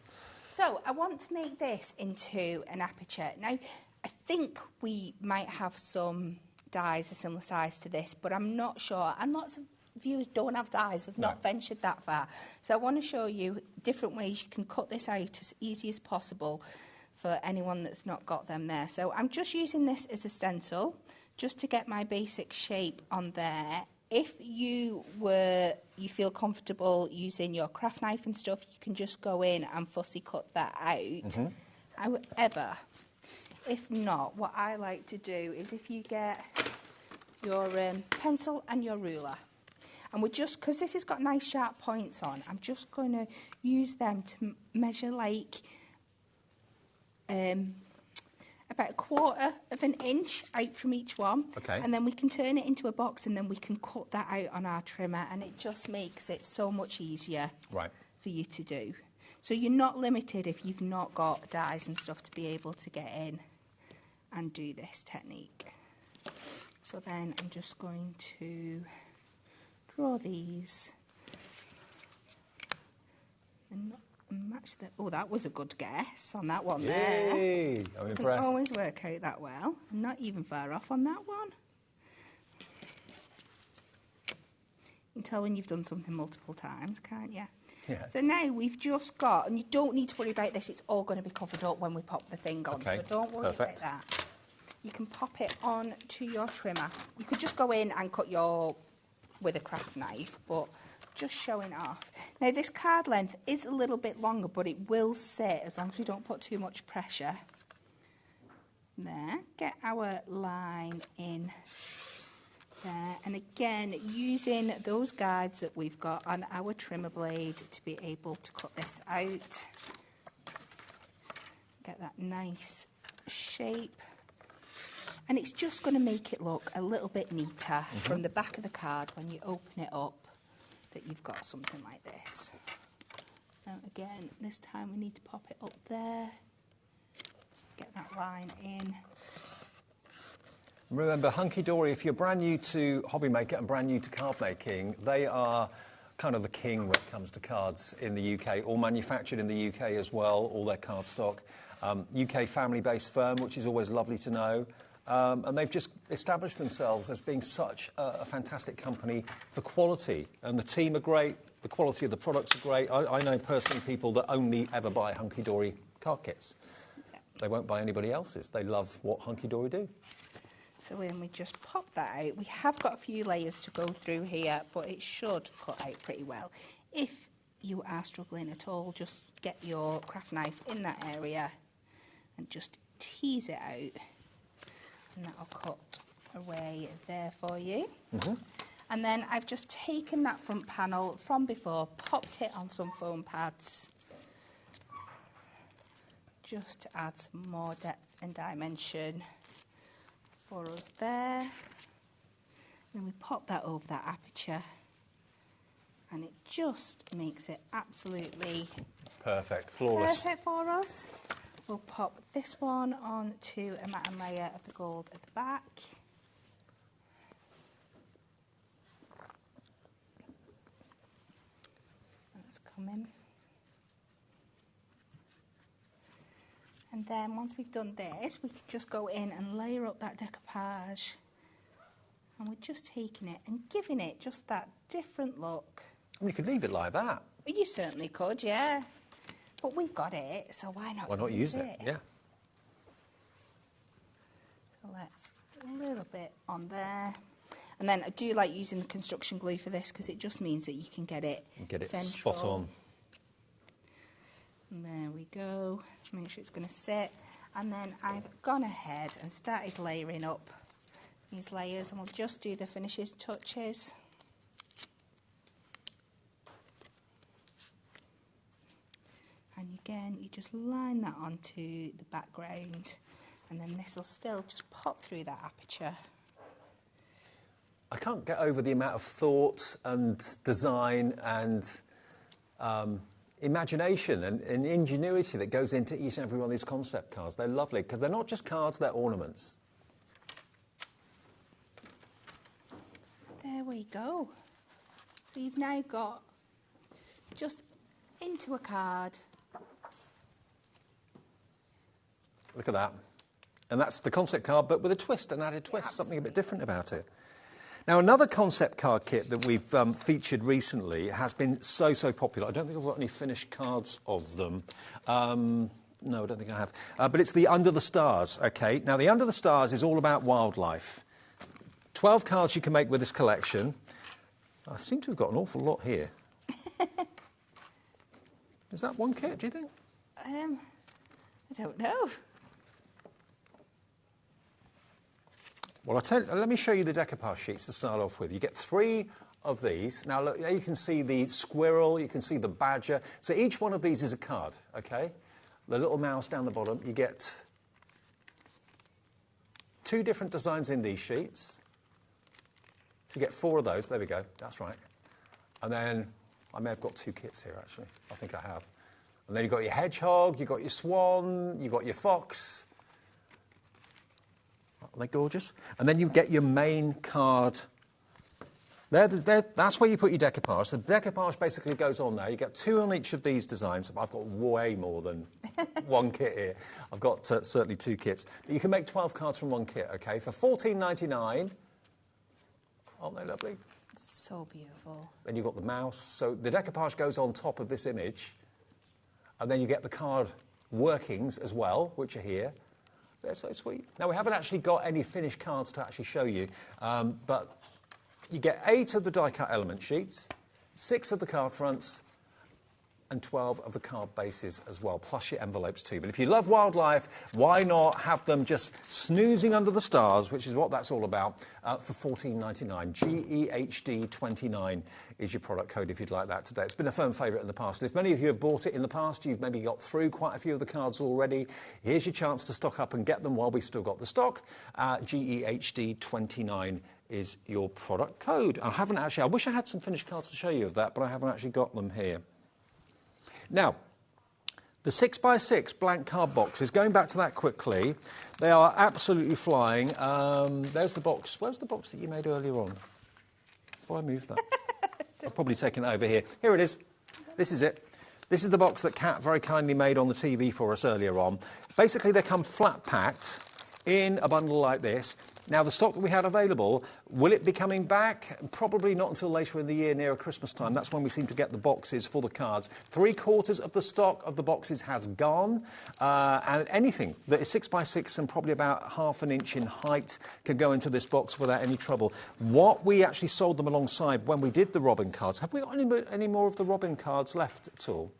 So I want to make this into an aperture. Now, I think we might have some dies a similar size to this, but I'm not sure. And lots of viewers don't have dies, have not ventured that far. So I want to show you different ways you can cut this out as easy as possible for anyone that's not got them there. So I'm just using this as a stencil, just to get my basic shape on there. If you feel comfortable using your craft knife and stuff, you can just go in and fussy cut that out. However, if not, what I like to do is if you get your pencil and your ruler, and we're just, because this has got nice sharp points on, I'm just going to use them to measure like about 1/4 of an inch out from each one. Okay. And then we can turn it into a box and then we can cut that out on our trimmer, and it just makes it so much easier for you to do. So you're not limited if you've not got dies and stuff to be able to get in and do this technique. So then I'm just going to draw these and match the... Oh, that was a good guess on that one there. Yay! I'm Doesn't impressed. always work out that well. I'm not even far off on that one. You can tell when you've done something multiple times, can't you? Yeah. So now we've just got, and you don't need to worry about this, it's all going to be covered up when we pop the thing on, so don't worry about that. You can pop it on to your trimmer. You could just go in and cut your with a craft knife, but just showing off. Now this card length is a little bit longer, but it will sit as long as we don't put too much pressure. There, get our line in there, and again using those guides that we've got on our trimmer blade to be able to cut this out. Get that nice shape. And it's just going to make it look a little bit neater from the back of the card when you open it up, that you've got something like this. Now again, this time we need to pop it up there. Just get that line in. Remember, Hunky Dory, if you're brand new to HobbyMaker and brand new to card making, they are kind of the king when it comes to cards in the UK, all manufactured in the UK as well, all their card stock. UK family-based firm, which is always lovely to know. And they've just established themselves as being such a fantastic company for quality. And the team are great, the quality of the products are great. I know personally people that only ever buy Hunky Dory card kits. They won't buy anybody else's. They love what Hunky Dory do. So when we just pop that out, we have got a few layers to go through here, but it should cut out pretty well. If you are struggling at all, just get your craft knife in that area and just tease it out. And that'll cut away there for you. And then I've just taken that front panel from before, popped it on some foam pads, just to add some more depth and dimension for us there. Then we pop that over that aperture, and it just makes it absolutely perfect, flawless. Perfect for us. We'll pop this one onto a matte layer of the gold at the back. That's coming. And then once we've done this, we can just go in and layer up that decoupage. And we're just taking it and giving it just that different look. And you could leave it like that. You certainly could, yeah. But we've got it, so why not? Why not use it? Yeah. So let's a little bit on there. And then I do like using the construction glue for this because it just means that you can get it central. Spot on. And there we go. Make sure it's going to sit. And then I've gone ahead and started layering up these layers, and we'll just do the finishes touches. And again, you just line that onto the background, and then this will still just pop through that aperture. I can't get over the amount of thought and design and imagination and ingenuity that goes into each and every one of these concept cards. They're lovely because they're not just cards, they're ornaments. There we go. So you've now got just into a card. Look at that. And that's the concept card, but with a twist, an added twist, something a bit different about it. Now, another concept card kit that we've featured recently has been so popular. I don't think I've got any finished cards of them. No, I don't think I have. But it's the Under the Stars, OK? Now, the Under the Stars is all about wildlife. 12 cards you can make with this collection. I seem to have got an awful lot here. Is that one kit, do you think? I don't know. Well, let me show you the decoupage sheets to start off with. You get 3 of these. Now, look, you can see the squirrel, you can see the badger. So each one of these is a card, OK? The little mouse down the bottom. You get 2 different designs in these sheets. So you get 4 of those. There we go. That's right. And then I may have got 2 kits here, actually. I think I have. And then you've got your hedgehog, you've got your swan, you've got your fox. Aren't they gorgeous? And then you get your main card. That's where you put your decoupage. The decoupage basically goes on there. You get 2 on each of these designs. I've got way more than 1 kit here. I've got certainly 2 kits. But you can make 12 cards from 1 kit, OK? For $14.99. Aren't they lovely? So beautiful. Then you've got the mouse. So the decoupage goes on top of this image. And then you get the card workings as well, which are here. They're so sweet. Now, we haven't actually got any finished cards to actually show you, but you get 8 of the die-cut element sheets, 6 of the card fronts, and 12 of the card bases as well, plus your envelopes too. But if you love wildlife, why not have them just snoozing under the stars, which is what that's all about, for $14.99. GEHD29 is your product code if you'd like that today. It's been a firm favourite in the past. And if many of you have bought it in the past, you've maybe got through quite a few of the cards already, here's your chance to stock up and get them while we've still got the stock. GEHD29 is your product code. I wish I had some finished cards to show you of that, but I haven't actually got them here. Now, the 6x6 blank card boxes, going back to that quickly, they are absolutely flying. There's the box. Where's the box that you made earlier on? Before I move that. I've probably taken it over here. Here it is. This is it. This is the box that Kat very kindly made on the TV for us earlier on. Basically, they come flat packed in a bundle like this. Now, the stock that we had available, will it be coming back? Probably not until later in the year, nearer Christmas time. That's when we seem to get the boxes for the cards. 3/4 of the stock of the boxes has gone. And anything that is 6x6 and probably about ½ an inch in height can go into this box without any trouble. What we actually sold them alongside when we did the Robin cards, have we got any more of the Robin cards left at all?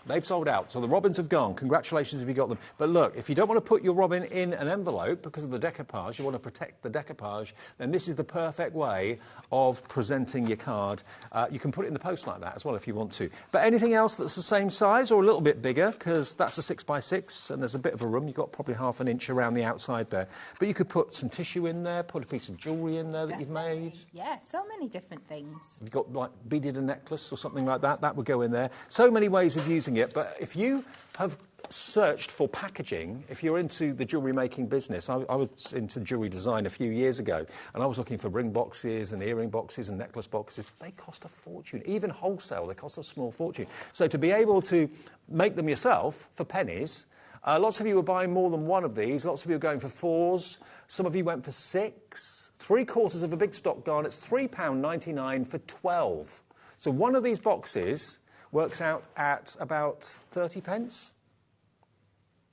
They've sold out, so the robins have gone. Congratulations if you got them. But look, if you don't want to put your robin in an envelope because of the decoupage, you want to protect the decoupage, then this is the perfect way of presenting your card. You can put it in the post like that as well if you want to. But anything else that's the same size or a little bit bigger, because that's a 6x6 and there's a bit of a room, you've got probably ½ an inch around the outside there. But you could put some tissue in there, put a piece of jewellery in there that you've made. Yeah, so many different things. You've got like beaded a necklace or something like that, that would go in there. So many ways of using it, but if you have searched for packaging, if you're into the jewellery making business, I was into jewellery design a few years ago, and I was looking for ring boxes and earring boxes and necklace boxes. They cost a fortune. Even wholesale, they cost a small fortune. So to be able to make them yourself for pennies, lots of you were buying more than one of these. Lots of you were going for 4s. Some of you went for 6. 3/4 of a big stock garnet's £3.99 for 12. So one of these boxes works out at about 30 pence,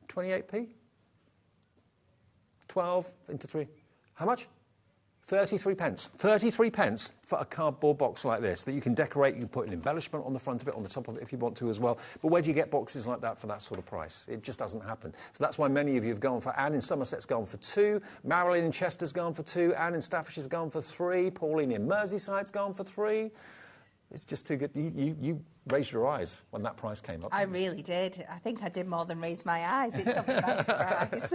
28p, 12 into 3. How much? 33 pence. 33 pence for a cardboard box like this that you can decorate. You can put an embellishment on the front of it, on the top of it if you want to as well. But where do you get boxes like that for that sort of price? It just doesn't happen. So that's why many of you have gone for. Anne in Somerset's gone for 2. Marilyn in Chester's gone for 2. Anne in Staffordshire's gone for 3. Pauline in Merseyside's gone for 3. It's just too good. You raised your eyes when that price came up. I really did. I think I did more than raise my eyes. It took me by surprise.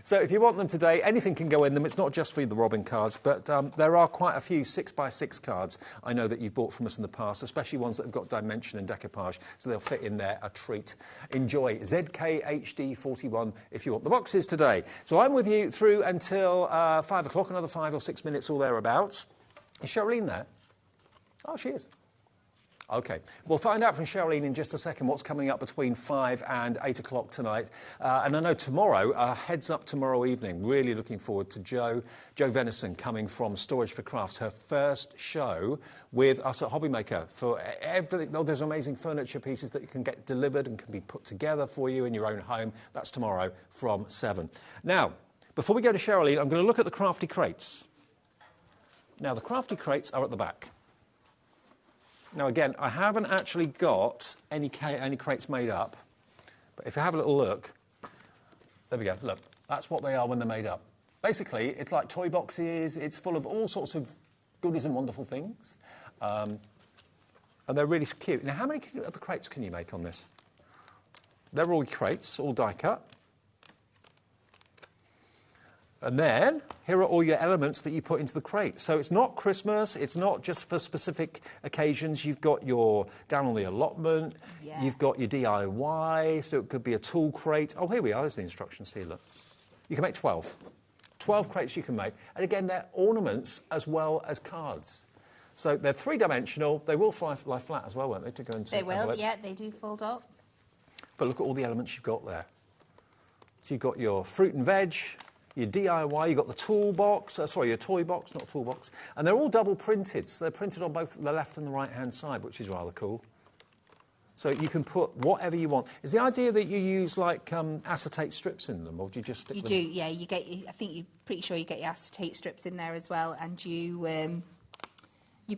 So if you want them today, anything can go in them. It's not just for the Robin cards, but there are quite a few 6x6 cards I know that you've bought from us in the past, especially ones that have got dimension and decoupage, so they'll fit in there, a treat. Enjoy ZKHD41 if you want the boxes today. So I'm with you through until 5 o'clock, another 5 or 6 minutes or thereabouts. Is Cheryline there? Oh, she is. OK, we'll find out from Cheryline in just a second what's coming up between 5 and 8 o'clock tonight. And I know tomorrow, heads up tomorrow evening, really looking forward to Jo Venison coming from Storage for Crafts, her first show with us at HobbyMaker for everything. Oh, there's amazing furniture pieces that you can get delivered and can be put together for you in your own home. That's tomorrow from 7. Now, before we go to Cheryline, I'm going to look at the Crafty crates. Now, the Crafty crates are at the back. Now, again, I haven't actually got any crates made up, but if you have a little look, there we go, look, that's what they are when they're made up. Basically, it's like toy boxes, it's full of all sorts of goodies and wonderful things, and they're really cute. Now, how many of the crates can you make on this? They're all crates, all die cut. And then, here are all your elements that you put into the crate. So it's not Christmas, it's not just for specific occasions. You've got your, down on the allotment, you've got your DIY, so it could be a tool crate. Oh, here we are, there's the instructions here, look. You can make 12. 12 crates you can make. And again, they're ornaments as well as cards. So they're three-dimensional. They will lie flat as well, won't they? To go into they will, yeah, they do fold up. But look at all the elements you've got there. So you've got your fruit and veg, your DIY, you've got the toolbox, your toy box, not toolbox, and they're all double printed. So they're printed on both the left and the right-hand side, which is rather cool. So you can put whatever you want. Is the idea that you use, like, acetate strips in them, or do you just stick them? You do, yeah. You get. I think you're pretty sure you get your acetate strips in there as well, and you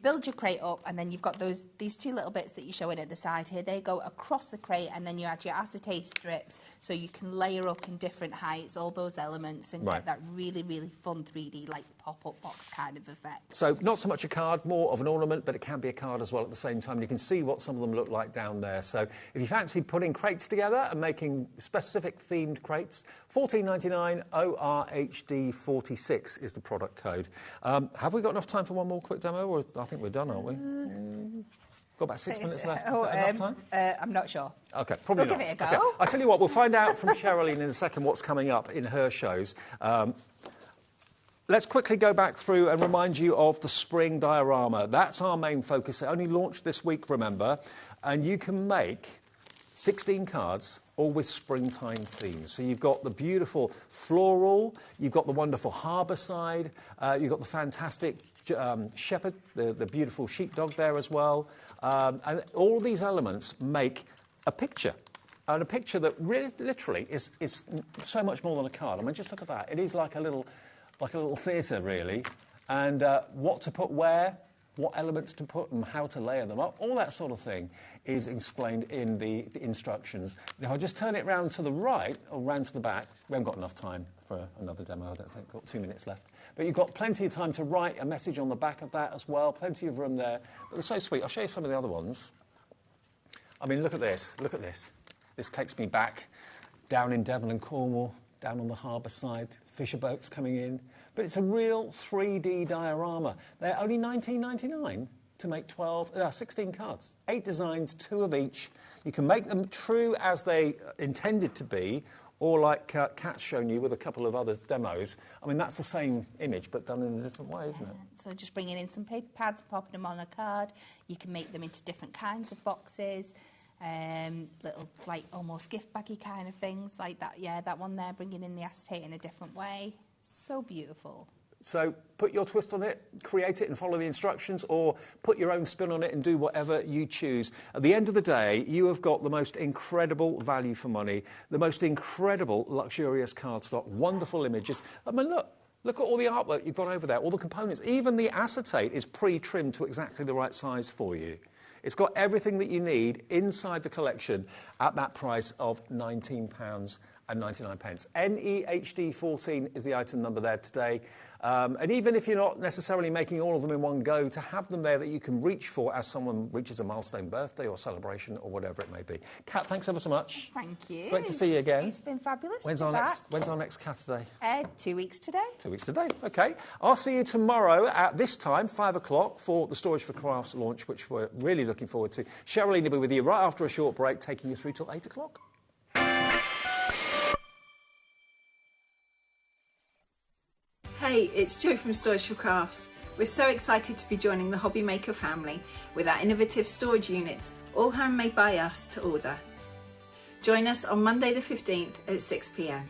build your crate up, and then you've got these two little bits that you're showing at the side here. They go across the crate, and then you add your acetate strips, so you can layer up in different heights all those elements and get that really, really fun 3D, like, pop-up box kind of effect. So not so much a card, more of an ornament, but it can be a card as well at the same time. You can see what some of them look like down there. So if you fancy putting crates together and making specific themed crates, $14.99 ORHD46 is the product code. Have we got enough time for one more quick demo, or I think we're done, aren't we? Got about 6 minutes left. Is that enough time? I'm not sure. OK, probably we'll not. Give it a go. Okay. I'll tell you what, we'll find out from Cheryline in a second what's coming up in her shows. Let's quickly go back through and remind you of the spring diorama. That's our main focus. It only launched this week, remember, and you can make 16 cards, all with springtime themes. So you've got the beautiful floral, you've got the wonderful harbourside, you've got the fantastic shepherd, the beautiful sheepdog there as well. And all these elements make a picture. And a picture that really, literally is so much more than a card. I mean, just look at that. It is like a little theatre, really. And what to put where, what elements to put and how to layer them up, all that sort of thing is explained in the instructions. Now, I'll just turn it round to the right or round to the back. We haven't got enough time for another demo, I don't think. Got 2 minutes left. But you've got plenty of time to write a message on the back of that as well. Plenty of room there. But they're so sweet. I'll show you some of the other ones. I mean, look at this. Look at this. This takes me back down in Devon and Cornwall, down on the harbour side, fisher boats coming in. But it's a real 3D diorama. They're only $19.99 to make 16 cards. 8 designs, 2 of each. You can make them true as they intended to be, or like Kat's shown you with a couple of other demos. I mean, that's the same image, but done in a different way, isn't it? So just bringing in some paper pads and popping them on a card. You can make them into different kinds of boxes. Little, like, almost gift baggy kind of things like that. Yeah, that one there, bringing in the acetate in a different way. So beautiful. So put your twist on it, create it and follow the instructions, or put your own spin on it and do whatever you choose. At the end of the day, you have got the most incredible value for money, the most incredible luxurious cardstock, wonderful images. I mean, look at all the artwork you've got over there, all the components. Even the acetate is pre-trimmed to exactly the right size for you. It's got everything that you need inside the collection at that price of £19.99. NEHD14 is the item number there today. And even if you're not necessarily making all of them in one go, to have them there that you can reach for as someone reaches a milestone birthday or celebration or whatever it may be. Kat, thanks ever so much. Thank you. Great to see you again. It's been fabulous. When's our next Cat Day? 2 weeks today. 2 weeks today. OK. I'll see you tomorrow at this time, 5 o'clock, for the Storage for Crafts launch, which we're really looking forward to. Sherilyn will be with you right after a short break, taking you through till 8 o'clock. Hey, it's Jo from Storage for Crafts. We're so excited to be joining the HobbyMaker family with our innovative storage units, all handmade by us to order. Join us on Monday the 15th at 6 p.m.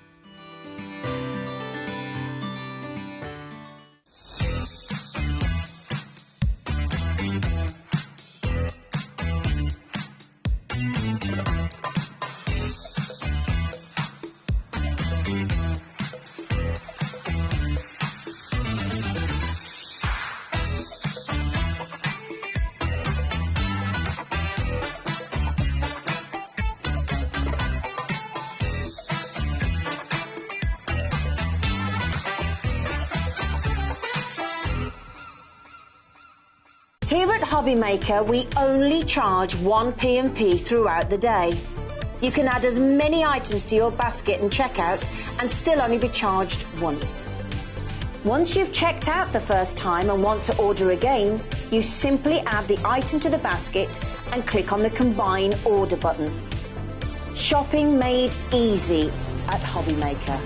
Here at HobbyMaker, we only charge 1 P&P throughout the day. You can add as many items to your basket and checkout and still only be charged once. Once you've checked out the first time and want to order again, you simply add the item to the basket and click on the Combine Order button. Shopping made easy at HobbyMaker.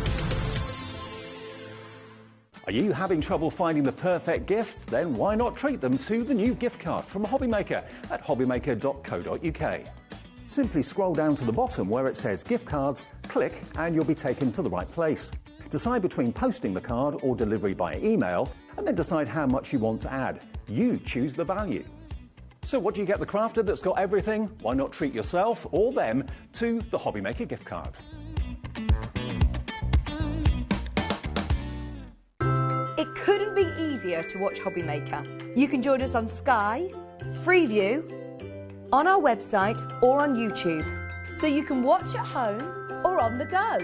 Are you having trouble finding the perfect gift? Then why not treat them to the new gift card from HobbyMaker at hobbymaker.co.uk. Simply scroll down to the bottom where it says gift cards, click and you'll be taken to the right place. Decide between posting the card or delivery by email and then decide how much you want to add. You choose the value. So what do you get the crafter that's got everything? Why not treat yourself or them to the HobbyMaker gift card? It couldn't be easier to watch HobbyMaker. You can join us on Sky, Freeview, on our website or on YouTube. So you can watch at home or on the go.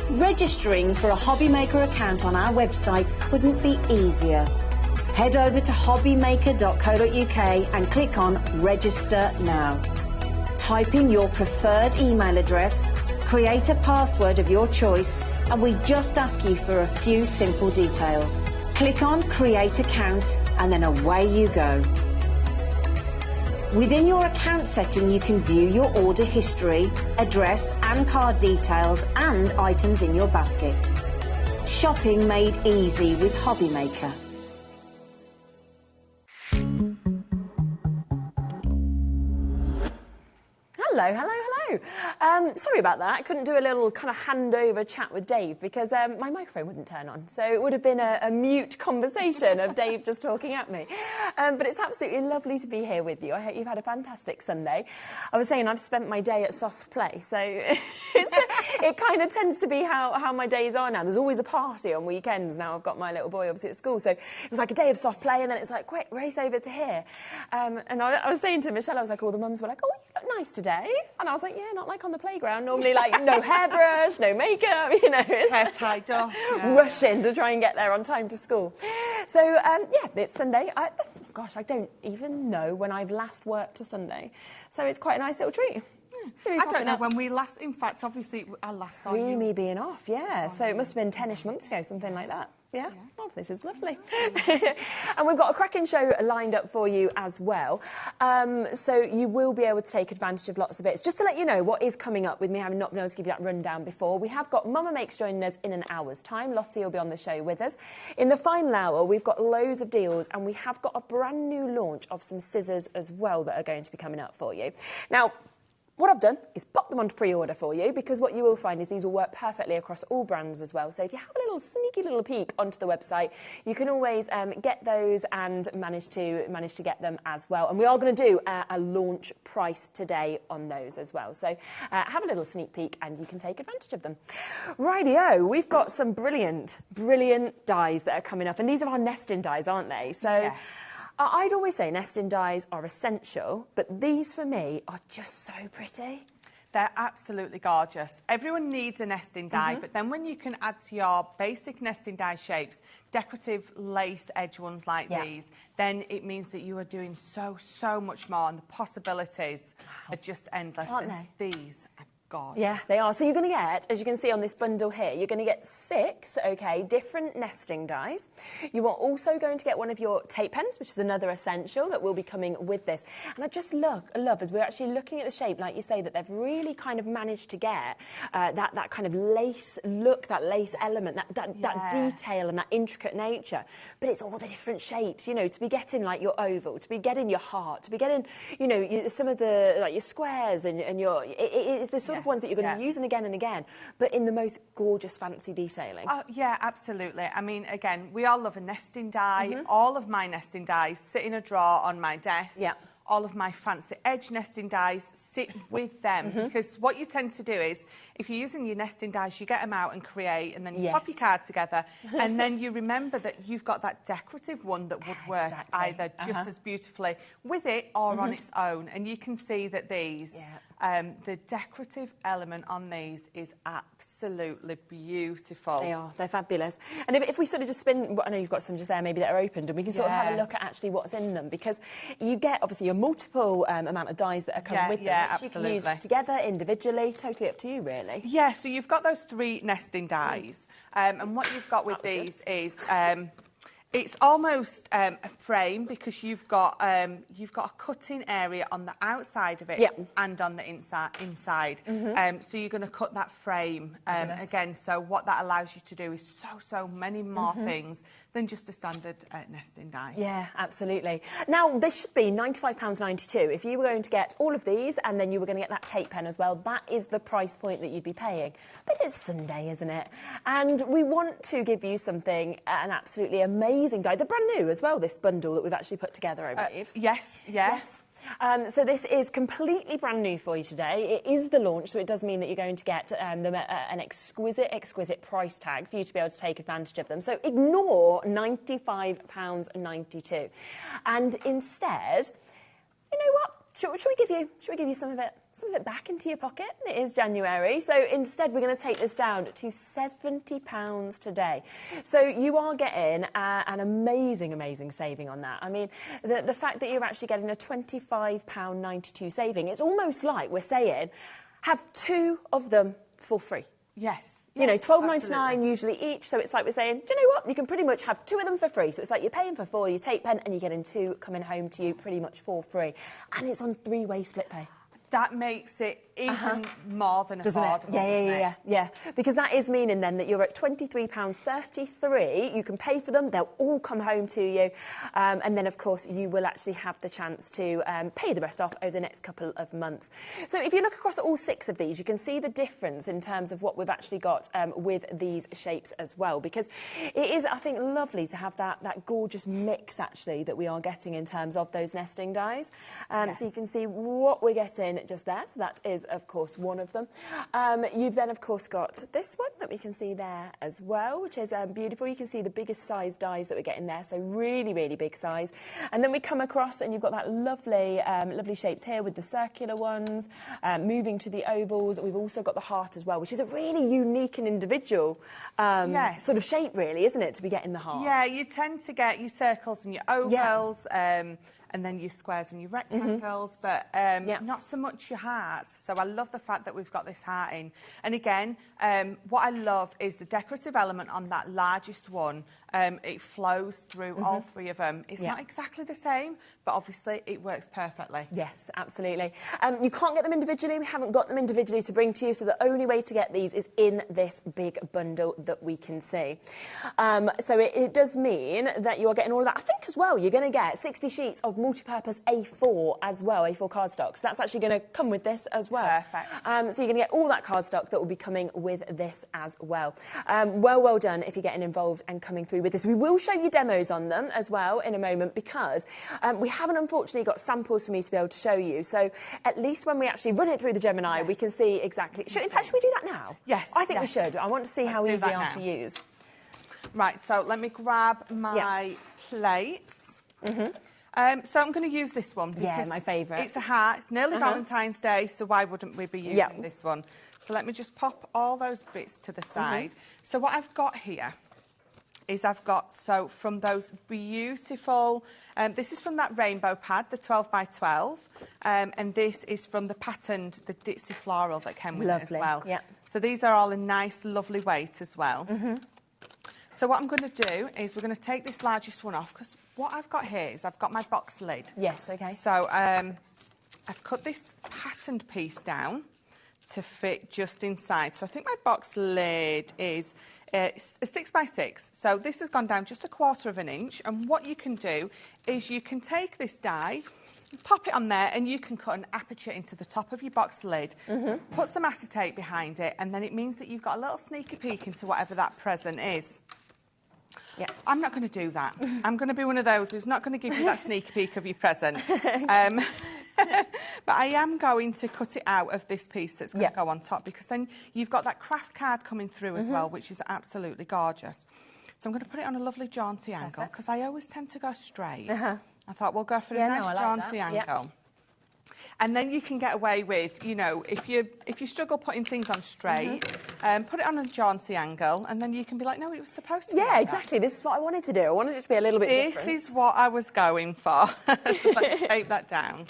Registering for a HobbyMaker account on our website couldn't be easier. Head over to hobbymaker.co.uk and click on Register Now. Type in your preferred email address, create a password of your choice, and we just ask you for a few simple details. Click on Create Account and then away you go. Within your account setting, you can view your order history, address and card details and items in your basket. Shopping made easy with HobbyMaker. Hello, hello, hello. Sorry about that. I couldn't do a little kind of handover chat with Dave because my microphone wouldn't turn on. So it would have been a mute conversation of Dave just talking at me. But it's absolutely lovely to be here with you. I hope you've had a fantastic Sunday. I was saying I've spent my day at soft play, so it kind of tends to be how my days are now. There's always a party on weekends now. I've got my little boy obviously at school, so it was like a day of soft play and then it's like, quick, race over to here. And I was saying to Michelle, I was like, all the mums were like, oh, you look nice today. And I was like, yeah, not like on the playground. Normally, like, no hairbrush, no makeup, you know. Hair tied off. Yeah. Rushing to try and get there on time to school. So, yeah, it's Sunday. Gosh, I don't even know when I've last worked a Sunday. So it's quite a nice little treat. I don't know when we last, in fact, obviously, I last saw you. Me being off, yeah. So it must have been 10-ish months ago, something like that. Yeah. Oh, this is lovely. And we've got a cracking show lined up for you as well. So you will be able to take advantage of lots of bits. Just to let you know what is coming up with me having not been able to give you that rundown before, we have got Mama Makes joining us in an hour's time. Lottie will be on the show with us. In the final hour, we've got loads of deals and we have got a brand new launch of some scissors as well that are going to be coming up for you. Now, what I've done is pop them onto pre-order for you, because what you will find is these will work perfectly across all brands as well. So if you have a little sneaky little peek onto the website, you can always get those and manage to get them as well. And we are going to do a launch price today on those as well. So have a little sneak peek and you can take advantage of them. Rightio, we've got some brilliant dies that are coming up, and these are our nesting dies, aren't they? So. Yes. I'd always say nesting dies are essential, but these for me are just so pretty. They're absolutely gorgeous. Everyone needs a nesting die, but then when you can add to your basic nesting die shapes, decorative lace edge ones like these, then it means that you are doing so much more, and the possibilities are just endless. Aren't they? These are gorgeous. Yeah, they are. So you're going to get, as you can see on this bundle here, you're going to get 6, different nesting dies. You are also going to get one of your tape pens, which is another essential that will be coming with this. And I just love, as we're actually looking at the shape, like you say, that they've really kind of managed to get that kind of lace look, that lace element, that detail and that intricate nature. But it's all the different shapes, you know, to be getting like your oval, to be getting your heart, to be getting, you know, some of the, like your squares and your, it's the sort of ones that you're going to be using again and again, but in the most gorgeous, fancy detailing. Oh, yeah, absolutely. I mean, again, we all love a nesting die. All of my nesting dies sit in a drawer on my desk. Yeah. All of my fancy edge nesting dies sit with them, because what you tend to do is, if you're using your nesting dies, you get them out and create, and then you pop your card together, and then you remember that you've got that decorative one that would work either just as beautifully with it or on its own. And you can see that these, the decorative element on these is absolutely beautiful. They are. They're fabulous. And if we sort of just spin, I know you've got some just there maybe that are opened, and we can sort of have a look at actually what's in them, because you get obviously your multiple amount of dies that are coming with them, which absolutely. You can use together, individually, totally up to you, really. Yeah, so you've got those 3 nesting dies, and what you've got with these is it's almost a frame, because you've got a cutting area on the outside of it and on the inside. So you're going to cut that frame again. So what that allows you to do is so many more things than just a standard nesting die. Yeah, absolutely. Now, this should be £95.92. If you were going to get all of these and then you were going to get that tape pen as well, that is the price point that you'd be paying. But it's Sunday, isn't it? And we want to give you something, an absolutely amazing die. They're brand new as well, this bundle that we've actually put together, I believe. Yes. So this is completely brand new for you today. It is the launch, so it does mean that you're going to get an exquisite price tag for you to be able to take advantage of them. So ignore £95.92. And instead, you know what? Should we give you some of it back into your pocket? It is January, so instead we're going to take this down to £70 today. So you are getting an amazing saving on that. I mean, the fact that you're actually getting a £25.92 saving, it's almost like we're saying, have 2 of them for free. Yes. You know, £12.99 usually each, so it's like we're saying, do you know what? You can pretty much have 2 of them for free. So it's like you're paying for 4, your tape pen, and you're getting 2 coming home to you pretty much for free. And it's on 3-way split pay. That makes it even more than affordable, Yeah. Because that is meaning then that you're at £23.33. You can pay for them. They'll all come home to you. And then, of course, you will actually have the chance to pay the rest off over the next couple of months. So if you look across all 6 of these, you can see the difference in terms of what we've actually got with these shapes as well. Because it is, I think, lovely to have that gorgeous mix, actually, that we are getting in terms of those nesting dies. So you can see what we're getting just there. So that is, of course, one of them. You've then, of course, got this one that we can see there as well, which is beautiful. You can see the biggest size dies that we're getting there, so really big size. And then we come across and you've got that lovely shapes here with the circular ones, moving to the ovals. We've also got the heart as well, which is a really unique and individual sort of shape, really, isn't it, to be getting the heart? Yeah, you tend to get your circles and your ovals. and then your squares and your rectangles, but not so much your hearts. So I love the fact that we've got this heart in. And again, what I love is the decorative element on that largest one. It flows through all three of them. It's not exactly the same, but obviously it works perfectly. Yes, absolutely. You can't get them individually. We haven't got them individually to bring to you, so the only way to get these is in this big bundle that we can see. So it does mean that you're getting all of that. I think as well, you're going to get 60 sheets of multi-purpose A4 as well, A4 cardstock. So that's actually going to come with this as well. Perfect. So you're going to get all that cardstock that will be coming with this as well. Well done if you're getting involved and coming through with this. We will show you demos on them as well in a moment, because we haven't unfortunately got samples for me to be able to show you. So at least when we actually run it through the Gemini, we can see exactly. In fact, should we do that now? Yes. I think we should. I want to see how easy they are to use. Right, so let me grab my plates. So I'm going to use this one because my favourite. it's a heart. It's nearly Valentine's Day, so why wouldn't we be using this one? So let me just pop all those bits to the side. So what I've got here is so from those beautiful, this is from that rainbow pad, the 12 by 12, and this is from the patterned, the Ditzy Floral that came with it as well. So these are all a nice, lovely weight as well. So what I'm going to do is we're going to take this largest one off, because what I've got here is I've got my box lid. Yes, okay. So I've cut this patterned piece down to fit just inside. So I think my box lid is a 6 by 6. So this has gone down just 1/4 of an inch. And what you can do is you can take this die, pop it on there, and you can cut an aperture into the top of your box lid, put some acetate behind it, and then it means that you've got a little sneaky peek into whatever that present is. I'm not going to do that. I'm going to be one of those who's not going to give you that sneaky peek of your present. But I am going to cut it out of this piece that's going to go on top, because then you've got that craft card coming through as well, which is absolutely gorgeous. So I'm going to put it on a lovely jaunty angle, because I always tend to go straight. I thought we'll go for a nice jaunty angle. And then you can get away with, you know, if you struggle putting things on straight, put it on a jaunty angle, and then you can be like, no, it was supposed to be like exactly. This is what I wanted to do. I wanted it to be a little bit different. This is what I was going for. So let's tape that down,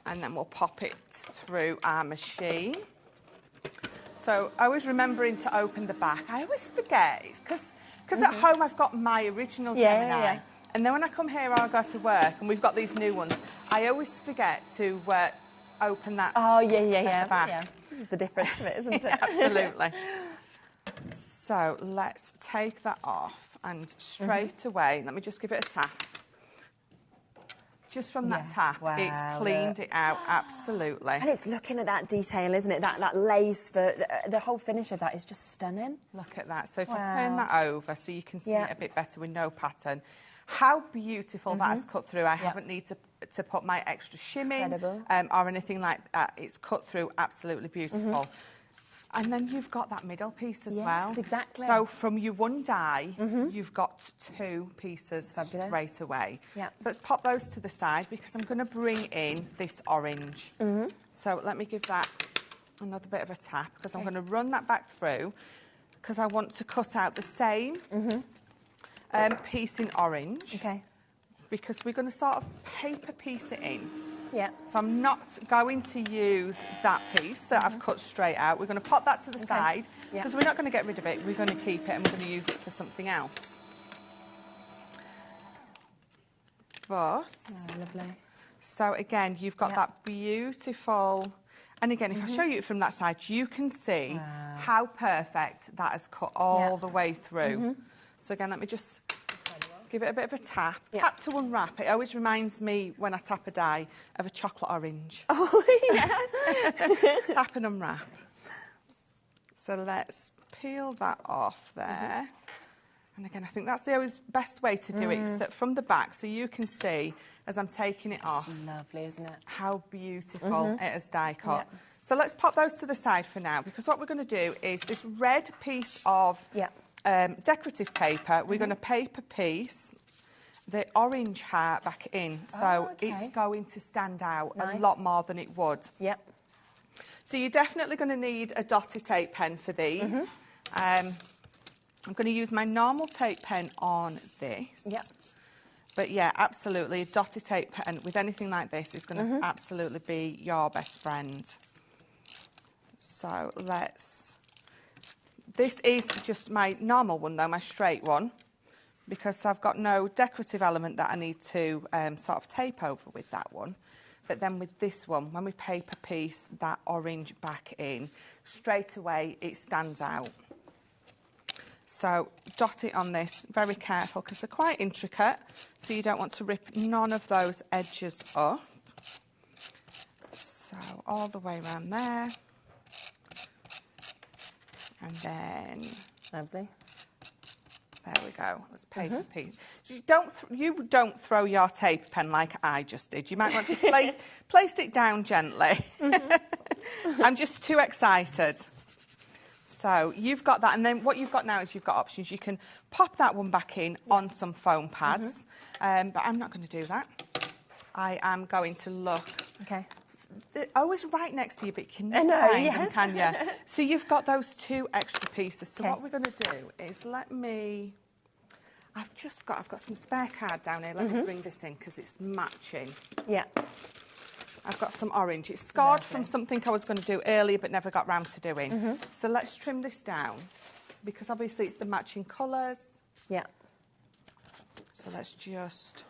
and then we'll pop it through our machine. So always remembering to open the back. I always forget, because at home I've got my original Gemini. And then when I come here or I go to work and we've got these new ones, I always forget to open that. Oh, back. This is the difference of it, isn't it? Absolutely. So let's take that off, and straight away, let me just give it a tap. Just from that tap, it's cleaned it out, absolutely. And it's looking at that detail, isn't it? That lace, the whole finish of that is just stunning. Look at that. So if I turn that over so you can see it a bit better with no pattern, how beautiful that has cut through. I haven't need to put my extra shimmy or anything like that. It's cut through absolutely beautiful. And then you've got that middle piece as well. Yes, exactly. So from your one die, you've got 2 pieces straight away. So let's pop those to the side, because I'm going to bring in this orange. So let me give that another bit of a tap, because I'm going to run that back through, because I want to cut out the same piece in orange, because we're going to sort of paper piece it in. So I'm not going to use that piece that I've cut straight out. We're going to pop that to the side, because we're not going to get rid of it. We're going to keep it, and we're going to use it for something else. But lovely. So again, you've got that beautiful. And again, if I show you it from that side, you can see how perfect that has cut all the way through. So again, let me just give it a bit of a tap. Tap to unwrap. It always reminds me, when I tap a die, of a chocolate orange. Oh, yeah. Tap and unwrap. So let's peel that off there. And again, I think that's the always best way to do it. Set from the back, so you can see, as I'm taking it off, lovely, isn't it? How beautiful it has die cut. So let's pop those to the side for now, because what we're going to do is this red piece of decorative paper, we're going to paper piece the orange heart back in, so it's going to stand out a lot more than it would. So you're definitely going to need a dotty tape pen for these. I'm going to use my normal tape pen on this. But yeah, absolutely, a dotted tape pen with anything like this is going to absolutely be your best friend. So this is just my normal one though, my straight one, because I've got no decorative element that I need to sort of tape over with that one. But then with this one, when we paper piece that orange back in, straight away it stands out. So dot it on this, very careful, because they're quite intricate, so you don't want to rip none of those edges up. So all the way around there. And then... Lovely. There we go. Let's paper piece. You don't throw your tape pen like I just did. You might want to place it down gently. I'm just too excited. So you've got that, and then what you've got now is you've got options. You can pop that one back in on some foam pads, but I'm not going to do that. I am going to look. Okay. They're always right next to you, but you can never find them, can you? So you've got those 2 extra pieces. So what we're going to do is I've got some spare card down here. Let me bring this in because it's matching. Yeah. I've got some orange. It's scored from something I was going to do earlier but never got round to doing. So let's trim this down because obviously it's the matching colours. Yeah. So let's just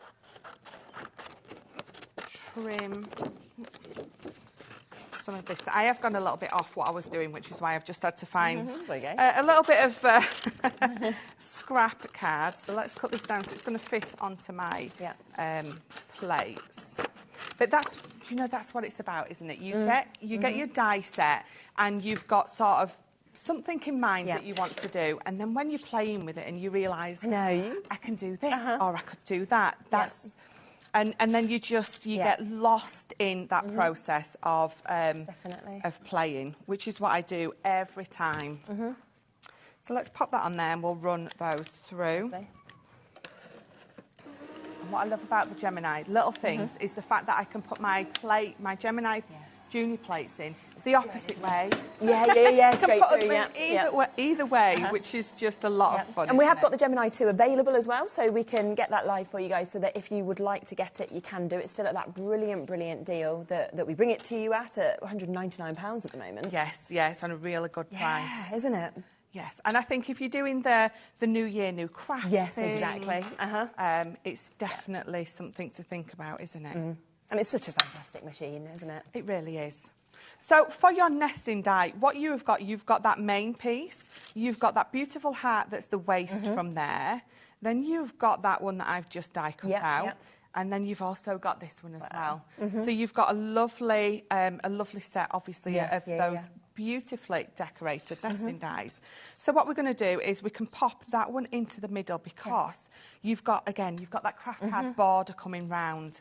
trim some of this. I have gone a little bit off what I was doing, which is why I've just had to find a little bit of scrap card. So let's cut this down so it's going to fit onto my plates. But that's what it's about, isn't it? You get your die set and you've got sort of something in mind that you want to do, and then when you're playing with it and you realise, I can do this or I could do that. That's and then you get lost in that process of playing, which is what I do every time. So let's pop that on there and we'll run those through. What I love about the Gemini little things is the fact that I can put my Gemini junior plates in the opposite way. Straight through, either way, which is just a lot of fun. And we have got the Gemini 2 available as well, so we can get that live for you guys, so that if you would like to get it, you can do it. Still at that brilliant deal that we bring it to you at £199 at the moment. Yes, on a really good price. Isn't it? Yes, and I think if you're doing the New Year, New Crafty... Yes, exactly. It's definitely something to think about, isn't it? And it's such a fantastic machine, isn't it? It really is. So for your nesting die, what you've got that main piece, you've got that beautiful heart that's the waist from there, then you've got that one that I've just die cut out, and then you've also got this one as well. So you've got a lovely set, obviously, of those beautifully decorated nesting dies. So what we're going to do is we can pop that one into the middle because you've got that craft card border coming round.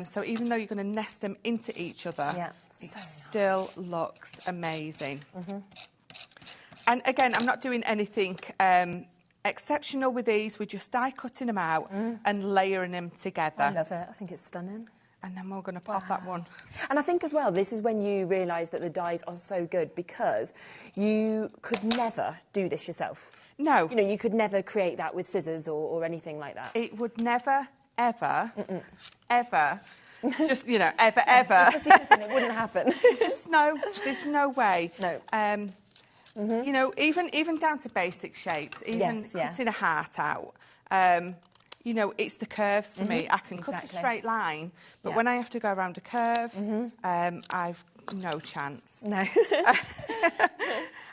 So even though you're going to nest them into each other, it still looks amazing. And again, I'm not doing anything exceptional with these. We're just die cutting them out and layering them together. I love it. I think it's stunning. And then we're going to pop that one. And I think as well, this is when you realise that the dies are so good, because you could never do this yourself. No. You know, you could never create that with scissors or anything like that. It would never, ever, ever, just, ever. It wouldn't happen. There's no way. No. Even down to basic shapes, even cutting a heart out. It's the curves to me. I can cut a straight line, but when I have to go around a curve, I've no chance. No.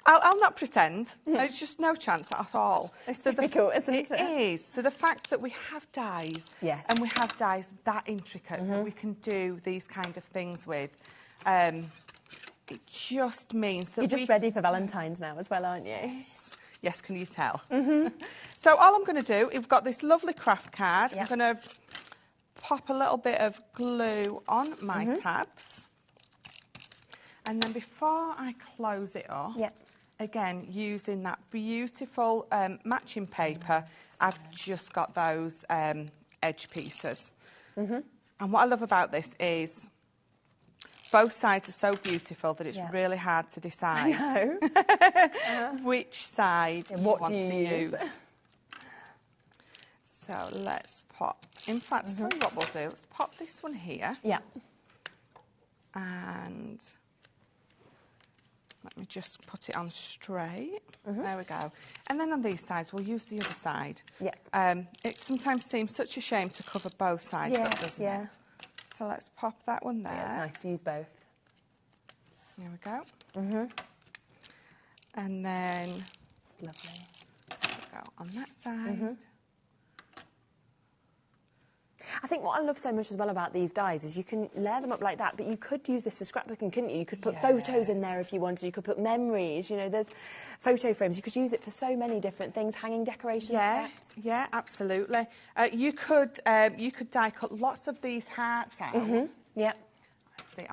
I'll not pretend. There's just no chance at all. It's difficult, isn't it? It is. So the fact that we have dies, and we have dies that intricate that we can do these kind of things with, it just means that you're just ready for Valentine's now as well, aren't you? Yes, can you tell? So all I'm going to do, we've got this lovely craft card. I'm going to pop a little bit of glue on my tabs. And then before I close it off, again, using that beautiful matching paper, I've just got those edge pieces. And what I love about this is both sides are so beautiful that it's really hard to decide which side you want to use. So So let's pop, in fact, I'll tell you what we'll do. Let's pop this one here. Yeah. And let me just put it on straight. There we go. And then on these sides, we'll use the other side. Yeah. It sometimes seems such a shame to cover both sides up, doesn't it? So let's pop that one there. Yeah, it's nice to use both. There we go. And then It's lovely. there we go on that side. I think what I love so much as well about these dies is you can layer them up like that, but you could use this for scrapbooking, couldn't you? You could put photos in there if you wanted. You could put memories. You know, there's photo frames. You could use it for so many different things, hanging decorations. Perhaps. Yeah, absolutely. You could die cut lots of these hearts out. Yeah. See,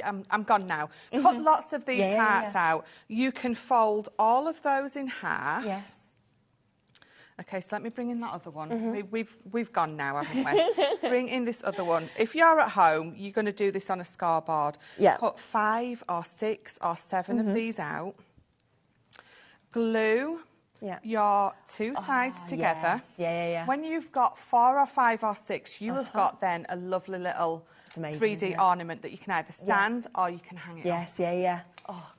I'm gone now. Cut lots of these hearts out. You can fold all of those in half. Yes. Okay, so let me bring in that other one. We've gone now, haven't we? Bring in this other one. If you're at home, you're going to do this on a scoreboard. Yeah. Cut 5 or 6 or 7 of these out. Glue your two sides together. Yes. When you've got 4 or 5 or 6, you have got then a lovely little amazing, 3D ornament that you can either stand or you can hang it on. Yes. Oh.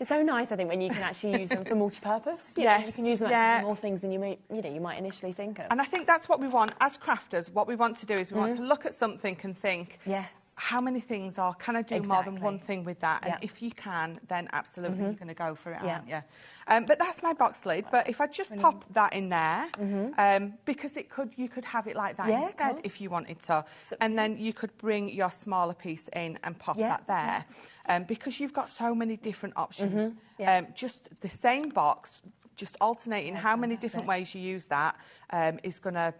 It's so nice, I think, when you can actually use them for multi-purpose. You can use them for more things than you might initially think of. And I think that's what we want as crafters. What we want to do is we want to look at something and think, how many things are, can I do more than one thing with that? And if you can, then absolutely you're going to go for it, aren't you? But that's my box lid. But if I just pop that in there, because you could have it like that instead if you wanted to. And then you could bring your smaller piece in and pop that there. Because you've got so many different options. Just the same box, just alternating how many different ways you use that is going to...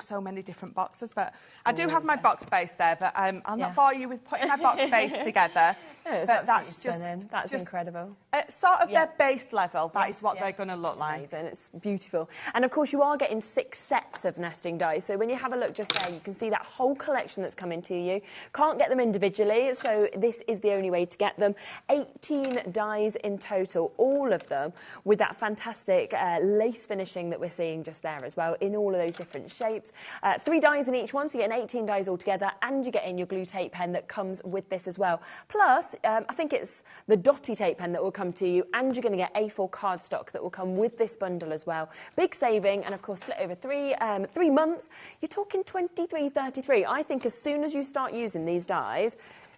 So many different boxes, but I do have my box base there, but I'll not bore you with putting my box base together. But that's stunning. That's incredible. At sort of their base level, that is what they're going to look like. Amazing. It's beautiful. And of course, you are getting 6 sets of nesting dies. So when you have a look just there, you can see that whole collection that's coming to you. Can't get them individually, so this is the only way to get them. 18 dies in total, all of them with that fantastic lace finishing that we're seeing just there as well, in all of those different shapes. 3 dies in each one, so you're getting 18 dies altogether, and you're getting your glue tape pen that comes with this as well. Plus, I think it's the dotty tape pen that will come to you, and you're going to get A4 cardstock that will come with this bundle as well. Big saving, and of course, split over 3 months, you're talking 23.33. I think as soon as you start using these dies,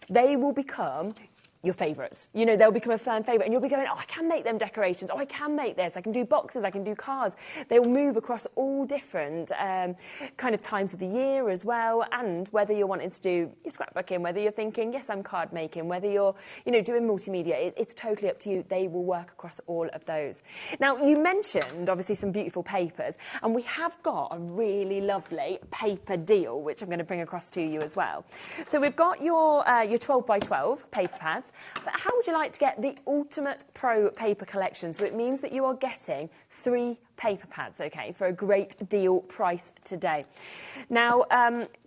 they will become your favourites. You know, they'll become a fan favourite, and you'll be going, oh, I can make them decorations, oh, I can make this, I can do boxes, I can do cards. They'll move across all different kind of times of the year as well, and whether you're wanting to do your scrapbooking, whether you're thinking, yes, I'm card making, whether you're, you know, doing multimedia, it's totally up to you. They will work across all of those. Now, you mentioned, obviously, some beautiful papers, and we have got a really lovely paper deal, which I'm going to bring across to you as well. So we've got your 12 by 12 paper pads. But how would you like to get the Ultimate Pro paper collection? So it means that you are getting 3 paper pads, okay, for a great deal price today. Now,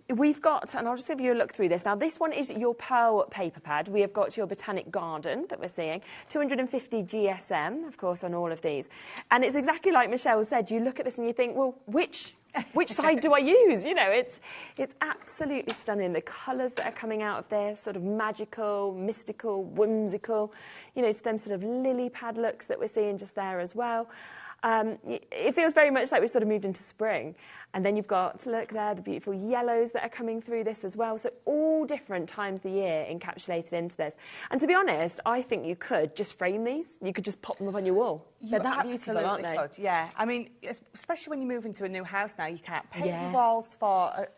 we've got, and I'll just give you a look through this. Now, this one is your Pearl paper pad. We have got your Botanic Garden that we're seeing, 250 GSM, of course, on all of these. And it's exactly like Michelle said. You look at this and you think, well, which side do I use? You know, it's absolutely stunning. The colours that are coming out of there, sort of magical, mystical, whimsical, you know, it's them sort of lily pad looks that we're seeing just there as well. It feels very much like we've sort of moved into spring. And then you've got, look there, the beautiful yellows that are coming through this as well. So all different times of the year encapsulated into this. And to be honest, I think you could just frame these. You could just pop them up on your wall. They're that beautiful, aren't they? Could, yeah. I mean, especially when you move into a new house now, you can't paint your walls for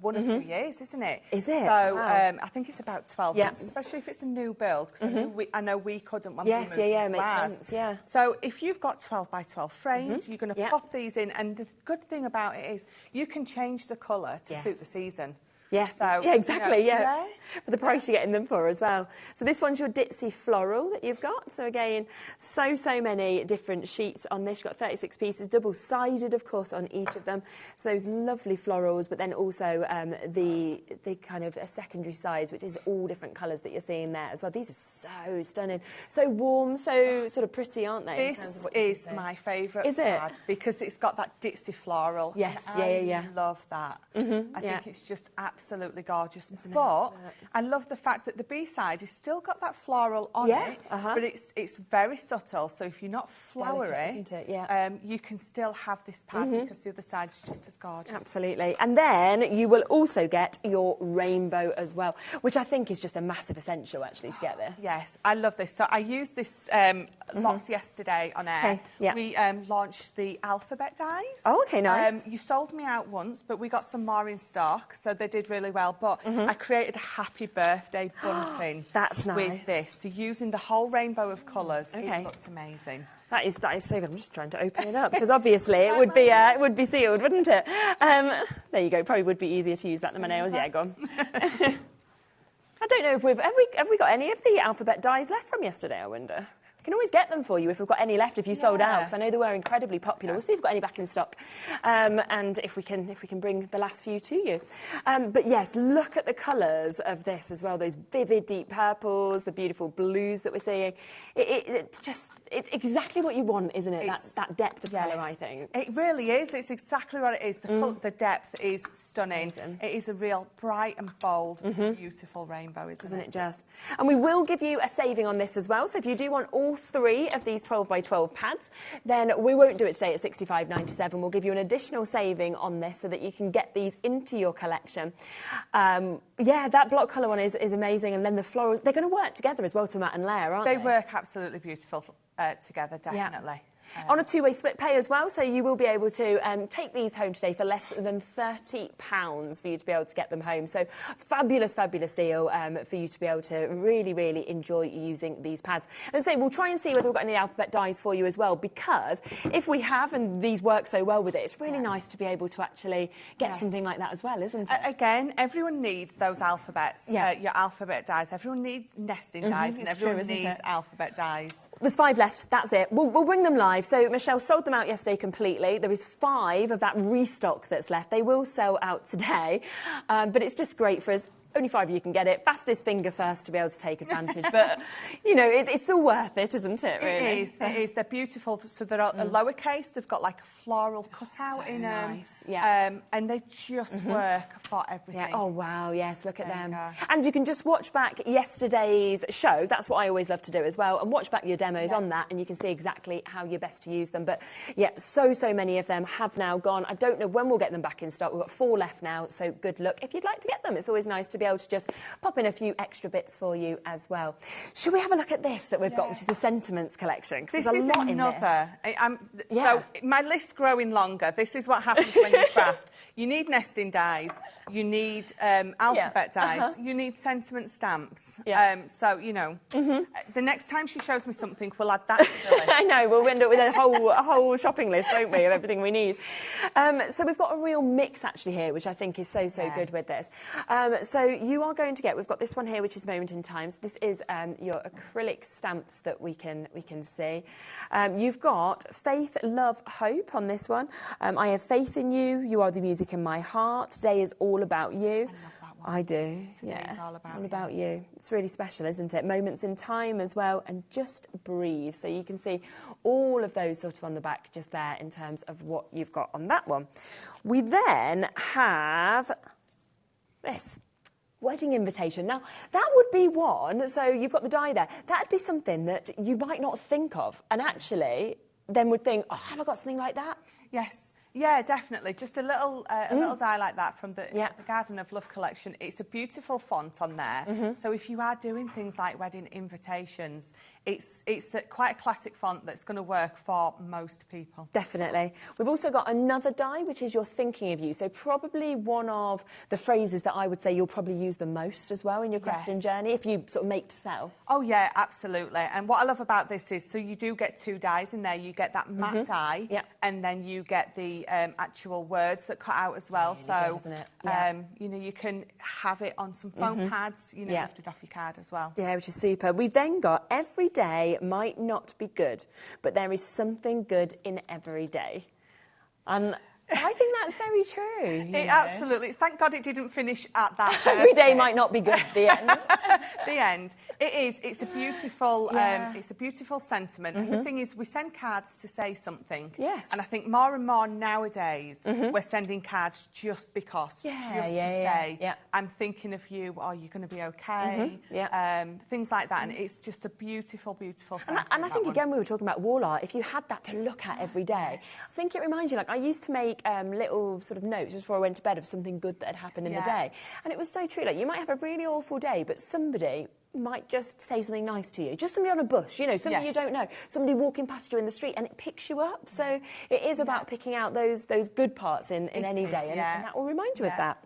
1 or 2 years, isn't it? Is it? So wow. I think it's about 12 months, especially if it's a new build, because I know we couldn't when we moved into makes ours. sense, yeah. So if you've got 12 by 12 frames, you're going to pop these in, and the good thing about it is you can change the colour to suit the season. Yeah, So, yeah, exactly, you know, yeah. For the price you're getting them for as well. So this one's your ditzy floral that you've got. So again, so many different sheets on this. You've got 36 pieces, double-sided, of course, on each of them. So those lovely florals, but then also the kind of secondary sides, which is all different colours that you're seeing there as well. These are so stunning, so warm, so sort of pretty, aren't they? This is my favourite card because it's got that ditzy floral. Yes, I love that. I think it's just absolutely gorgeous. But I love the fact that the B-side has still got that floral on it, but it's very subtle. So if you're not flowery, isn't it? you can still have this pad because the other side is just as gorgeous. Absolutely. And then you will also get your rainbow as well, which I think is just a massive essential actually to get this. Yes, I love this. So I used this lots yesterday on air. We launched the alphabet dies. Oh, okay, nice. You sold me out once, but we got some more in stock, so they did really well. But I created a happy birthday bunting. That's nice. With this, so using the whole rainbow of colours, it looked amazing. That is so good. I'm just trying to open it up because obviously it would be sealed, wouldn't it? There you go. Probably would be easier to use that than my nails. Yeah, go on. I don't know if have we got any of the alphabet dies left from yesterday, I wonder. We can always get them for you if we've got any left, if you sold out, because I know they were incredibly popular. We'll see if we've got any back in stock, and if we can bring the last few to you. But yes, look at the colours of this as well. Those vivid deep purples, the beautiful blues that we're seeing. It's exactly what you want, isn't it? That depth of colour, I think. It really is. It's exactly what it is. The depth is stunning. Amazing. It is a real bright and bold, beautiful rainbow, isn't it? Just? And we will give you a saving on this as well. So if you do want all 3 of these 12 by 12 pads, then we won't do it today at $65.97. We'll give you an additional saving on this so that you can get these into your collection. Yeah, that block colour one is amazing, and then the florals, they're going to work together as well to mat and layer, aren't they? They work absolutely beautiful together, definitely. On a two-way split pay as well, so you will be able to take these home today for less than £30 for you to be able to get them home. So fabulous, fabulous deal for you to be able to really, really enjoy using these pads. And so we'll try and see whether we've got any alphabet dies for you as well, because if we have, and these work so well with it, it's really nice to be able to actually get something like that as well, isn't it? Again, everyone needs those alphabets, your alphabet dies. Everyone needs nesting dies, and everyone needs alphabet dies. There's 5 left, that's it. We'll bring them live. So Michelle sold them out yesterday completely. There is 5 of that restock that's left. They will sell out today, but it's just great for us. Only 5 of you can get it. Fastest finger first to be able to take advantage. But, you know, it's all worth it, isn't it, really? It is. They're beautiful. So they're a lowercase. They've got like a floral cutout in them. Nice. Yeah. And they just work for everything. Yeah. Oh, wow. Yes, look at them. And you can just watch back yesterday's show. That's what I always love to do as well. And watch back your demos on that, and you can see exactly how you're best to use them. But, yeah, so many of them have now gone. I don't know when we'll get them back in stock. We've got 4 left now, so good luck. If you'd like to get them, it's always nice to be able to just pop in a few extra bits for you as well. Should we have a look at this that we've got, which is the sentiments collection? This is another. So my list's growing longer. This is what happens when you craft. You need nesting dies. You need alphabet dies. You need sentiment stamps. So, you know, the next time she shows me something, we'll add that to the list. I know, we'll end up with a whole shopping list, won't we, of everything we need. So we've got a real mix actually here, which I think is so good with this. So you are going to get, we've got this one here, which is Moment in Time. So this is your acrylic stamps that we can see. You've got Faith, Love, Hope on this one. I have faith in you. You are the music in my heart. Today is all about you. I love that one. I do. Today's all about you. It's really special, isn't it? Moments in Time as well, and Just Breathe. So you can see all of those sort of on the back just there in terms of what you've got on that one. We then have this. Wedding invitation. Now, that would be one, so you've got the die there. That would be something that you might not think of, and actually then would think, oh, have I got something like that? Yes. Yeah, definitely. Just a little die like that from the Garden of Love collection. It's a beautiful font on there. So if you are doing things like wedding invitations, it's quite a classic font that's going to work for most people. Definitely. We've also got another die, which is You're Thinking of You. So probably one of the phrases that I would say you'll probably use the most as well in your crafting journey, if you sort of make to sell. Oh, yeah, absolutely. And what I love about this is, so you do get 2 dies in there. You get that matte die, and then you get the the actual words that cut out as well. Really so, good, isn't it? Yeah. you know, you can have it on some foam pads, you know, lifted off your card as well. Yeah, which is super. We've then got every day might not be good, but there is something good in every day. And I think that's very true. Absolutely. Thank God it didn't finish at that. Every day might not be good. The end. The end. It is. It's a beautiful. It's a beautiful sentiment. And the thing is, we send cards to say something. Yes. And I think more and more nowadays, we're sending cards just because, to say, I'm thinking of you. Are you going to be okay? Things like that. And it's just a beautiful, beautiful sentiment. And I think again, we were talking about wall art. If you had that to look at every day, I think it reminds you. Like I used to make little sort of notes before I went to bed of something good that had happened in the day. And it was so true. Like you might have a really awful day, but somebody might just say something nice to you. Just somebody on a bus, you know, somebody you don't know. Somebody walking past you in the street and it picks you up. So it is about picking out those good parts in any day. And that will remind you of that.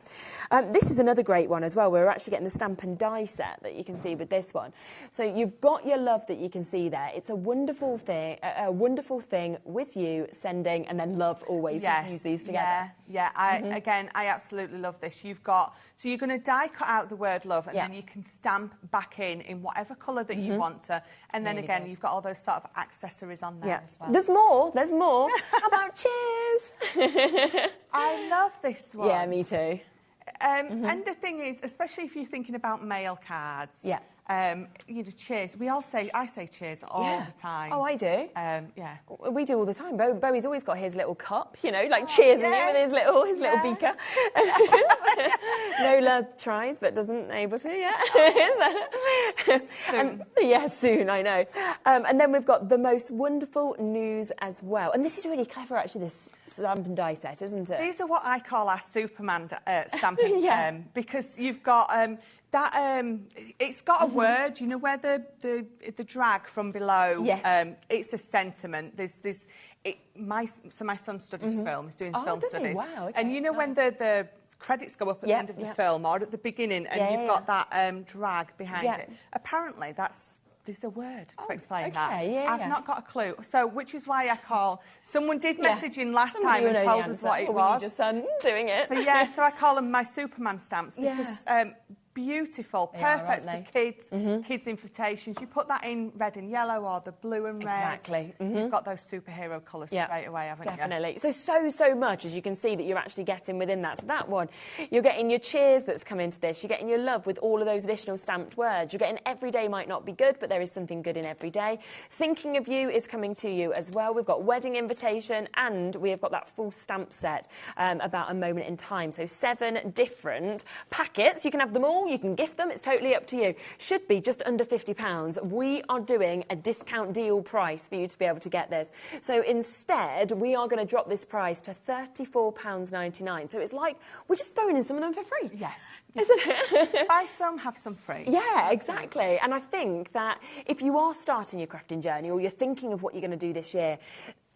This is another great one as well. We're actually getting the stamp and die set that you can see with this one. So you've got your love that you can see there. It's a wonderful thing with you sending and then love always. Use these together. Again, I absolutely love this. You've got, so you're going to die cut out the word love and then you can stamp back in whatever colour that you want to. And then really again, you've got all those sort of accessories on there as well. There's more. How about cheers? I love this one. Yeah, me too. And the thing is, especially if you're thinking about mail cards, you know, cheers. I say cheers all the time. Oh, I do. Yeah. We do all the time. Bowie's always got his little cup, you know, like cheersing you with his little beaker. Nola tries but doesn't able to yet. Soon, I know. And then we've got the most wonderful news as well. And this is really clever, actually, this stamp and die set, isn't it? These are what I call our Superman stamping, because you've got it's got a word, you know, where the drag from below. Yes. It's a sentiment. My son studies film. He's doing film studies. Wow. Okay. And you know when the credits go up at the end of the film or at the beginning, and you've got that drag behind it. Apparently, there's a word to explain that. I've not got a clue. So, which is why I call. Someone did message in last time and told us what it was. Your son doing it. So so I call them my Superman stamps because beautiful, perfect for kids, kids' invitations. You put that in red and yellow or the blue and red. Exactly. You've got those superhero colours straight away, haven't you? Definitely. So much, as you can see, that you're actually getting within that. So that one, you're getting your cheers that's come into this. You're getting your love with all of those additional stamped words. You're getting every day might not be good, but there is something good in every day. Thinking of you is coming to you as well. We've got wedding invitation and we have got that full stamp set about a moment in time. So 7 different packets. You can have them all. You can gift them. It's totally up to you. Should be just under £50. We are doing a discount deal price for you to be able to get this. So instead, we are going to drop this price to £34.99. So it's like we're just throwing in some of them for free. Yes. Isn't it? Buy some, have some free. Yeah, exactly. And I think that if you are starting your crafting journey or you're thinking of what you're going to do this year,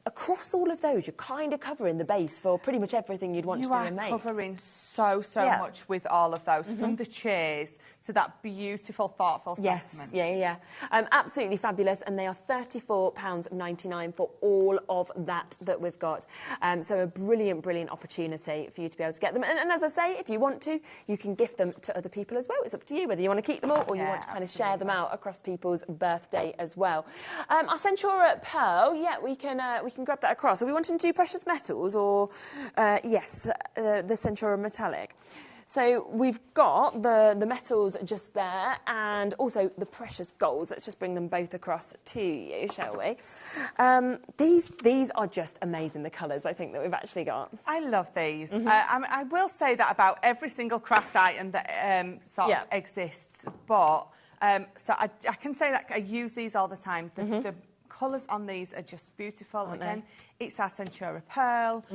across all of those, you're kind of covering the base for pretty much everything you'd want to do and make. You are covering so much with all of those, from the cheers to that beautiful, thoughtful sentiment. Yes, absolutely fabulous, and they are £34.99 for all of that we've got. So a brilliant, brilliant opportunity for you to be able to get them. And as I say, if you want to, you can gift them to other people as well. It's up to you whether you want to keep them all or you want to kind of share them out across people's birthday as well. Our Centura Pearl, we can grab that across. Are we wanting to do precious metals or, the Centura Metallic? So we've got the metals just there and also the precious golds. Let's just bring them both across to you, shall we? These are just amazing, the colours I think that we've actually got. I love these. I will say that about every single craft item that sort of exists, but so I can say that I use these all the time. The colours on these are just beautiful. Again, it's our Centura Pearl,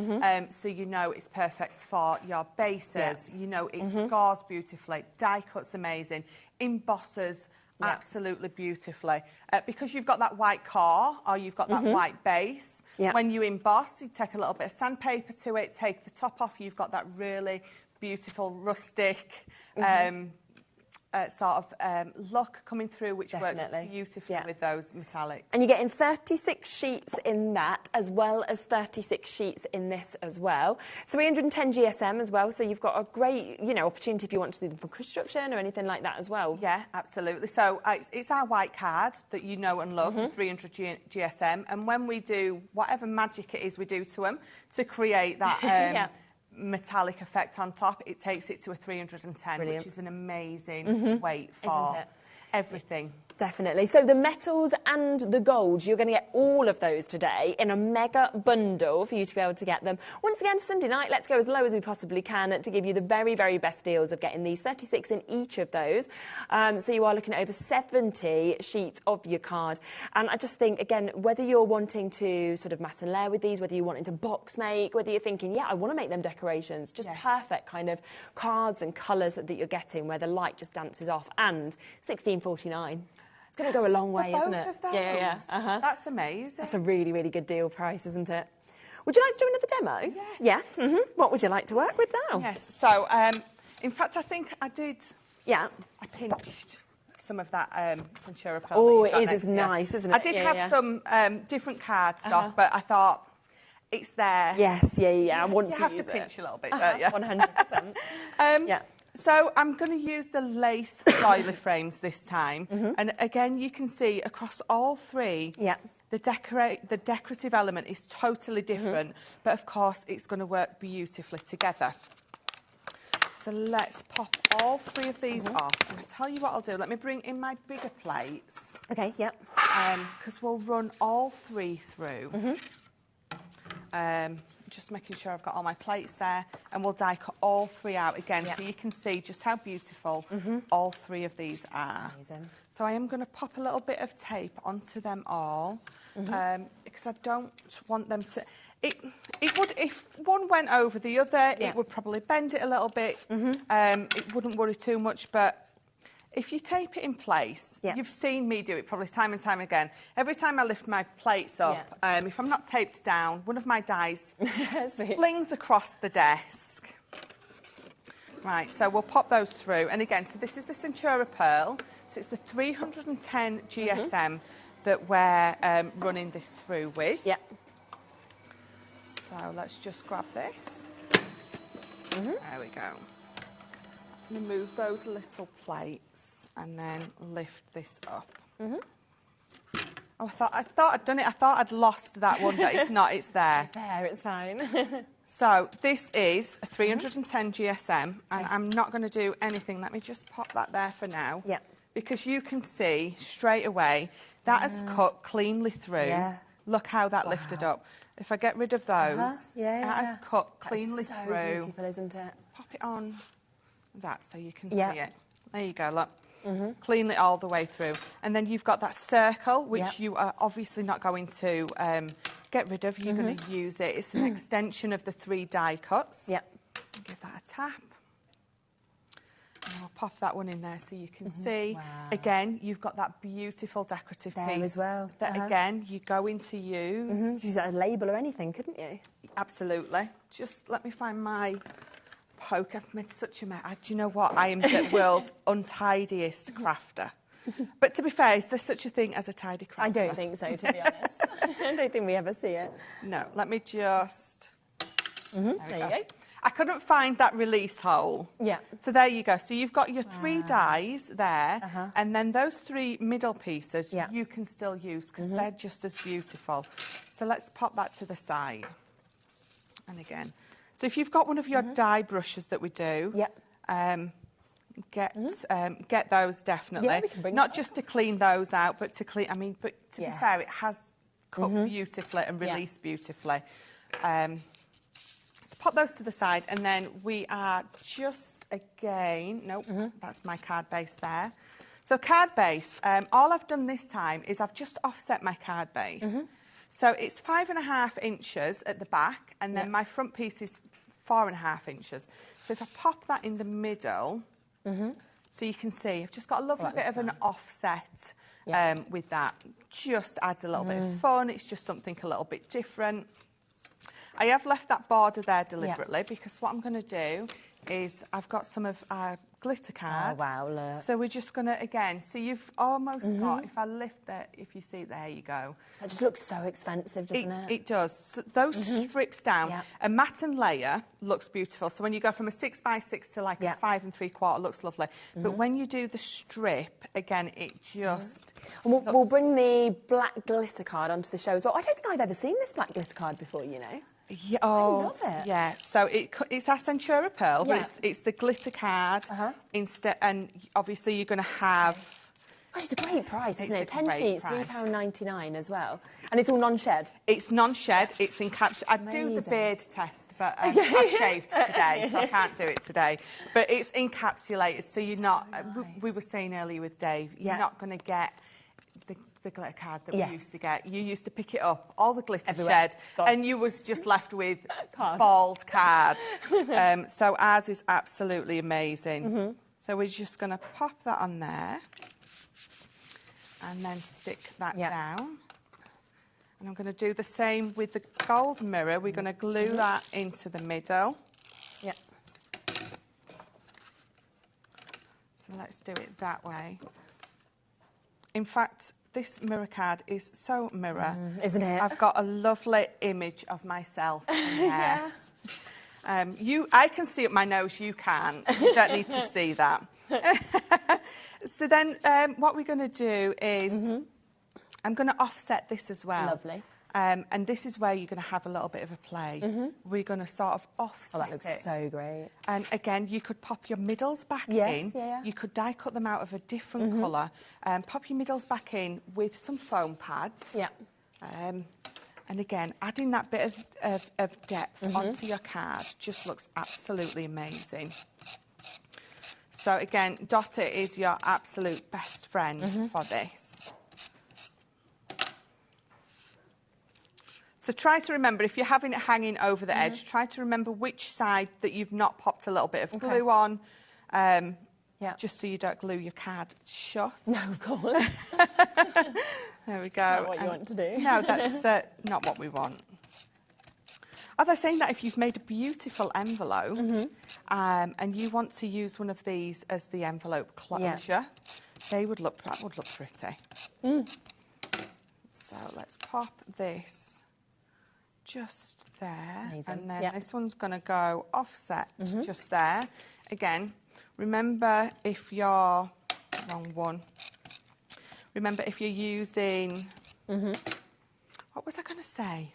so you know it's perfect for your bases. You know it scores beautifully. Die cut's amazing. Embosses absolutely beautifully. Because you've got that white core or you've got that white base, when you emboss, you take a little bit of sandpaper to it, take the top off, you've got that really beautiful rustic sort of look coming through, which Definitely. works beautifully Yeah. with those metallics. And you're getting 36 sheets in that, as well as 36 sheets in this as well. 310 GSM as well, so you've got a great, you know, opportunity if you want to do them for construction or anything like that as well. Yeah, absolutely. So it's our white card that you know and love, the 300 GSM, and when we do whatever magic it is we do to them to create that Yeah. metallic effect on top, it takes it to a 310, Brilliant. which is an amazing weight for Isn't it? everything. Definitely. So the metals and the golds, you're going to get all of those today in a mega bundle for you to be able to get them. Once again, Sunday night, let's go as low as we possibly can to give you the very, very best deals of getting these 36 in each of those. So you are looking at over 70 sheets of your card. And I just think, again, whether you're wanting to sort of mat and layer with these, whether you're wanting to box make, whether you're thinking, yeah, I want to make them decorations, just perfect kind of cards and colours that you're getting where the light just dances off. And £16.49. It's going to go a long way, isn't it? Both of those? Yeah. That's amazing. That's a really, really good deal price, isn't it? Would you like to do another demo? Yes. Yeah. What would you like to work with now? Yes. So, in fact, I think I did. Yeah. I pinched some of that Centura Pearl. Oh, that you've got it is. next It's to you. nice, isn't it? I did have some different card stock, but I thought it's there. Yes, yeah. I want You to have use to pinch it. a little bit, don't you? 100%. Yeah. So I'm going to use the lace doily frames this time. And again, you can see across all three, the decorative element is totally different, but of course it's going to work beautifully together. So let's pop all three of these off. And I'll tell you what I'll do. Let me bring in my bigger plates. Okay, yep. Because we'll run all three through. Just making sure I've got all my plates there, and we'll die cut all three out again, so you can see just how beautiful all three of these are. Amazing. So I am going to pop a little bit of tape onto them all, because I don't want them to... It would, if one went over the other, it would probably bend it a little bit. It wouldn't worry too much, but if you tape it in place, you've seen me do it probably time and time again. Every time I lift my plates up, if I'm not taped down, one of my dies flings across the desk. Right, so we'll pop those through. And again, so this is the Centura Pearl. So it's the 310 GSM that we're running this through with. Yeah. So let's just grab this. There we go. Remove those little plates and then lift this up. Oh, I thought I'd done it. I thought I'd lost that one, but it's not. It's there. It's there. It's fine. So this is a 310 GSM, and I'm not going to do anything. Let me just pop that there for now. Yeah. Because you can see straight away that has cut cleanly through. Yeah. Look how that lifted up. If I get rid of those, that has cut cleanly That's so through. beautiful, isn't it? Pop it on that so you can see it. There you go, look. Cleanly all the way through. And then you've got that circle, which you are obviously not going to get rid of. You're going to use it. It's an extension of the 3 die cuts. Yep. Give that a tap. And I'll pop that one in there so you can see. Wow. Again, you've got that beautiful decorative There piece. as well. That, again, you're going to use. You could use that as a label or anything, couldn't you? Absolutely. Just let me find my poke. I've made such a mess. Do you know what? I am the world's untidiest crafter. But to be fair, is there such a thing as a tidy crafter? I don't think so, to be honest. I don't think we ever see it. No. Let me just... There you go. I couldn't find that release hole. Yeah. So there you go. So you've got your 3 dies there, and then those 3 middle pieces you can still use because they're just as beautiful. So let's pop that to the side. And again, so if you've got one of your die brushes that we do, get those definitely. Yeah, we can bring not that just to clean those out, but to clean. I mean, but to be fair, it has cut beautifully and released beautifully. So pop those to the side, and then we are just again. Nope, that's my card base there. So card base. All I've done this time is I've just offset my card base. So it's 5.5 inches at the back, and then my front piece is 4.5 inches. So if I pop that in the middle, so you can see, I've just got a lovely bit of an offset with that. Just adds a little bit of fun. It's just something a little bit different. I have left that border there deliberately because what I'm going to do is I've got some of our glitter card. Oh, wow, look. So we're just going to, again, so you've almost got, if I lift that, if you see it, there you go. That just looks so expensive, doesn't it? It does. So those strips down, a matte and layer looks beautiful. So when you go from a 6x6 to like a 5 3/4, looks lovely. But when you do the strip, again, it just... And we'll bring the black glitter card onto the show as well. I don't think I've ever seen this black glitter card before, you know. Yeah, I love it. Yeah, so it's our Centura Pearl, but it's the glitter card instead, and obviously you're going to have... Gosh, it's a great price, isn't it? 10 sheets, £3.99 as well. And it's all non-shed? It's non-shed, it's encapsulated. I do the beard test, but I shaved today, so I can't do it today. But it's encapsulated, so you're not... Nice. We were saying earlier with Dave, you're not going to get... the glitter card that we used to get. You used to pick it up, all the glitter shed, and you was just left with bald card. So ours is absolutely amazing. So we're just going to pop that on there and then stick that down. And I'm going to do the same with the gold mirror. We're going to glue that into the middle. So let's do it that way. In fact, this mirror card is so mirror. Isn't it? I've got a lovely image of myself in there. I can see up my nose, you can't. You don't need to see that. So then what we're going to do is I'm going to offset this as well. Lovely. And this is where you're going to have a little bit of a play. We're going to sort of offset it. Oh, that looks so great. And again, you could pop your middles back in. You could die cut them out of a different colour. Pop your middles back in with some foam pads. And again, adding that bit of depth onto your card just looks absolutely amazing. So again, Dot It is your absolute best friend for this. So try to remember, if you're having it hanging over the edge, try to remember which side that you've not popped a little bit of glue on, just so you don't glue your card shut. No, of course. There we go. Not what you want to do. No, that's not what we want. Are they saying that if you've made a beautiful envelope and you want to use one of these as the envelope closure, that would look pretty. So let's pop this just there. Amazing. And then this one's going to go offset just there. Again, remember if you're... Wrong one. Remember if you're using... What was I going to say?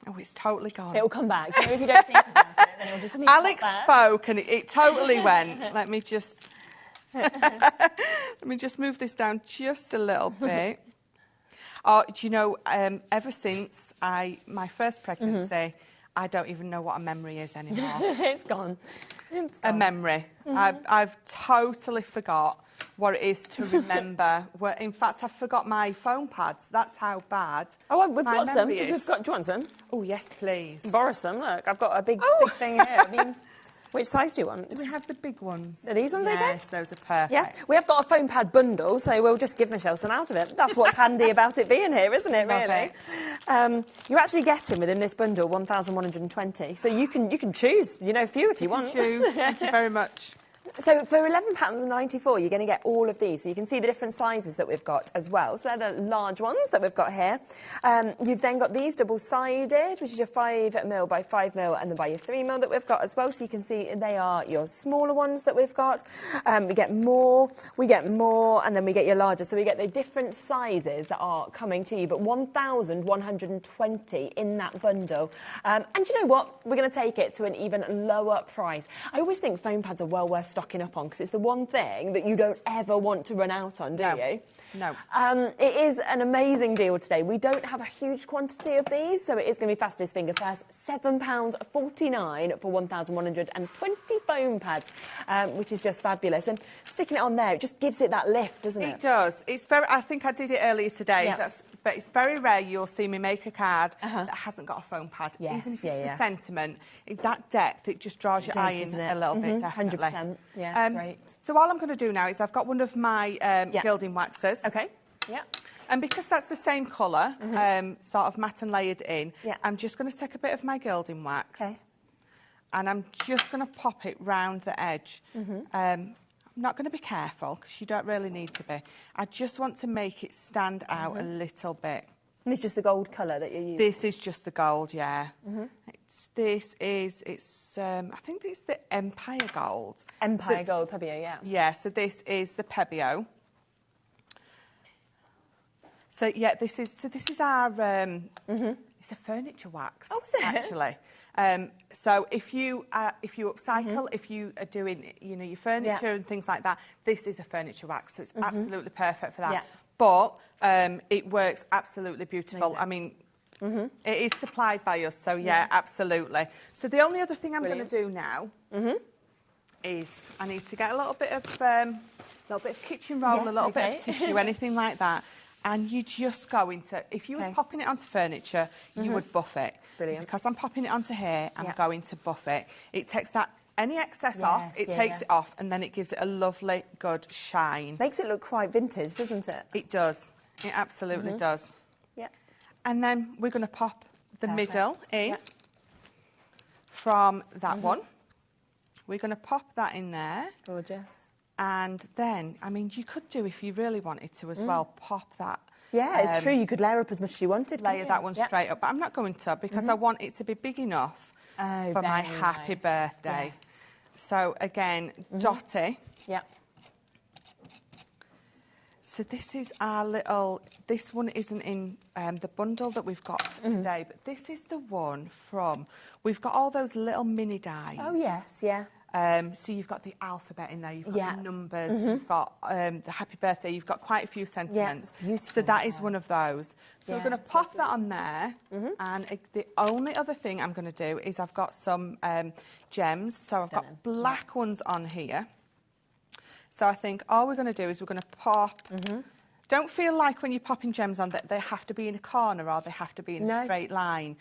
Oh, it's totally gone. It'll come back. You know, if you don't think about it, then it'll just... Alex spoke and it totally went. Let me just... Let me just move this down just a little bit. Oh, do you know, ever since my first pregnancy, I don't even know what a memory is anymore. It's gone. It's gone. A memory. I've totally forgot what it is to remember. In fact, I forgot my foam pads. That's how bad. Oh, we've got some. Is. We've got. Do you want some? Oh, yes, please. Borrow some. Look, I've got a big thing here. I mean, which size do you want? We have the big ones. Are these ones okay? Yes, those are perfect. Yeah, we have got a foam pad bundle, so we'll just give Michelle some out of it. That's what's handy about it being here, isn't it, really? You're actually getting within this bundle 1,120, so you can choose, you know, a few if you want. Choose. Thank you very much. So for £11.94, you're going to get all of these. So you can see the different sizes that we've got as well. So they're the large ones that we've got here. You've then got these double-sided, which is your 5mm by 5mm, and then by your 3mm that we've got as well. So you can see they are your smaller ones that we've got. We get more, and then we get your larger. So we get the different sizes that are coming to you, but 1,120 in that bundle. And you know what? We're going to take it to an even lower price. I always think foam pads are well worth stocking up on because it's the one thing that you don't ever want to run out on, do you? No. It is an amazing deal today. We don't have a huge quantity of these, so it is going to be fastest finger first. £7.49 for 1,120 foam pads, which is just fabulous. And sticking it on there, it just gives it that lift, doesn't it? It does. It's very. I think I did it earlier today. But it's very rare you'll see me make a card that hasn't got a foam pad. Yes, even if it's the sentiment, that depth, it just draws your eye in a little bit, definitely. 100%. Yeah, it's great. So all I'm going to do now is I've got one of my gilding waxes. Okay. Yeah. And because that's the same colour, sort of matte and layered in, I'm just going to take a bit of my gilding wax. Okay. and I'm just going to pop it round the edge. I'm not going to be careful because you don't really need to be. I just want to make it stand out a little bit. And it's just the gold colour that you're using? This is just the gold, yeah. I think it's the Empire Gold. Empire Gold Pebeo, yeah. Yeah, so this is the Pebeo. So yeah, this is our it's a furniture wax. Oh, is it? Actually. So if you upcycle, if you are doing your furniture and things like that, this is a furniture wax. So it's absolutely perfect for that. Yeah. But it works absolutely beautiful. Amazing. I mean, it is supplied by us, so yeah, absolutely. So the only other thing I'm going to do now is I need to get a little bit of kitchen roll, a little bit of tissue, anything like that. And you just go into, if you was popping it onto furniture, you would buff it. Brilliant. Because I'm popping it onto here, I'm going to buff it. It takes that any excess off, it takes it off, and then it gives it a lovely, good shine. Makes it look quite vintage, doesn't it? It does. It absolutely does. Yeah. And then we're going to pop the middle in from that one. We're going to pop that in there. Gorgeous. And then, I mean, you could do, if you really wanted to as well, pop that. Yeah, it's true. You could layer up as much as you wanted. Layer that one straight up. But I'm not going to, because I want it to be big enough for my happy birthday. Yes. So, again, dotty. Yeah. So this is our little, this one isn't in the bundle that we've got today, but this is the one from, we've got all those little mini dies. Oh, yes, yeah. So you've got the alphabet in there, you've got the numbers, you've got the happy birthday, you've got quite a few sentiments. Yeah, beautiful. So that is one of those. So we're going to pop that on there. And the only other thing I'm going to do is I've got some gems. So I've got black ones on here. So I think all we're going to do is we're going to pop. Don't feel like when you're popping gems on that they have to be in a corner or they have to be in a straight line.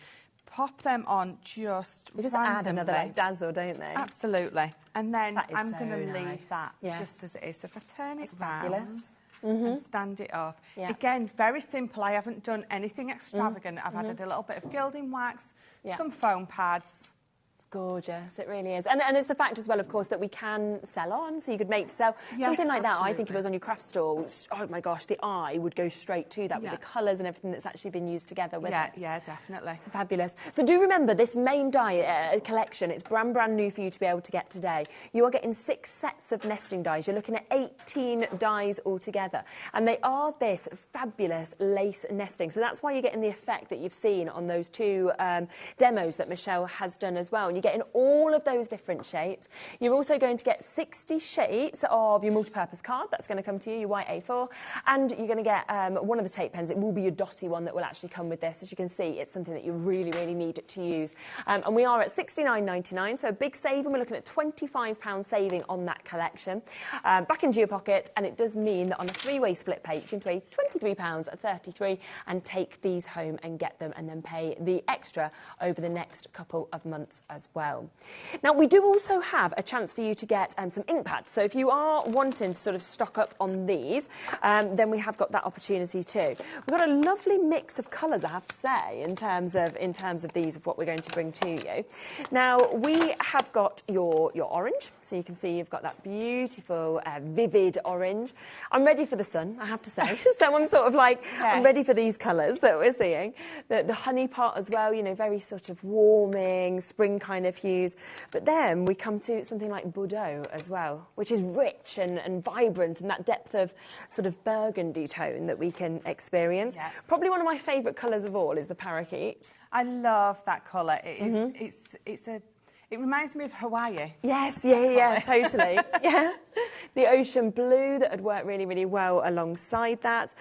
Pop them on just They just randomly. add another like, dazzle, don't they? Absolutely. And then I'm going to nice. leave that Yeah. just as it is. So if I turn it Fabulous. round and stand it up. Again, very simple. I haven't done anything extravagant. I've added a little bit of gilding wax, some foam pads. Gorgeous, it really is. And it's the fact as well, of course, that we can sell on, so you could make to sell. Something like that, I think if it was on your craft store, oh my gosh, the eye would go straight to that with the colours and everything that's actually been used together with it. Yeah, definitely. It's fabulous. So do remember, this main die collection, it's brand new for you to be able to get today. You are getting 6 sets of nesting dies. You're looking at 18 dies altogether. And they are this fabulous lace nesting. So that's why you're getting the effect that you've seen on those 2 demos that Michelle has done as well. And you're getting all of those different shapes. You're also going to get 60 sheets of your multi-purpose card. That's going to come to you, your white A4. And you're going to get one of the tape pens. It will be your dotty one that will actually come with this. As you can see, it's something that you really, really need to use. And we are at £69.99, so a big saving. We're looking at £25 saving on that collection. Back into your pocket, and it does mean that on a 3-way split pay, you can pay £23.33 and take these home and get them and then pay the extra over the next couple of months as well. Now, we do also have a chance for you to get some ink pads. So if you are wanting to sort of stock up on these, then we have got that opportunity too. We've got a lovely mix of colours, I have to say, in terms of these, of what we're going to bring to you. Now, we have got your orange. So you can see you've got that beautiful, vivid orange. I'm ready for the sun, I have to say. So I'm sort of like, I'm ready for these colours that we're seeing. The honey pot as well, you know, very sort of warming, spring kind of hues. But then we come to something like Bordeaux as well, which is rich and vibrant, and that depth of sort of burgundy tone that we can experience. Probably one of my favourite colours of all is the parakeet. I love that colour. It is, it reminds me of Hawaii. Yes, yeah, totally. Yeah. The ocean blue that would work really, really well alongside that.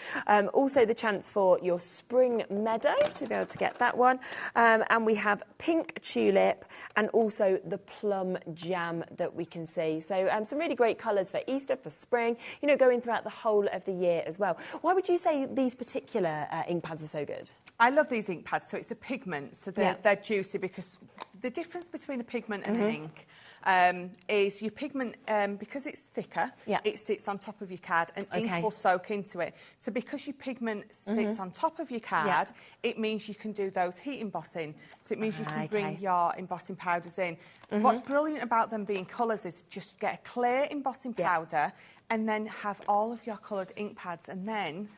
Also the chance for your spring meadow to be able to get that one. And we have pink tulip and also the plum jam that we can see. So some really great colours for Easter, for spring, you know, going throughout the whole of the year as well. Why would you say these particular ink pads are so good? I love these ink pads. So it's a pigment, so they're juicy because The difference between a pigment and an ink is your pigment, because it's thicker, it sits on top of your card, and ink will soak into it. So because your pigment sits on top of your card, it means you can do those heat embossing. So it means you can bring your embossing powders in. What's brilliant about them being colours is just get a clear embossing powder and then have all of your coloured ink pads, and then,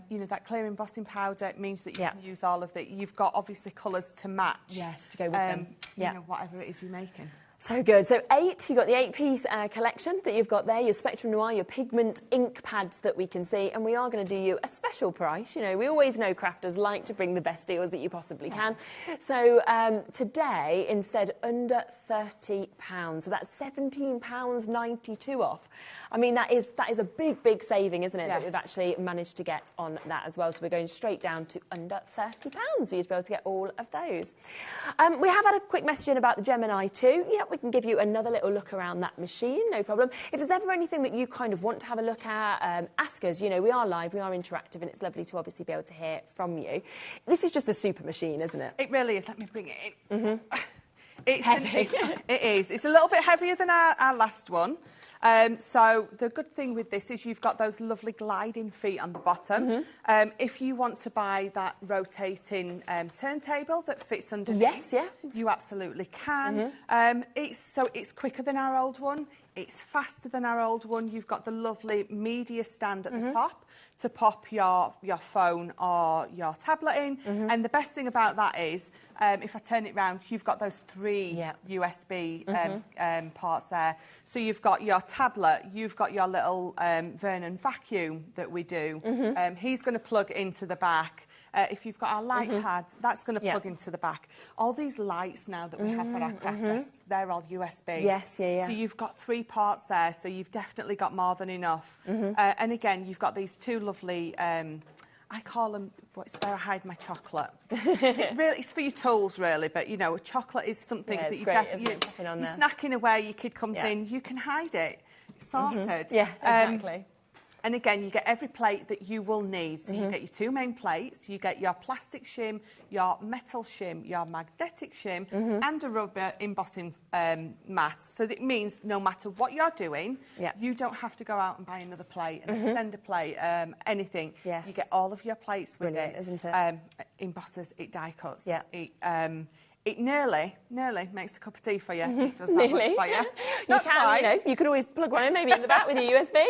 you know, that clear embossing powder means that you can use all of that. You've got, obviously, colours to match. Yes, to go with them. You know, whatever it is you're making. So good. So 8, you've got the 8-piece collection that you've got there, your Spectrum Noir, your pigment ink pads that we can see, and we are going to do you a special price. You know, we always know crafters like to bring the best deals that you possibly can. So today, instead, under £30. So that's £17.92 off. I mean, that is a big, big saving, isn't it, that we've actually managed to get on that as well. So we're going straight down to under £30 for you to be able to get all of those. We have had a quick message in about the Gemini 2. Yeah, we can give you another little look around that machine, no problem. If there's ever anything that you kind of want to have a look at, ask us. You know, we are live, we are interactive, and it's lovely to obviously be able to hear from you. This is just a super machine, isn't it? It really is. Let me bring it in. It's heavy. It is. It's a little bit heavier than our last one. So the good thing with this is you've got those lovely gliding feet on the bottom. If you want to buy that rotating turntable that fits underneath, you absolutely can. It's quicker than our old one. It's faster than our old one. You've got the lovely media stand at the top to pop your phone or your tablet in. And the best thing about that is, if I turn it round, you've got those 3 USB parts there. So you've got your tablet, you've got your little Vernon vacuum that we do. He's going to plug into the back. If you've got our light pad, that's going to plug into the back. All these lights now that we have for our craft desks, they're all USB. So you've got 3 parts there, so you've definitely got more than enough. And again, you've got these 2 lovely, I call them, it's where I hide my chocolate. Really, it's for your tools, really, but, you know, chocolate is something that you definitely, you're snacking away, your kid comes in, you can hide it. It's sorted. Yeah, exactly. And again, you get every plate that you will need. So you get your 2 main plates, you get your plastic shim, your metal shim, your magnetic shim, and a rubber embossing mat. So that means no matter what you're doing, you don't have to go out and buy another plate, an extender plate, anything. You get all of your plates with it. Isn't it? Embossers, it die cuts. It nearly makes a cup of tea for you. It does that much for you. You can, you know, you could always plug one in maybe in the back with your USB.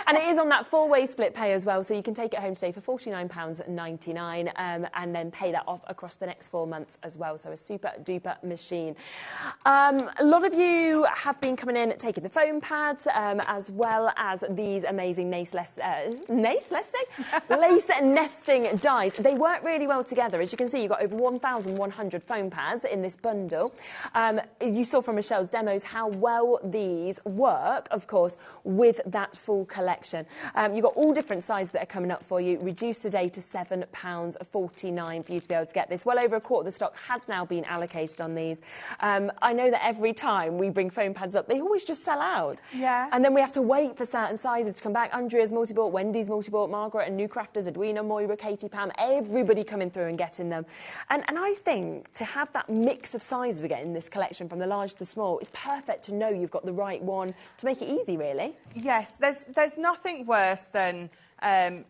And it is on that 4-way split pay as well, so you can take it home today for £49.99 and then pay that off across the next 4 months as well. So a super duper machine. A lot of you have been coming in taking the foam pads as well as these amazing lace nesting dies. They work really well together. As you can see, you've got over 1,100 foam pads in this bundle. You saw from Michelle's demos how well these work, of course, with that full collection. You've got all different sizes that are coming up for you, reduced today to £7.49 for you to be able to get this. Well over a quarter of the stock has now been allocated on these. I know that every time we bring foam pads up, they always just sell out. And then we have to wait for certain sizes to come back. Andrea's multi-bought, Wendy's multi-bought, Margaret and new crafters, Edwina, Moira, Katie, Pam, everybody coming through and getting them. And I think to have that mix of sizes we get in this collection, from the large to the small, it's perfect to know you've got the right one to make it easy, really. Yes, there's nothing worse than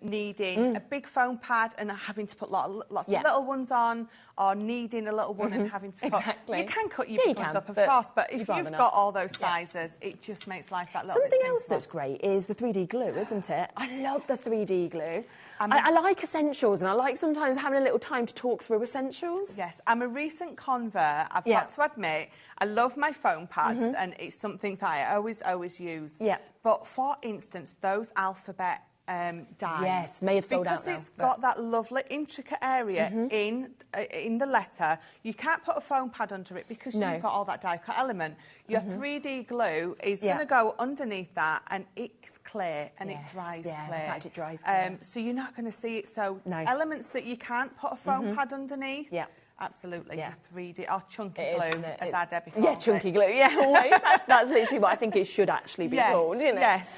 needing a big foam pad and having to put lots of little ones on, or needing a little one and having to cut. You can cut your big ones up, of course, but if you've got all those sizes, it just makes life that little bit simpler. Something else that's great is the 3D glue, isn't it? I love the 3D glue. I like essentials, and I like sometimes having a little time to talk through essentials. Yes, I'm a recent convert. I've got to admit, I love my foam pads, and it's something that I always use. But for instance, those alphabet dies. May have sold out now. Because it's got that lovely intricate area in the letter. You can't put a foam pad under it because you've got all that die cut element. Your 3D glue is going to go underneath that, and it's clear and it dries clear. In fact, it dries clear. So you're not going to see it. So elements that you can't put a foam pad underneath, absolutely. Yeah. 3D, or chunky glue, as our Debbie calls Yeah, chunky glue, yeah, always. That's literally what I think it should actually be called, you know. Yes.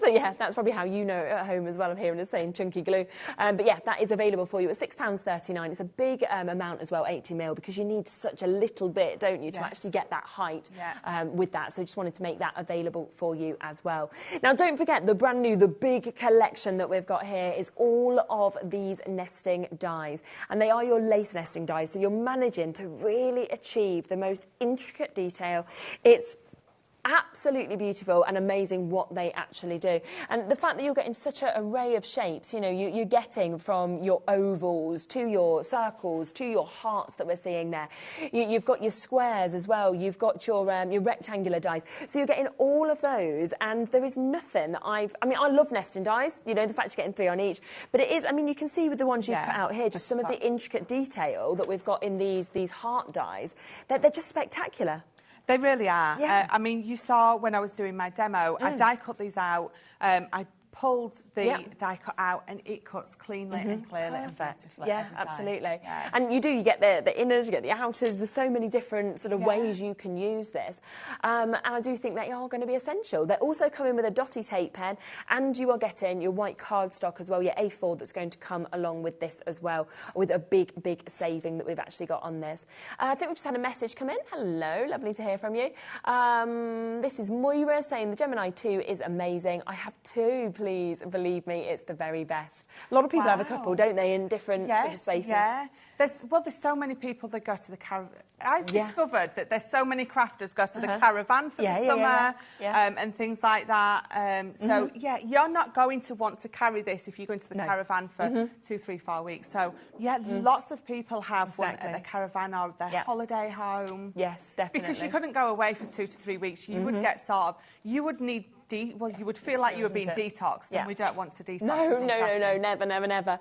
So yeah, that's probably how you know it at home as well. I'm hearing us saying chunky glue. But yeah, that is available for you at £6.39. It's a big amount as well, 80ml, because you need such a little bit, don't you, to actually get that height with that. So just wanted to make that available for you as well. Now, don't forget the brand new, the big collection that we've got here is all of these nesting dies, and they are your lace nesting dies. So you're managing to really achieve the most intricate detail. It's absolutely beautiful and amazing what they actually do. And the fact that you're getting such an array of shapes, you know, you're getting from your ovals to your circles to your hearts that we're seeing there. You've got your squares as well. You've got your rectangular dies. So you're getting all of those, and there is nothing that I love nesting dies, you know, the fact you're getting 3 on each, but it is, I mean, you can see with the ones you've put out here, just some of the intricate detail that we've got in these heart dies. They're just spectacular. They really are. Yeah. I mean, you saw when I was doing my demo, I die cut these out. I pulled the die cut out, and it cuts cleanly and clearly and beautifully. Yeah, absolutely. Yeah. And you get the inners, you get the outers. There's so many different sort of ways you can use this. And I do think they are going to be essential. They're also coming with a dotty tape pen, and you are getting your white cardstock as well, your A4 that's going to come along with this as well, with a big, big saving that we've actually got on this. I think we just had a message come in. Hello, lovely to hear from you. This is Moira saying the Gemini 2 is amazing. I have 2, please. Believe me, it's the very best. A lot of people have a couple, don't they, in different sort of spaces? Yeah. There's so many people that go to the caravan. I've discovered that there's so many crafters go to the caravan for the summer and things like that. So, you're not going to want to carry this if you're going to the caravan for 2, 3, 4 weeks. So, lots of people have one at their caravan or their holiday home. Yes, definitely. Because you couldn't go away for 2 to 3 weeks. You would get you would need you would feel like you were being detoxed, and we don't want to detox. No, never.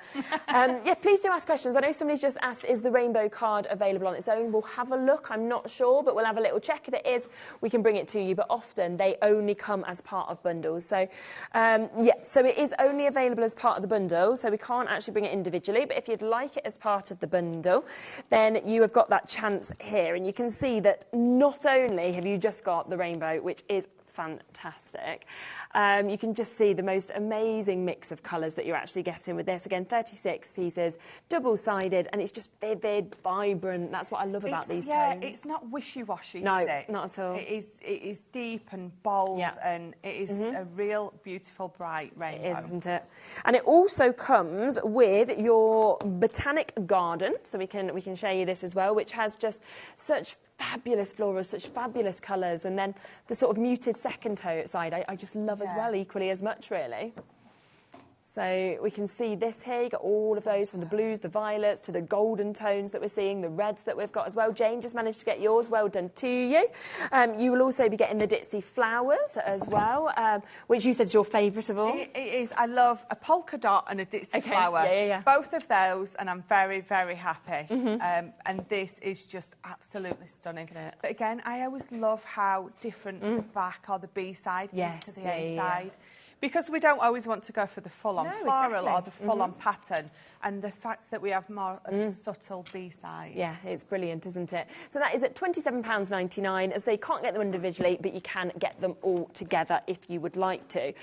Please do ask questions. I know somebody's just asked, is the rainbow card available on its own? We'll have a look. I'm not sure, but we'll have a little check. If it is, we can bring it to you. But often they only come as part of bundles. So, so it is only available as part of the bundle. So we can't actually bring it individually. But if you'd like it as part of the bundle, then you have got that chance here. And you can see that not only have you just got the rainbow, which is fantastic. You can just see the most amazing mix of colours that you're actually getting with this. Again, 36 pieces, double-sided, and it's just vivid, vibrant. That's what I love about these tones. It's not wishy-washy, no, is it? Not at all. It is deep and bold, and it is a real beautiful, bright rainbow. It is, isn't it? And it also comes with your botanic garden, so we can show you this as well, which has just such fabulous florals, such fabulous colours, and then the sort of muted second side I just love as well, equally as much, really. So we can see this here, you got all of those from the blues, the violets, to the golden tones that we're seeing, the reds that we've got as well. Jane just managed to get yours, well done to you. You will also be getting the ditzy flowers as well, which you said is your favourite of all. It is. I love a polka dot and a ditzy flower. Yeah. Both of those, and I'm very, very happy. And this is just absolutely stunning. But again, I always love how different the back or the B side is to the A side. Because we don't always want to go for the full-on floral or the full-on pattern, and the fact that we have more of a subtle B-side. Yeah, it's brilliant, isn't it? So that is at £27.99. As I say, you can't get them individually, but you can get them all together if you would like to.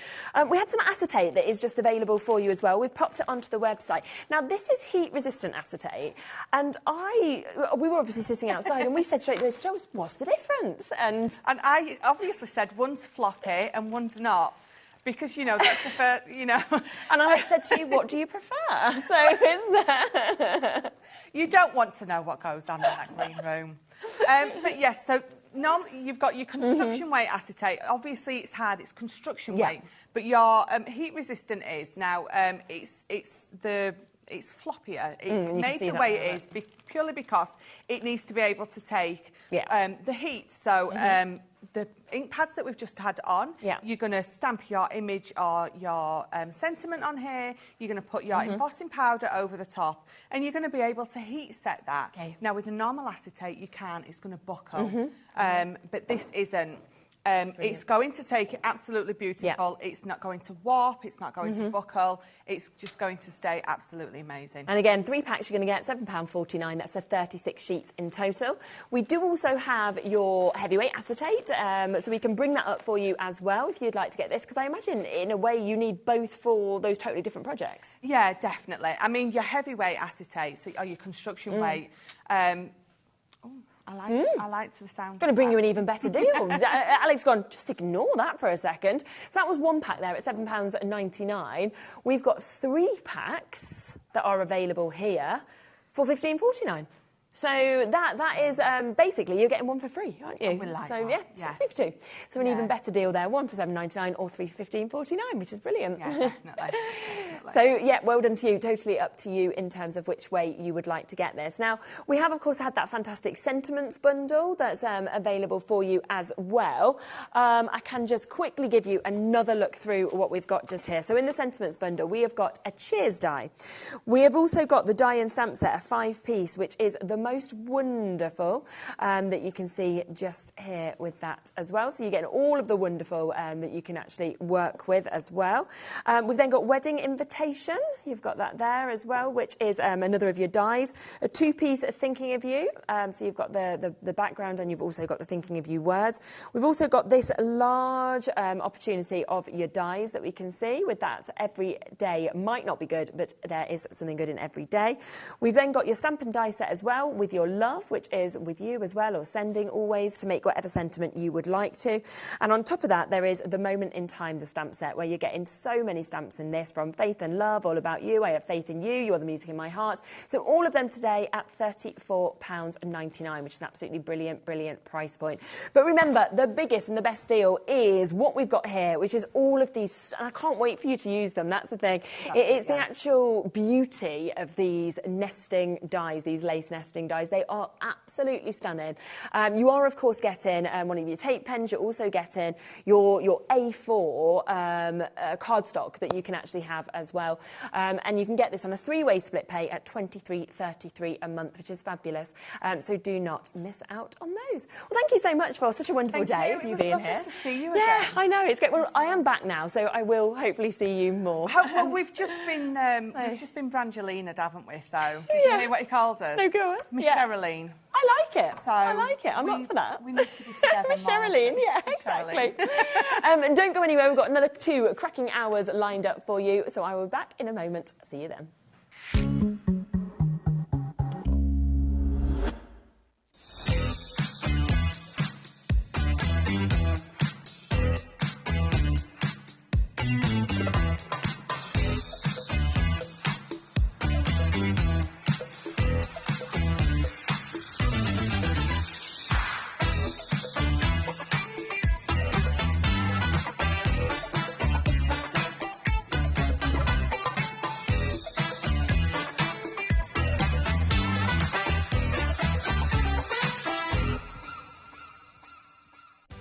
We had some acetate that is just available for you as well. We've popped it onto the website. Now, this is heat-resistant acetate, and we were obviously sitting outside, and we said straight to this, Jo, what's the difference? And I obviously said one's floppy and one's not. Because, you know, that's the first, you know. And I said to you, what do you prefer? So it's... You don't want to know what goes on in that green room. But yes, so normally you've got your construction weight acetate. Obviously, it's hard, it's construction weight. But your heat resistant is. Now, it's floppier. It's made the way it is purely because it needs to be able to take the heat. So the ink pads that we've just had on, you're going to stamp your image or your sentiment on here. You're going to put your embossing powder over the top, and you're going to be able to heat set that. Now, with a normal acetate, you can't. It's going to buckle. But this isn't. It's going to take it absolutely beautiful. It's not going to warp. It's not going to buckle. It's just going to stay absolutely amazing. And again, 3 packs you're going to get £7.49. That's for 36 sheets in total. We do also have your heavyweight acetate, so we can bring that up for you as well if you'd like to get this, because I imagine in a way you need both for those totally different projects. Yeah, definitely. I mean, your heavyweight acetate, so your construction weight. I liked the sound. Going to bring you an even better deal. Alex gone, just ignore that for a second. So that was 1 pack there at £7.99. We've got 3 packs that are available here for £15.49. So that is basically you're getting 1 for free, aren't you? We like so that. yeah, 3 for 2. So an even better deal there, 1 for £7.99 or 3 for £15.49, which is brilliant. Yeah, definitely. So yeah, well done to you. Totally up to you in terms of which way you would like to get this. Now we have of course had that fantastic sentiments bundle that's available for you as well. I can just quickly give you another look through what we've got just here. So in the sentiments bundle, we have got a cheers die. We have also got the die and stamp set, a 5-piece, which is the most wonderful that you can see just here with that as well. So you get all of the wonderful that you can actually work with as well. We've then got wedding invitation. You've got that there as well, which is another of your dies. A 2-piece thinking of you. So you've got the background and you've also got the thinking of you words. We've also got this large opportunity of your dies that we can see with that. Every day might not be good, but there is something good in every day. We've then got your stamp and die set as well, with your love, which is with you as well, or sending always, to make whatever sentiment you would like to. And on top of that, there is the moment in time, the stamp set, where you're getting so many stamps in this, from faith and love, all about you, I have faith in you, you're the music in my heart. So all of them today at £34.99, which is an absolutely brilliant price point. But remember, the biggest and the best deal is what we've got here, which is all of these, and I can't wait for you to use them, that's the thing. It's the actual beauty of these nesting dies, these lace nesting dies. They are absolutely stunning. You are, of course, getting one of your tape pens. You're also getting your A4 cardstock that you can actually have as well. And you can get this on a 3-way split pay at $23.33 a month, which is fabulous. So do not miss out on those. Well, thank you so much for such a wonderful day of you being here. To see you yeah, again. I know, it's great. Well, I am back now, so I will hopefully see you more. Well, we've just been Brangelina, haven't we? So did you hear what he called us? No, go on. Micheline. I like it. So I like it. I'm up for that. We need to be together. Micheline, yeah, exactly. Don't go anywhere. We've got another 2 cracking hours lined up for you. So I will be back in a moment. See you then.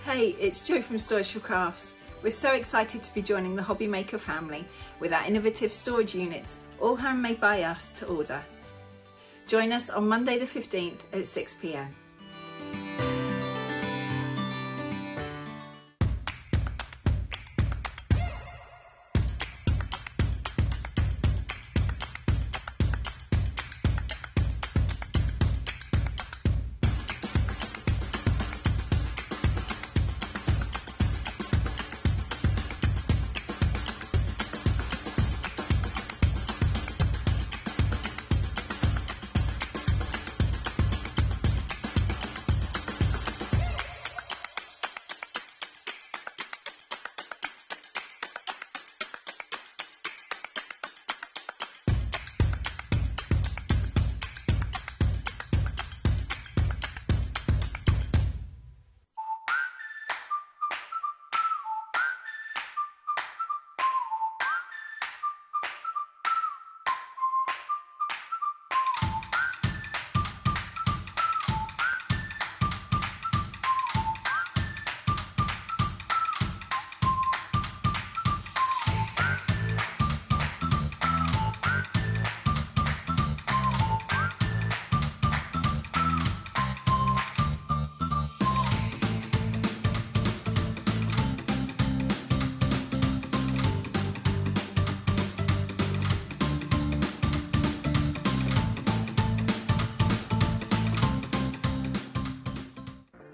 Hey, it's Jo from Storage for Crafts. We're so excited to be joining the HobbyMaker family with our innovative storage units, all handmade by us to order. Join us on Monday the 15th at 6 p.m.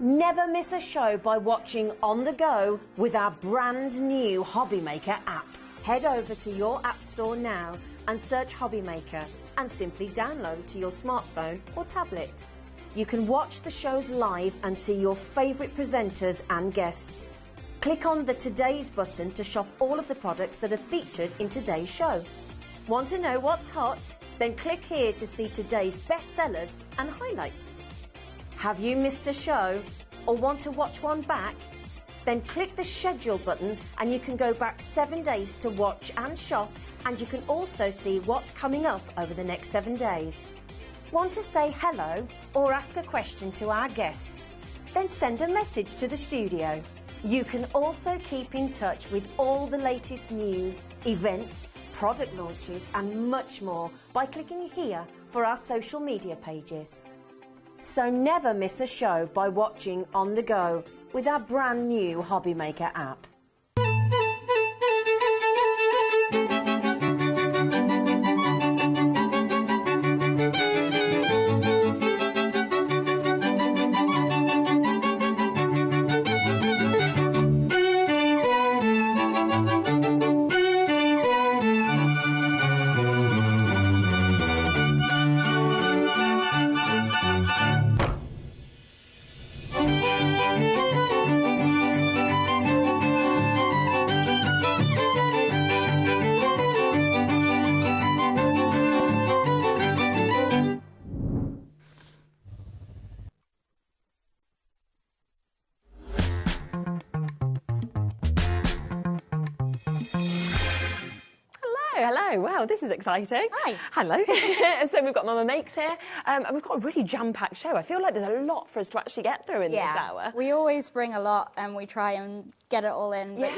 Never miss a show by watching on the go with our brand new HobbyMaker app. Head over to your app store now and search HobbyMaker and simply download to your smartphone or tablet. You can watch the shows live and see your favourite presenters and guests. Click on the Today's button to shop all of the products that are featured in today's show. Want to know what's hot? Then click here to see today's bestsellers and highlights. Have you missed a show or want to watch one back? Then click the schedule button and you can go back 7 days to watch and shop, and you can also see what's coming up over the next 7 days. Want to say hello or ask a question to our guests? Then send a message to the studio. You can also keep in touch with all the latest news, events, product launches and much more by clicking here for our social media pages. So never miss a show by watching on the go with our brand new HobbyMaker app. Hello, wow, this is exciting. Hi. Hello. So we've got Mama Makes here, and we've got a really jam-packed show. I feel like there's a lot for us to actually get through in this hour. We always bring a lot and we try and get it all in, but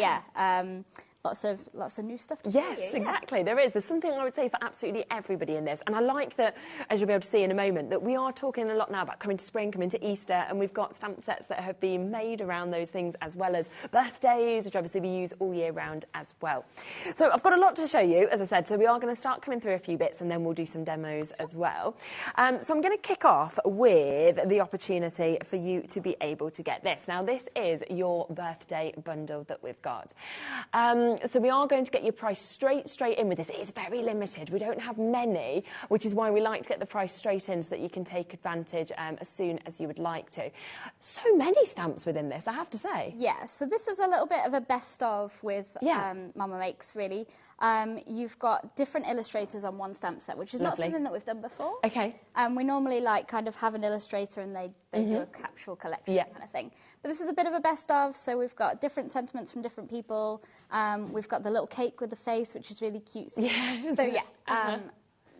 lots of new stuff to show you. Yes, exactly, there is. There's something I would say for absolutely everybody in this, and I like that, as you'll be able to see in a moment, that we are talking a lot now about coming to spring, coming to Easter, and we've got stamp sets that have been made around those things, as well as birthdays, which obviously we use all year round as well. So I've got a lot to show you, as I said, so we are going to start coming through a few bits and then we'll do some demos as well. So I'm going to kick off with the opportunity for you to be able to get this. Now, this is your birthday bundle that we've got. So we are going to get your price straight in with this. It is very limited. We don't have many, which is why we like to get the price straight in so that you can take advantage as soon as you would like to. So many stamps within this, I have to say. Yeah, so this is a little bit of a best of with Mama Makes, really. You've got different illustrators on one stamp set, which is not something that we've done before. Okay. We normally kind of have an illustrator and they do a capsule collection kind of thing. But this is a bit of a best of, so we've got different sentiments from different people. We've got the little cake with the face, which is really cute. Yeah. So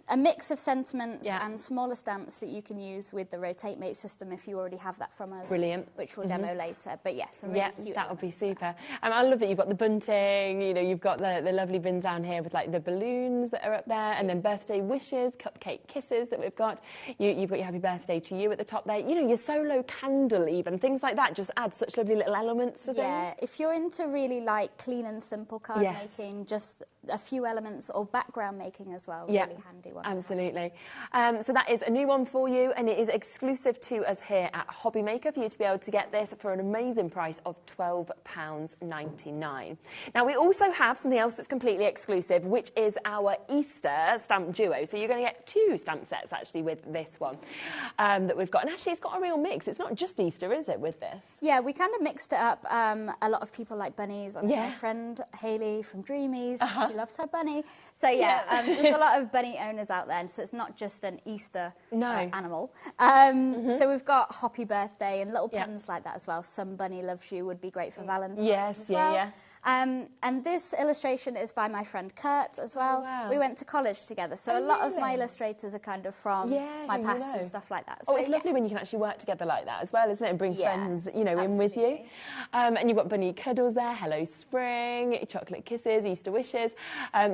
a mix of sentiments and smaller stamps that you can use with the Rotate Mate system if you already have that from us. Brilliant. Which we'll demo later. But yes, some really cute. That would be super. I love that you've got the bunting, you know, you've got the lovely bins down here with like the balloons that are up there, and then birthday wishes, cupcake kisses that we've got. You've got your happy birthday to you at the top there. You know, your solo candle even, things like that just add such lovely little elements to things. Yeah, if you're into really like clean and simple card making, just a few elements, or background making as well, really handy one. Absolutely. So that is a new one for you, and it is exclusive to us here at HobbyMaker for you to be able to get this for an amazing price of £12.99. Now, we also have something else that's completely exclusive, which is our Easter stamp duo. So you're going to get two stamp sets, actually, with this one that we've got. And actually, it's got a real mix. It's not just Easter, is it, with this? Yeah, we kind of mixed it up. A lot of people like bunnies. My friend Hayley from Dreamies, she loves her bunny. So, there's a lot of bunny owners out there. So it's not just an Easter animal. So we've got Happy Birthday and little pens like that as well. Some Bunny Loves You would be great for Valentine's as well. And this illustration is by my friend Kurt as well. Oh, wow. We went to college together, so a lot of my illustrators are kind of from my past and stuff like that. So, it's lovely when you can actually work together like that as well, isn't it? And bring friends, you know, in with you. And you've got Bunny Cuddles there, Hello Spring, Chocolate Kisses, Easter Wishes.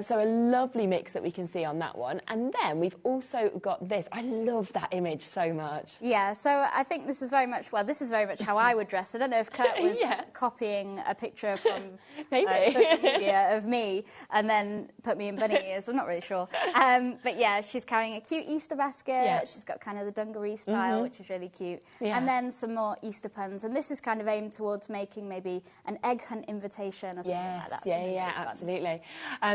So a lovely mix that we can see on that one. And then we've also got this. I love that image so much. Yeah, so I think this is very much, well, this is very much how I would dress. I don't know if Kurt was copying a picture from social media of me and then put me in bunny ears. I'm not really sure. But yeah, she's carrying a cute Easter basket. Yeah. She's got kind of the dungaree style, which is really cute. Yeah. And then some more Easter puns. And this is kind of aimed towards making maybe an egg hunt invitation or something like that. Yeah, absolutely.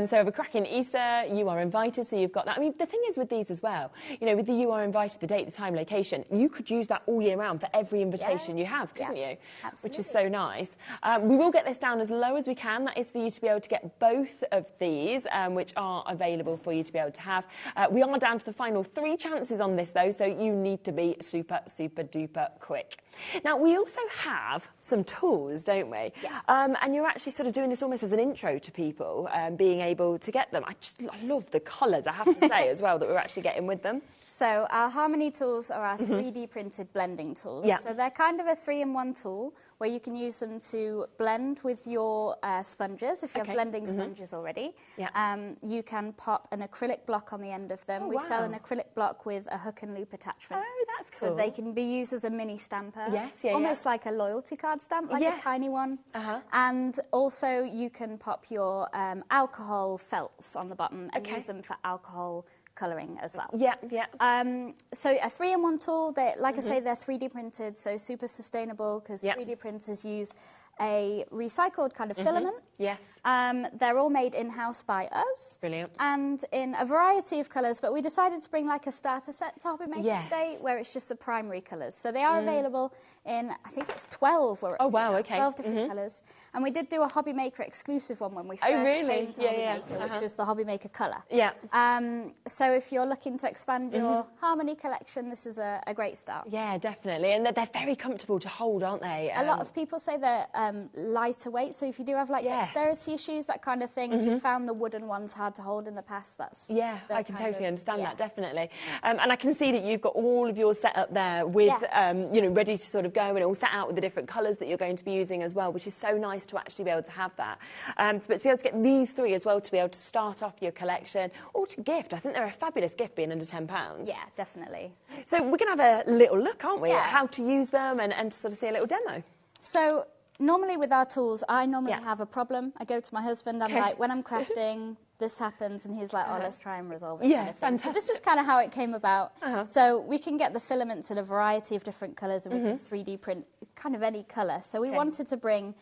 So of a cracking Easter, you are invited, so you've got that. I mean, the thing is with these as well, you know, with the you are invited, the date, the time, location, you could use that all year round for every invitation you have, couldn't you? Absolutely. Which is so nice. We will get this down as low as we can. That is for you to be able to get both of these, which are available for you to be able to have. We are down to the final 3 chances on this, though, so you need to be super, super duper quick. Now, we also have some tools, don't we? Yes. And you're actually sort of doing this almost as an intro to people, being able to get them. I love the colours, I have to say, as well, that we're actually getting with them. So our Harmony tools are our 3D printed blending tools. Yeah. So they're kind of a 3-in-1 tool where you can use them to blend with your sponges, if you have blending sponges already. Yeah. You can pop an acrylic block on the end of them. We sell an acrylic block with a hook and loop attachment. Oh, that's cool. So they can be used as a mini stamper. Yes, almost like a loyalty card stamp, like a tiny one. And also you can pop your alcohol felts on the bottom and use them for alcohol colouring as well. Yeah, yeah. So a 3-in-1 tool, like I say, they're 3D printed, so super sustainable because 3D printers use a recycled kind of filament. Yes. They're all made in-house by us. Brilliant. And in a variety of colours, but we decided to bring like a starter set to HobbyMaker today, where it's just the primary colours. So they are available in, I think it's 12. We're up to now, 12 different colours. And we did do a HobbyMaker exclusive one when we first came to HobbyMaker, which was the HobbyMaker colour. Yeah. So if you're looking to expand your Harmony collection, this is a great start. Yeah, definitely. And they're very comfortable to hold, aren't they? A lot of people say they're lighter weight, so if you do have like dexterity issues, that kind of thing, you found the wooden ones hard to hold in the past, that's I can totally understand that, definitely. And I can see that you've got all of yours set up there with you know, ready to sort of go, and all set out with the different colours that you're going to be using as well, which is so nice to actually be able to have that. But to be able to get these 3 as well, to be able to start off your collection or to gift, I think they're a fabulous gift being under £10. Yeah, definitely. So we're going to have a little look, aren't we, at how to use them and to sort of see a little demo. So normally with our tools, I normally have a problem. I go to my husband, I'm like, when I'm crafting, this happens, and he's like, oh, let's try and resolve it. Yeah, kind of so this is kind of how it came about. So we can get the filaments in a variety of different colours, and we can 3D print kind of any colour. So we wanted to bring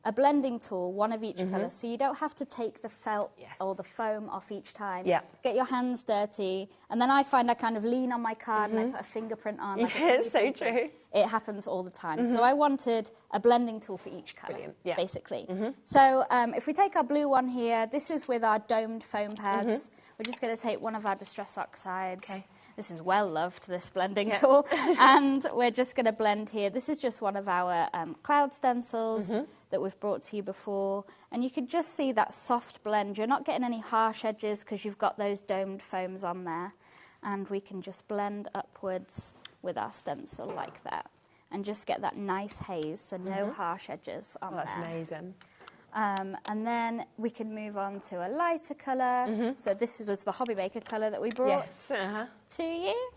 a blending tool, one of each colour, so you don't have to take the felt or the foam off each time. Yeah. Get your hands dirty, and then I find I kind of lean on my card and I put a fingerprint on. Like it's so true. It happens all the time. So I wanted a blending tool for each colour, basically. So if we take our blue one here, this is with our domed foam pads. We're just going to take one of our Distress Oxides. This is well loved, this blending tool. And we're just going to blend here. This is just one of our cloud stencils that we've brought to you before. And you can just see that soft blend. You're not getting any harsh edges because you've got those domed foams on there. And we can just blend upwards with our stencil like that. And just get that nice haze, so no harsh edges on there. That's amazing. And then we can move on to a lighter colour. So this was the HobbyMaker colour that we brought to you.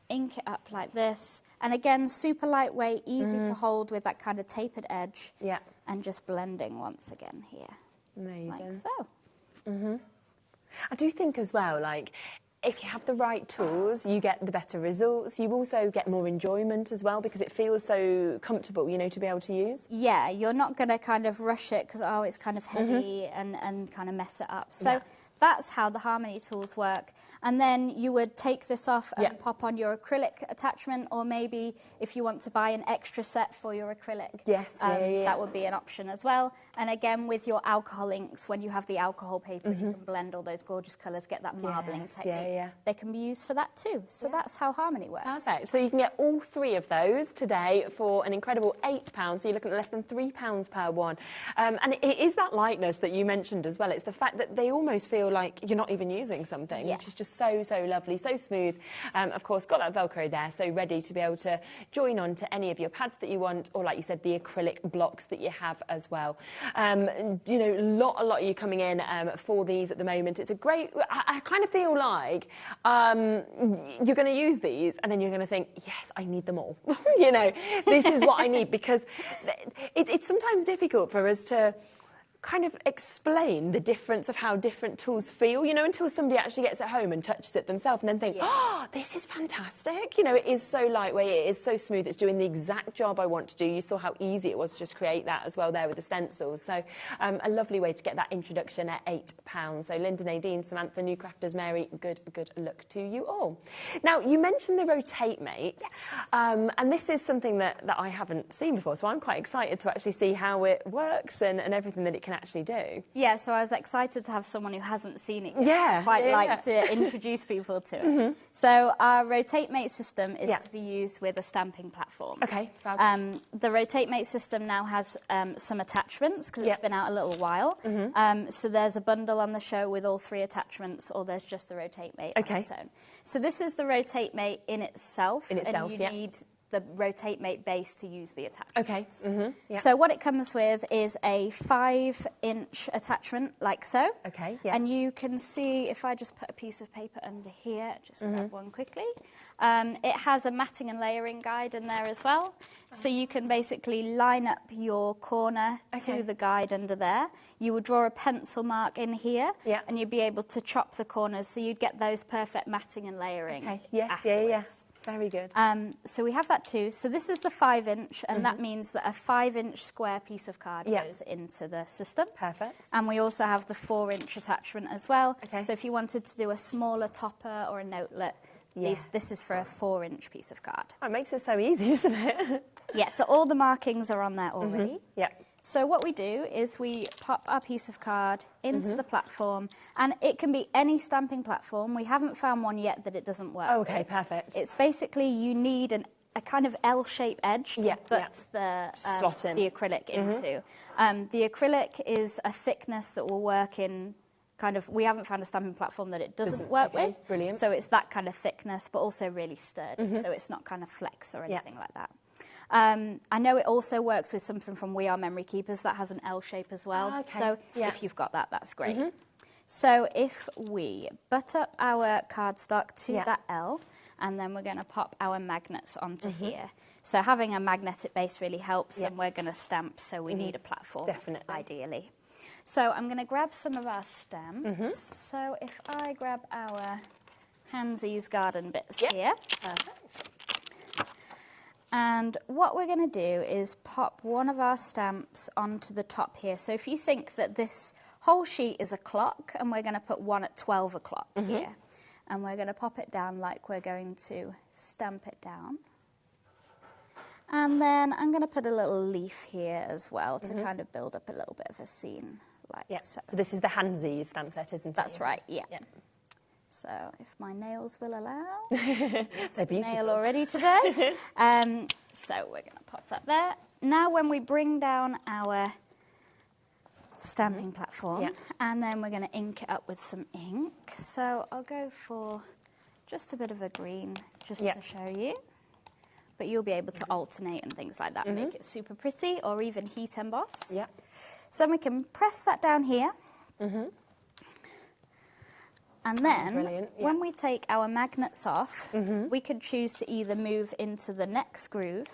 Ink it up like this. And again, super lightweight, easy to hold with that kind of tapered edge. Yeah. And just blending once again here. Amazing. Like so. I do think as well, like, if you have the right tools, you get the better results. You also get more enjoyment as well because it feels so comfortable, you know, to be able to use. Yeah, you're not going to kind of rush it because, oh, it's kind of heavy and kind of mess it up. So that's how the Harmony tools work. And then you would take this off and pop on your acrylic attachment, or maybe if you want to buy an extra set for your acrylic, that would be an option as well. And again, with your alcohol inks, when you have the alcohol paper, you can blend all those gorgeous colours, get that marbling technique. They can be used for that too. So that's how Harmony works. Perfect. So you can get all 3 of those today for an incredible £8. So you're looking at less than £3 per one. And it is that lightness that you mentioned as well. It's the fact that they almost feel like you're not even using something, which is just so lovely, so smooth. Of course, got that Velcro there, so ready to be able to join on to any of your pads that you want, or like you said, the acrylic blocks that you have as well. You know, a lot of you coming in for these at the moment. It's a great, I kind of feel like you're going to use these and then you're going to think, yes, I need them all. You know, this is what I need, because it's sometimes difficult for us to kind of explain the difference of how different tools feel, you know, until somebody actually gets it home and touches it themselves and then think, oh, this is fantastic. You know, it is so lightweight, it is so smooth, it's doing the exact job I want to do. You saw how easy it was to just create that as well there with the stencils. So a lovely way to get that introduction at £8. So Linda, Nadine, Samantha, New Crafters, Mary, good look to you all. Now, you mentioned the Rotate Mate, and this is something that I haven't seen before, so I'm quite excited to actually see how it works and everything that it can actually do. Yeah, so I was excited to have someone who hasn't seen it yet. To introduce people to it. So our Rotate Mate system is to be used with a stamping platform. Okay. The Rotate Mate system now has some attachments because it's been out a little while. So there's a bundle on the show with all 3 attachments, or there's just the Rotate Mate on its own. So this is the Rotate Mate in itself, and you need the Rotate Mate base to use the attachments. Okay. So what it comes with is a 5-inch attachment, like so. Okay. And you can see, if I just put a piece of paper under here, just grab one quickly. It has a matting and layering guide in there as well. So you can basically line up your corner to the guide under there. You would draw a pencil mark in here, and you'd be able to chop the corners, so you'd get those perfect matting and layering afterwards. Very good. So we have that too. So this is the 5-inch, and that means that a 5-inch square piece of card goes into the system. Perfect. And we also have the 4-inch attachment as well. So if you wanted to do a smaller topper or a notelet, this is for a 4-inch piece of card. Oh, it makes it so easy, doesn't it? Yeah, so all the markings are on there already. Yeah. So what we do is we pop our piece of card into the platform, and it can be any stamping platform. We haven't found one yet that it doesn't work Okay, with. perfect. It's basically you need a kind of L-shaped edge to put the acrylic into. The acrylic is a thickness that will work in we haven't found a stamping platform that it doesn't work with. Brilliant. So it's that kind of thickness, but also really sturdy. So it's not kind of flex or anything like that. I know it also works with something from We Are Memory Keepers that has an L shape as well. So if you've got that, that's great. So if we butt up our cardstock to that L, and then we're going to pop our magnets onto here. So having a magnetic base really helps, and we're going to stamp, so we need a platform, ideally. So I'm going to grab some of our stamps. So if I grab our Hansy's Garden bits here. Perfect. And what we're going to do is pop one of our stamps onto the top here. So if you think that this whole sheet is a clock, and we're going to put one at 12 o'clock here. And we're going to pop it down like we're going to stamp it down. And then I'm going to put a little leaf here as well to kind of build up a little bit of a scene. Like so. So this is the Hansy's stamp set, isn't it? That's right, yeah. So if my nails will allow. They're beautiful. Nail already today. So we're going to pop that there. Now when we bring down our stamping platform, and then we're going to ink it up with some ink. So I'll go for just a bit of a green just to show you. But you'll be able to alternate and things like that and make it super pretty, or even heat emboss. So we can press that down here. And then, when we take our magnets off, we can choose to either move into the next groove.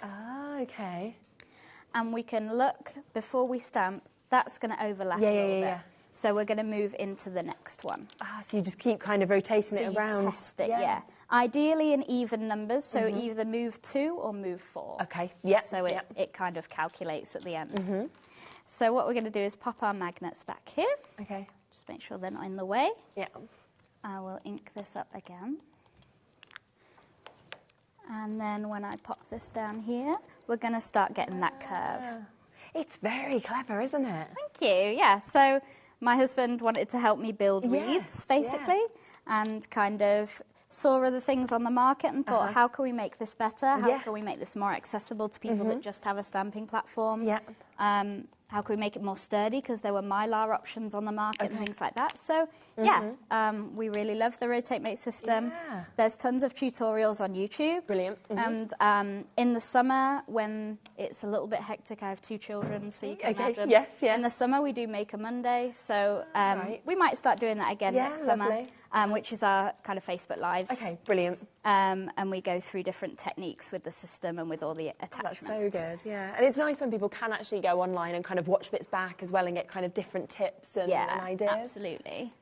And we can look, before we stamp, that's going to overlap a little bit. So we're going to move into the next one. So you just keep kind of rotating it around. You test it, Ideally in even numbers, so either move 2 or move 4. So it kind of calculates at the end. So what we're going to do is pop our magnets back here. Just make sure they're not in the way. I will ink this up again. And then when I pop this down here, we're going to start getting that curve. It's very clever, isn't it? Thank you, yeah. So my husband wanted to help me build wreaths, basically, and kind of saw other things on the market and thought, how can we make this better? How can we make this more accessible to people that just have a stamping platform? How can we make it more sturdy? Because there were Mylar options on the market and things like that. So, we really love the Rotate Mate system. There's tons of tutorials on YouTube. Brilliant. And in the summer, when it's a little bit hectic, I have 2 children, so you can imagine. In the summer, we do Maker Monday. So we might start doing that again next summer. which is our kind of Facebook Lives. Okay, brilliant. And we go through different techniques with the system and with all the attachments. That's so good, yeah. And it's nice when people can actually go online and kind of watch bits back as well and get kind of different tips and ideas. Absolutely.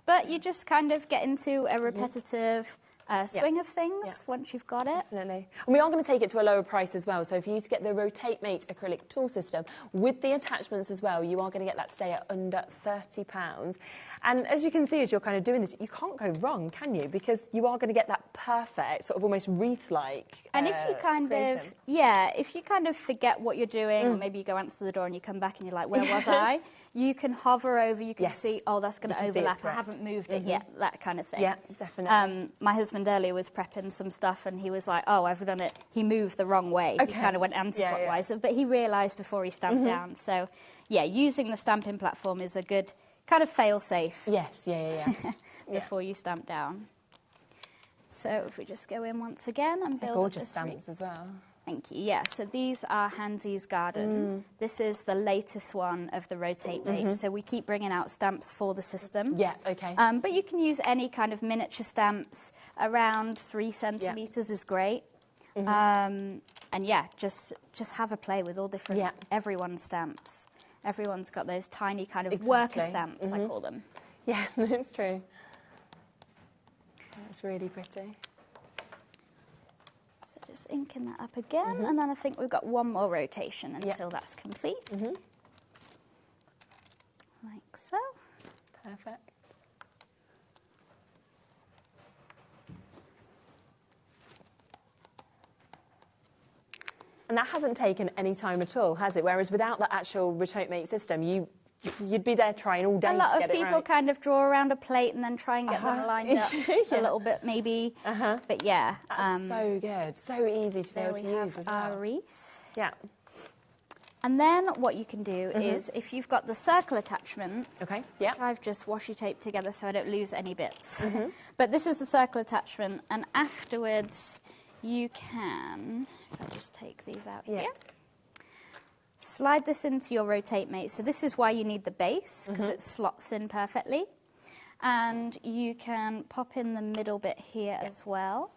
But you just kind of get into a repetitive swing of things once you've got it. Definitely. And we are going to take it to a lower price as well. So for you to get the Rotate Mate acrylic tool system with the attachments as well, you are going to get that today at under £30. And as you can see, as you're kind of doing this, you can't go wrong, can you? Because you are going to get that perfect, sort of almost wreath-like And if you kind creation. of, if you kind of forget what you're doing, or maybe you go answer the door and you come back and you're like, where was I? You can hover over, you can see, oh, that's going to overlap, I haven't moved it yet, that kind of thing. Yeah, definitely. My husband earlier was prepping some stuff and he was like, oh, I've done it. He moved the wrong way. Okay. He kind of went anti-clockwise, but he realised before he stamped down. So, yeah, using the stamping platform is a good kind of fail-safe. Yes, before you stamp down. So if we just go in once again and build gorgeous up this stamps as well. Thank you. Yeah, so these are Hansy's Garden. This is the latest one of the Rotate Mate. So we keep bringing out stamps for the system. Yeah, okay. But you can use any kind of miniature stamps. Around 3 centimetres is great. And yeah, just have a play with all different, everyone's stamps. Everyone's got those tiny kind of worker stamps, I call them. Yeah, that's true. That's really pretty. So just inking that up again, and then I think we've got one more rotation until that's complete. Like so. Perfect. And that hasn't taken any time at all, has it? Whereas without the actual Rotate Mate system, you'd be there trying all day to get it right. A lot of people kind of draw around a plate and then try and get them lined up a little bit, maybe. But yeah. That's so good. So easy to be able to use as well. Our wreath. Yeah. And then what you can do is, if you've got the circle attachment, which I've just washi taped together so I don't lose any bits. But this is the circle attachment, and afterwards you can, I'll just take these out here. Slide this into your Rotate Mate. So this is why you need the base, because it slots in perfectly. And you can pop in the middle bit here as well.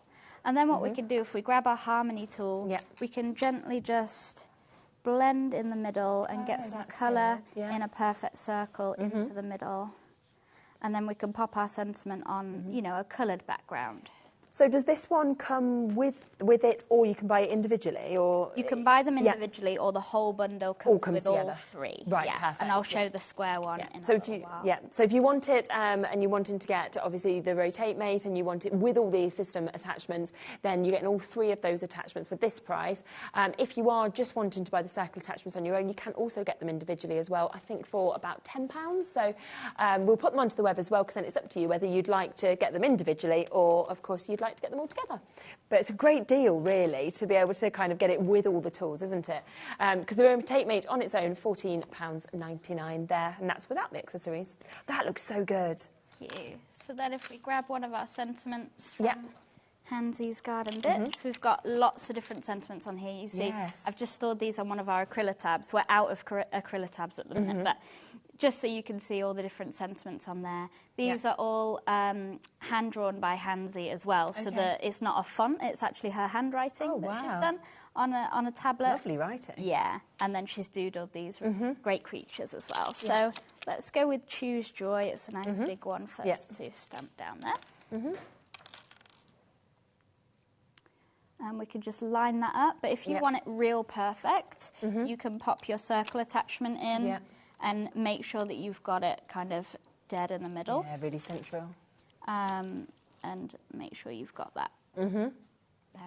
And then what we can do, if we grab our Harmony tool, we can gently just blend in the middle and get some colour in a perfect circle into the middle. And then we can pop our sentiment on, you know, a coloured background. So does this one come with it, or you can buy it individually, or you can buy them individually, or the whole bundle comes with together. All three. Right, perfect. And I'll show the square one in so a if you while. So if you want it and you're wanting to get obviously the Rotate Mate and you want it with all the system attachments, then you're getting all three of those attachments with this price. If you are just wanting to buy the circle attachments on your own, you can also get them individually as well. I think for about £10. So we'll put them onto the web as well, because then it's up to you whether you'd like to get them individually or, of course, you'd like to get them all together. But it's a great deal, really, to be able to kind of get it with all the tools, isn't it? Because the Rotate Mate on its own, £14.99 there, and that's without the accessories. That looks so good. Thank you. So then if we grab one of our sentiments from Hansy's Garden Bits, we've got lots of different sentiments on here. You see, I've just stored these on one of our acrylic tabs. We're out of acrylic tabs at the minute, but just so you can see all the different sentiments on there. These are all hand-drawn by Hansy as well, so that it's not a font, it's actually her handwriting that she's done on a tablet. Lovely writing. Yeah, and then she's doodled these great creatures as well. So let's go with Choose Joy. It's a nice big one for us to stamp down there. And we can just line that up, but if you want it real perfect, you can pop your circle attachment in and make sure that you've got it kind of dead in the middle. Yeah, really central. And make sure you've got that bang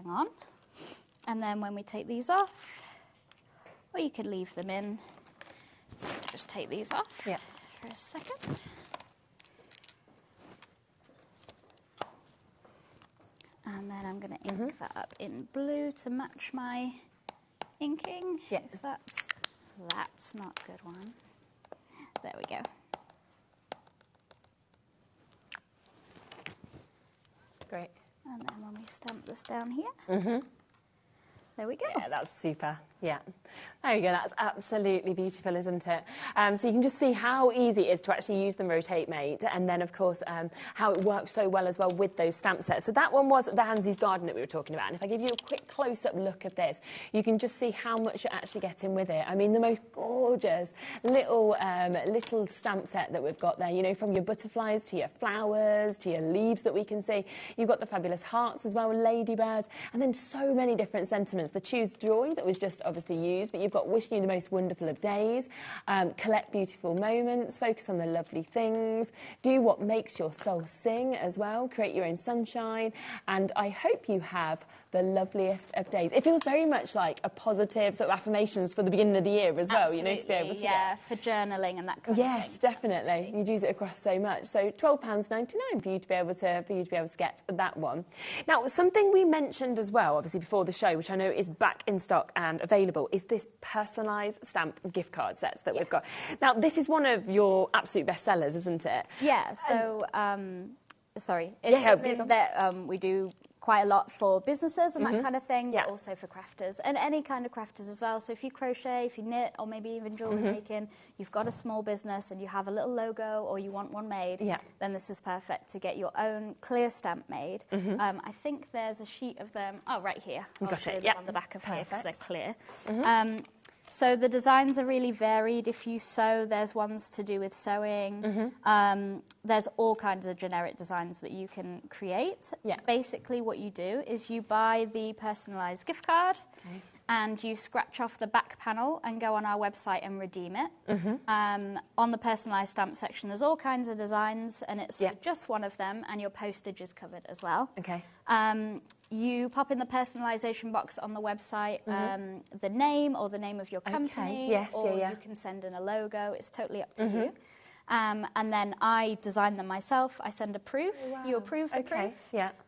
on. And then when we take these off, or you could leave them in, just take these off for a second. And then I'm going to ink that up in blue to match my inking. If that's not a good one. There we go. Great. And then when we stamp this down here, there we go. Yeah, that's super. Yeah. There you go, that's absolutely beautiful, isn't it? So you can just see how easy it is to actually use the Rotate Mate, and then, of course, how it works so well as well with those stamp sets. So that one was the Hansy's Garden that we were talking about, and if I give you a quick close-up look of this, you can just see how much you're actually getting with it. I mean, the most gorgeous little stamp set that we've got there, you know, from your butterflies to your flowers to your leaves that we can see. You've got the fabulous hearts as well, ladybirds, and then so many different sentiments. The Choose Joy that was just obviously used, but you've got Wishing You the Most Wonderful of Days, Collect Beautiful Moments, Focus on the Lovely Things, Do What Makes Your Soul Sing as well, Create Your Own Sunshine, and I Hope You Have the Loveliest of Days. It feels very much like a positive sort of affirmations for the beginning of the year as well, you know, to be able to for journaling and that kind of thing. Yes, definitely. You'd use it across so much. So £12.99 for you to be able to get that one. Now, something we mentioned as well, obviously before the show, which I know is back in stock and available, is this personalised stamp gift card sets that we've got. Now, this is one of your absolute best sellers, isn't it? Yeah. So, sorry, it's something that we do quite a lot for businesses and that kind of thing, but also for crafters and any kind of crafters as well. So if you crochet, if you knit, or maybe even jewellery making, you've got a small business and you have a little logo or you want one made, then this is perfect to get your own clear stamp made. I think there's a sheet of them, right here. Got it, on the back of here because they're clear. So the designs are really varied. If you sew, there's ones to do with sewing. There's all kinds of generic designs that you can create. Basically what you do is you buy the personalised gift card and you scratch off the back panel and go on our website and redeem it. On the personalised stamp section, there's all kinds of designs, and it's just one of them, and your postage is covered as well. You pop in the personalisation box on the website, the name or the name of your company, or you can send in a logo. It's totally up to you. And then I design them myself. I send a proof. You approve the proof.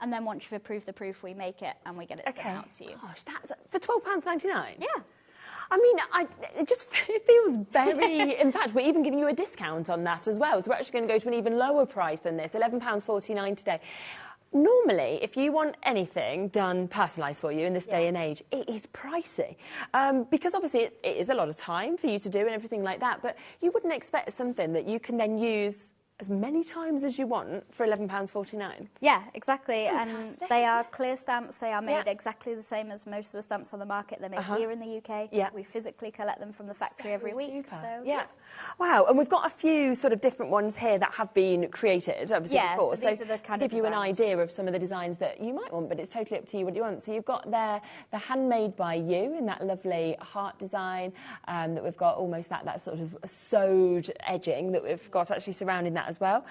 And then once you've approved the proof, we make it and we get it sent out to you. Gosh, that's for £12.99? Yeah. I mean, it feels very... In fact, we're even giving you a discount on that as well. So we're actually going to go to an even lower price than this, £11.49 today. Normally, if you want anything done personalised for you in this day and age, it is pricey. Because obviously it is a lot of time for you to do and everything like that, but you wouldn't expect something that you can then use as many times as you want for £11.49. Yeah, exactly. And they are clear stamps. They are made exactly the same as most of the stamps on the market. They're made here in the UK. We physically collect them from the factory every week. So, wow, and we've got a few sort of different ones here that have been created, obviously, before. So these are the kind to of give you an designs. idea of some of the designs that you might want, but it's totally up to you what you want. So you've got there the Handmade by You in that lovely heart design that we've got, almost that sort of sewed edging that we've got actually surrounding that as well.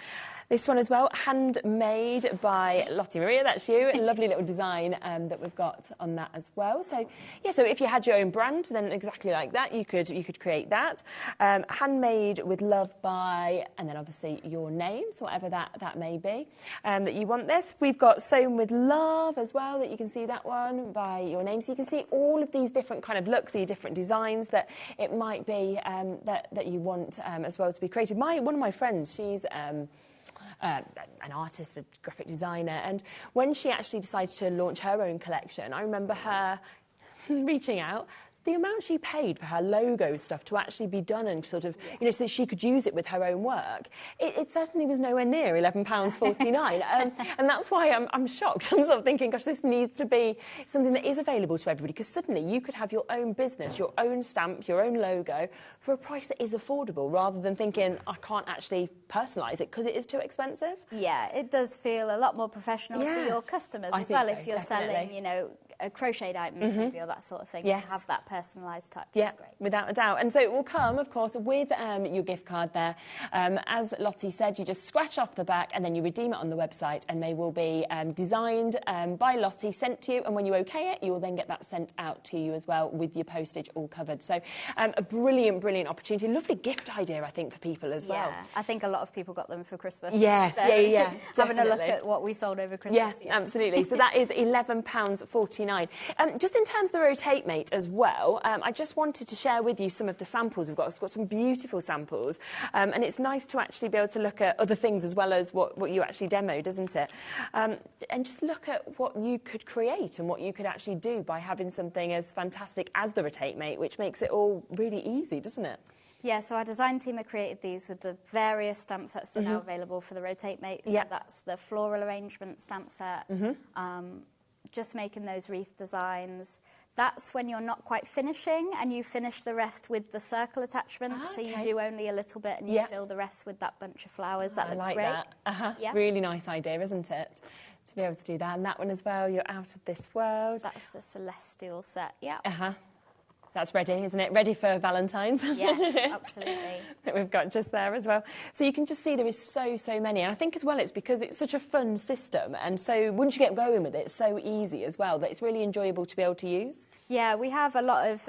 This one as well, Handmade by Lottie Maria, that's you. A lovely little design that we've got on that as well. So, yeah, so if you had your own brand, then exactly like that, you could create that. Handmade with Love by, and then obviously your name, so whatever that may be, that you want this. We've got Sewn with Love as well, that you can see that one by your name. So you can see all of these different kind of looks, these different designs that it might be that you want as well to be created. One of my friends, she's... an artist, a graphic designer, and when she actually decided to launch her own collection, I remember her reaching out. The amount she paid for her logo stuff to actually be done and sort of, you know, so that she could use it with her own work, it certainly was nowhere near £11.49. And that's why I'm shocked. I'm sort of thinking, gosh, this needs to be something that is available to everybody, because suddenly you could have your own business, your own stamp, your own logo for a price that is affordable, rather than thinking, I can't actually personalise it because it is too expensive. Yeah, it does feel a lot more professional for your customers as well, if you're definitely. selling, you know, crocheted items maybe, or that sort of thing, to have that personalised touch. Yeah, is great. without a doubt. And so it will come, of course, with your gift card there. As Lottie said, you just scratch off the back and then you redeem it on the website, and they will be designed by Lottie, sent to you, and when you OK it, you will then get that sent out to you as well with your postage all covered. So a brilliant, brilliant opportunity. Lovely gift idea, I think, for people as well. Yeah, I think a lot of people got them for Christmas. Yes, so yeah. Having a look at what we sold over Christmas. Yeah, absolutely. So that is £11.49. £9.99. Just in terms of the Rotate Mate as well, I just wanted to share with you some of the samples we've got. We've got some beautiful samples, and it's nice to actually be able to look at other things as well as what you actually demoed, isn't it? And just look at what you could create and what you could actually do by having something as fantastic as the Rotate Mate, which makes it all really easy, doesn't it? Yeah, so our design team have created these with the various stamp sets that are now available for the Rotate Mates. Yeah. So that's the floral arrangement stamp set, just making those wreath designs. That's when you're not quite finishing and you finish the rest with the circle attachment. So you do only a little bit and you fill the rest with that bunch of flowers. That looks great. That. Really nice idea, isn't it? To be able to do that. And that one as well, you're out of this world. That's the celestial set, yeah. That's ready, isn't it? Ready for Valentine's? Yes, absolutely. That we've got just there as well. So you can just see there is so many. And I think as well it's because it's such a fun system. And so once you get going with it, it's so easy as well that it's really enjoyable to be able to use. Yeah, we have a lot of...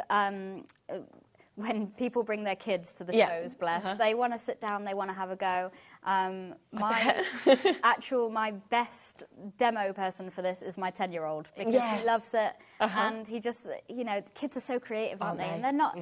when people bring their kids to the shows, bless, they want to sit down, they want to have a go. My best demo person for this is my 10-year-old because he loves it. And he just, you know, kids are so creative, aren't they? And they're not,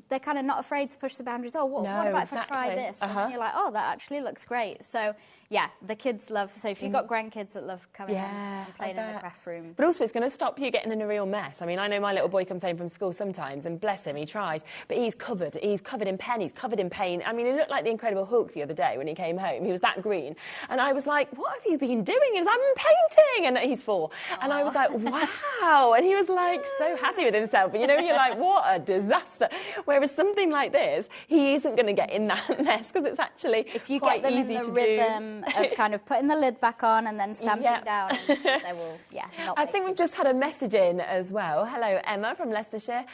they're kind of not afraid to push the boundaries. Oh, what about if I try this? And you're like, oh, that actually looks great. So, yeah, the kids love, so if you've got grandkids that love coming in and playing in the craft room. But also it's going to stop you getting in a real mess. I mean, I know my little boy comes home from school sometimes and bless him, he tries, but he's covered in pen, he's covered in paint. I mean, he looked like the Incredible Hulk the other day when he came home. He was that green. And I was like, what have you been doing? He was, I'm painting. And he's 4. And I was like, wow. And he was like so happy with himself. And you know, you're like, what a disaster. Whereas something like this, he isn't going to get in that mess because it's actually if you quite get them easy in the to rhythm of kind of putting the lid back on and then stamping down, they will, not I think we've just had a message in as well. Hello, Emma from Leicestershire.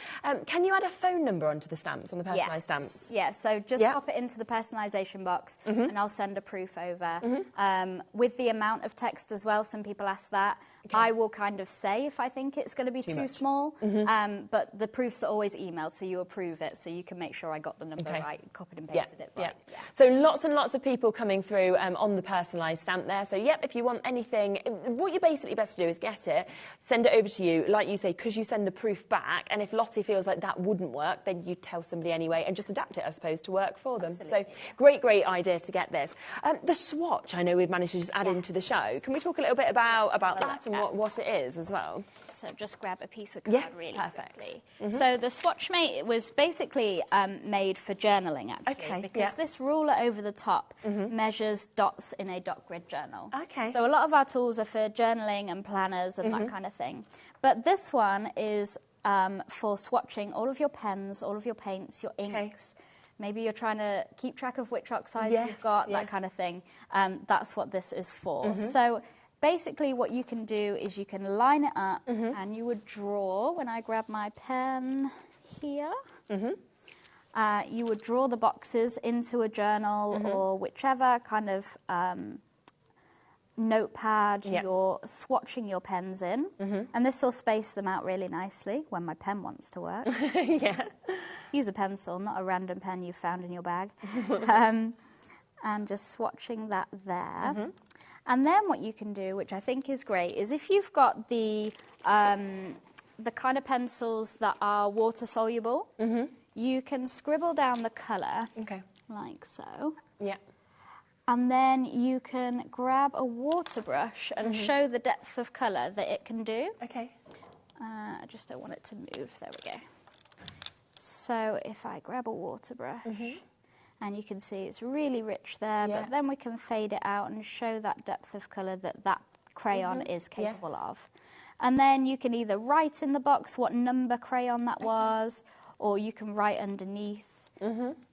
Can you add a phone number onto the stamps, on the personalised stamps? Yeah, so just pop it into the personalisation box and I'll send a proof over. With the amount of text as well, some people ask that. I will kind of say if I think it's going to be too small, but the proofs are always emailed, so you approve it, so you can make sure I got the number right, copied and pasted it right. So lots and lots of people coming through on the personalised stamp there. So, if you want anything, what you're basically best to do is get it, send it over to you, like you say, because you send the proof back, and if Lottie feels like that wouldn't work, then you tell somebody anyway and just adapt it, I suppose, to work for them. Absolutely. So, great idea to get this. The swatch, I know we've managed to just add into the show. Can we talk a little bit about that and what it is as well? So just grab a piece of card really perfect. quickly. So the swatch mate was basically made for journaling, actually, because this ruler over the top measures dots in a dot grid journal. So a lot of our tools are for journaling and planners and that kind of thing. But this one is for swatching all of your pens, all of your paints, your inks. Maybe you're trying to keep track of which oxides you've got, that kind of thing. That's what this is for. So basically what you can do is you can line it up and you would draw, when I grab my pen here, you would draw the boxes into a journal or whichever kind of notepad you're swatching your pens in. And this will space them out really nicely when my pen wants to work. Use a pencil, not a random pen you found in your bag. And just swatching that there. And then what you can do, which I think is great, is if you've got the kind of pencils that are water soluble, you can scribble down the colour like so. And then you can grab a water brush and show the depth of colour that it can do. I just don't want it to move. There we go. So if I grab a water brush, and you can see it's really rich there, but then we can fade it out and show that depth of colour that crayon is capable of. And then you can either write in the box what number crayon that was, or you can write underneath.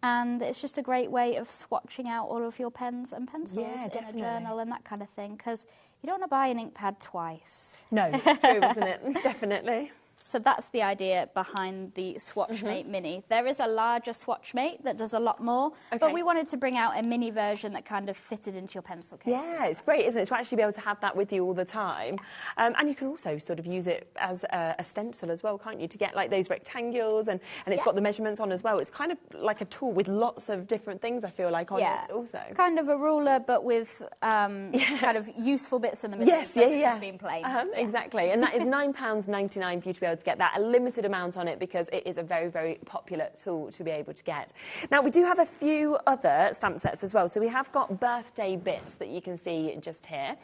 And it's just a great way of swatching out all of your pens and pencils in a journal and that kind of thing, because you don't want to buy an ink pad twice. No, it's true, isn't it? Definitely. So that's the idea behind the Swatchmate Mini. There is a larger Swatchmate that does a lot more, but we wanted to bring out a mini version that kind of fitted into your pencil case. Yeah, it's great, isn't it, to actually be able to have that with you all the time. And you can also sort of use it as a stencil as well, can't you, to get like those rectangles, and it's got the measurements on as well. It's kind of like a tool with lots of different things, I feel like, on it also. Kind of a ruler, but with kind of useful bits in the middle. Yes, yeah. Being plain. Exactly, and that is £9.99 for you to be able to get that, a limited amount on it, because it is a very, very popular tool to be able to get. Now, we do have a few other stamp sets as well. So we have got birthday bits that you can see just here.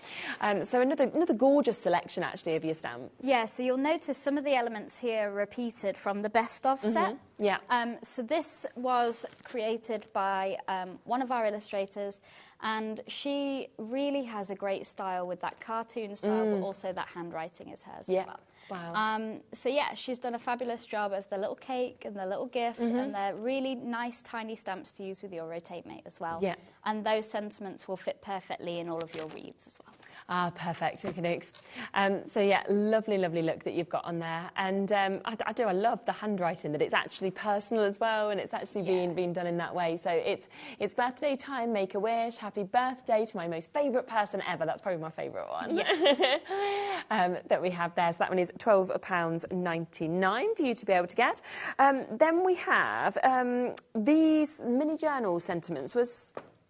So another gorgeous selection, actually, of your stamps. Yeah, so you'll notice some of the elements here repeated from the best of set. Yeah. So this was created by one of our illustrators, and she really has a great style with that cartoon style, but also that handwriting is hers as well. Wow. So yeah, she's done a fabulous job of the little cake and the little gift, and they're really nice, tiny stamps to use with your Rotate Mate as well. Yeah. And those sentiments will fit perfectly in all of your wreaths as well. Ah, perfect. Okay, so yeah, lovely, lovely look that you've got on there. And I love the handwriting, that it's actually personal as well, and it's actually being done in that way. So it's birthday time, make a wish, happy birthday to my most favourite person ever. That's probably my favourite one. That we have there. So that one is £12.99 for you to be able to get. Then we have these mini journal sentiments.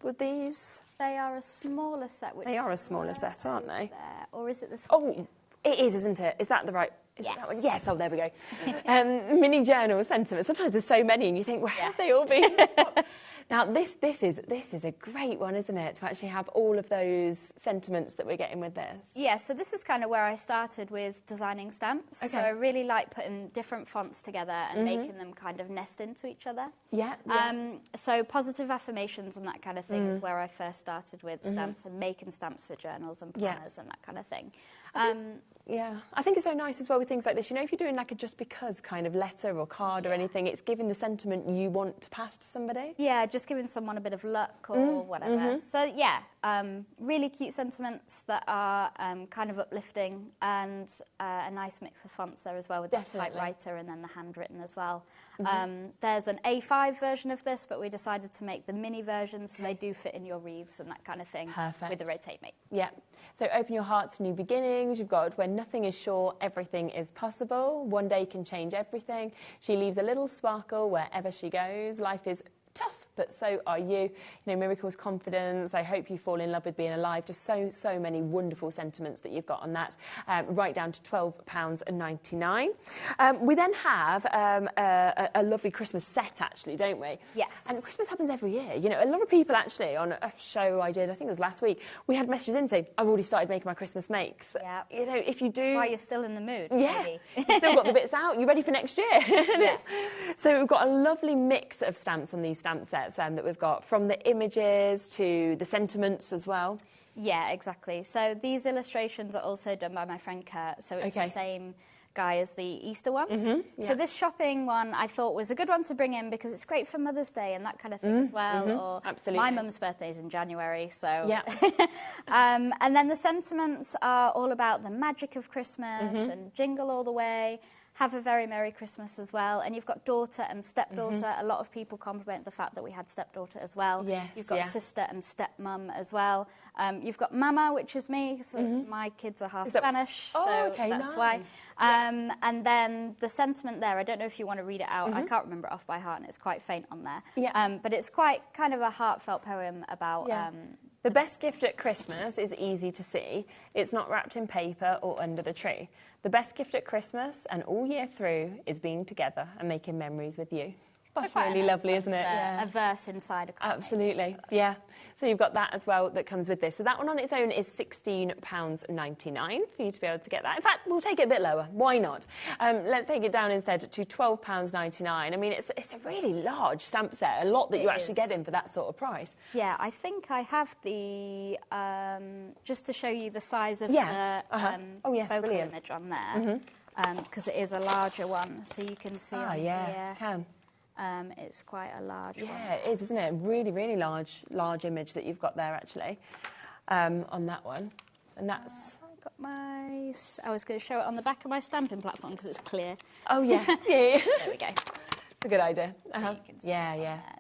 Were these? They are a smaller set. They are a smaller set, aren't they? There. Or is it this one? Oh, it is, isn't it? Is that the right? Is yes. That one? Yes. Oh, there we go. Mini journal sentiments. Sometimes there's so many, and you think, where have they all been? Now, this is a great one, isn't it? To actually have all of those sentiments that we're getting with this. Yeah, so this is kind of where I started with designing stamps. So I really like putting different fonts together and making them kind of nest into each other. Yeah. So positive affirmations and that kind of thing is where I first started with stamps and making stamps for journals and planners and that kind of thing. I think it's so nice as well with things like this. You know, if you're doing like a just because kind of letter or card or anything, it's giving the sentiment you want to pass to somebody. Yeah, just giving someone a bit of luck or whatever. So yeah, really cute sentiments that are kind of uplifting, and a nice mix of fonts there as well, with the typewriter and then the handwritten as well. There's an A5 version of this, but we decided to make the mini version so they do fit in your wreaths and that kind of thing. Perfect. With the Rotate Mate. Yeah. So open your heart to new beginnings. You've got when nothing is sure, everything is possible. One day can change everything. She leaves a little sparkle wherever she goes. Life is tough, but so are you. You know, miracles, confidence. I hope you fall in love with being alive. Just so many wonderful sentiments that you've got on that. Right down to £12.99. We then have a lovely Christmas set, actually, don't we? Yes. And Christmas happens every year. You know, a lot of people actually, on a show I did, I think it was last week, we had messages in saying, I've already started making my Christmas makes. Yeah. You know, if you do... While you're still in the mood. Yeah. Maybe. You've still got the bits out. You're ready for next year. Yeah. So we've got a lovely mix of stamps on these stamp sets that we've got, from the images to the sentiments as well. Yeah, exactly. So these illustrations are also done by my friend Kurt, so it's the same guy as the Easter ones. So this shopping one I thought was a good one to bring in because it's great for Mother's Day and that kind of thing as well. Or absolutely. My mum's birthday's in January, so... Yeah. And then the sentiments are all about the magic of Christmas and jingle all the way. Have a very Merry Christmas as well. And you've got daughter and stepdaughter. A lot of people compliment the fact that we had stepdaughter as well. Yes, you've got sister and stepmum as well. You've got mama, which is me. So my kids are half Spanish, so that's why. And then the sentiment there, I don't know if you want to read it out. I can't remember it off by heart, and it's quite faint on there. But it's quite kind of a heartfelt poem about... The best gift at Christmas is easy to see. It's not wrapped in paper or under the tree. The best gift at Christmas and all year through is being together and making memories with you. That's really lovely, isn't it? A verse inside a card. Absolutely, yeah. So you've got that as well that comes with this. So that one on its own is £16.99 for you to be able to get that. In fact, we'll take it a bit lower. Why not? Let's take it down instead to £12.99. I mean, it's a really large stamp set, a lot that you actually get in for that sort of price. Yeah, I think I have the, just to show you the size of the focal image on there, because it is a larger one, so you can see on here. Can. It's quite a large one. Yeah, it is, isn't it? Really, really large image that you've got there, actually, on that one. And that's... got my... I was going to show it on the back of my stamping platform because it's clear. Oh, yes. Yeah. There we go. It's a good idea. So you can see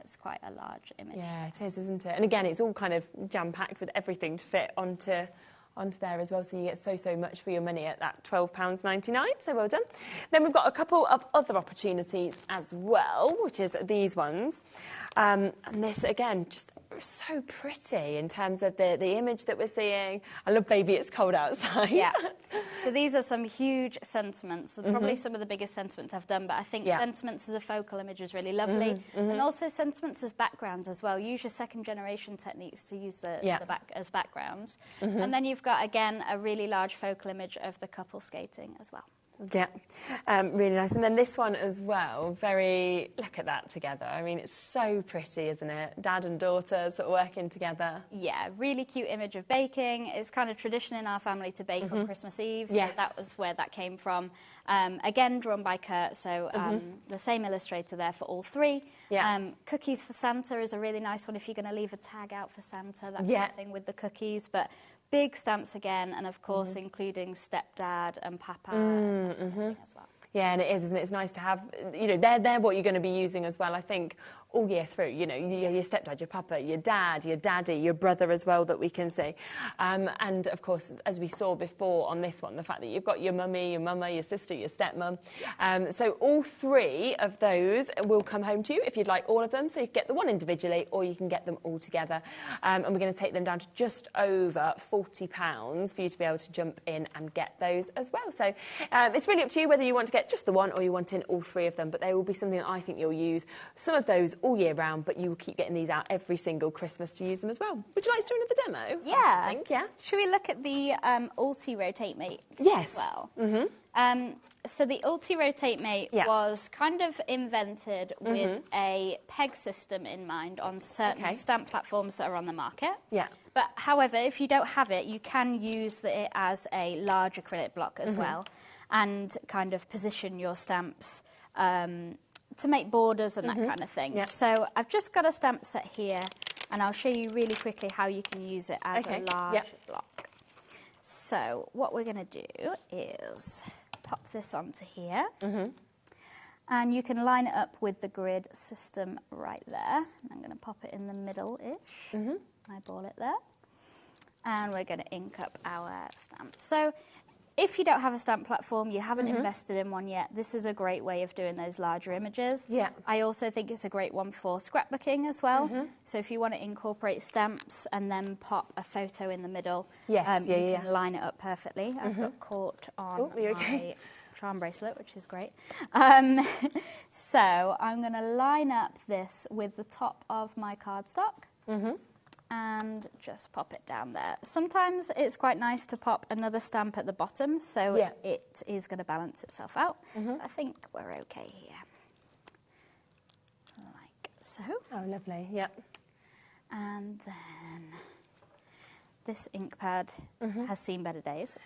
it's quite a large image. Yeah, it is, isn't it? And again, it's all kind of jam-packed with everything to fit onto there as well, so you get so much for your money at that £12.99, so well done. Then we've got a couple of other opportunities as well, which is these ones. And this, again, just so pretty in terms of the image that we're seeing. I love Baby It's Cold Outside. Yeah. So these are some huge sentiments, probably some of the biggest sentiments I've done, but I think sentiments as a focal image is really lovely. And also sentiments as backgrounds as well. Use your second generation techniques to use the back as backgrounds. And then you've got, again, a really large focal image of the couple skating as well. Yeah, really nice. And then this one as well, look at that together. I mean, it's so pretty, isn't it? Dad and daughter sort of working together. Yeah, really cute image of baking. It's kind of tradition in our family to bake on Christmas Eve. Yes. So that was where that came from. Again, drawn by Kurt, so the same illustrator there for all three. Yeah. Cookies for Santa is a really nice one if you're going to leave a tag out for Santa, that kind of thing with the cookies. But big stamps again, and of course including stepdad and papa and everything as well. Yeah, and it is, isn't it? It's nice to have, you know, they're what you're going to be using as well, I think, all year through. You know, your stepdad, your papa, your dad, your daddy, your brother as well that we can see. And, of course, as we saw before on this one, the fact that you've got your mummy, your mama, your sister, your stepmum. So all three of those will come home to you if you'd like all of them. So you can get the one individually or you can get them all together. And we're going to take them down to just over £40 for you to be able to jump in and get those as well. So it's really up to you whether you want to get just the one or you want in all three of them. But they will be something that I think you'll use. Some of those all year round, but you will keep getting these out every single Christmas to use them as well. Would you like to do another demo? Yeah. I think, yeah. Should we look at the Ulti Rotate Mate yes. as well? So the Ulti Rotate Mate was kind of invented with a peg system in mind on certain stamp platforms that are on the market. Yeah. But however, if you don't have it, you can use it as a large acrylic block as well, and kind of position your stamps to make borders and that kind of thing. Yeah. So I've just got a stamp set here, and I'll show you really quickly how you can use it as a large block. So what we're going to do is pop this onto here, and you can line it up with the grid system right there. I'm going to pop it in the middle-ish, eyeball it there, and we're going to ink up our stamp. So if you don't have a stamp platform, you haven't invested in one yet, this is a great way of doing those larger images. Yeah. I also think it's a great one for scrapbooking as well. So if you want to incorporate stamps and then pop a photo in the middle, you can line it up perfectly. I've got caught on my charm bracelet, which is great. So I'm going to line up this with the top of my cardstock. And just pop it down there. Sometimes it's quite nice to pop another stamp at the bottom, so it is going to balance itself out. I think we're okay here. Like so. Oh, lovely, yep. And then this ink pad has seen better days.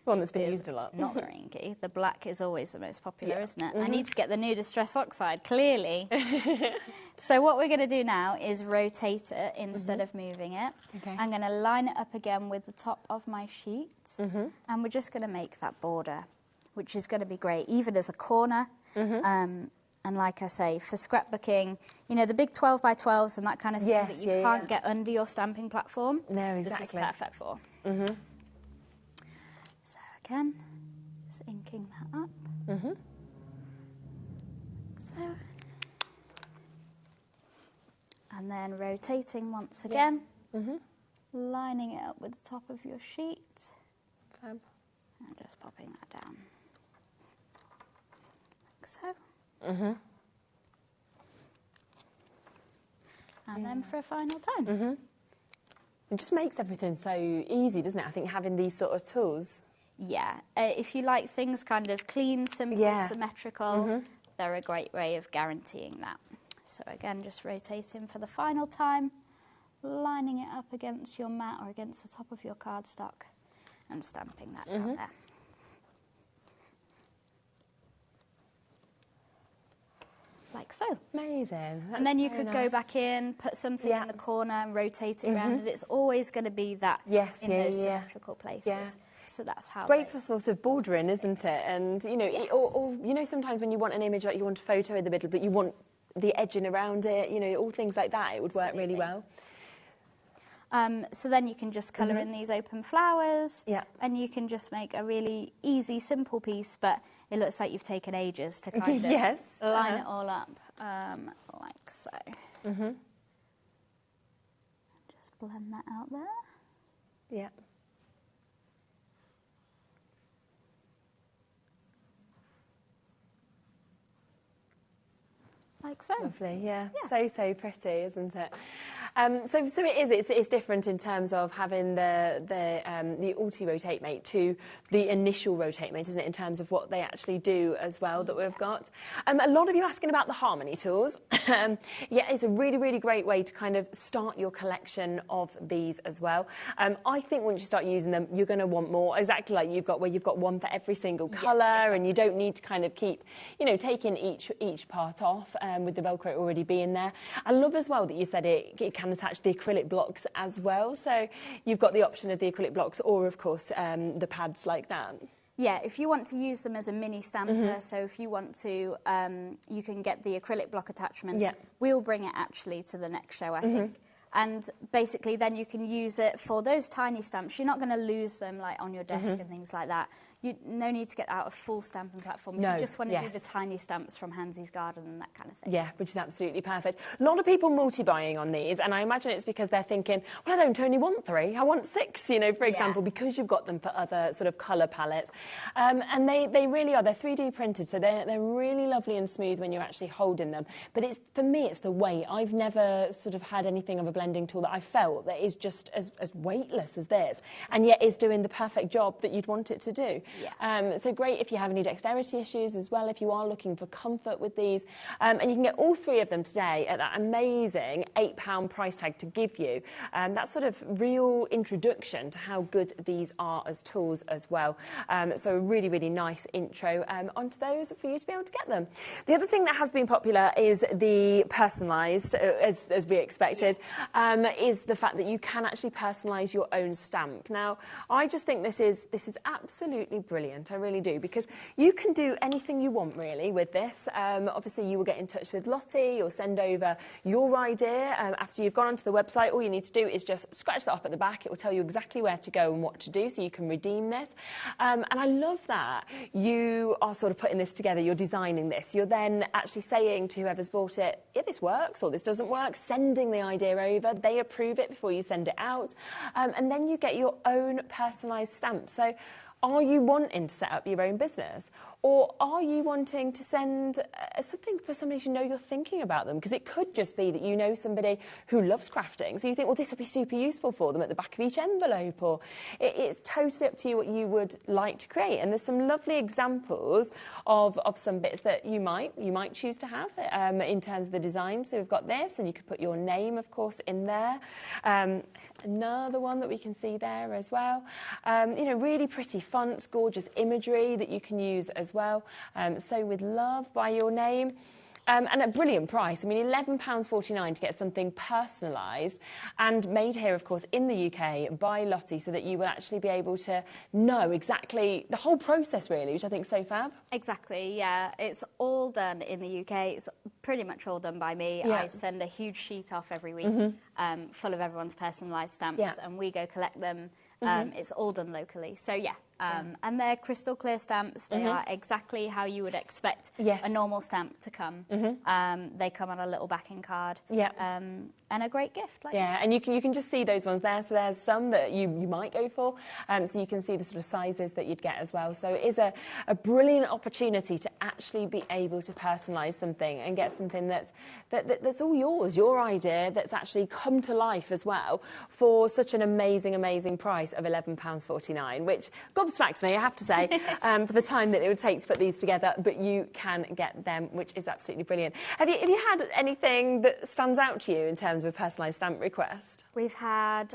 One that's been used a lot. Not very inky. The black is always the most popular, isn't it? I need to get the new Distress Oxide, clearly. So what we're going to do now is rotate it instead of moving it. I'm going to line it up again with the top of my sheet, and we're just going to make that border, which is going to be great, even as a corner. And like I say, for scrapbooking, you know, the big 12 by 12s and that kind of thing that you can't get under your stamping platform. No, exactly. This is perfect for. So again, just inking that up. So. And then rotating once again, lining it up with the top of your sheet. And just popping that down. Like so. And then for a final time. It just makes everything so easy, doesn't it? I think having these sort of tools. Yeah. If you like things kind of clean, simple, symmetrical, they're a great way of guaranteeing that. So again, just rotating for the final time, lining it up against your mat or against the top of your cardstock and stamping that down there. like so. Amazing. That's and then you so could nice. go back in, put something in the corner and rotate it around, and it's always going to be that in those symmetrical places. Yeah. So that's how. It's great for sort of bordering, isn't it? And you know, or you know, sometimes when you want an image, like you want a photo in the middle, but you want the edging around it, you know, all things like that, it would work really well. So then you can just colour in these open flowers, and you can just make a really easy, simple piece, but it looks like you've taken ages to kind of line it all up, like so. Just blend that out there. Yeah. Like so. Lovely, yeah. So pretty, isn't it? So it's different in terms of having the auto-rotate mate to the initial rotate mate, isn't it, in terms of what they actually do as well that we've got. A lot of you asking about the Harmony tools. It's a really, really great way to kind of start your collection of these as well. I think once you start using them, you're going to want more, exactly like you've got, where you've got one for every single colour, and you don't need to kind of keep, you know, taking each part off with the Velcro already being there. I love as well that you said it can attach the acrylic blocks as well. So you've got the option of the acrylic blocks or, of course, the pads like that. Yeah, if you want to use them as a mini stamper, so if you want to, you can get the acrylic block attachment. Yeah. We'll bring it actually to the next show, I think. And basically then you can use it for those tiny stamps. You're not going to lose them like on your desk and things like that. No need to get out a full stamping platform. You just want to do the tiny stamps from Hansy's Garden and that kind of thing. Yeah, which is absolutely perfect. A lot of people multi-buying on these, and I imagine it's because they're thinking, well, I don't only want 3, I want 6, you know, for example, because you've got them for other sort of colour palettes. And they really are. They're 3D printed, so they're really lovely and smooth when you're actually holding them. But for me, it's the weight. I've never sort of had anything of a blending tool that I felt that is just as weightless as this, and yet is doing the perfect job that you'd want it to do. Yeah. So great if you have any dexterity issues as well, if you are looking for comfort with these. And you can get all 3 of them today at that amazing £8 price tag to give you that sort of real introduction to how good these are as tools as well. So a really, really nice intro onto those for you to be able to get them. The other thing that has been popular is the personalised, as we expected, is the fact that you can actually personalise your own stamp. Now, I just think this is absolutely brilliant. I really do, because you can do anything you want really with this. Obviously, you will get in touch with Lottie or send over your idea. After you've gone onto the website, all you need to do is just scratch that off at the back. It will tell you exactly where to go and what to do, so you can redeem this. And I love that you are sort of putting this together. You're designing this. You're then actually saying to whoever's bought it, yeah, this works or this doesn't work, sending the idea over. They approve it before you send it out. And then you get your own personalised stamp. So are you wanting to set up your own business? Or are you wanting to send something for somebody to know you're thinking about them? Because it could just be that you know somebody who loves crafting, so you think, well, this would be super useful for them at the back of each envelope. Or it's totally up to you what you would like to create. And there's some lovely examples of some bits that you might choose to have in terms of the design. So we've got this, and you could put your name, of course, in there. Another one that we can see there as well. You know, really pretty fonts, gorgeous imagery that you can use as well. So with love by your name. And at a brilliant price. I mean, £11.49 to get something personalised and made here, of course, in the UK by Lottie, so that you will actually be able to know exactly the whole process, really, which I think is so fab. Exactly, yeah. It's all done in the UK. It's pretty much all done by me. Yeah. I send a huge sheet off every week full of everyone's personalised stamps, and we go collect them. It's all done locally. So, yeah. And they're crystal clear stamps. They are exactly how you would expect a normal stamp to come. They come on a little backing card. And a great gift. Like and you can just see those ones there. So there's some that you might go for. So you can see the sort of sizes that you'd get as well. So it is a brilliant opportunity to actually be able to personalise something and get something that's all yours, your idea, that's actually come to life as well for such an amazing, amazing price of £11.49, which gobsmacks me, I have to say, for the time that it would take to put these together. But you can get them, which is absolutely brilliant. Have you had anything that stands out to you in terms of a personalised stamp request? We've had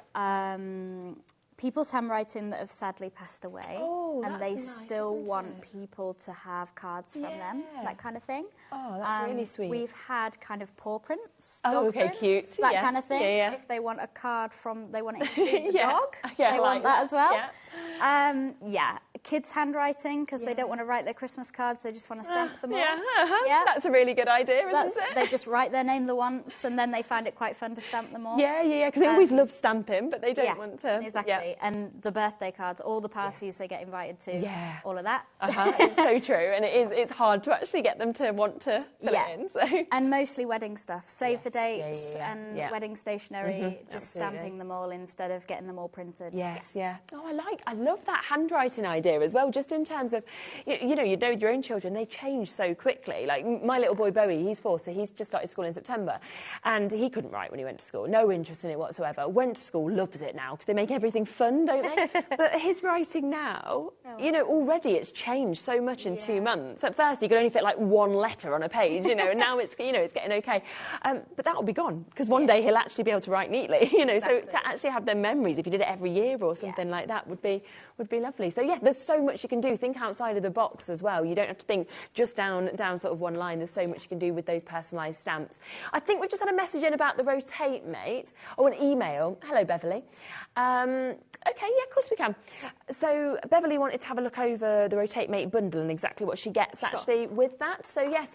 people's handwriting that have sadly passed away, and they still want people to have cards from them, that kind of thing. Oh, that's really sweet. We've had kind of paw prints, dog prints, cute, that kind of thing. If they want a card from, they want it to include the dog, they want that as well. Kids' handwriting, because they don't want to write their Christmas cards, they just want to stamp them all. That's a really good idea, isn't it? They just write their name the once, and then they find it quite fun to stamp them all. Because they always love stamping, but they don't want to. Exactly, and the birthday cards, all the parties they get invited to, all of that. It's so true, and it's hard to actually get them to want to fill it in. So. And mostly wedding stuff, save the dates and wedding stationery, just stamping them all instead of getting them all printed. Oh, I love that handwriting idea as well, just in terms of, you know with your own children, they change so quickly. Like my little boy Bowie, he's 4, so he's just started school in September, and he couldn't write when he went to school, no interest in it whatsoever. Went to school, loves it now, because they make everything fun, don't they? But his writing now, already it's changed so much in 2 months. At first, you could only fit like 1 letter on a page, and now it's, it's getting okay. But that'll be gone, because one day he'll actually be able to write neatly, So to actually have their memories, if you did it every year or something like that, would be lovely. So there's so much you can do. Think outside of the box as well. You don't have to think just down sort of one line. There's so much you can do with those personalised stamps. I think we've just had a message in about the Rotate Mate, or an email. Hello, Beverly. Okay, of course we can. So Beverly wanted to have a look over the Rotate Mate bundle and exactly what she gets actually with that. So yes,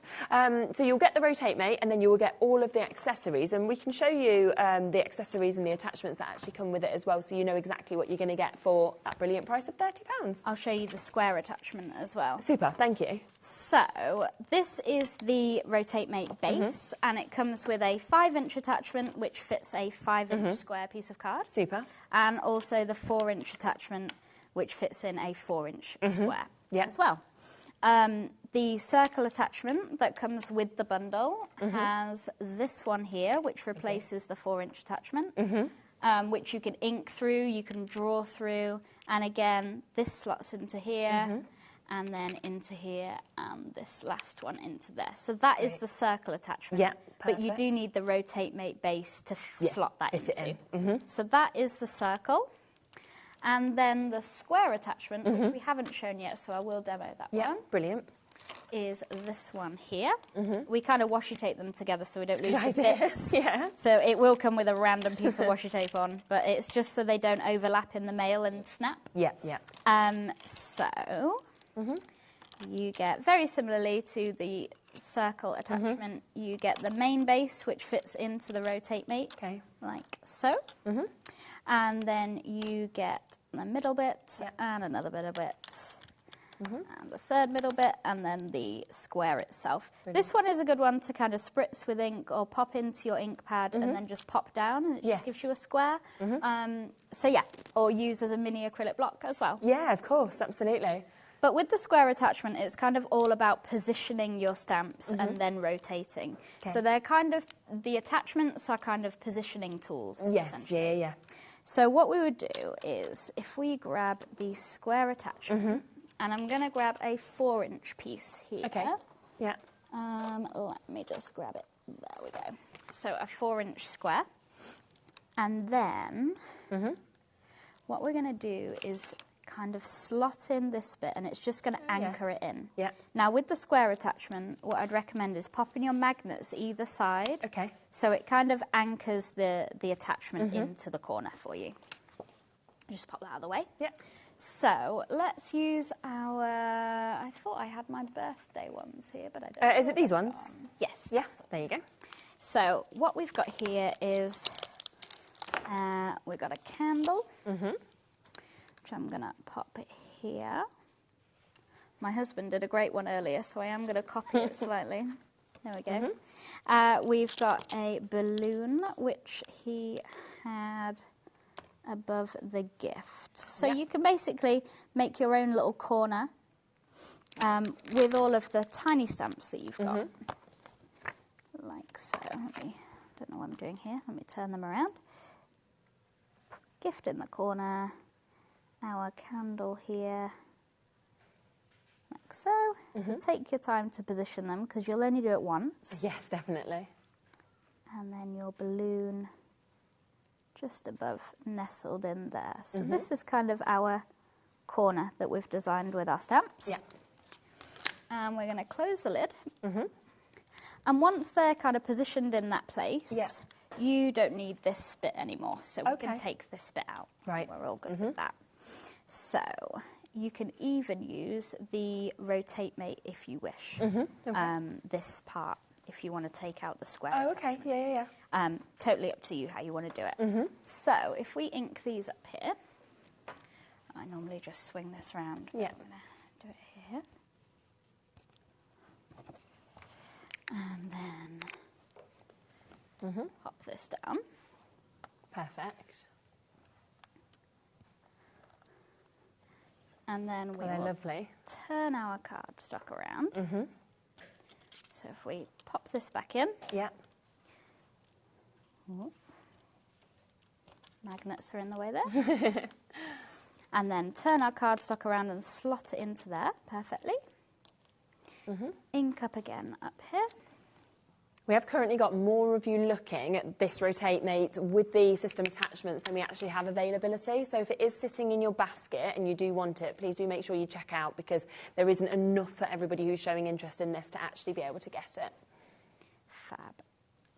so you'll get the Rotate Mate, and then you will get all of the accessories, and we can show you the accessories and the attachments that actually come with it as well, so you know exactly what you're going to get for that brilliant price of £30. I'll show you the square attachment as well. Super, thank you. So this is the Rotate Mate base, and it comes with a 5-inch attachment which fits a 5-inch square piece of card. Super. And also the 4-inch attachment which fits in a 4-inch square as well. The circle attachment that comes with the bundle has this one here, which replaces the 4-inch attachment, which you can ink through, you can draw through, and again, this slots into here, and then into here, and this last one into there. So that is the circle attachment. Yeah, but you do need the Rotate Mate base to slot that into. So that is the circle. And then the square attachment, which we haven't shown yet, so I will demo that one. Brilliant. Is this one here. We kind of washi tape them together so we don't lose the bits. So it will come with a random piece of washi tape on, but it's just so they don't overlap in the mail and snap. So you get, very similarly to the circle attachment, you get the main base, which fits into the Rotate Mate, like so. And then you get the middle bit and another middle bit. And the third middle bit, and then the square itself. Brilliant. This one is a good one to kind of spritz with ink or pop into your ink pad and then just pop down, and it just gives you a square. Or use as a mini acrylic block as well. Yeah, of course, absolutely. But with the square attachment, it's kind of all about positioning your stamps and then rotating. So they're kind of, the attachments are kind of positioning tools. Yeah. So what we would do is, if we grab the square attachment, and I'm going to grab a 4-inch piece here. Let me just grab it. There we go. So a 4-inch square. And then what we're going to do is kind of slot in this bit, and it's just going to anchor it in. Now, with the square attachment, what I'd recommend is popping your magnets either side. So it kind of anchors the attachment into the corner for you. Just pop that out of the way. So let's use our, I thought I had my birthday ones here, but I don't. Is it these ones? Yes. There you go. So what we've got here is, we've got a candle, which I'm going to pop it here. My husband did a great one earlier, so I am going to copy it slightly. There we go. We've got a balloon, which he had above the gift. So you can basically make your own little corner with all of the tiny stamps that you've got. Like so. Don't know what I'm doing here. Let me turn them around. Gift in the corner. Our candle here. Like so. So take your time to position them, because you'll only do it once. Yes, definitely. And then your balloon just above, nestled in there. So this is kind of our corner that we've designed with our stamps. Yeah. And we're going to close the lid. And once they're kind of positioned in that place, you don't need this bit anymore. So we can take this bit out. Right. We're all good with that. So you can even use the rotate mate if you wish. This part, if you want to take out the square. Oh, okay. Yeah. Totally up to you how you want to do it. So if we ink these up here, I normally just swing this around. Yeah. I'm going to do it here. And then pop this down. Perfect. And then we will lovely. turn our cardstock around. So if we pop this back in. Yeah. Magnets are in the way there. And then turn our cardstock around and slot it into there perfectly. Ink up again up here. We have currently got more of you looking at this Rotate Mate with the system attachments than we actually have availability. So if it is sitting in your basket and you do want it, please do make sure you check out, because there isn't enough for everybody who's showing interest in this to actually be able to get it. Fab.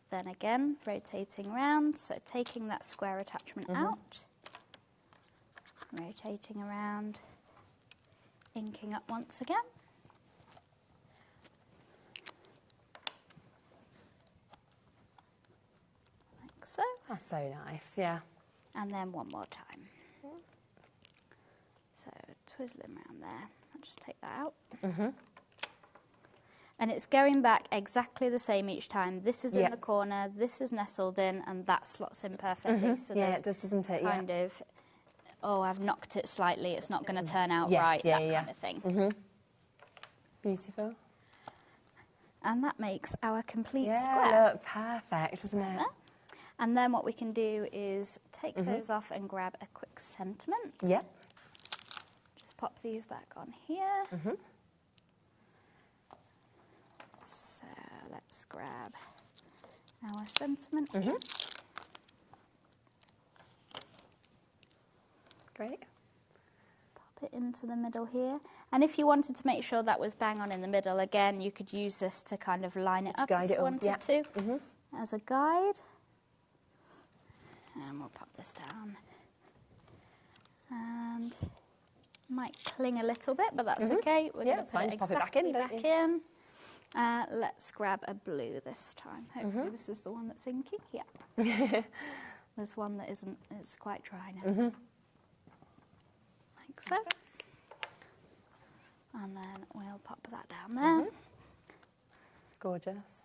Then again, rotating around, so taking that square attachment out, rotating around, inking up once again. Like so. That's so nice, yeah. And then one more time. So twizzling around there. I'll just take that out. And it's going back exactly the same each time. This is in the corner, this is nestled in, and that slots in perfectly. So yeah, it does, doesn't it? Kind of, oh, I've knocked it slightly, it's not going to turn out right, that kind of thing. Beautiful. And that makes our complete Yeah, square. look, perfect, isn't it? And then what we can do is take those off and grab a quick sentiment. Yep. Just pop these back on here. So let's grab our sentiment here. Great. Pop it into the middle here. And if you wanted to make sure that was bang on in the middle, again, you could use this to kind of line it up if you wanted to, as a guide. And we'll pop this down. And might cling a little bit, but that's okay. We're going to put it exactly back in. Let's grab a blue this time. Hopefully this is the one that's inky. Yeah. There's one that isn't. It's quite dry now. Like so. And then we'll pop that down there. Gorgeous.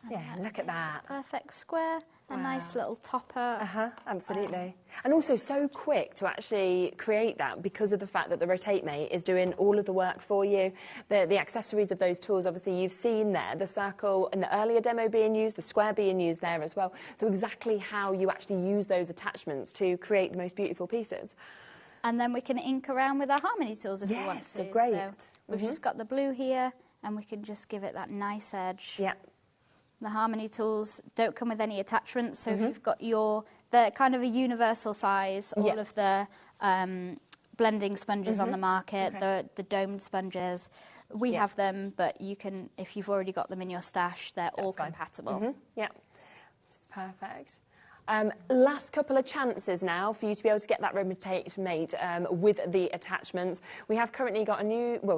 And yeah, look at that. Perfect square. A nice little topper. Absolutely. And also so quick to actually create that, because of the fact that the Rotate Mate is doing all of the work for you. The accessories of those tools, obviously you've seen there, the circle in the earlier demo being used, the square being used there as well. So exactly how you actually use those attachments to create the most beautiful pieces. And then we can ink around with our Harmony tools if we want to. Great. So we've just got the blue here, and we can just give it that nice edge. Yeah. The Harmony tools don't come with any attachments, so if you've got they're kind of a universal size, all of the blending sponges on the market, the domed sponges, we have them, but you can, if you've already got them in your stash, they're all compatible. Yeah, just perfect. Last couple of chances now for you to be able to get that Rotate Mate with the attachments. We have currently got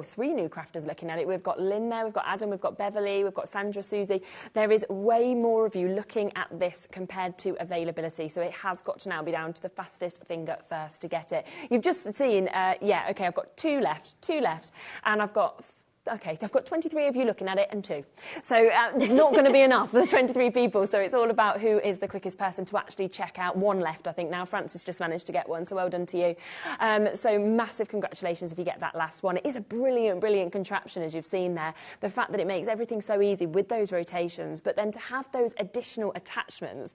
three new crafters looking at it. We've got Lynn there, we've got Adam, we've got Beverly, we've got Sandra, Susie. There is way more of you looking at this compared to availability, so it has got to now be down to the fastest finger first to get it. You've just seen, I've got two left, and I've got 23 of you looking at it and 2. So not going to be enough for the 23 people. So it's all about who is the quickest person to actually check out. 1 left, I think now. Francis just managed to get 1, so well done to you. So massive congratulations if you get that last one. It is a brilliant, brilliant contraption, as you've seen there. The fact that it makes everything so easy with those rotations, but then to have those additional attachments,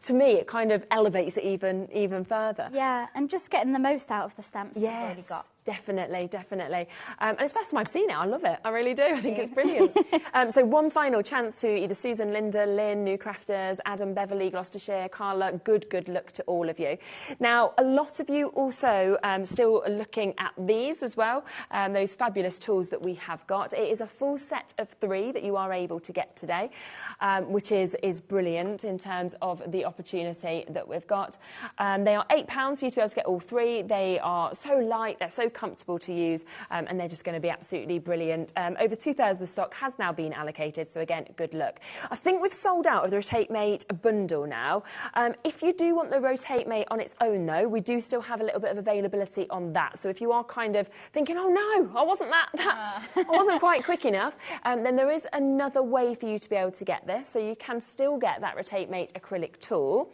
to me, it kind of elevates it even further. Yeah, and just getting the most out of the stamps that you've already got. Definitely, definitely. And it's the first time I've seen it. I love it. I really do. I think it's brilliant. So one final chance to either Susan, Linda, Lynn, New Crafters, Adam, Beverly, Gloucestershire, Carla. Good luck to all of you. Now, a lot of you also still looking at these as well, those fabulous tools that we have got. It is a full set of 3 that you are able to get today, which is brilliant in terms of the opportunity that we've got. They are £8 for you to be able to get all 3. They are so light, they're so comfortable to use, and they're just going to be absolutely brilliant. Over 2/3 of the stock has now been allocated, so again, good luck. I think we've sold out of the Rotate Mate bundle now. If you do want the Rotate Mate on its own, though, we do still have a little bit of availability on that. So if you are kind of thinking, oh no, I wasn't I wasn't quite quick enough, then there is another way for you to be able to get this. So you can still get that Rotate Mate acrylic tool.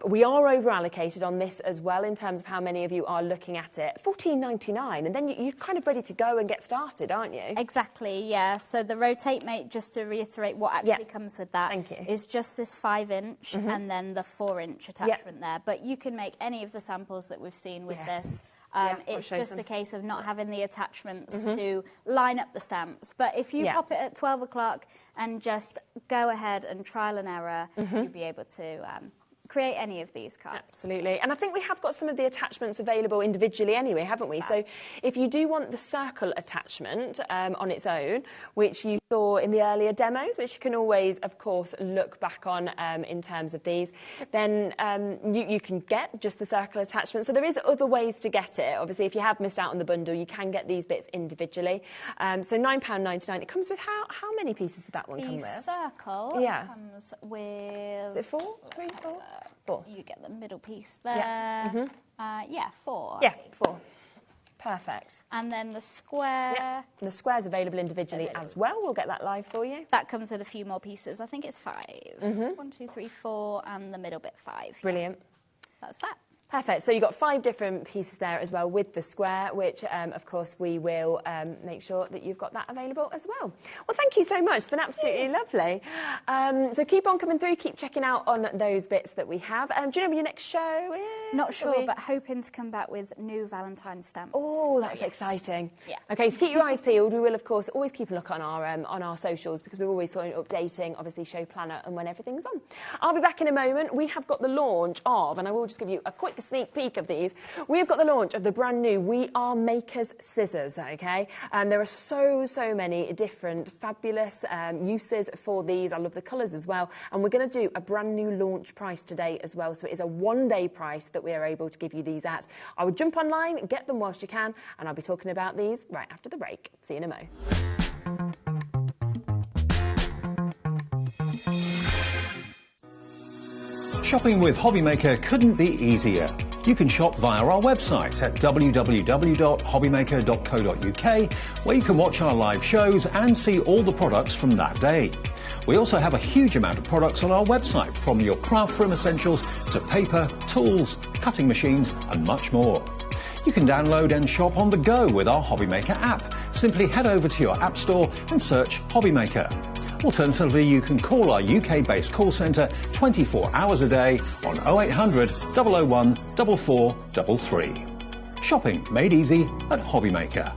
We are over allocated on this as well in terms of how many of you are looking at it. £14.99, and then you're kind of ready to go and get started, aren't you? Exactly, yeah. So the Rotate Mate, just to reiterate what actually comes with that, is just this 5-inch and then the 4-inch attachment there. But you can make any of the samples that we've seen with this. It's just a case of not having the attachments to line up the stamps. But if you pop it at 12 o'clock and just go ahead and trial and error, you'll be able to create any of these cards. Absolutely. And I think we have got some of the attachments available individually anyway, haven't we? So if you do want the circle attachment on its own, which you saw in the earlier demos, which you can always, of course, look back on in terms of these, then you can get just the circle attachment. So there is other ways to get it. Obviously, if you have missed out on the bundle, you can get these bits individually. So £9.99. It comes with how many pieces does that one come with? The circle comes with... Is it 4? 3, 4? 4. You get the middle piece there. 4. Yeah, 4. Perfect. And then the square. And the square's available individually as well. We'll get that live for you. That comes with a few more pieces. I think it's 5. 1, 2, 3, 4, and the middle bit 5. Brilliant. That's that. Perfect. So you've got 5 different pieces there as well with the square, which, of course, we will make sure that you've got that available as well. Well, thank you so much. It's been absolutely lovely. So keep on coming through. Keep checking out on those bits that we have. Do you know when your next show is? Not sure, but hoping to come back with new Valentine's stamps. Oh, that's exciting. Yeah. OK, so keep your eyes peeled. We will, of course, always keep a look on our socials because we're always sort of updating, obviously, show planner and when everything's on. I'll be back in a moment. We have got the launch of, and I will just give you a quick sneak peek of these. We've got the launch of the brand new We Are Makers scissors, okay? And there are so many different fabulous uses for these. I love the colours as well. And we're going to do a brand new launch price today as well. So it is a one-day price that we are able to give you these at. I would jump online, get them whilst you can, and I'll be talking about these right after the break. See you in a mo. Shopping with HobbyMaker couldn't be easier. You can shop via our website at www.hobbymaker.co.uk, where you can watch our live shows and see all the products from that day. We also have a huge amount of products on our website, from your craft room essentials to paper, tools, cutting machines and much more. You can download and shop on the go with our HobbyMaker app. Simply head over to your app store and search HobbyMaker. Alternatively, you can call our UK-based call centre 24 hours a day on 0800 001 4433. Shopping made easy at HobbyMaker.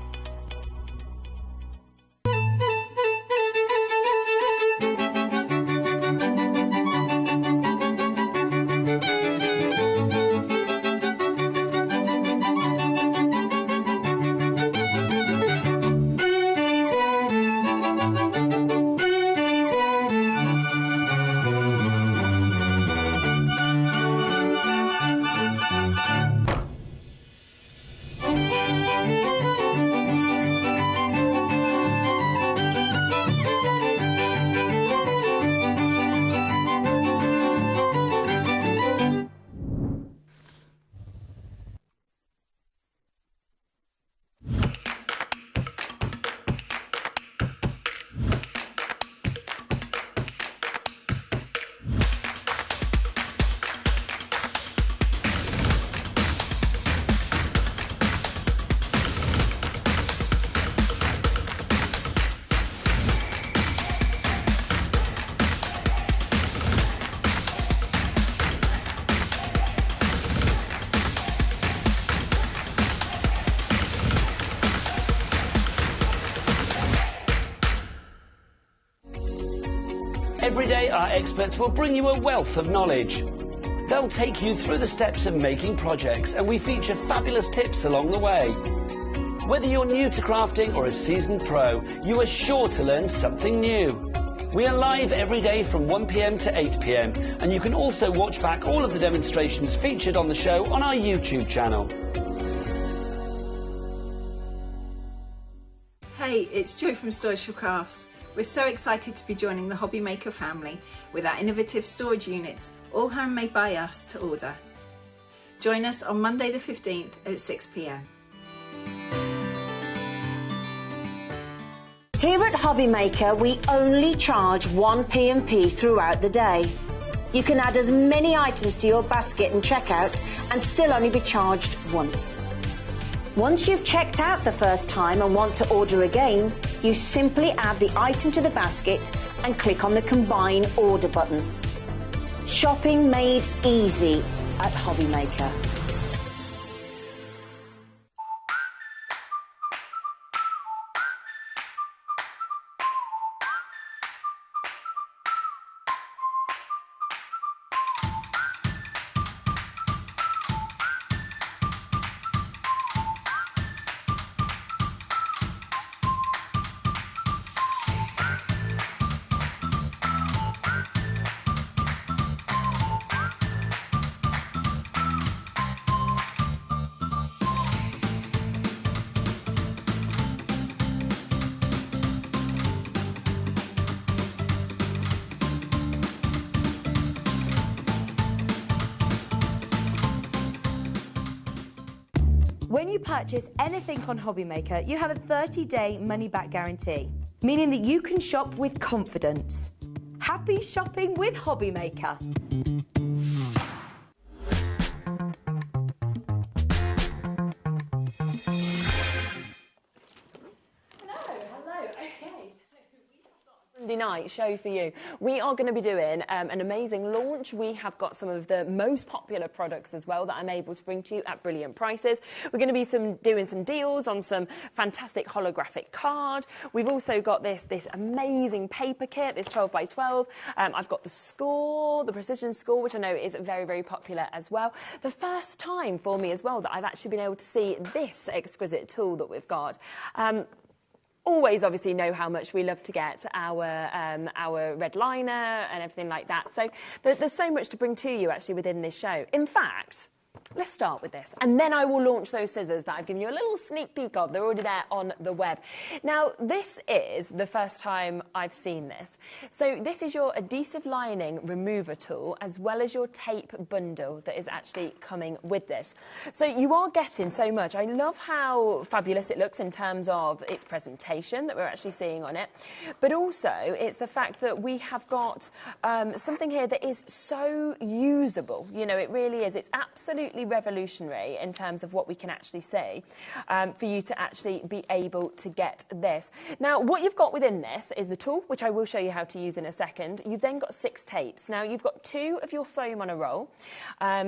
Every day, our experts will bring you a wealth of knowledge. They'll take you through the steps of making projects, and we feature fabulous tips along the way. Whether you're new to crafting or a seasoned pro, you are sure to learn something new. We are live every day from 1 p.m. to 8 p.m, and you can also watch back all of the demonstrations featured on the show on our YouTube channel. Hey, it's Jo from Storage for Crafts. We're so excited to be joining the HobbyMaker family with our innovative storage units, all handmade by us to order. Join us on Monday the 15th at 6 p.m. Here at HobbyMaker, we only charge 1 P&P throughout the day. You can add as many items to your basket and checkout and still only be charged once. Once you've checked out the first time and want to order again, you simply add the item to the basket and click on the Combine Order button. Shopping made easy at HobbyMaker. When you purchase anything on HobbyMaker, you have a 30-day money-back guarantee, meaning that you can shop with confidence. Happy shopping with HobbyMaker. Sunday night show for you. We are going to be doing an amazing launch. We have got some of the most popular products as well that I'm able to bring to you at brilliant prices. We're going to be doing some deals on some fantastic holographic card. We've also got this amazing paper kit, this 12 by 12. I've got the score, the precision score, which I know is very, very popular as well. The first time for me as well that I've actually been able to see this exquisite tool that we've got. Always obviously know how much we love to get our red liner and everything like that. So there's so much to bring to you actually within this show. In fact, let's start with this, and then I will launch those scissors that I've given you a little sneak peek of. They're already there on the web. Now, this is the first time I've seen this. So this is your adhesive lining remover tool, as well as your tape bundle that is actually coming with this. So you are getting so much. I love how fabulous it looks in terms of its presentation that we're actually seeing on it, but also it's the fact that we have got something here that is so usable. You know, it really is. It's absolutely revolutionary in terms of what we can actually see for you to actually be able to get this. Now, what you've got within this is the tool, which I will show you how to use in a second. You've then got 6 tapes. Now, you've got 2 of your foam on a roll.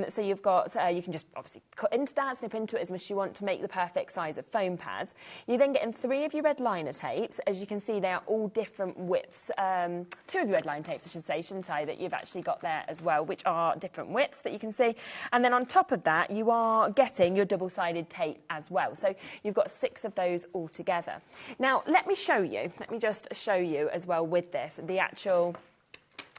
So you've got, you can just obviously cut into that, snip into it as much as you want to make the perfect size of foam pads. You then get in 3 of your red liner tapes. As you can see, they are all different widths. 2 of your red line tapes, I should say, shouldn't I, that you've actually got there as well, which are different widths that you can see. And then on top of that, you are getting your double-sided tape as well. So you've got 6 of those all together. Now, let me just show you as well with this, the actual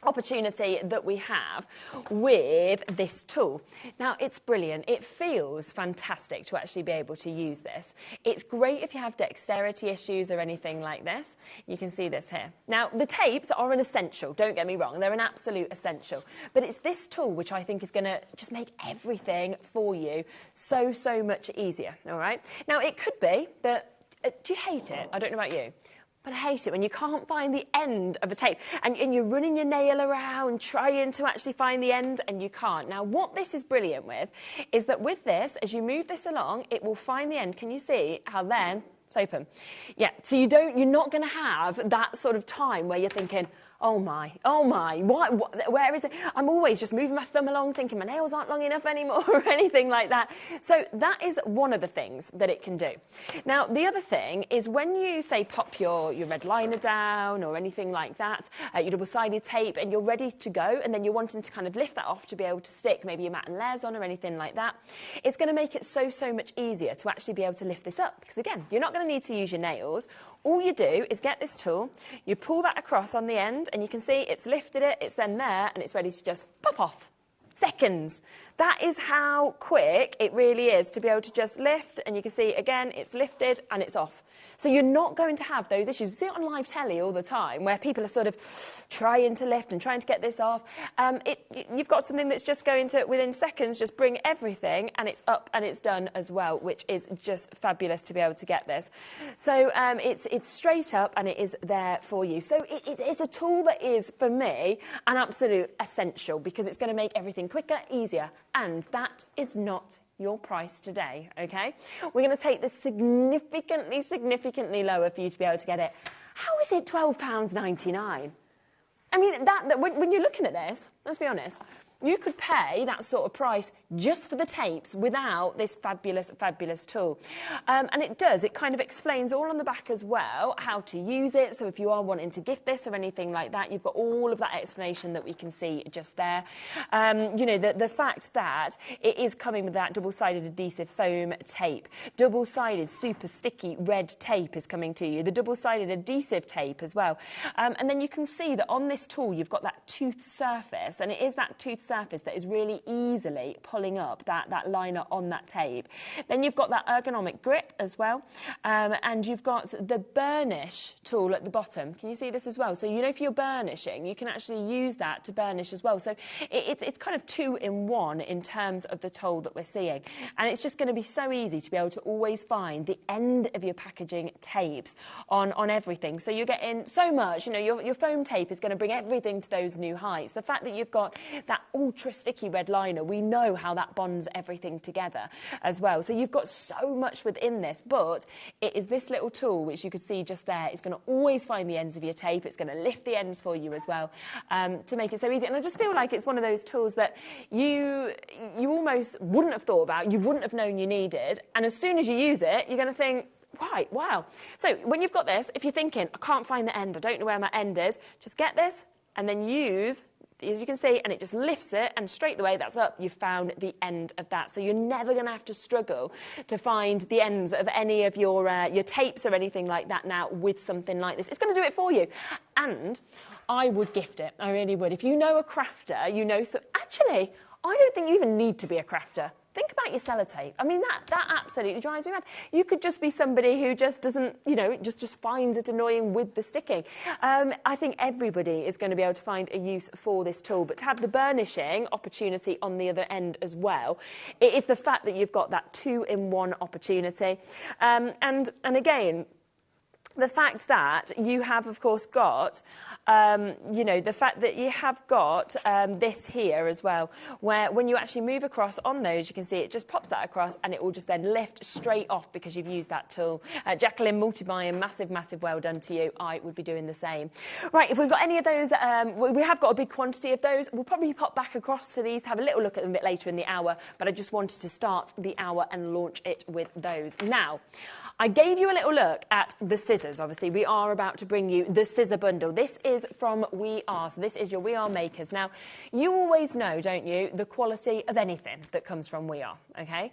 opportunity that we have with this tool. Now, it's brilliant. It feels fantastic to actually be able to use this. It's great if you have dexterity issues or anything like this. You can see this here. Now, the tapes are an essential, don't get me wrong. They're an absolute essential. But it's this tool which I think is going to just make everything for you so, so much easier, all right? Now, it could be that, do you hate it? I don't know about you. But I hate it when you can't find the end of a tape and you're running your nail around trying to actually find the end and you can't. Now, what this is brilliant with is that with this, as you move this along, it will find the end. Can you see how then it's open? Yeah, so you're not going to have that sort of time where you're thinking, oh my, where is it? I'm always just moving my thumb along thinking my nails aren't long enough anymore or anything like that. So that is one of the things that it can do. Now, the other thing is when you, say, pop your red liner down or anything like that, your double-sided tape, and you're ready to go, and then you're wanting to kind of lift that off to be able to stick maybe your matte and layers on or anything like that, it's going to make it so much easier to actually be able to lift this up. Because again, you're not going to need to use your nails. All you do is get this tool, you pull that across on the end, and you can see it's lifted it, it's then there, and it's ready to just pop off. Seconds. That is how quick it really is to be able to just lift, and you can see again it's lifted and it's off. So you're not going to have those issues. We see it on live telly all the time where people are sort of trying to lift and trying to get this off. You've got something that's just going to, within seconds, just bring everything, and it's up and it's done as well, which is just fabulous to be able to get this. So it's straight up and it is there for you. So it's a tool that is, for me, an absolute essential because it's going to make everything quicker, easier, and that is not your price today, okay? We're going to take this significantly lower for you to be able to get it. How is it £12.99? I mean, when you're looking at this, let's be honest, you could pay that sort of price just for the tapes without this fabulous tool. And it does, it kind of explains all on the back as well how to use it. So if you are wanting to gift this or anything like that, you've got all of that explanation that we can see just there. You know, the fact that it is coming with that double-sided adhesive foam tape. Double-sided super sticky red tape is coming to you. The double-sided adhesive tape as well. And then you can see that on this tool you've got that tooth surface, and it is that tooth surface that is really easily pulling up that liner on that tape. Then you've got that ergonomic grip as well, and you've got the burnish tool at the bottom. Can you see this as well? So you know, if you're burnishing, you can actually use that to burnish as well. So it's kind of 2-in-1 in terms of the tool that we're seeing, and it's just going to be so easy to be able to always find the end of your packaging tapes on everything. So you're getting so much, you know, your foam tape is going to bring everything to those new heights. The fact that you've got that ultra sticky red liner, we know how that bonds everything together as well. So you've got so much within this, but it is this little tool, which you could see just there, is going to always find the ends of your tape. It's going to lift the ends for you as well, to make it so easy. And I just feel like it's one of those tools that you almost wouldn't have thought about, you wouldn't have known you needed, and as soon as you use it, you're going to think, right, wow. So when you've got this, if you're thinking, I can't find the end, I don't know where my end is, just get this and then use, as you can see, and it just lifts it, and straight away that's up, you've found the end of that. So you're never going to have to struggle to find the ends of any of your tapes or anything like that now with something like this. It's going to do it for you. And I would gift it, I really would. If you know a crafter, you know, so actually, I don't think you even need to be a crafter. Think about your sellotape. I mean, that absolutely drives me mad. You could just be somebody who just doesn't, you know, just finds it annoying with the sticking. I think everybody is going to be able to find a use for this tool, but to have the burnishing opportunity on the other end as well, it is the fact that you've got that 2-in-1 opportunity. And again, the fact that you have, of course, got, you know, the fact that you have got this here as well, where when you actually move across on those, you can see it just pops that across and it will just then lift straight off because you've used that tool. Jacqueline, multi-buying, massive well done to you. I would be doing the same. Right, if we've got any of those, we have got a big quantity of those. We'll probably pop back across to these, have a little look at them a bit later in the hour, but I just wanted to start the hour and launch it with those. Now, I gave you a little look at the scissors. Obviously, we are about to bring you the scissor bundle. This is from We Are. So this is your We Are makers. Now, you always know, don't you, the quality of anything that comes from We Are, okay?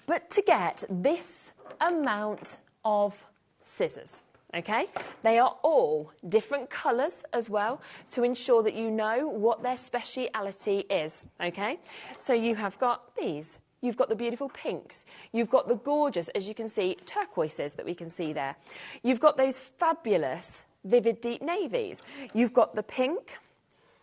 But to get this amount of scissors, okay, they are all different colours as well to ensure that you know what their speciality is, okay? So you have got these. You've got the beautiful pinks. You've got the gorgeous, as you can see, turquoises that we can see there. You've got those fabulous, vivid deep navies. You've got the pink.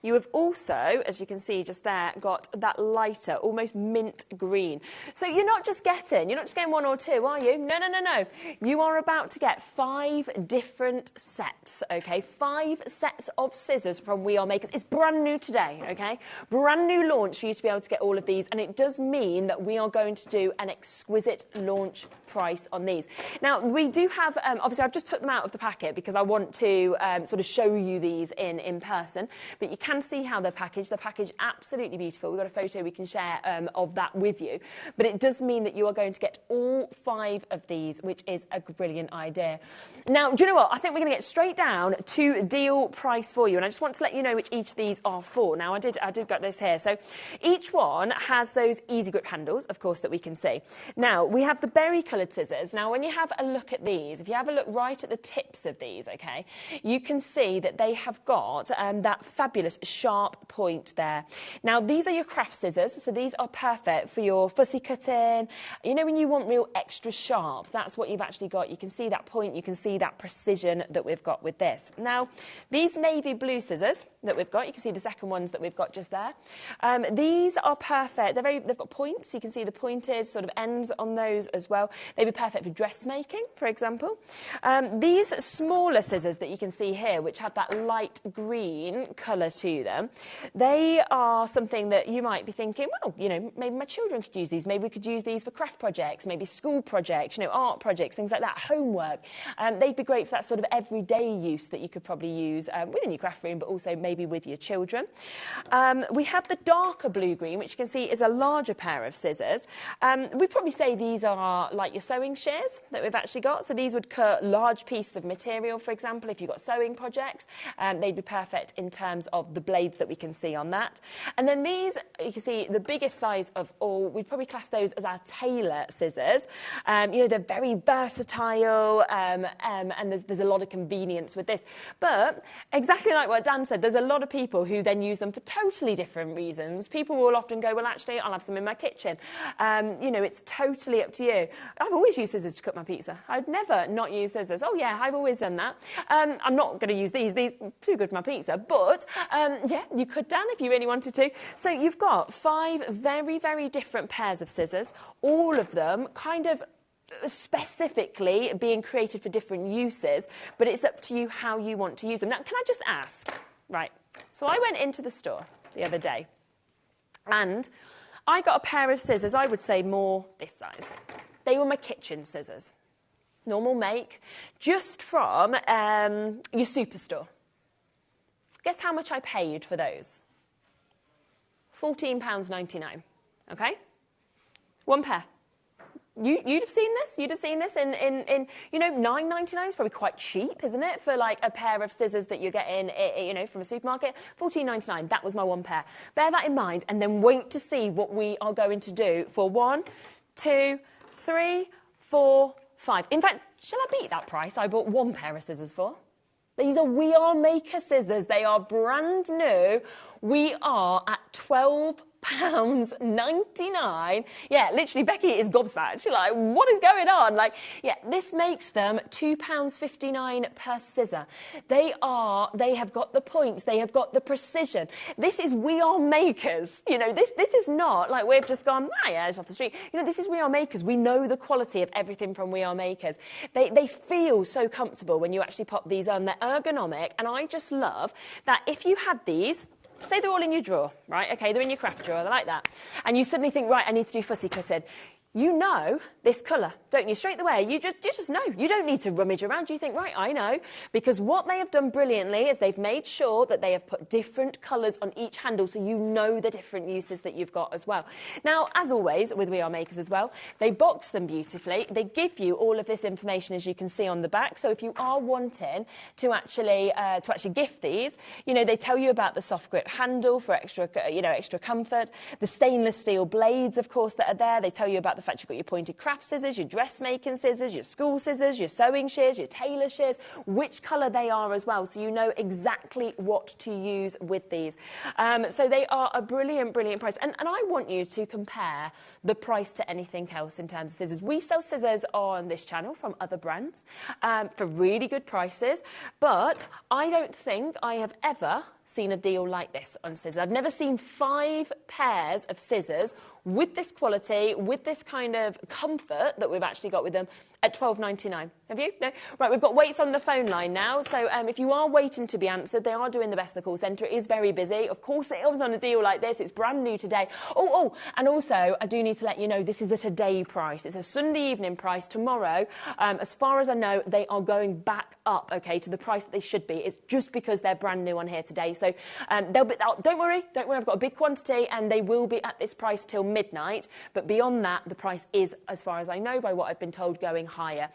You have also, as you can see just there, got that lighter, almost mint green. So you're not just getting one or two, are you? No, no, no, no. You are about to get 5 different sets, okay? 5 sets of scissors from We Are Makers. It's brand new today, okay? Brand new launch for you to be able to get all of these, and it does mean that we are going to do an exquisite launch price on these. Now, we do have, obviously I've just took them out of the packet because I want to sort of show you these in person, but you can see how they're packaged. They're packaged absolutely beautiful. We've got a photo we can share of that with you, but it does mean that you are going to get all 5 of these, which is a brilliant idea. Now, do you know what? I think we're going to get straight down to deal price for you, and I just want to let you know which each of these are for. Now, I did get this here. So each one has those easy grip handles, of course, that we can see. Now, we have the berry coloured scissors. Now, when you have a look at these, if you have a look right at the tips of these, okay, you can see that they have got that fabulous sharp point there. Now, these are your craft scissors, so these are perfect for your fussy cutting. You know, when you want real extra sharp, that's what you've actually got. You can see that point, you can see that precision that we've got with this. Now, these navy blue scissors that we've got, you can see the second ones that we've got just there. These are perfect. They've got points. You can see the pointed sort of ends on those as well. They'd be perfect for dressmaking, for example. These smaller scissors that you can see here, which have that light green colour to them, they are something that you might be thinking, well, you know, maybe my children could use these. Maybe we could use these for craft projects, maybe school projects, you know, art projects, things like that, homework. They'd be great for that sort of everyday use that you could probably use within your craft room, but also maybe with your children. We have the darker blue-green, which you can see is a larger pair of scissors. We'd probably say these are like your sewing shears that we've actually got. So these would cut large pieces of material, for example, if you've got sewing projects. They'd be perfect in terms of the blades that we can see on that. And then these, you can see the biggest size of all, we'd probably class those as our tailor scissors. You know, they're very versatile, and there's a lot of convenience with this. But exactly like what Dan said, there's a lot of people who then use them for totally different reasons. People will often go, well, actually, I'll have some in my kitchen. You know, it's totally up to you. I've always used scissors to cut my pizza. I'd never not use scissors. Oh, yeah, I've always done that. I'm not going to use these. These are too good for my pizza. But, yeah, you could, Dan, if you really wanted to. So you've got 5 very, very different pairs of scissors, all of them kind of specifically being created for different uses, but it's up to you how you want to use them. Now, can I just ask, right, so I went into the store the other day and I got a pair of scissors, I would say more this size. They were my kitchen scissors, normal make, just from your superstore. Guess how much I paid for those? £14.99, okay? One pair. You'd have seen this. You'd have seen this in you know, £9.99 is probably quite cheap, isn't it, for like a pair of scissors that you're getting, you know, from a supermarket. £14.99. That was my one pair. Bear that in mind, and then wait to see what we are going to do for 1, 2, 3, 4, 5. In fact, shall I beat that price I bought one pair of scissors for? These are We Are Maker scissors. They are brand new. We are at £12.99. Yeah, literally, Becky is gobsmacked. She's like, what is going on? Like, yeah, this makes them £2.59 per scissor. They have got the points. They have got the precision. This is We Are Makers. You know, this is not like we've just gone, yeah, it's off the street. You know, this is We Are Makers. We know the quality of everything from We Are Makers. They feel so comfortable when you actually pop these on. They're ergonomic, and I just love that if you had these, say they're all in your drawer, right? Okay, they're in your craft drawer, they're like that. And you suddenly think, right, I need to do fussy cutting. You know this colour, don't you? Straight away, you just know. You don't need to rummage around. You think, right, I know. Because what they have done brilliantly is they've made sure that they have put different colours on each handle so you know the different uses that you've got as well. Now, as always, with We Are Makers as well, they box them beautifully. They give you all of this information, as you can see on the back. So if you are wanting to actually gift these, you know, they tell you about the soft grip handle for extra, you know, extra comfort. The stainless steel blades, of course, that are there. They tell you about the fact you've got your pointed craft scissors, your dressmaking scissors, your school scissors, your sewing shears, your tailor shears, which colour they are as well, so you know exactly what to use with these. So they are a brilliant, brilliant price. And I want you to compare the price to anything else in terms of scissors. We sell scissors on this channel from other brands for really good prices, but I don't think I have ever seen a deal like this on scissors. I've never seen 5 pairs of scissors with this quality, with this kind of comfort that we've actually got with them at £12.99. Have you? No? Right, we've got waits on the phone line now. So if you are waiting to be answered, they are doing the best in the call centre. It is very busy. Of course, it was on a deal like this. It's brand new today. Oh, and also, I do need to let you know, this is a today price. It's a Sunday evening price. Tomorrow, as far as I know, they are going back up, okay, to the price that they should be. It's just because they're brand new on here today. So they'll be, don't worry, I've got a big quantity, and they will be at this price till midnight. But beyond that, the price is, as far as I know, by what I've been told, going higher.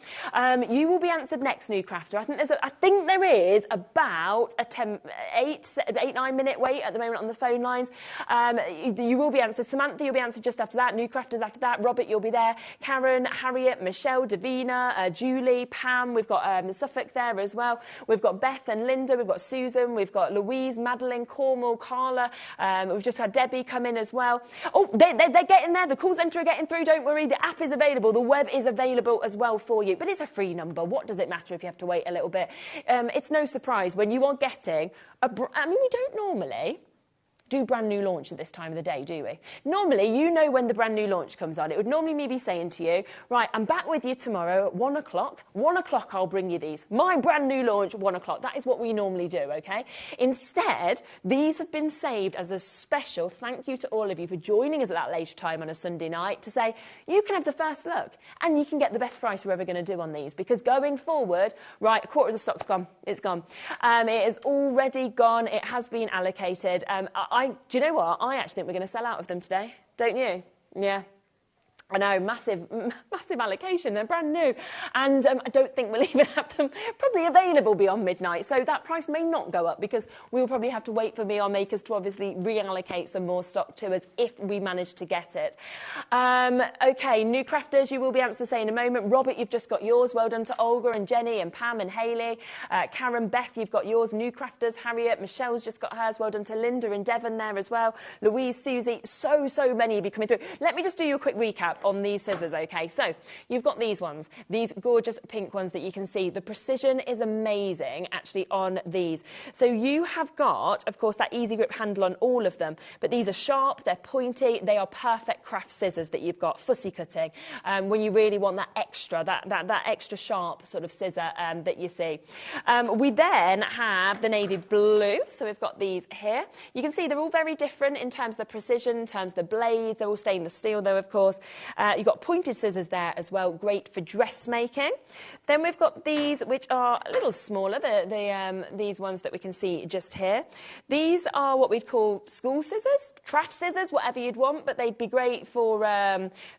You will be answered next, new crafter. I think there is about a 8-9 minute wait at the moment on the phone lines. You will be answered. Samantha, you'll be answered just after that. New crafters after that. Robert, you'll be there. Karen, Harriet, Michelle, Davina, Julie, Pam. We've got Suffolk there as well. We've got Beth and Linda. We've got Susan. We've got Louise, Madeline, Cornwall, Carla. We've just had Debbie come in as well. Oh, they're getting there. The call centre are getting through. Don't worry. The app is available. The web is available as well for you. But it's a free number. What does it matter if you have to wait a little bit? It's no surprise when you are getting we don't normally do brand new launch at this time of the day, do we? Normally, you know when the brand new launch comes on. It would normally me be saying to you, right, I'm back with you tomorrow at 1 o'clock. 1 o'clock, I'll bring you these. My brand new launch, 1 o'clock. That is what we normally do, okay? Instead, these have been saved as a special thank you to all of you for joining us at that later time on a Sunday night to say, you can have the first look and you can get the best price we're ever going to do on these, because going forward, right, a quarter of the stock's gone. It's gone. It is already gone. It has been allocated. Do you know what? I actually think we're going to sell out of them today. Don't you? Yeah. I know, massive allocation. They're brand new. And I don't think we'll even have them probably available beyond midnight. So that price may not go up because we'll probably have to wait for VR makers to obviously reallocate some more stock to us if we manage to get it. OK, new crafters, you will be able to say in a moment. Robert, you've just got yours. Well done to Olga and Jenny and Pam and Hayley. Karen, Beth, you've got yours. New crafters, Harriet, Michelle's just got hers. Well done to Linda and Devon there as well. Louise, Susie, so many of you coming through. Let me just do you a quick recap on these scissors, okay? So you've got these ones, these gorgeous pink ones that you can see. The precision is amazing actually on these. So you have got, of course, that easy grip handle on all of them, but these are sharp, they're pointy, they are perfect craft scissors that you've got, fussy cutting, when you really want that extra, that extra sharp sort of scissor that you see. We then have the navy blue, so we've got these here. You can see they're all very different in terms of the precision, in terms of the blades, they're all stainless steel though, of course. You've got pointed scissors there as well, great for dressmaking. Then we've got these, which are a little smaller, these ones that we can see just here. These are what we'd call school scissors, craft scissors, whatever you'd want, but they'd be great for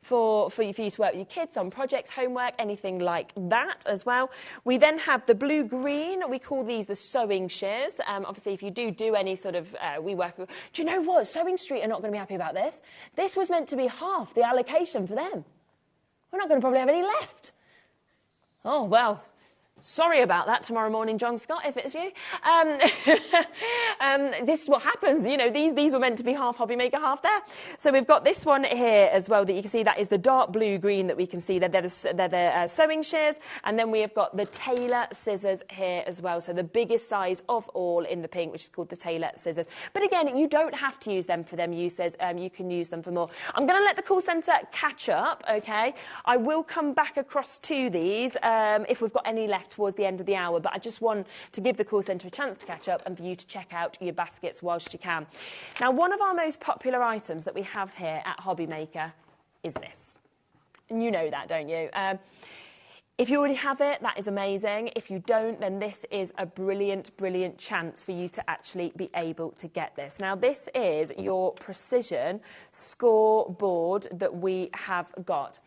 you to work with your kids on projects, homework, anything like that as well. We then have the blue-green. We call these the sewing shears. Obviously, if you do any sort of, we work with, do you know what? Sewing Street are not going to be happy about this. This was meant to be half the allocation for them. We're not going to probably have any left. Oh, well, sorry about that tomorrow morning, John Scott, if it's you. This is what happens. You know, these were meant to be half HobbyMaker, half there. So we've got this one here as well that you can see. That is the dark blue-green that we can see. They're the sewing shears. And then we have got the Taylor scissors here as well. So the biggest size of all in the pink, which is called the Taylor scissors. But again, you don't have to use them for them uses. You can use them for more. I'm going to let the call centre catch up, OK? I will come back across to these if we've got any left towards the end of the hour, but I just want to give the call centre a chance to catch up and for you to check out your baskets whilst you can. Now, one of our most popular items that we have here at HobbyMaker is this. And you know that, don't you? If you already have it, that is amazing. If you don't, then this is a brilliant, brilliant chance for you to actually be able to get this. Now, this is your precision scoreboard that we have got.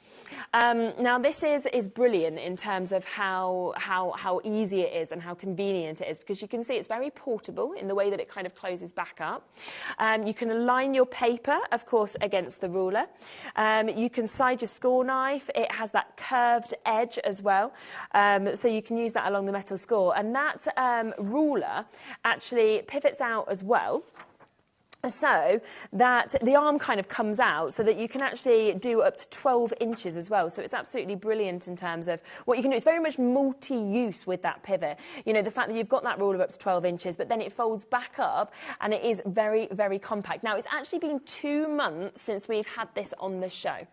Now, this is brilliant in terms of how easy it is and how convenient it is, because you can see it's very portable in the way that it kind of closes back up. You can align your paper, of course, against the ruler. You can slide your score knife. It has that curved edge as well, so you can use that along the metal score. And that ruler actually pivots out as well. so that the arm kind of comes out so that you can actually do up to 12 inches as well. So it's absolutely brilliant in terms of what you can do. It's very much multi-use with that pivot. You know, the fact that you've got that rule of up to 12 inches, but then it folds back up and it is very, very compact. Now, it's actually been 2 months since we've had this on the show.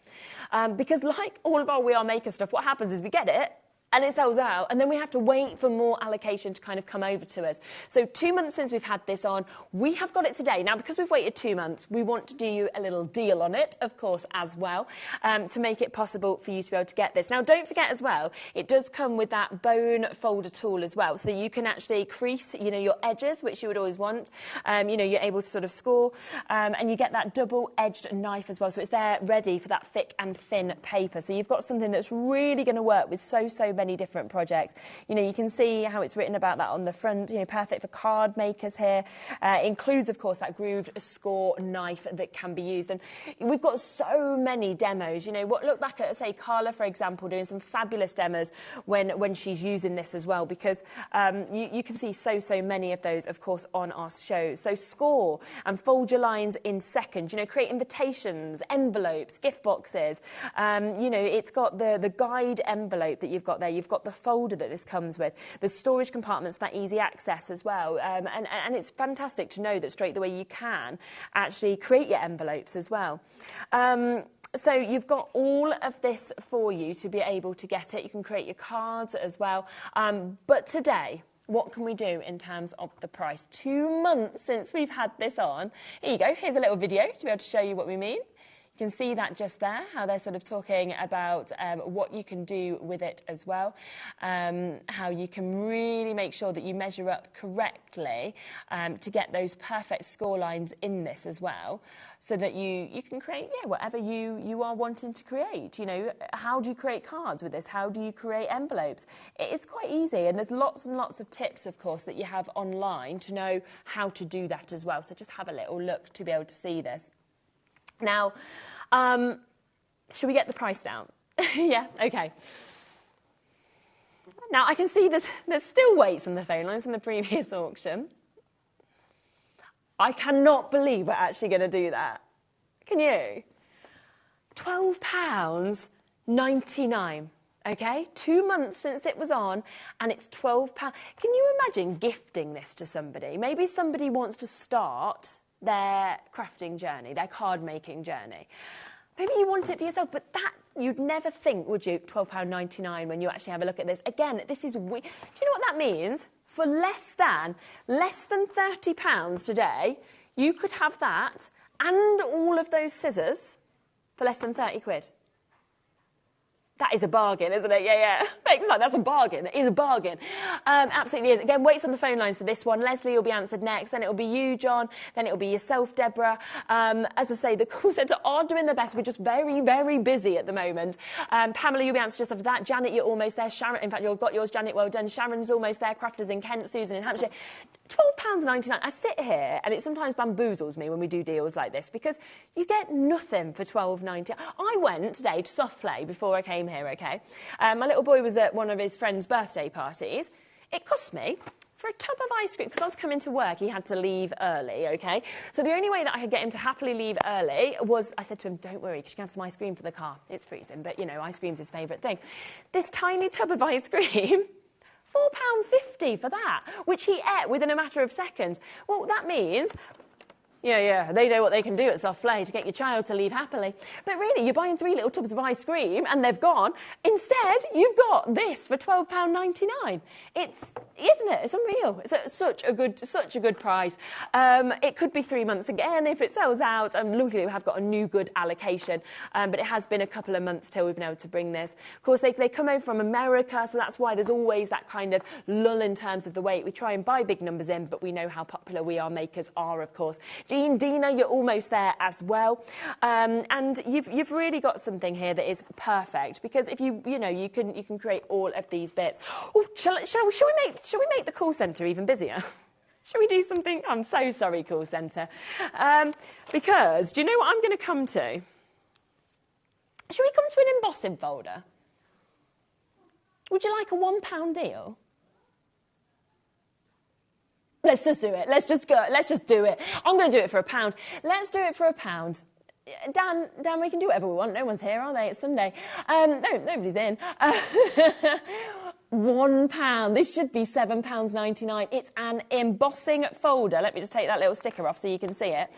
Because like all of our We Are Maker stuff, what happens is we get it, and it sells out, and then we have to wait for more allocation to kind of come over to us. So 2 months since we've had this on, we have got it today. Now, because we've waited 2 months, we want to do you a little deal on it, of course, as well, to make it possible for you to be able to get this. Now, don't forget as well, it does come with that bone folder tool as well, so that you can actually crease, you know, your edges, which you would always want. You know, you're able to sort of score, and you get that double-edged knife as well, so it's there ready for that thick and thin paper. So you've got something that's really going to work with so many different projects. You know, you can see how it's written about that on the front, you know, perfect for card makers here. Includes, of course, that grooved score knife that can be used. And we've got so many demos, you know, look back at, say, Carla, for example, doing some fabulous demos when she's using this as well, because you can see so many of those, of course, on our shows. So score and fold your lines in seconds, you know, create invitations, envelopes, gift boxes. You know, it's got the guide envelope that you've got there. You've got the folder that this comes with, the storage compartments, that easy access as well. And it's fantastic to know that straight away you can actually create your envelopes as well. So you've got all of this for you to be able to get it. You can create your cards as well. But today, what can we do in terms of the price? 2 months since we've had this on. Here you go. Here's a little video to be able to show you what we mean. You can see that just there, how they're sort of talking about what you can do with it as well, how you can really make sure that you measure up correctly to get those perfect score lines in this as well, so that you can create, yeah, whatever you are wanting to create. You know, how do you create cards with this? How do you create envelopes? It's quite easy, and there's lots and lots of tips, of course, that you have online to know how to do that as well. So just have a little look to be able to see this. Now, should we get the price down? Yeah, okay. Now, I can see there's still waits on the phone lines from the previous auction. I cannot believe we're actually going to do that. Can you? £12.99, okay? 2 months since it was on, and it's £12. Can you imagine gifting this to somebody? Maybe somebody wants to start their crafting journey, their card making journey. Maybe you want it for yourself, but that you'd never think, would you, £12.99 when you actually have a look at this. Again, this is, do you know what that means? For less than £30 today, you could have that and all of those scissors for less than 30 quid. That is a bargain, isn't it? Yeah. Thanks, that's a bargain. It is a bargain. Absolutely is. Again, waits on the phone lines for this one. Leslie will be answered next. Then it'll be you, John. Then it'll be yourself, Deborah. As I say, the call centre are doing their best. We're just very, very busy at the moment. Pamela, you'll be answered just after that. Janet, you're almost there. Sharon, in fact, you've got yours, Janet. Well done. Sharon's almost there. Crafters in Kent. Susan in Hampshire. £12.99. I sit here and it sometimes bamboozles me when we do deals like this, because you get nothing for £12.99. I went today to Soft Play before I came here, okay? My little boy was at one of his friend's birthday parties. It cost me, for a tub of ice cream, because I was coming to work, he had to leave early, okay? So the only way that I could get him to happily leave early was, I said to him, don't worry, because you can have some ice cream for the car. It's freezing, but, you know, ice cream's his favourite thing. This tiny tub of ice cream, £4.50 for that, which he ate within a matter of seconds. Well, that means, yeah, they know what they can do at Soft Play to get your child to leave happily. But really, you're buying 3 little tubs of ice cream and they've gone. Instead, you've got this for £12.99. Isn't it? It's unreal. It's such a good price. It could be 3 months again if it sells out. Luckily, we have got a new good allocation. But it has been a couple of months till we've been able to bring this. Of course, they come over from America, so that's why there's always that kind of lull in terms of the weight. We try and buy big numbers in, but we know how popular We Are Makers are, of course. Dina, you're almost there as well, and you've really got something here that is perfect, because if you can create all of these bits. Oh, shall we make the call centre even busier? Shall we do something? I'm so sorry, call centre, because do you know what I'm going to come to? Shall we come to an embossing folder? Would you like a £1 deal? Let's just do it. Let's just go. Let's just do it. I'm going to do it for £1. Let's do it for £1. Dan, we can do whatever we want. No one's here, are they? It's Sunday. No, nobody's in. £1. This should be £7.99. It's an embossing folder. Let me just take that little sticker off so you can see it.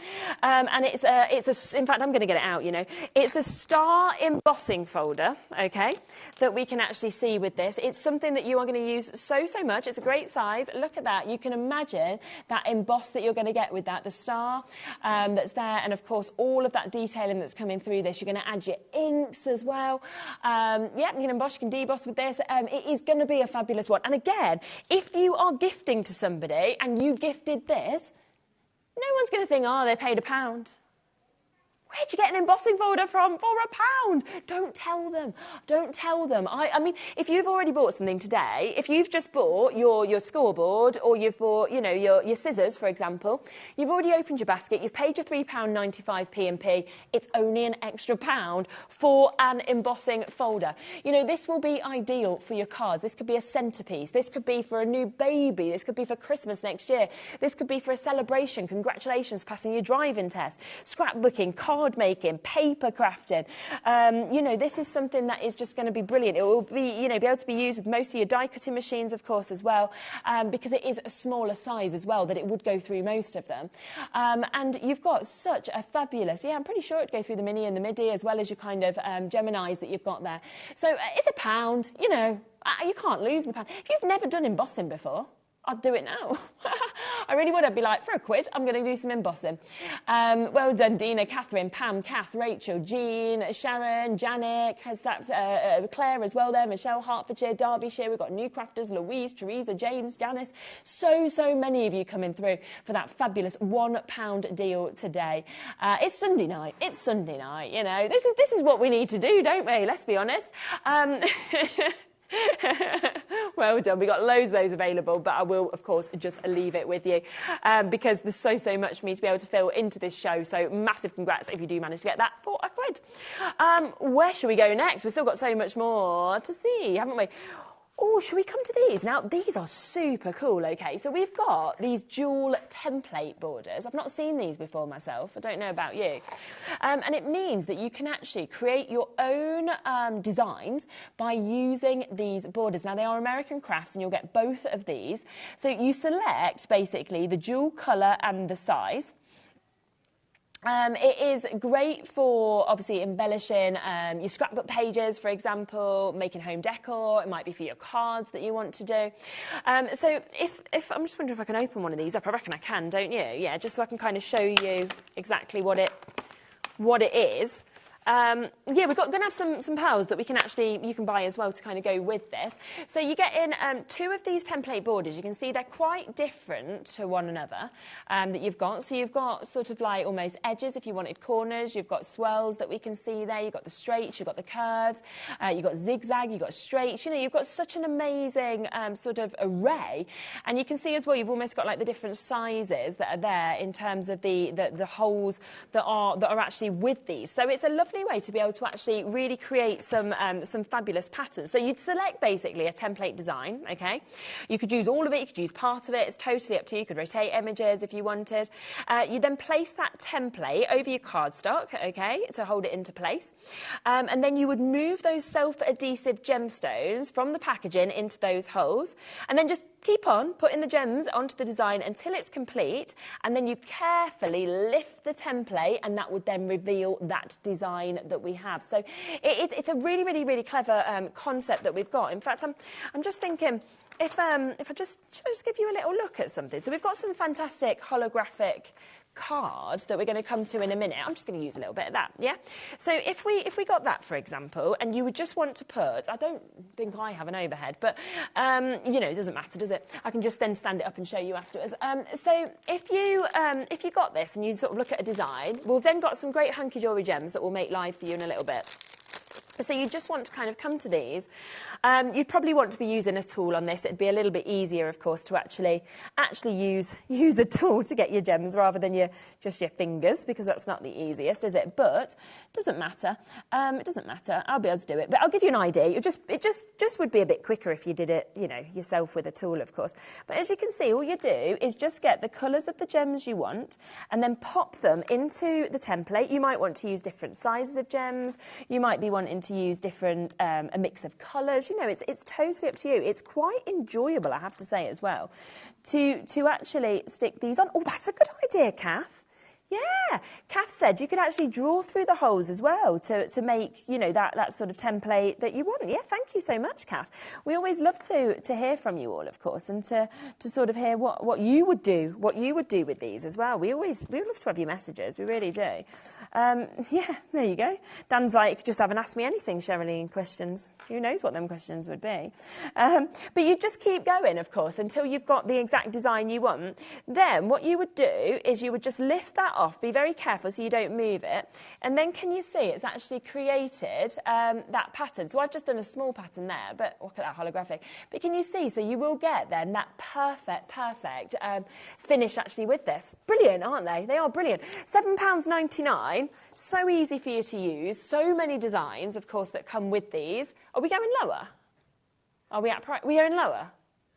And it's a, in fact, I'm going to get it out, you know. It's a star embossing folder, okay, that we can actually see with this. It's something that you are going to use so much. It's a great size. Look at that. You can imagine that emboss that you're going to get with that, the star that's there, and of course all of that detailing that's coming through this. You're going to add your inks as well. Yeah, you can emboss, you can deboss with this. It is going to be a fabulous one. And again, if you are gifting to somebody and you gifted this, no one's going to think, oh, they paid £1. Where'd you get an embossing folder from for £1? Don't tell them. Don't tell them. I mean, if you've already bought something today, if you've just bought your scoreboard or you've bought, you know, your scissors, for example, you've already opened your basket, you've paid your £3.95 P&P, it's only an extra £1 for an embossing folder. You know, this will be ideal for your cards. This could be a centrepiece. This could be for a new baby. This could be for Christmas next year. This could be for a celebration. Congratulations, passing your driving test. Scrapbooking, card making, paper crafting. You know, this is something that is just going to be brilliant. It will be, you know, be able to be used with most of your die cutting machines, of course, as well, because it is a smaller size as well, that it would go through most of them. And you've got such a fabulous, yeah, I'm pretty sure it'd go through the mini and the midi, as well as your kind of Geminis that you've got there. So it's £1, you know, you can't lose the £1. If you've never done embossing before, I'd do it now. I really would. I'd be like, for £1, I'm going to do some embossing. Well done, Dina, Catherine, Pam, Kath, Rachel, Jean, Sharon, Janet, has that, Claire as well there, Michelle, Hertfordshire, Derbyshire. We've got new crafters, Louise, Teresa, James, Janice. So many of you coming through for that fabulous £1 deal today. It's Sunday night. It's Sunday night, you know. This is what we need to do, don't we? Let's be honest. Well done. We got loads of those available, but I will, of course, just leave it with you because there's so much for me to be able to fill into this show. So massive congrats if you do manage to get that for £1. Where should we go next? We've still got so much more to see, haven't we? Oh, should we come to these? Now, these are super cool, okay? So we've got these dual template borders. I've not seen these before myself. I don't know about you. And it means that you can actually create your own designs by using these borders. Now, they are American crafts, and you'll get both of these. So you select, basically, the dual colour and the size. It is great for, obviously, embellishing your scrapbook pages, for example, making home decor. It might be for your cards that you want to do. So if I'm just wondering if I can open one of these up. I reckon I can, don't you? Yeah, just so I can kind of show you exactly what it is. Yeah, we're going to have some pearls that you can buy as well to kind of go with this. So you get in 2 of these template borders. You can see they're quite different to one another that you've got. So you've got sort of like almost edges if you wanted corners. You've got swirls that we can see there. You've got the straights, you've got the curves, you've got zigzag, you've got straights. You know, you've got such an amazing sort of array. And you can see as well, you've almost got like the different sizes that are there in terms of the holes that are actually with these. So it's a lovely way to be able to actually really create some fabulous patterns. So you'd select basically a template design, okay? You could use all of it, you could use part of it, it's totally up to you. You could rotate images if you wanted. You then place that template over your cardstock, okay, to hold it into place. And then you would move those self-adhesive gemstones from the packaging into those holes, and then just keep on putting the gems onto the design until it's complete, and then you carefully lift the template, and that would then reveal that design that we have. So it's a really clever concept that we've got. In fact, I'm just thinking, if I just give you a little look at something. So we've got some fantastic holographic card that we're going to come to in a minute. I'm just going to use a little bit of that, yeah? So if we got that, for example, and you would just want to put, I don't think I have an overhead, but, you know, it doesn't matter, does it? I can just then stand it up and show you afterwards. So if you got this and you sort of look at a design, we've then got some great Hunky Dory gems that we'll make live for you in a little bit. So you just want to kind of come to these. You'd probably want to be using a tool on this. It'd be a little bit easier, of course, to actually use a tool to get your gems rather than just your fingers, because that's not the easiest, is it? But it doesn't matter. It doesn't matter. I'll be able to do it. But I'll give you an idea. It just would be a bit quicker if you did it, you know, yourself with a tool, of course. But as you can see, all you do is just get the colours of the gems you want and then pop them into the template. You might want to use different sizes of gems. You might be wanting to use different, a mix of colours. You know, it's totally up to you. It's quite enjoyable, I have to say, as well, to actually stick these on. Oh, that's a good idea, Kath. Yeah, Kath said you could actually draw through the holes as well to make, you know, that sort of template that you want. Yeah, thank you so much, Kath. We always love to hear from you all, of course, and to sort of hear what you would do with these as well. We love to have your messages, we really do. Yeah, there you go. Dan's like, just haven't asked me anything, Sherilyn, questions. Who knows what them questions would be. But you just keep going, of course, until you've got the exact design you want. Then what you would do is you would just lift that off, be very careful so you don't move it, and then can you see it's actually created that pattern. So I've just done a small pattern there, but look at that holographic. But can you see, so you will get then that perfect finish actually with this. Brilliant, aren't they? They are brilliant. £7.99, so easy for you to use, so many designs, of course, that come with these. Are we going lower? Are we at price? We're going lower?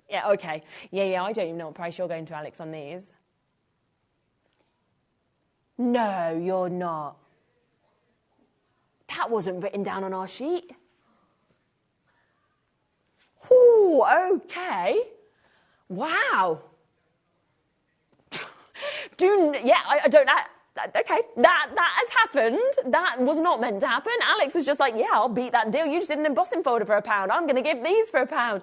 Yeah, okay. Yeah, I don't even know what price you're going to, Alex, on these. No, you're not. That wasn't written down on our sheet. Oh, okay. Wow. I don't know. Okay, that has happened. That was not meant to happen. Alex was just like, yeah, I'll beat that deal. You just did an embossing folder for £1. I'm going to give these for £1.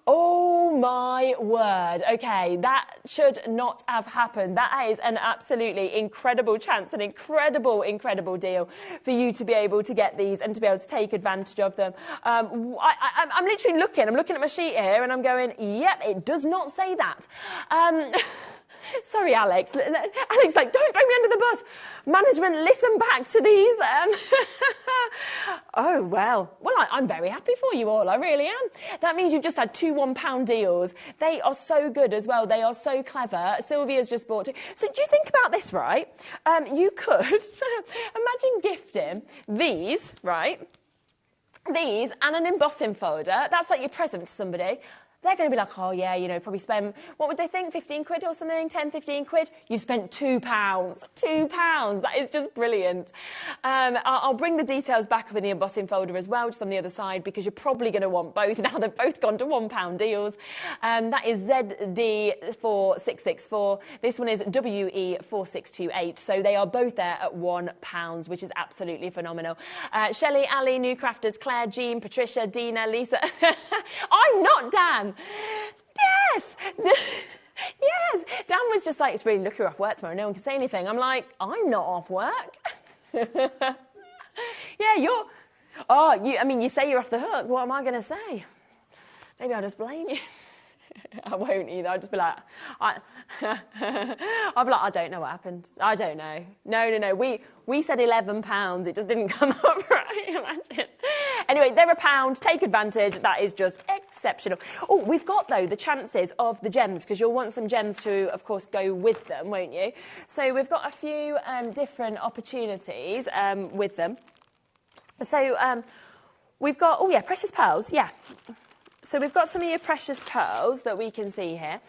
Oh, my word. Okay, that should not have happened. That is an absolutely incredible chance, an incredible deal for you to be able to get these and to be able to take advantage of them. I'm literally looking. I'm looking at my sheet here and I'm going, yep, it does not say that. Sorry, Alex. Alex, like, don't throw me under the bus. Management, listen back to these. Oh, well. Well, I'm very happy for you all. I really am. That means you've just had 2 £1 deals. They are so good as well. They are so clever. Sylvia's just bought 2. So do you think about this, right? You could imagine gifting these, right? These and an embossing folder. That's like your present to somebody. They're going to be like, oh, yeah, you know, probably spend, what would they think, 15 quid or something, 10, 15 quid? You've spent £2. £2. That is just brilliant. I'll bring the details back up in the embossing folder as well, just on the other side, because you're probably going to want both. Now they've both gone to £1 deals. That is ZD4664. This one is WE4628. So they are both there at £1, which is absolutely phenomenal. Shelley, Ali, New Crafters, Claire, Jean, Patricia, Dina, Lisa. I'm not Dan. Yes. Yes. Dan was just like, it's really lucky you're off work tomorrow. No one can say anything. I'm like, I'm not off work. Yeah, you're... Oh, I mean, you say you're off the hook. What am I going to say? Maybe I'll just blame you. I won't either. I'll just be like, I'll be like, I don't know what happened. I don't know. No. We said £11. It just didn't come up right. Imagine. Anyway, they're £1. Take advantage. That is just exceptional. Oh, we've got, though, the chances of the gems, because you'll want some gems to, of course, go with them, won't you? So we've got a few different opportunities with them. So we've got, oh, yeah, precious pearls, yeah. So we've got some of your precious pearls that we can see here.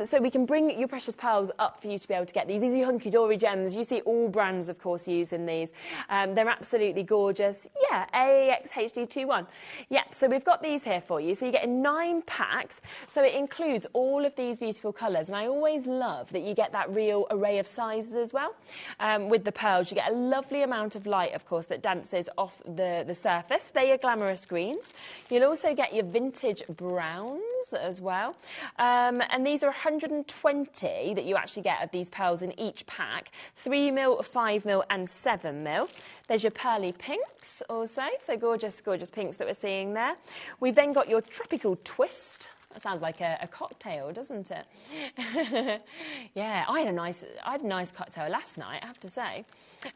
So we can bring your precious pearls up for you to be able to get these. These are your Hunky Dory gems. You see all brands, of course, using these. They're absolutely gorgeous. Yeah, AAX HD21. Yeah, so we've got these here for you. So you're getting 9 packs. So it includes all of these beautiful colours. And I always love that you get that real array of sizes as well. With the pearls, you get a lovely amount of light, of course, that dances off the surface. They are glamorous greens. You'll also get your vintage browns as well, and these are 120 that you actually get of these pearls in each pack, 3mm, 5mm and 7mm. There's your pearly pinks also, so gorgeous pinks that we're seeing there. We've then got your tropical twist That sounds like a cocktail, doesn't it? Yeah, I had a nice cocktail last night, I have to say.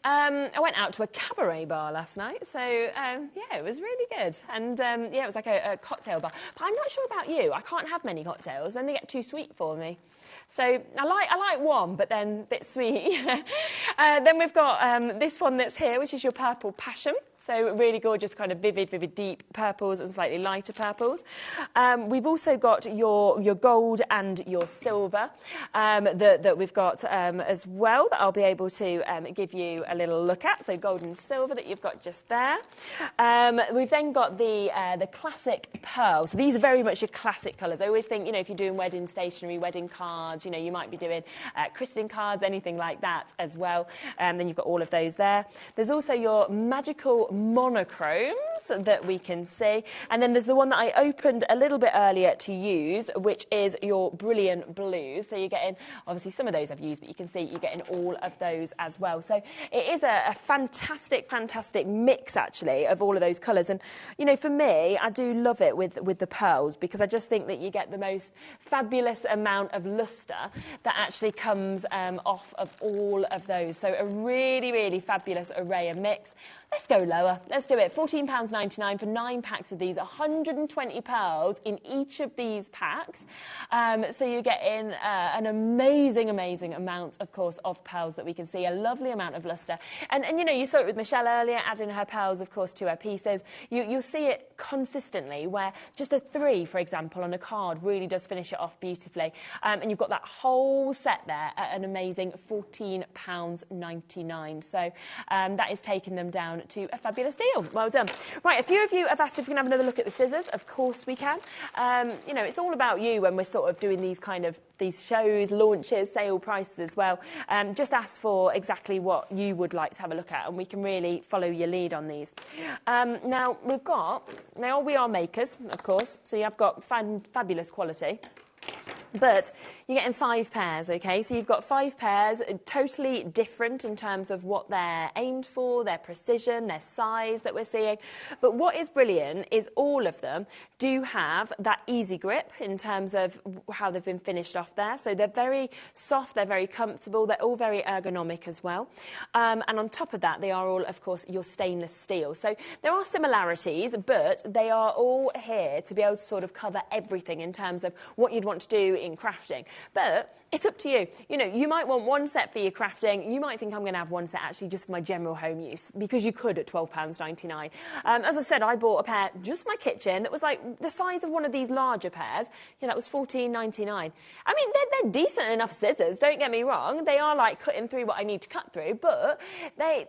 I went out to a cabaret bar last night, so yeah, it was really good. And yeah, it was like a cocktail bar. But I'm not sure about you. I can't have many cocktails, then they get too sweet for me. So I like one, but then a bit sweet. Then we've got this one that's here, which is your Purple Passion. So really gorgeous, kind of vivid, deep purples and slightly lighter purples. We've also got your gold and your silver that we've got as well, that I'll be able to give you a little look at. So gold and silver that you've got just there. We've then got the classic pearl. So these are very much your classic colours. I always think, you know, if you're doing wedding stationery, wedding cards, you know, you might be doing christening cards, anything like that as well. Then you've got all of those there. There's also your magical monochromes that we can see, and then there's the one that I opened a little bit earlier to use, which is your brilliant blues. So you're getting, obviously some of those I've used, but you can see you're getting all of those as well. So it is a fantastic mix actually of all of those colours. And you know, for me, I do love it with the pearls, because I just think that you get the most fabulous amount of lustre that actually comes off of all of those. So a really fabulous array of mix. Let's go lower. Let's do it. £14.99 for 9 packs of these. 120 pearls in each of these packs. So you're getting an amazing amount, of course, of pearls that we can see. A lovely amount of lustre. And you know, you saw it with Michelle earlier, adding her pearls, of course, to her pieces. You'll see it consistently, where just a 3, for example, on a card really does finish it off beautifully. And you've got that whole set there at an amazing £14.99. So that is taking them down to a fabulous deal. Well done. Right, a few of you have asked if we can have another look at the scissors. Of course we can. You know, it's all about you when we're sort of doing these these shows, launches, sale prices as well. Just ask for exactly what you would like to have a look at, and we can really follow your lead on these. Now we are makers, of course, so you have got fabulous quality. But you're getting 5 pairs, okay? So you've got 5 pairs, totally different in terms of what they're aimed for, their precision, their size that we're seeing. But what is brilliant is all of them do have that easy grip in terms of how they've been finished off there. So they're very soft, they're very comfortable, they're all very ergonomic as well. And on top of that, they are all, of course, your stainless steel. So there are similarities, but they are all here to be able to sort of cover everything in terms of what you'd want to do in crafting. But it's up to you. You know, you might want one set for your crafting. You might think I'm going to have one set actually just for my general home use, because you could at £12.99. As I said, I bought a pair just for my kitchen that was like the size of one of these larger pairs. Yeah, that was £14.99. I mean, they're decent enough scissors, don't get me wrong. They are like cutting through what I need to cut through, but they're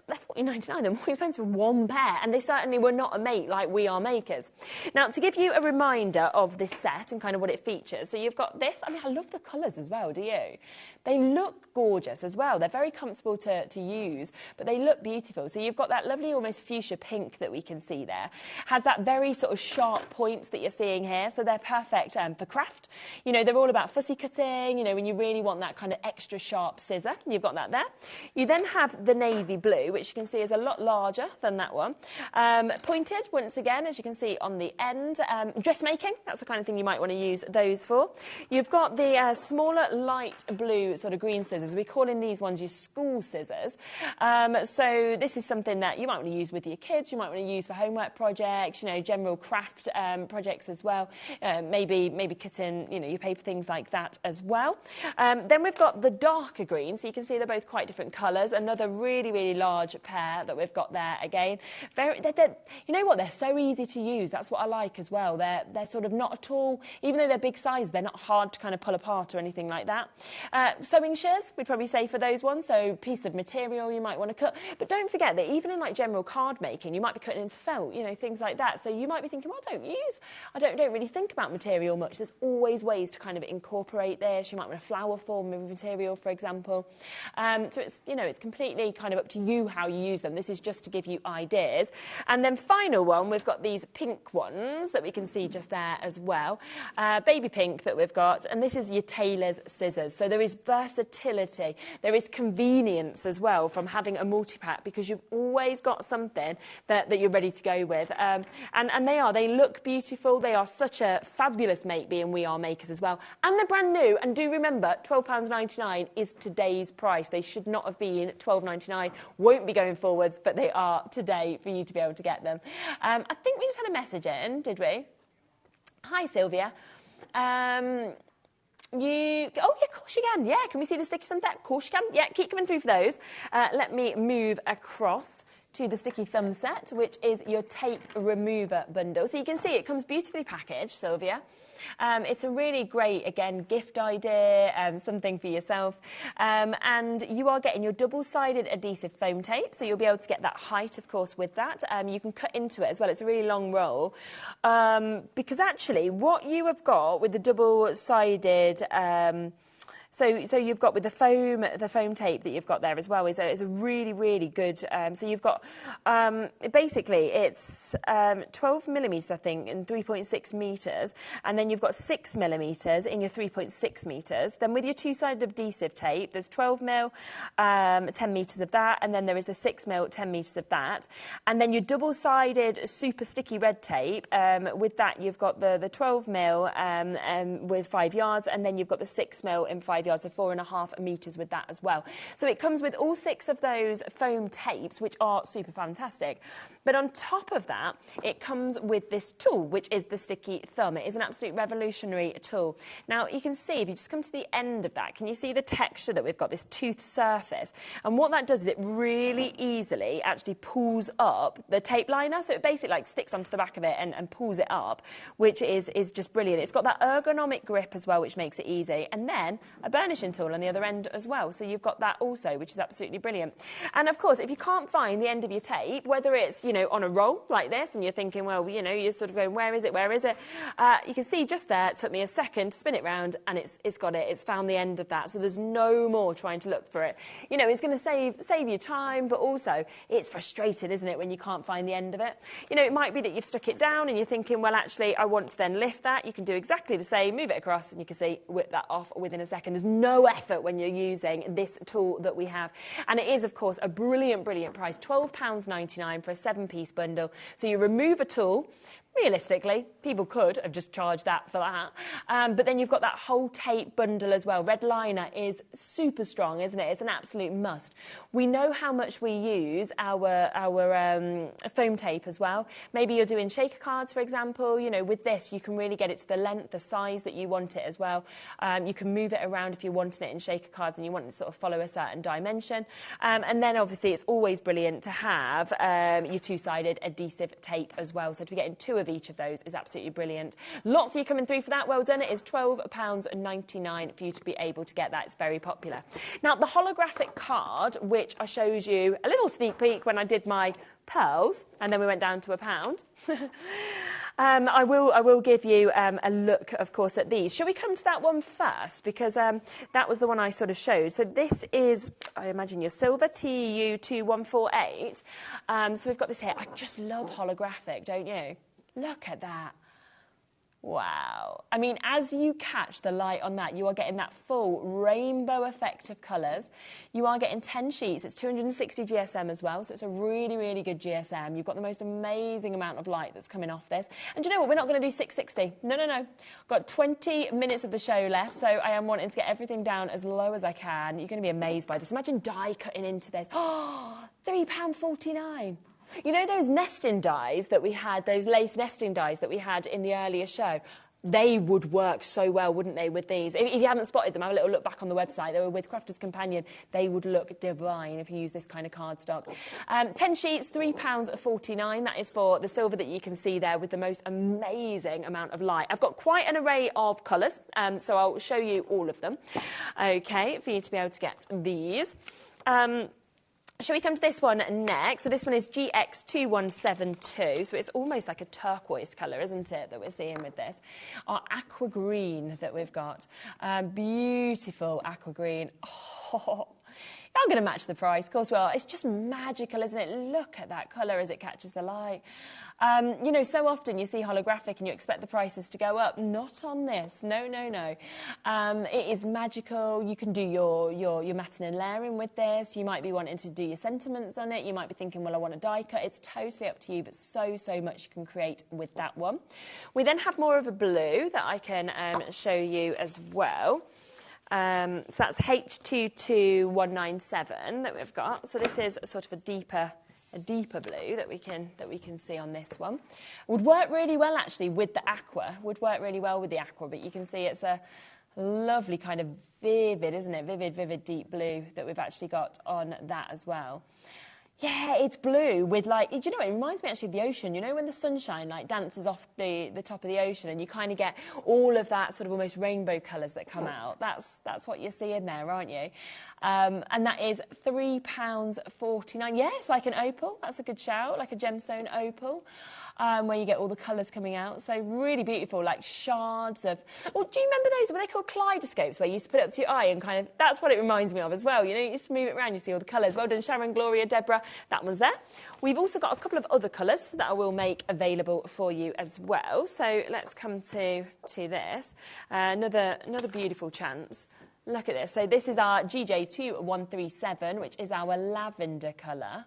£14.99. They're more expensive for one pair, and they certainly were not a mate like We Are Makers. Now, to give you a reminder of this set and kind of what it features, so you've got this. I mean, I love the colours as well, do you? They look gorgeous as well. They're very comfortable to use, but they look beautiful. So you've got that lovely almost fuchsia pink that we can see there. Has that very sort of sharp points that you're seeing here, so they're perfect for craft. You know, they're all about fussy cutting, you know, when you really want that kind of extra sharp scissor. You've got that there. You then have the navy blue, which you can see is a lot larger than that one. Pointed, once again, as you can see on the end. Dressmaking, that's the kind of thing you might want to use those for. You've got the smaller light blue sort of green scissors. We're calling these ones your school scissors. So this is something that you might want to use with your kids, you might want to use for homework projects, you know, general craft projects as well. Maybe cutting, you know, your paper, things like that as well. Then we've got the darker green, so you can see they're both quite different colours. Another really large pair that we've got there again. You know what, they're so easy to use. That's what I like as well. They're sort of not at all, even though they're big size, they're not hard to kind of pull apart or anything like that. Sewing shears, we'd probably say for those ones, so piece of material you might want to cut. But don't forget that even in like general card making, you might be cutting into felt, you know, things like that. So you might be thinking, well, I don't really think about material much. There's always ways to kind of incorporate this. You might want a flower form of material, for example. So it's, you know, it's completely kind of up to you how you use them. This is just to give you ideas. And then final one, we've got these pink ones that we can see just there as well. Baby pink that we've got, and this is your tailor's scissors. So there is versatility, there is convenience as well from having a multi-pack, because you've always got something that you're ready to go with. And they look beautiful. They are such a fabulous make, being We Are Makers as well. And they're brand new. And do remember, £12.99 is today's price. They should not have been £12.99. Won't be going forwards, but they are today for you to be able to get them. I think we just had a message in, did we? Hi, Sylvia. Oh, yeah, of course you can. Yeah, can we see the sticky thumbs there? Of course you can. Yeah, keep coming through for those. Let me move across to the sticky thumb set, which is your tape remover bundle. So you can see it comes beautifully packaged, Sylvia. It's a really great, again, gift idea, something for yourself. And you are getting your double-sided adhesive foam tape, so you'll be able to get that height, of course, with that. You can cut into it as well. It's a really long roll. Because actually, what you have got with the double-sided... So you've got with the foam tape that you've got there as well is a really, really good. So you've got basically it's 12 millimetres, I think, and 3.6 metres, and then you've got 6 millimetres in your 3.6 metres. Then with your two-sided adhesive tape, there's 12 mil, 10 metres of that, and then there is the 6 mil, 10 metres of that, and then your double-sided super sticky red tape. With that, you've got the 12 mil with 5 yards, and then you've got the 6 mil in 5 yards, so 4.5 metres with that as well. So it comes with all 6 of those foam tapes, which are super fantastic. But on top of that, it comes with this tool, which is the sticky thumb. It is an absolute revolutionary tool. Now, you can see, if you just come to the end of that, can you see the texture that we've got, this tooth surface? And what that does is it really easily actually pulls up the tape liner. So it basically like sticks onto the back of it and pulls it up, which is just brilliant. It's got that ergonomic grip as well, which makes it easy. And then a burnishing tool on the other end as well. So you've got that also, which is absolutely brilliant. And of course, if you can't find the end of your tape, whether it's, you know, on a roll like this, and you're thinking, well, you know, you're sort of going, where is it? Where is it? You can see just there, it took me a second to spin it round, and it's got it. It's found the end of that. So there's no more trying to look for it. You know, it's going to save you time, but also it's frustrating, isn't it, when you can't find the end of it? You know, it might be that you've stuck it down and you're thinking, well, actually, I want to then lift that. You can do exactly the same, move it across, and you can see, whip that off within a second. There's no effort when you're using this tool that we have. And it is, of course, a brilliant, brilliant price, £12.99 for a 7-piece bundle. So you remove a tool. Realistically, people could have just charged that for that. But then you've got that whole tape bundle as well. Red liner is super strong, isn't it? It's an absolute must. We know how much we use our foam tape as well. Maybe you're doing shaker cards, for example. You know, with this, you can really get it to the length, the size that you want it as well. You can move it around if you're wanting it in shaker cards and you want it to sort of follow a certain dimension. And then, obviously, it's always brilliant to have your two-sided adhesive tape as well. So to be getting 2 of each of those is absolutely brilliant. Lots of you coming through for that. Well done. It is £12.99 for you to be able to get that. It's very popular. Now, the holographic card, which I showed you a little sneak peek when I did my pearls, and then we went down to £1. I will give you a look, of course, at these. Shall we come to that one first? Because that was the one I sort of showed. So this is, I imagine, your silver TU2148. So we've got this here. I just love holographic, don't you? Look at that. Wow. I mean, as you catch the light on that, you are getting that full rainbow effect of colours. You are getting 10 sheets. It's 260 GSM as well, so it's a really, really good GSM. You've got the most amazing amount of light that's coming off this. And do you know what? We're not going to do 660. No, no, no. Got 20 minutes of the show left, so I am wanting to get everything down as low as I can. You're going to be amazed by this. Imagine die cutting into this. Oh, £3.49. You know those nesting dies that we had, those lace nesting dies that we had in the earlier show? They would work so well, wouldn't they, with these? If you haven't spotted them, have a little look back on the website. They were with Crafter's Companion. They would look divine if you use this kind of cardstock. 10 sheets, £3.49. That is for the silver that you can see there with the most amazing amount of light. I've got quite an array of colours, so I'll show you all of them, okay, for you to be able to get these. Shall we come to this one next? So this one is GX2172. So it's almost like a turquoise colour, isn't it, that we're seeing with this? Our aqua green that we've got. Beautiful aqua green. Oh, I'm going to match the price, of course we are. It's just magical, isn't it? Look at that colour as it catches the light. You know, so often you see holographic and you expect the prices to go up. Not on this. No, no, no. It is magical. You can do your matting and layering with this. You might be wanting to do your sentiments on it. You might be thinking, well, I want a die cut. It's totally up to you, but so much you can create with that one. We then have more of a blue that I can show you as well. So that's H22197 that we've got. So this is sort of a deeper blue that we can see on this one. Would work really well actually with the aqua. Would work really well with the aqua, but you can see it's a lovely kind of vivid, isn't it? Vivid deep blue that we've actually got on that as well. Yeah, it's blue with like, you know, it reminds me actually of the ocean. You know, when the sunshine like dances off the top of the ocean and you kind of get all of that sort of almost rainbow colours that come out. That's what you're seeing there, aren't you? And that is £3.49. Yeah, it's like an opal. That's a good shout, like a gemstone opal. Where you get all the colours coming out. So really beautiful, like shards of... Well, do you remember those? Were they called kaleidoscopes, where you used to put it up to your eye and kind of... That's what it reminds me of as well. You know, you used to move it around, you see all the colours. Well done, Sharon, Gloria, Deborah. That one's there. We've also got a couple of other colours that I will make available for you as well. So let's come to this. Another beautiful chance. Look at this. So this is our GJ2137, which is our lavender colour.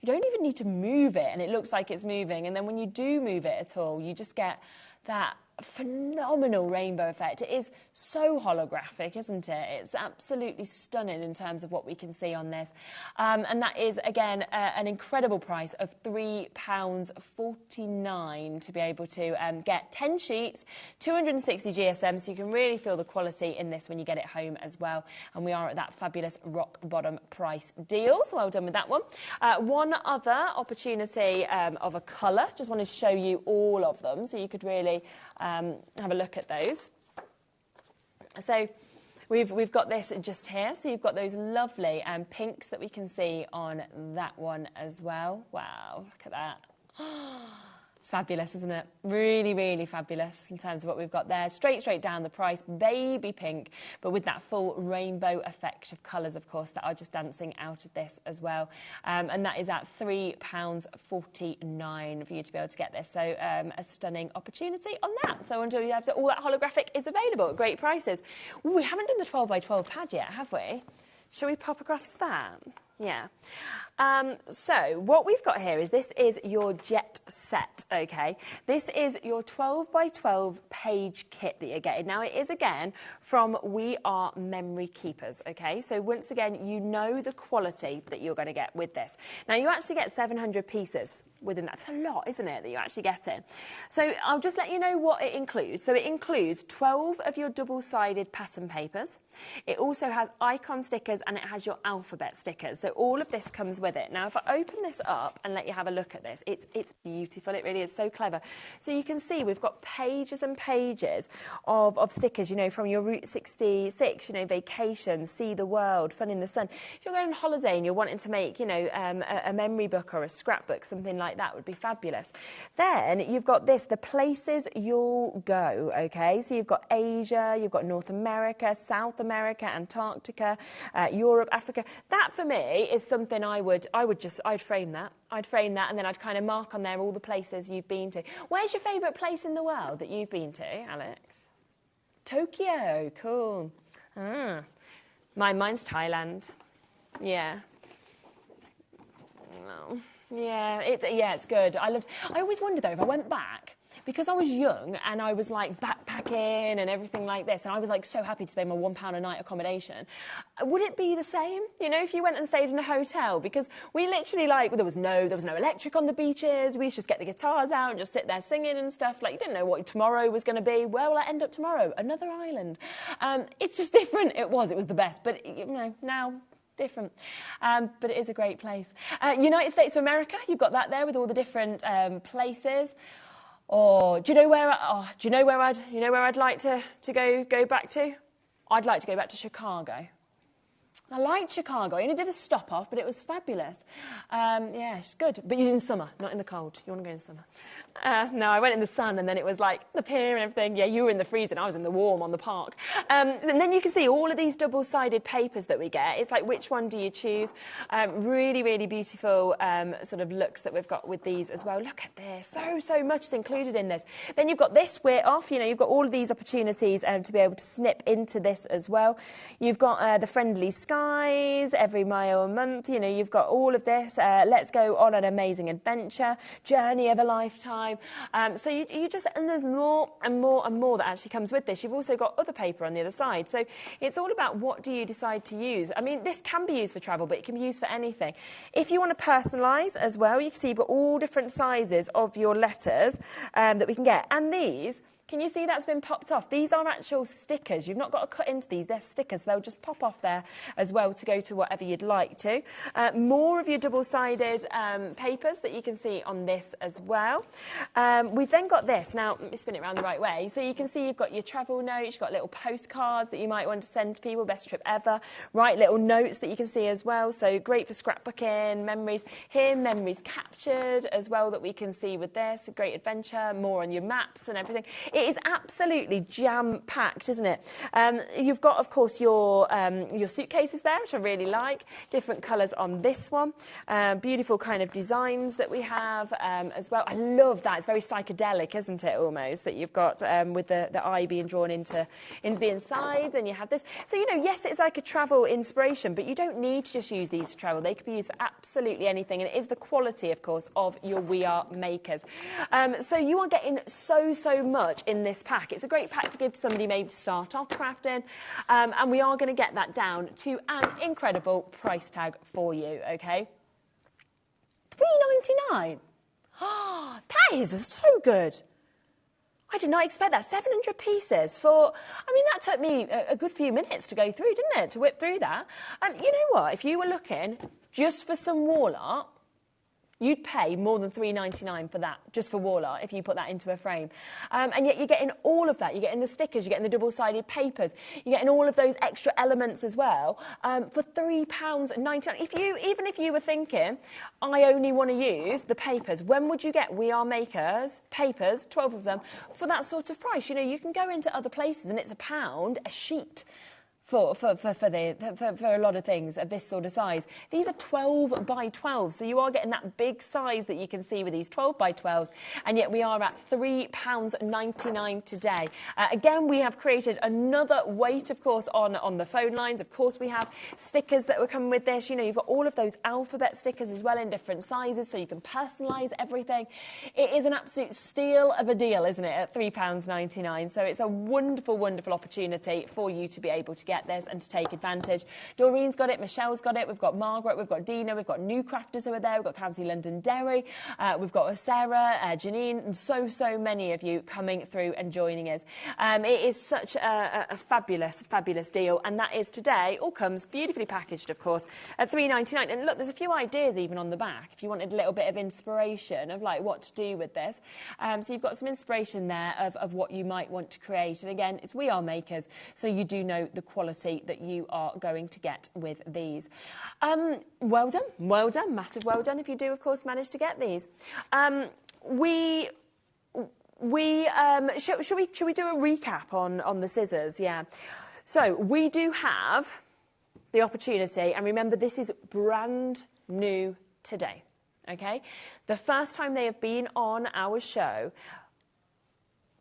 You don't even need to move it and it looks like it's moving, and then when you do move it at all, you just get that phenomenal rainbow effect. It is so holographic, isn't it? It's absolutely stunning in terms of what we can see on this. And that is, again, an incredible price of £3.49 to be able to get 10 sheets, 260 GSM, so you can really feel the quality in this when you get it home as well. And we are at that fabulous rock bottom price deal, so well done with that one. One other opportunity of a colour, just wanted to show you all of them so you could really have a look at those. So we've got this just here. So you've got those lovely pinks that we can see on that one as well. Wow, look at that. It's fabulous, isn't it? Really, really fabulous in terms of what we've got there. Straight down the price, baby pink, but with that full rainbow effect of colours, of course, that are just dancing out of this as well. And that is at £3.49 for you to be able to get this. So a stunning opportunity on that. So until you have to, all that holographic is available at great prices. Ooh, we haven't done the 12x12 pad yet, have we? Shall we pop across that? Yeah. So what we've got here is this is your jet set, okay? This is your 12x12 page kit that you're getting. Now, it is, again, from We Are Memory Keepers, okay? So once again, you know the quality that you're going to get with this. Now, you actually get 700 pieces within that. That's a lot, isn't it, that you actually get in? So I'll just let you know what it includes. So it includes 12 of your double-sided pattern papers. It also has icon stickers and it has your alphabet stickers. So all of this comes with it. Now, if I open this up and let you have a look at this, it's beautiful. It really is so clever. So you can see we've got pages and pages of stickers, you know, from your Route 66, you know, vacation, see the world, fun in the sun. If you're going on holiday and you're wanting to make, you know, a memory book or a scrapbook, something like that would be fabulous. Then you've got this, the places you'll go, okay? So you've got Asia, you've got North America, South America, Antarctica, Europe, Africa. That for me is something I'd frame that. I'd frame that and then I'd kind of mark on there all the places you've been to. Where's your favourite place in the world that you've been to, Alex? Tokyo, cool. Mine's Thailand. Yeah. Oh. Yeah, it's good. I always wondered though if I went back, because I was young and I was like backpacking and everything like this, and I was like so happy to spend my £1 a night accommodation. Would it be the same, you know, if you went and stayed in a hotel? Because we literally there was no electric on the beaches. We used to just get the guitars out and just sit there singing and stuff. Like, you didn't know what tomorrow was going to be. Where will I end up tomorrow? Another island. It's just different. It was the best, but you know now. Different, but it is a great place. United States of America, you've got that there with all the different places. Or do you know where I'd like to go back to? I'd like to go back to Chicago. I liked Chicago. I only did a stop off, but it was fabulous. Yeah, it's good. But you're in summer, not in the cold. You want to go in summer. No, I went in the sun and then it was like the pier and everything. Yeah, you were in the freeze and I was in the warm on the park. And then you can see all of these double-sided papers that we get. It's like, which one do you choose? Really, really beautiful sort of looks that we've got with these as well. Look at this. So much is included in this. Then you've got this wear off. You know, you've got all of these opportunities to be able to snip into this as well. You've got the friendly skies, every mile a month. You know, you've got all of this. Let's go on an amazing adventure, journey of a lifetime. So you just, and there's more and more and more that actually comes with this. You've also got other paper on the other side. So it's all about what do you decide to use. I mean, this can be used for travel, but it can be used for anything. If you want to personalise as well, you can see you've got all different sizes of your letters that we can get. And these, can you see that's been popped off? These are actual stickers. You've not got to cut into these. They're stickers. They'll just pop off there as well to go to whatever you'd like to. More of your double-sided papers that you can see on this as well. We've then got this. Now, let me spin it around the right way. So you can see you've got your travel notes. You've got little postcards that you might want to send to people. Best trip ever. Right, little notes that you can see as well. So great for scrapbooking, memories. Here, memories captured as well that we can see with this. A great adventure. More on your maps and everything. It is absolutely jam-packed, isn't it? You've got, of course, your suitcases there, which I really like. Different colours on this one. Beautiful kind of designs that we have as well. I love that. It's very psychedelic, isn't it, almost, that you've got with the eye being drawn into the inside, and you have this. So, you know, yes, it's like a travel inspiration, but you don't need to just use these for travel. They could be used for absolutely anything, and it is the quality, of course, of your We Are Makers. So you are getting so much in this pack. It's a great pack to give to somebody maybe to start off crafting, and we are going to get that down to an incredible price tag for you, okay? $3.99. Oh, that is so good. I did not expect that. 700 pieces for, I mean, that took me a good few minutes to go through, didn't it? To whip through that. And you know what? If you were looking just for some wall art, you'd pay more than $3.99 for that, just for wall art, if you put that into a frame. And yet you're getting all of that. You're getting the stickers, you're getting the double-sided papers, you're getting all of those extra elements as well for £3.99. Even if you were thinking, I only want to use the papers, when would you get We Are Makers papers, 12 of them, for that sort of price? You know, you can go into other places and it's £1 a sheet. For a lot of things of this sort of size. These are 12 by 12, so you are getting that big size that you can see with these 12 by 12s, and yet we are at £3.99 today. Again, we have created another weight, of course, on the phone lines. Of course, we have stickers that will come with this. You know, you've got all of those alphabet stickers as well in different sizes, so you can personalise everything. It is an absolute steal of a deal, isn't it, at £3.99? So it's a wonderful, wonderful opportunity for you to be able to get this and to take advantage. Doreen's got it, Michelle's got it, we've got Margaret, we've got Dina, we've got new crafters who are there, we've got County London Derry, we've got Sarah, Janine, and so many of you coming through and joining us. It is such a fabulous deal, and that is today, all comes beautifully packaged, of course, at $3.99. And look, there's a few ideas even on the back if you wanted a little bit of inspiration of like what to do with this. So you've got some inspiration there of what you might want to create. And again, it's We Are Makers, so you do know the quality that you are going to get with these. Well done, massive well done if you do, of course, manage to get these. Should we do a recap on the scissors? Yeah. So we do have the opportunity, and remember, this is brand new today. Okay, the first time they have been on our show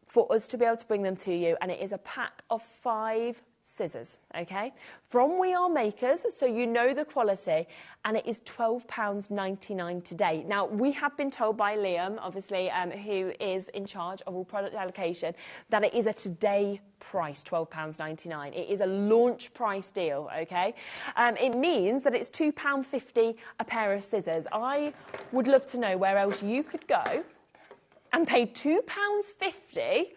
for us to be able to bring them to you, and it is a pack of 5 scissors, okay, from We Are Makers, so you know the quality, and it is £12.99 today. Now, we have been told by Liam, obviously, who is in charge of all product allocation, that it is a today price, £12.99. It is a launch price deal, okay? It means that it's £2.50 a pair of scissors. I would love to know where else you could go and pay £2.50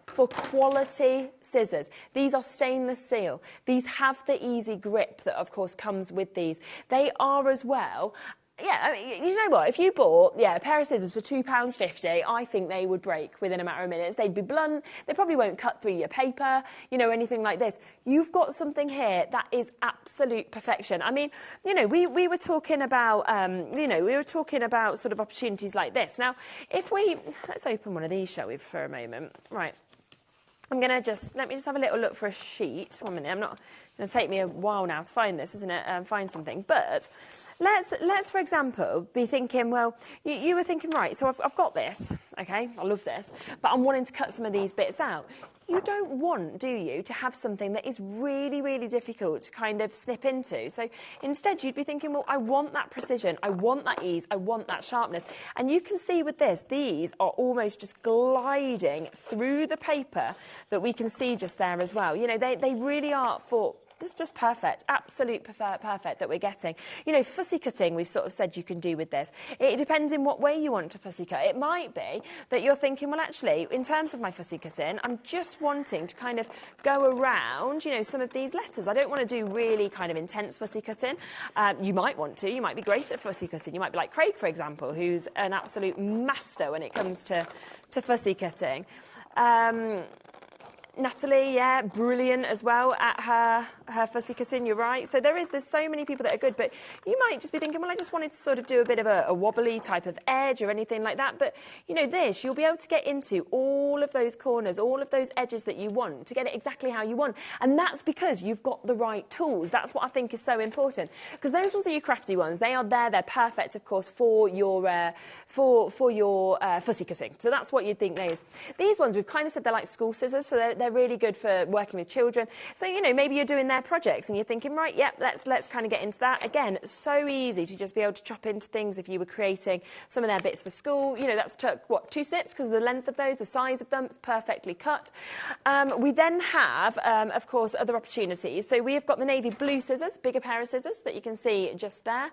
for quality scissors. These are stainless steel. These have the easy grip that, of course, comes with these. They are as well Yeah, I mean, you know what? If you bought, a pair of scissors for £2.50, I think they would break within a matter of minutes. They'd be blunt. They probably won't cut through your paper, you know, anything like this. You've got something here that is absolute perfection. I mean, you know, we were talking about, sort of opportunities like this. Now, let's open one of these, shall we, for a moment? Right. I'm going to let me just have a little look for a sheet. 1 minute. I'm not going to take me a while now to find this, isn't it? Find something. But let's, for example, be thinking, well, you were thinking, right, so I've got this, okay, I love this, but I'm wanting to cut some of these bits out. You don't want, do you, to have something that is really, really difficult to kind of snip into. So instead, you'd be thinking, well, I want that precision, I want that ease, I want that sharpness. And you can see with this, these are almost just gliding through the paper that we can see just there as well. You know, they really are for... This is just perfect, absolute perfect that we're getting. You know, fussy cutting, we've sort of said you can do with this. It depends in what way you want to fussy cut. It might be that you're thinking, well, actually, in terms of my fussy cutting, I'm just wanting to kind of go around, you know, some of these letters. I don't want to do really kind of intense fussy cutting. You might want to. You might be great at fussy cutting. You might be like Craig, for example, who's an absolute master when it comes to fussy cutting. Natalie, yeah, brilliant as well at her fussy cutting, you're right. So there's so many people that are good, but you might just be thinking, well, I just wanted to sort of do a bit of a wobbly type of edge or anything like that. But, you know, you'll be able to get into all of those corners, all of those edges that you want to get it exactly how you want. And that's because you've got the right tools. That's what I think is so important. Because those ones are your crafty ones. They are there. They're perfect, of course, for your fussy cutting. So that's what you'd think those. These ones, we've kind of said they're like school scissors, so they're really good for working with children. So, you know, maybe you're doing their projects and you're thinking, right, yeah, let's kind of get into that. Again, so easy to just be able to chop into things if you were creating some of their bits for school. You know, that's took, what, 2 sips because of the length of those, the size of them, it's perfectly cut. We then have, of course, other opportunities. So we have got the navy blue scissors, bigger pair of scissors that you can see just there.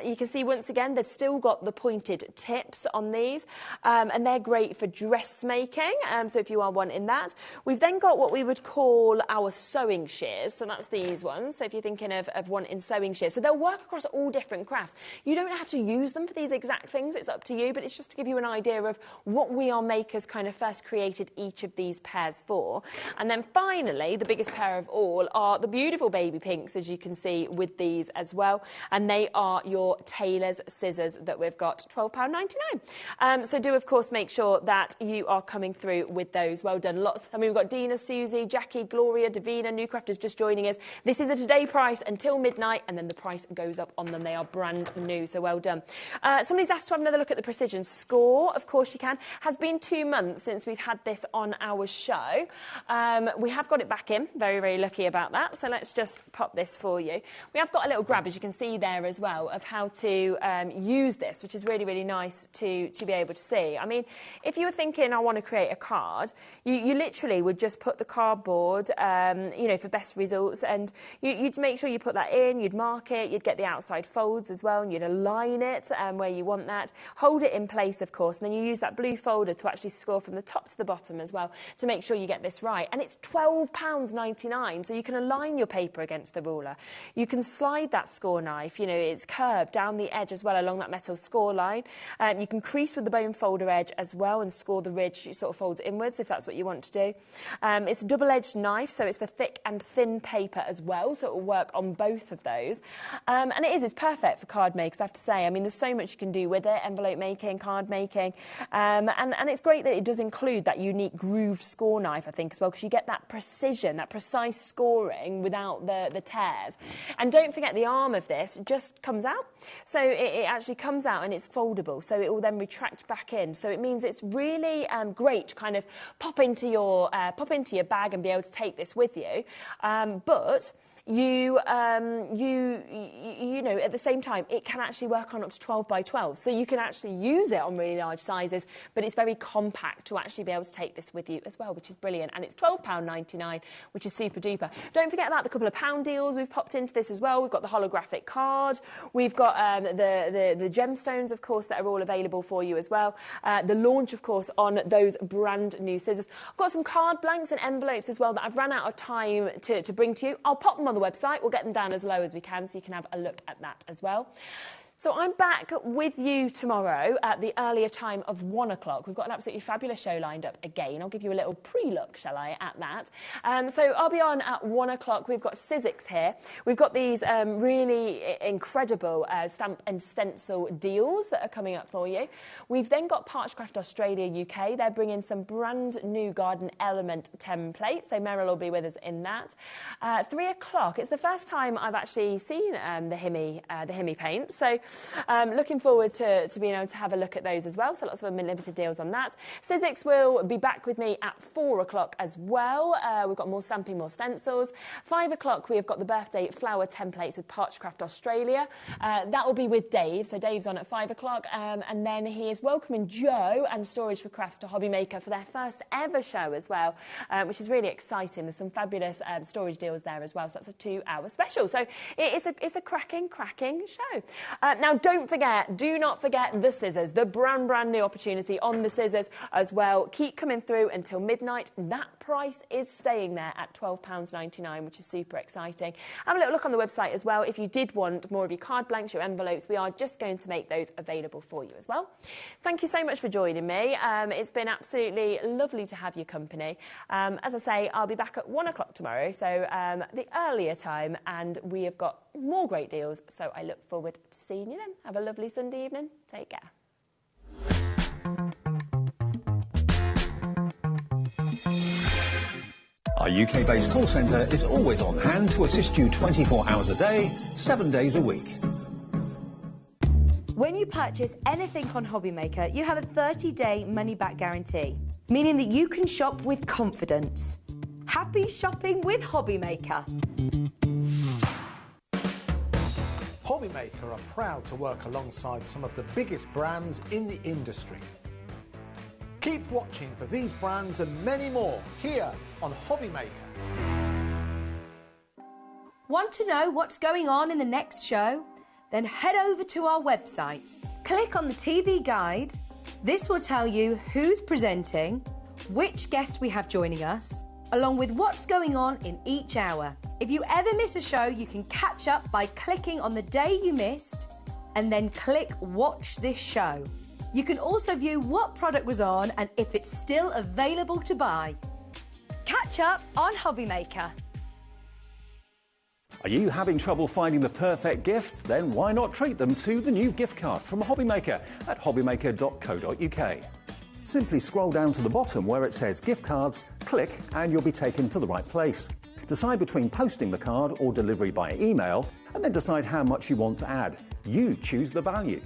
You can see, once again, they've still got the pointed tips on these, and they're great for dressmaking. So if you are wanting that. We've then got what we would call our sewing shears. So that's these ones. So if you're thinking of wanting sewing shears. So they'll work across all different crafts. You don't have to use them for these exact things. It's up to you. But it's just to give you an idea of what We Are Makers kind of first created each of these pairs for. And then finally, the biggest pair of all are the beautiful baby pinks, as you can see with these as well. And they are your tailor's scissors that we've got, £12.99. So do, of course, make sure that you are coming through with those. Well done. Lots. I mean, we've got Dina, Susie, Jackie, Gloria, Davina, new crafters just joining us. This is a today price until midnight, and then the price goes up on them. They are brand new, so well done. Somebody's asked to have another look at the precision score. Of course you can. Has been 2 months since we've had this on our show. We have got it back in. Very, very lucky about that. So let's just pop this for you. We have got a little grab, as you can see there as well, of how to use this, which is really, really nice to be able to see. I mean, if you were thinking, I want to create a card, you literally would just put the cardboard, you know, for best results, and you'd make sure you put that in, you'd mark it, you'd get the outside folds as well, and you'd align it where you want that, hold it in place, of course, and then you use that blue folder to actually score from the top to the bottom as well to make sure you get this right. And it's £12.99, so you can align your paper against the ruler. You can slide that score knife, you know, it's curved down the edge as well along that metal score line. You can crease with the bone folder edge as well and score the ridge, you sort of fold inwards if that's what you want to do. It's a double-edged knife, so it's for thick and thin paper as well, so it will work on both of those. And it's perfect for card makers, I have to say. I mean, there's so much you can do with it, envelope making, card making, and it's great that it does include that unique grooved score knife, I think, as well, because you get that precision, that precise scoring without the tears. And don't forget, the arm of this just comes out, so it actually comes out and it's foldable, so it will then retract back in. So it means it's really great to kind of pop into your bag and be able to take this with you, but you know, at the same time, it can actually work on up to 12 by 12. So you can actually use it on really large sizes, but it's very compact to actually be able to take this with you as well, which is brilliant. And it's £12.99, which is super duper. Don't forget about the couple of pound deals we've popped into this as well. We've got the holographic card. We've got the gemstones, of course, that are all available for you as well. The launch, of course, on those brand new scissors. I've got some card blanks and envelopes as well that I've run out of time to bring to you. I'll pop them on the website. We'll get them down as low as we can, so you can have a look at that as well. So I'm back with you tomorrow at the earlier time of 1 o'clock. We've got an absolutely fabulous show lined up again. I'll give you a little pre-look, shall I, at that. So I'll be on at 1 o'clock. We've got Sizzix here. We've got these really incredible stamp and stencil deals that are coming up for you. We've then got Parchcraft Australia UK. They're bringing some brand new garden element templates. So Meryl will be with us in that. 3 o'clock. It's the first time I've actually seen the Himi paint. So looking forward to being able to have a look at those as well. So lots of limited deals on that. Sizzix will be back with me at 4 o'clock as well. We've got more stamping, more stencils. 5 o'clock, we've got the birthday flower templates with Parchcraft Australia. That will be with Dave. So Dave's on at 5 o'clock. And then he is welcoming Joe and Storage for Crafts to HobbyMaker for their first ever show as well, which is really exciting. There's some fabulous storage deals there as well. So that's a 2-hour special. So it's a cracking show. Now, do not forget the scissors, the brand new opportunity on the scissors as well. Keep coming through until midnight. That price is staying there at £12.99, which is super exciting. Have a little look on the website as well. If you did want more of your card blanks, your envelopes, we are just going to make those available for you as well. Thank you so much for joining me. It's been absolutely lovely to have your company. As I say, I'll be back at 1 o'clock tomorrow, so the earlier time, and we have got more great deals, so I look forward to seeing you then. Have a lovely Sunday evening. Take care. Our UK-based call centre is always on hand to assist you 24 hours a day, 7 days a week. When you purchase anything on HobbyMaker, you have a 30-day money-back guarantee, meaning that you can shop with confidence. Happy shopping with HobbyMaker. HobbyMaker are proud to work alongside some of the biggest brands in the industry. Keep watching for these brands and many more here on HobbyMaker. Want to know what's going on in the next show? Then head over to our website. Click on the TV guide. This will tell you who's presenting, which guest we have joining us, along with what's going on in each hour. If you ever miss a show, you can catch up by clicking on the day you missed and then click Watch This Show. You can also view what product was on and if it's still available to buy. Catch up on HobbyMaker. Are you having trouble finding the perfect gift? Then why not treat them to the new gift card from HobbyMaker at hobbymaker.co.uk. Simply scroll down to the bottom where it says gift cards, click and you'll be taken to the right place. Decide between posting the card or delivery by email and then decide how much you want to add. You choose the value.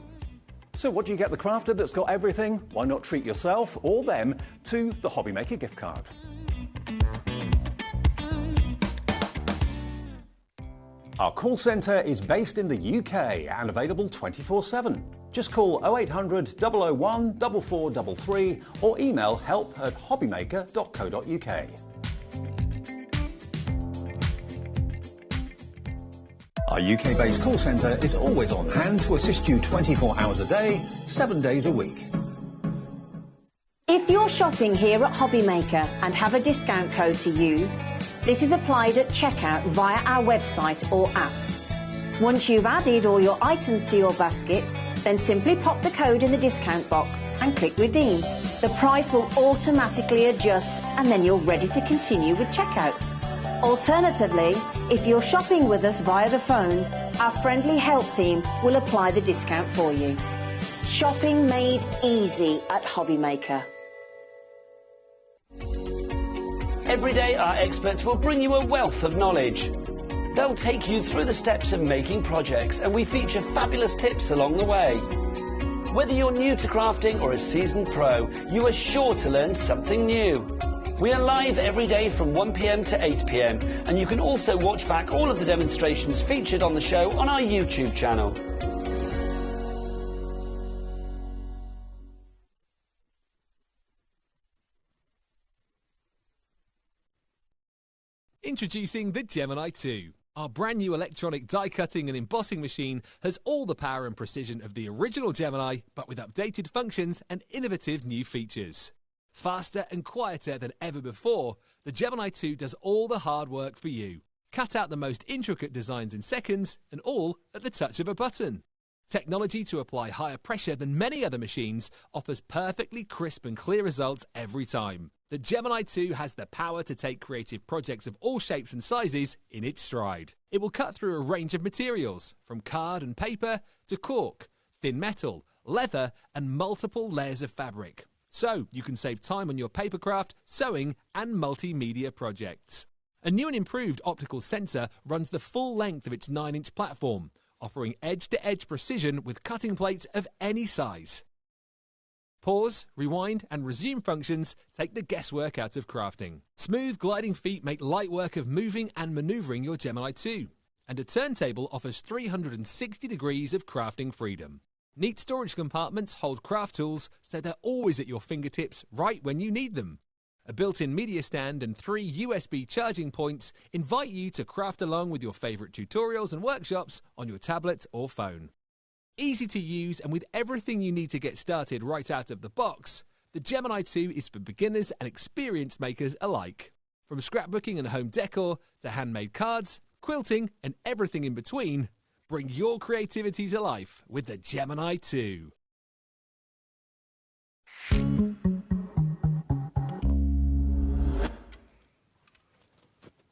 So what do you get the crafter that's got everything? Why not treat yourself or them to the HobbyMaker gift card? Our call centre is based in the UK and available 24/7. Just call 0800 001 4433 or email help@hobbymaker.co.uk. Our UK-based call centre is always on hand to assist you 24 hours a day, 7 days a week. If you're shopping here at HobbyMaker and have a discount code to use, this is applied at checkout via our website or app. Once you've added all your items to your basket, then simply pop the code in the discount box and click redeem. The price will automatically adjust and then you're ready to continue with checkout. Alternatively, if you're shopping with us via the phone, our friendly help team will apply the discount for you. Shopping made easy at HobbyMaker. Every day, our experts will bring you a wealth of knowledge. They'll take you through the steps of making projects, and we feature fabulous tips along the way. Whether you're new to crafting or a seasoned pro, you are sure to learn something new. We are live every day from 1 PM to 8 PM, and you can also watch back all of the demonstrations featured on the show on our YouTube channel. Introducing the Gemini 2. Our brand new electronic die cutting and embossing machine has all the power and precision of the original Gemini, but with updated functions and innovative new features. Faster and quieter than ever before, the Gemini 2 does all the hard work for you. Cut out the most intricate designs in seconds, and all at the touch of a button. Technology to apply higher pressure than many other machines offers perfectly crisp and clear results every time. The Gemini 2 has the power to take creative projects of all shapes and sizes in its stride. It will cut through a range of materials, from card and paper to cork, thin metal, leather and multiple layers of fabric. So you can save time on your papercraft, sewing and multimedia projects. A new and improved optical sensor runs the full length of its 9-inch platform, offering edge-to-edge precision with cutting plates of any size. Pause, rewind and resume functions take the guesswork out of crafting. Smooth gliding feet make light work of moving and manoeuvring your Gemini 2. And a turntable offers 360 degrees of crafting freedom. Neat storage compartments hold craft tools so they're always at your fingertips right when you need them. A built-in media stand and 3 USB charging points invite you to craft along with your favourite tutorials and workshops on your tablet or phone. Easy to use and with everything you need to get started right out of the box, the Gemini 2 is for beginners and experienced makers alike. From scrapbooking and home decor to handmade cards, quilting and everything in between, bring your creativity to life with the Gemini 2.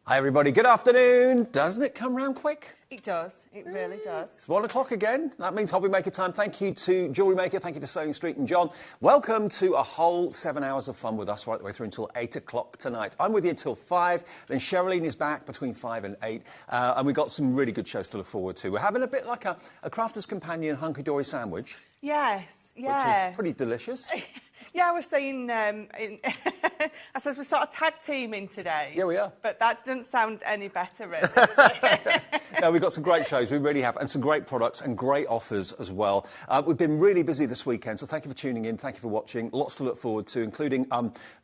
Hi everybody, good afternoon. Doesn't it come round quick? It does, it really does. It's 1 o'clock again. That means HobbyMaker time. Thank you to Jewellery Maker, thank you to Sewing Street and John. Welcome to a whole 7 hours of fun with us right the way through until 8 o'clock tonight. I'm with you until 5, then Sherilyn is back between 5 and 8, and we've got some really good shows to look forward to. We're having a bit like a Crafter's Companion Hunky Dory sandwich. Yes, yeah. Which is pretty delicious. Yeah, I was saying, I suppose we're sort of tag teaming today. Yeah, we are. But that doesn't sound any better, really, does it? No, we've got some great shows, we really have, and some great products and great offers as well. We've been really busy this weekend, so thank you for tuning in, thank you for watching. Lots to look forward to, including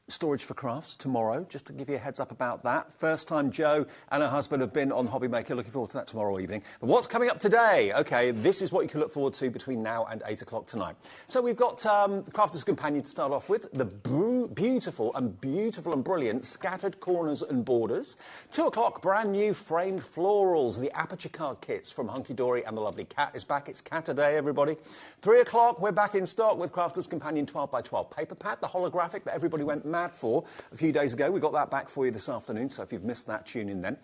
storage for crafts tomorrow, just to give you a heads up about that. First time Jo and her husband have been on HobbyMaker, looking forward to that tomorrow evening. But what's coming up today? OK, this is what you can look forward to between now and 8 o'clock tonight. So we've got the Crafter's Companion to start off with, the beautiful and brilliant scattered corners and borders. 2 o'clock, brand new framed florals, the aperture card kits from Hunky Dory, and the lovely Cat is back. It's Cat Day, everybody. 3 o'clock, we're back in stock with Crafter's Companion 12x12 paper pad, the holographic that everybody went mad for a few days ago. We got that back for you this afternoon, so if you've missed that, tune in then.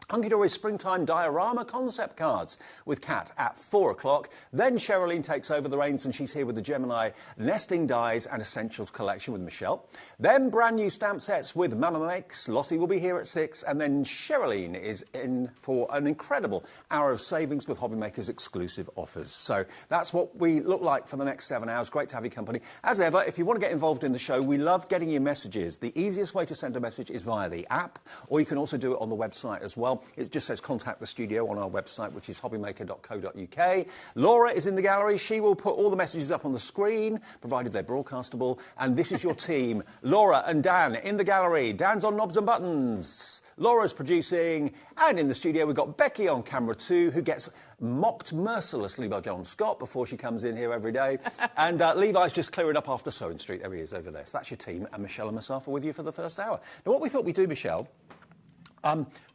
Hunky Dory's springtime diorama concept cards with Kat at 4 o'clock. Then Sherilyn takes over the reins and she's here with the Gemini nesting dies and essentials collection with Michelle. Then brand new stamp sets with Mama Makes. Lottie will be here at 6. And then Sherilyn is in for an incredible hour of savings with HobbyMaker's exclusive offers. So that's what we look like for the next 7 hours. Great to have you company. As ever, if you want to get involved in the show, we love getting your messages. The easiest way to send a message is via the app, or you can also do it on the website as well. It just says contact the studio on our website, which is hobbymaker.co.uk. Laura is in the gallery. She will put all the messages up on the screen, provided they're broadcastable. And this is your team, Laura and Dan in the gallery. Dan's on knobs and buttons. Laura's producing. And in the studio, we've got Becky on camera too, who gets mocked mercilessly by John Scott before she comes in here every day. And Levi's just clearing up after Sewing Street. There he is over there. So that's your team. And Michelle and myself are with you for the first hour. Now, what we thought we'd do, Michelle,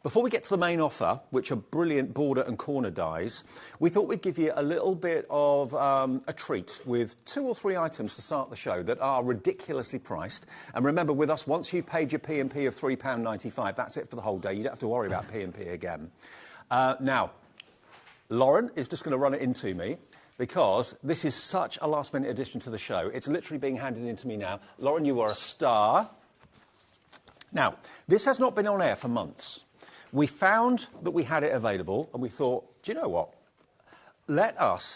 before we get to the main offer, which are brilliant border and corner dies, we thought we'd give you a little bit of a treat with 2 or 3 items to start the show that are ridiculously priced. And remember, with us, once you've paid your P&P of £3.95, that's it for the whole day. You don't have to worry about P&P again. Now, Lauren is just going to run it into me, because this is such a last-minute addition to the show. It's literally being handed in to me now. Lauren, you are a star. Now, this has not been on air for months. We found that we had it available, and we thought, do you know what? Let us